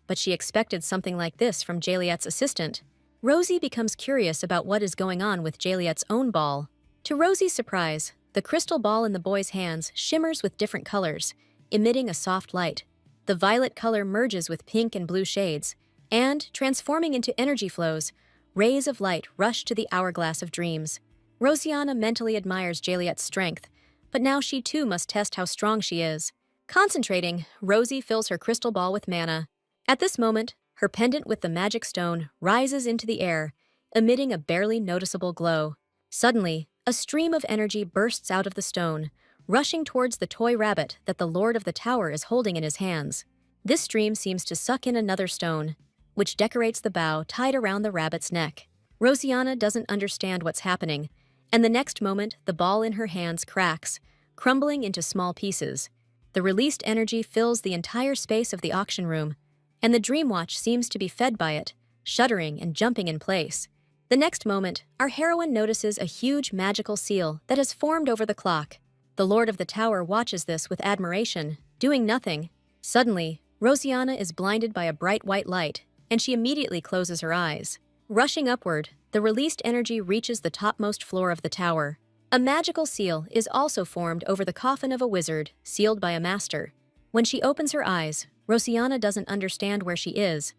but she expected something like this from Joliet's assistant. Rosie becomes curious about what is going on with Joliet's own ball. To Rosie's surprise, the crystal ball in the boy's hands shimmers with different colors, emitting a soft light. The violet color merges with pink and blue shades, and, transforming into energy flows, rays of light rush to the Hourglass of Dreams. Rosianna mentally admires Joliet's strength, but now she too must test how strong she is. Concentrating, Rosie fills her crystal ball with mana. At this moment, her pendant with the magic stone rises into the air, emitting a barely noticeable glow. Suddenly, a stream of energy bursts out of the stone, rushing towards the toy rabbit that the Lord of the Tower is holding in his hands. This stream seems to suck in another stone, which decorates the bow tied around the rabbit's neck. Rosianna doesn't understand what's happening, and the next moment, the ball in her hands cracks, crumbling into small pieces. The released energy fills the entire space of the auction room, and the Dreamwatch seems to be fed by it, shuddering and jumping in place. The next moment, our heroine notices a huge magical seal that has formed over the clock. The Lord of the Tower watches this with admiration, doing nothing. Suddenly, Rosianna is blinded by a bright white light, and she immediately closes her eyes. Rushing upward, the released energy reaches the topmost floor of the tower. A magical seal is also formed over the coffin of a wizard, sealed by a master. When she opens her eyes, Rosiana doesn't understand where she is,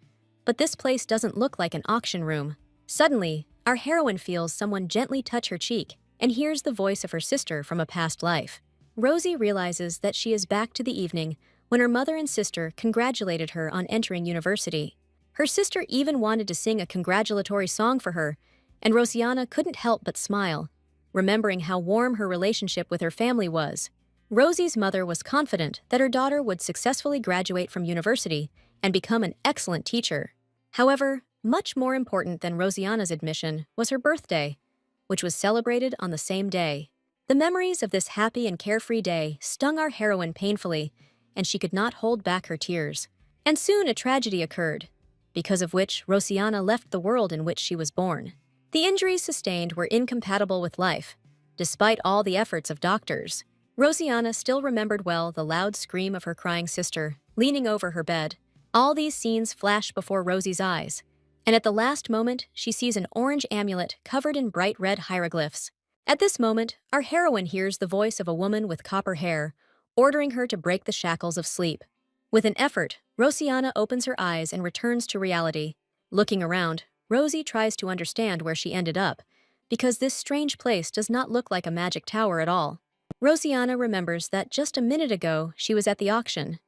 but this place doesn't look like an auction room. Suddenly, our heroine feels someone gently touch her cheek and hears the voice of her sister from a past life. Rosie realizes that she is back to the evening when her mother and sister congratulated her on entering university. Her sister even wanted to sing a congratulatory song for her, and Rosiana couldn't help but smile, remembering how warm her relationship with her family was. Rosie's mother was confident that her daughter would successfully graduate from university and become an excellent teacher. However, much more important than Rosiana's admission was her birthday, which was celebrated on the same day. The memories of this happy and carefree day stung our heroine painfully, and she could not hold back her tears. And soon a tragedy occurred, because of which Rosiana left the world in which she was born. The injuries sustained were incompatible with life, despite all the efforts of doctors. Rosiana still remembered well the loud scream of her crying sister, leaning over her bed. All these scenes flash before Rosie's eyes, and at the last moment she sees an orange amulet covered in bright red hieroglyphs. At this moment, our heroine hears the voice of a woman with copper hair, ordering her to break the shackles of sleep. With an effort, Rosiana opens her eyes and returns to reality. Looking around, Rosie tries to understand where she ended up, because this strange place does not look like a magic tower at all. Rosiana remembers that just a minute ago she was at the auction,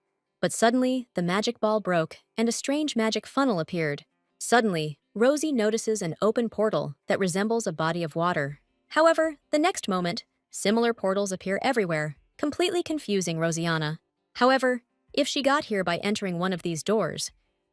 but suddenly the magic ball broke and a strange magic funnel appeared. Suddenly, Rosie notices an open portal that resembles a body of water. However, the next moment, similar portals appear everywhere, completely confusing Rosiana. However, if she got here by entering one of these doors,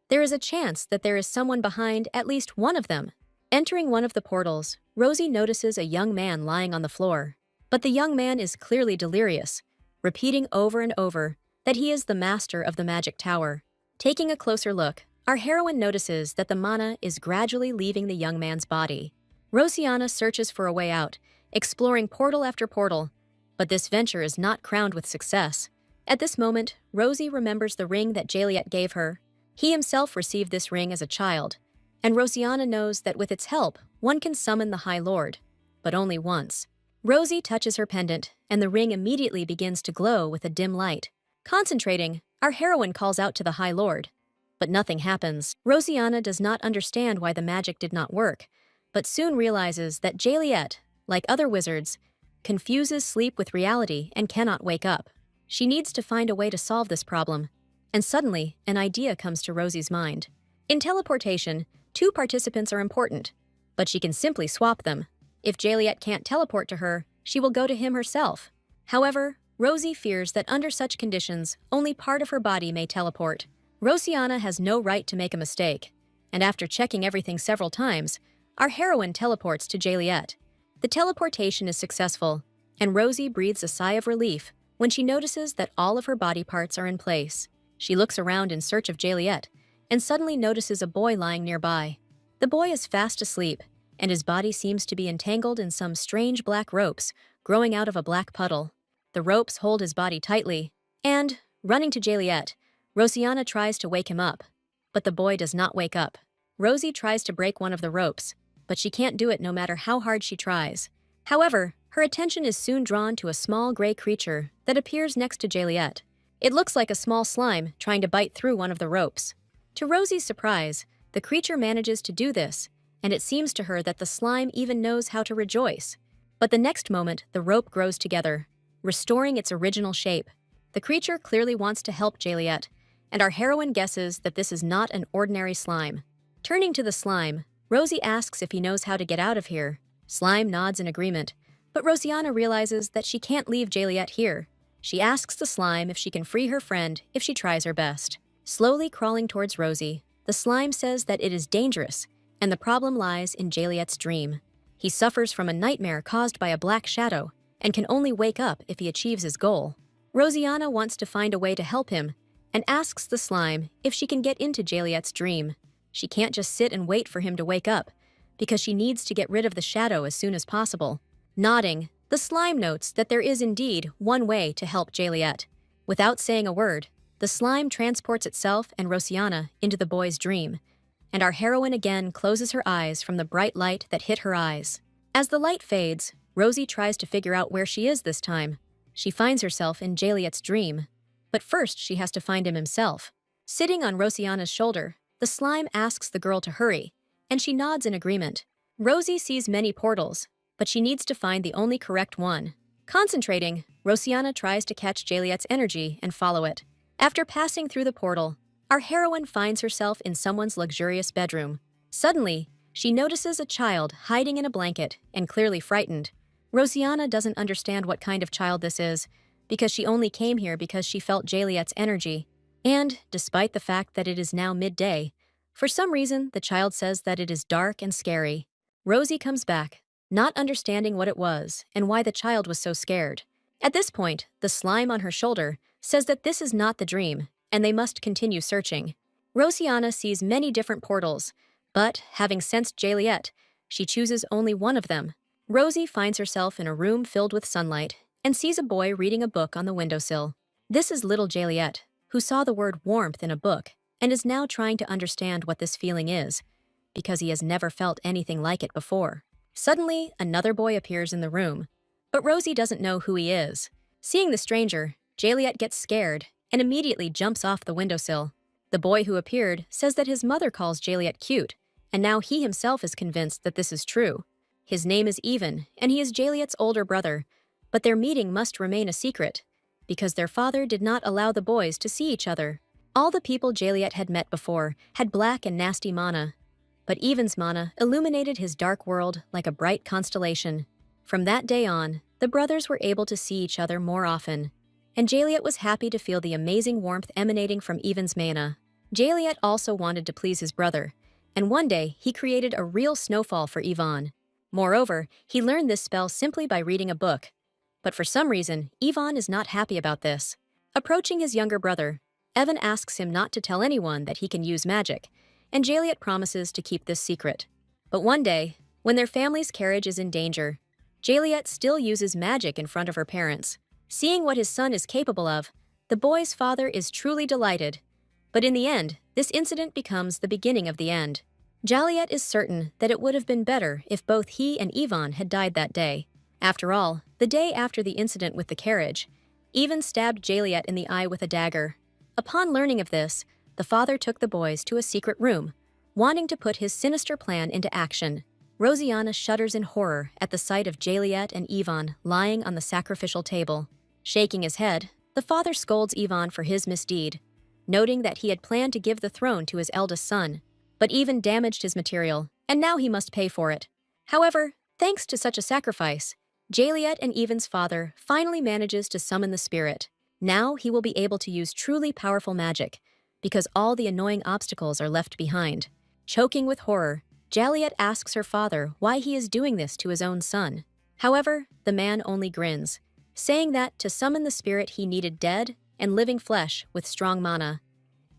there is a chance that there is someone behind at least one of them. Entering one of the portals, Rosie notices a young man lying on the floor. But the young man is clearly delirious, repeating over and over that he is the master of the magic tower. Taking a closer look, our heroine notices that the mana is gradually leaving the young man's body. Rosiana searches for a way out, exploring portal after portal, but this venture is not crowned with success. At this moment, Rosie remembers the ring that Jaliet gave her. He himself received this ring as a child, and Rosiana knows that with its help, one can summon the High Lord, but only once. Rosie touches her pendant, and the ring immediately begins to glow with a dim light. Concentrating, our heroine calls out to the High Lord, but nothing happens. Rosiana does not understand why the magic did not work, but soon realizes that Jaliet, like other wizards, confuses sleep with reality and cannot wake up. She needs to find a way to solve this problem, and suddenly, an idea comes to Rosie's mind. In teleportation, two participants are important, but she can simply swap them. If Jaliet can't teleport to her, she will go to him herself. However, Rosie fears that under such conditions, only part of her body may teleport. Rosiana has no right to make a mistake, and after checking everything several times, our heroine teleports to Jaliet. The teleportation is successful, and Rosie breathes a sigh of relief when she notices that all of her body parts are in place. She looks around in search of Jaliet, and suddenly notices a boy lying nearby. The boy is fast asleep, and his body seems to be entangled in some strange black ropes growing out of a black puddle. The ropes hold his body tightly, and, running to Jaliet, Rosiana tries to wake him up, but the boy does not wake up. Rosie tries to break one of the ropes, but she can't do it no matter how hard she tries. However, her attention is soon drawn to a small gray creature that appears next to Jaliet. It looks like a small slime trying to bite through one of the ropes. To Rosie's surprise, the creature manages to do this, and it seems to her that the slime even knows how to rejoice. But the next moment, the rope grows together, restoring its original shape. The creature clearly wants to help Jaliet, and our heroine guesses that this is not an ordinary slime. Turning to the slime, Rosie asks if he knows how to get out of here. Slime nods in agreement, but Rosiana realizes that she can't leave Jaliet here. She asks the slime if she can free her friend if she tries her best. Slowly crawling towards Rosie, the slime says that it is dangerous, and the problem lies in Jaliet's dream. He suffers from a nightmare caused by a black shadow, and can only wake up if he achieves his goal. Rosiana wants to find a way to help him, and asks the slime if she can get into Jaliet's dream. She can't just sit and wait for him to wake up, because she needs to get rid of the shadow as soon as possible. Nodding, the slime notes that there is indeed one way to help Jaliet. Without saying a word, the slime transports itself and Rosiana into the boy's dream, and our heroine again closes her eyes from the bright light that hit her eyes. As the light fades, Rosie tries to figure out where she is this time. She finds herself in Jaliet's dream, but first she has to find him himself. Sitting on Rosiana's shoulder, the slime asks the girl to hurry, and she nods in agreement. Rosie sees many portals, but she needs to find the only correct one. Concentrating, Rosiana tries to catch Jaliet's energy and follow it. After passing through the portal, our heroine finds herself in someone's luxurious bedroom. Suddenly, she notices a child hiding in a blanket and clearly frightened. Rosiana doesn't understand what kind of child this is, because she only came here because she felt Jaliet's energy. And, despite the fact that it is now midday, for some reason the child says that it is dark and scary. Rosie comes back, not understanding what it was and why the child was so scared. At this point, the slime on her shoulder says that this is not the dream, and they must continue searching. Rosiana sees many different portals, but, having sensed Jaliet, she chooses only one of them. Rosie finds herself in a room filled with sunlight and sees a boy reading a book on the windowsill. This is little Jaliet, who saw the word warmth in a book and is now trying to understand what this feeling is, because he has never felt anything like it before. Suddenly, another boy appears in the room, but Rosie doesn't know who he is. Seeing the stranger, Jaliet gets scared and immediately jumps off the windowsill. The boy who appeared says that his mother calls Jaliet cute, and now he himself is convinced that this is true. His name is Ivan, and he is Jaliet's older brother, but their meeting must remain a secret, because their father did not allow the boys to see each other. All the people Jaliet had met before had black and nasty mana, but Ivan's mana illuminated his dark world like a bright constellation. From that day on, the brothers were able to see each other more often, and Jaliet was happy to feel the amazing warmth emanating from Ivan's mana. Jaliet also wanted to please his brother, and one day he created a real snowfall for Ivan. Moreover, he learned this spell simply by reading a book. But for some reason, Ivan is not happy about this. Approaching his younger brother, Evan asks him not to tell anyone that he can use magic, and Jaliet promises to keep this secret. But one day, when their family's carriage is in danger, Jaliet still uses magic in front of her parents. Seeing what his son is capable of, the boy's father is truly delighted. But in the end, this incident becomes the beginning of the end. Jaliet is certain that it would have been better if both he and Ivan had died that day. After all, the day after the incident with the carriage, Ivan stabbed Jaliet in the eye with a dagger. Upon learning of this, the father took the boys to a secret room, wanting to put his sinister plan into action. Rosiana shudders in horror at the sight of Jaliet and Ivan lying on the sacrificial table. Shaking his head, the father scolds Ivan for his misdeed, noting that he had planned to give the throne to his eldest son, but Ivan damaged his material, and now he must pay for it. However, thanks to such a sacrifice, Jaliet and Ivan's father finally manages to summon the spirit. Now he will be able to use truly powerful magic, because all the annoying obstacles are left behind. Choking with horror, Jaliet asks her father why he is doing this to his own son. However, the man only grins, saying that to summon the spirit he needed dead and living flesh with strong mana.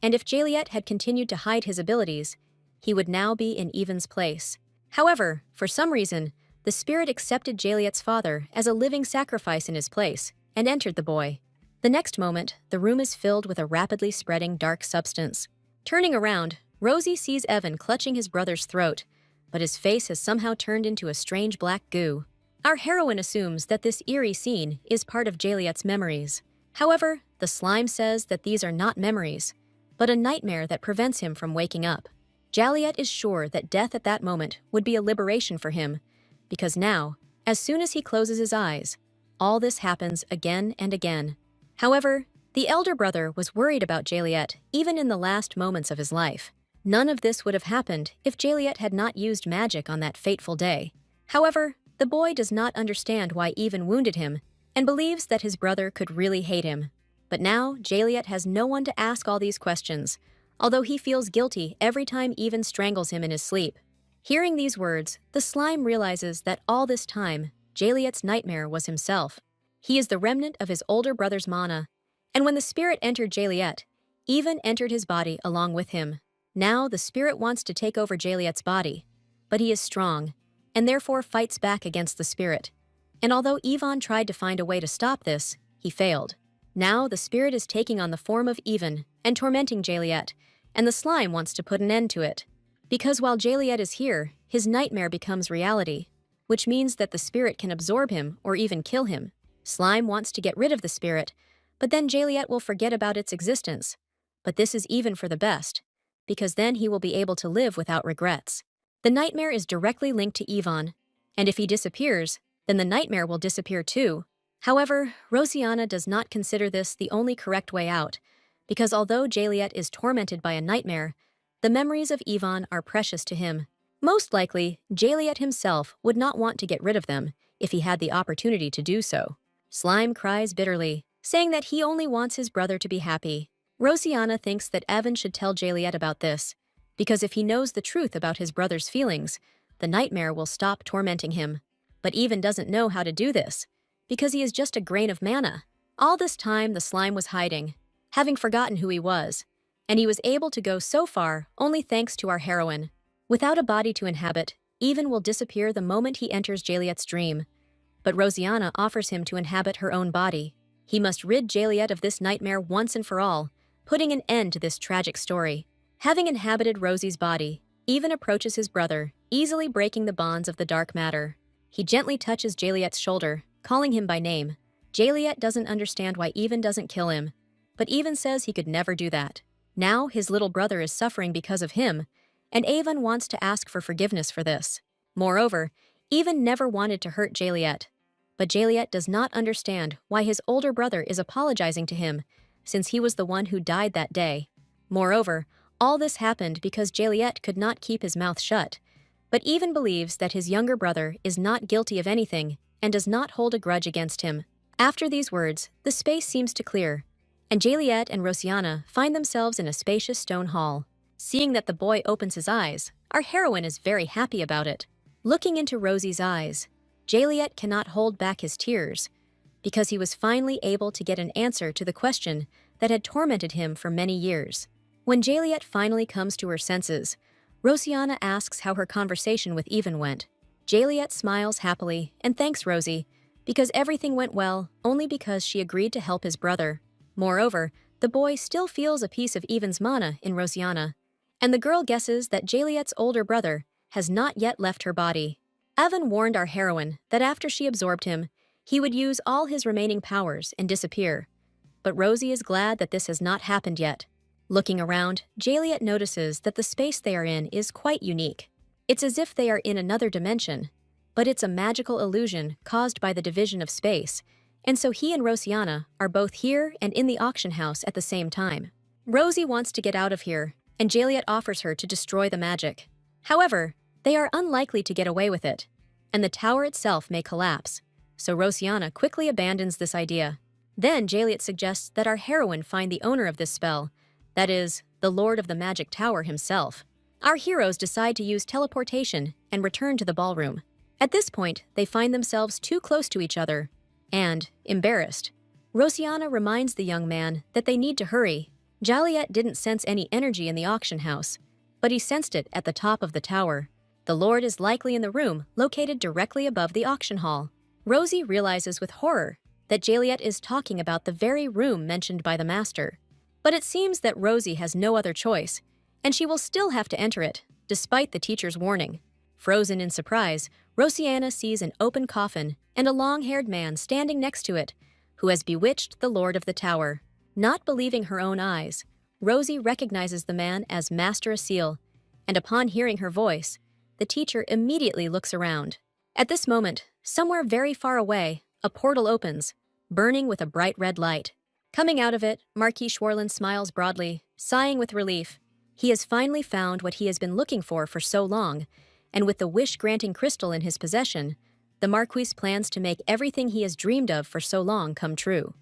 And if Jaliet had continued to hide his abilities, he would now be in Ivan's place. However, for some reason, the spirit accepted Jaliet's father as a living sacrifice in his place and entered the boy. The next moment, the room is filled with a rapidly spreading dark substance. Turning around, Rosie sees Evan clutching his brother's throat, but his face has somehow turned into a strange black goo. Our heroine assumes that this eerie scene is part of Jaliet's memories. However, the slime says that these are not memories, but a nightmare that prevents him from waking up. Jaliet is sure that death at that moment would be a liberation for him, because now, as soon as he closes his eyes, all this happens again and again. However, the elder brother was worried about Jaliet even in the last moments of his life. None of this would have happened if Jaliet had not used magic on that fateful day. However, the boy does not understand why Ivan wounded him and believes that his brother could really hate him. But now, Jaliet has no one to ask all these questions, although he feels guilty every time Ivan strangles him in his sleep. Hearing these words, the slime realizes that all this time, Jaliet's nightmare was himself. He is the remnant of his older brother's mana, and when the spirit entered Jaliet, Ivan entered his body along with him. Now the spirit wants to take over Jaliet's body, but he is strong, and therefore fights back against the spirit. And although Ivan tried to find a way to stop this, he failed. Now the spirit is taking on the form of Ivan and tormenting Jaliet, and the slime wants to put an end to it. Because while Jaliet is here, his nightmare becomes reality, which means that the spirit can absorb him or even kill him. Slime wants to get rid of the spirit, but then Jaliet will forget about its existence. But this is even for the best, because then he will be able to live without regrets. The nightmare is directly linked to Ivan, and if he disappears, then the nightmare will disappear too. However, Rosianna does not consider this the only correct way out, because although Jaliet is tormented by a nightmare, the memories of Ivan are precious to him. Most likely, Jaliet himself would not want to get rid of them if he had the opportunity to do so. Slime cries bitterly, saying that he only wants his brother to be happy. Rosianna thinks that Evan should tell Jaliet about this, because if he knows the truth about his brother's feelings, the nightmare will stop tormenting him. But Evan doesn't know how to do this, because he is just a grain of manna. All this time, the slime was hiding, having forgotten who he was, and he was able to go so far only thanks to our heroine. Without a body to inhabit, Evan will disappear the moment he enters Jaliet's dream. But Rosianna offers him to inhabit her own body. He must rid Jaliet of this nightmare once and for all, putting an end to this tragic story. Having inhabited Rosie's body, Evan approaches his brother, easily breaking the bonds of the dark matter. He gently touches Jaliet's shoulder, calling him by name. Jaliet doesn't understand why Evan doesn't kill him, but Evan says he could never do that. Now his little brother is suffering because of him, and Evan wants to ask for forgiveness for this. Moreover, Evan never wanted to hurt Jaliet, but Jaliet does not understand why his older brother is apologizing to him, since he was the one who died that day. Moreover, all this happened because Jaliet could not keep his mouth shut, but Evan believes that his younger brother is not guilty of anything and does not hold a grudge against him. After these words, the space seems to clear, and Jaliet and Rosianna find themselves in a spacious stone hall. Seeing that the boy opens his eyes, our heroine is very happy about it. Looking into Rosie's eyes, Jaliet cannot hold back his tears, because he was finally able to get an answer to the question that had tormented him for many years. When Jaliet finally comes to her senses, Rosianna asks how her conversation with Evan went. Jaliet smiles happily and thanks Rosie, because everything went well only because she agreed to help his brother. Moreover, the boy still feels a piece of Evan's mana in Rosianna, and the girl guesses that Jaliet's older brother has not yet left her body. Evan warned our heroine that after she absorbed him, he would use all his remaining powers and disappear. But Rosie is glad that this has not happened yet. Looking around, Jaliet notices that the space they are in is quite unique. It's as if they are in another dimension, but it's a magical illusion caused by the division of space, and so he and Rosianna are both here and in the auction house at the same time. Rosie wants to get out of here, and Jaliet offers her to destroy the magic. However, they are unlikely to get away with it, and the tower itself may collapse, so Rosianna quickly abandons this idea. Then Jaliet suggests that our heroine find the owner of this spell, that is, the Lord of the Magic Tower himself. Our heroes decide to use teleportation and return to the ballroom. At this point, they find themselves too close to each other, and, embarrassed, Rosianna reminds the young man that they need to hurry. Jaliet didn't sense any energy in the auction house, but he sensed it at the top of the tower. The Lord is likely in the room located directly above the auction hall. Rosie realizes with horror that Jaliet is talking about the very room mentioned by the master. But it seems that Rosie has no other choice, and she will still have to enter it, despite the teacher's warning. Frozen in surprise, Rosianna sees an open coffin and a long-haired man standing next to it, who has bewitched the Lord of the Tower. Not believing her own eyes, Rosie recognizes the man as Master Asil, and upon hearing her voice, the teacher immediately looks around. At this moment, somewhere very far away, a portal opens, burning with a bright red light. Coming out of it, Marquis Schwarlin smiles broadly, sighing with relief. He has finally found what he has been looking for so long, and with the wish-granting crystal in his possession, the Marquis plans to make everything he has dreamed of for so long come true.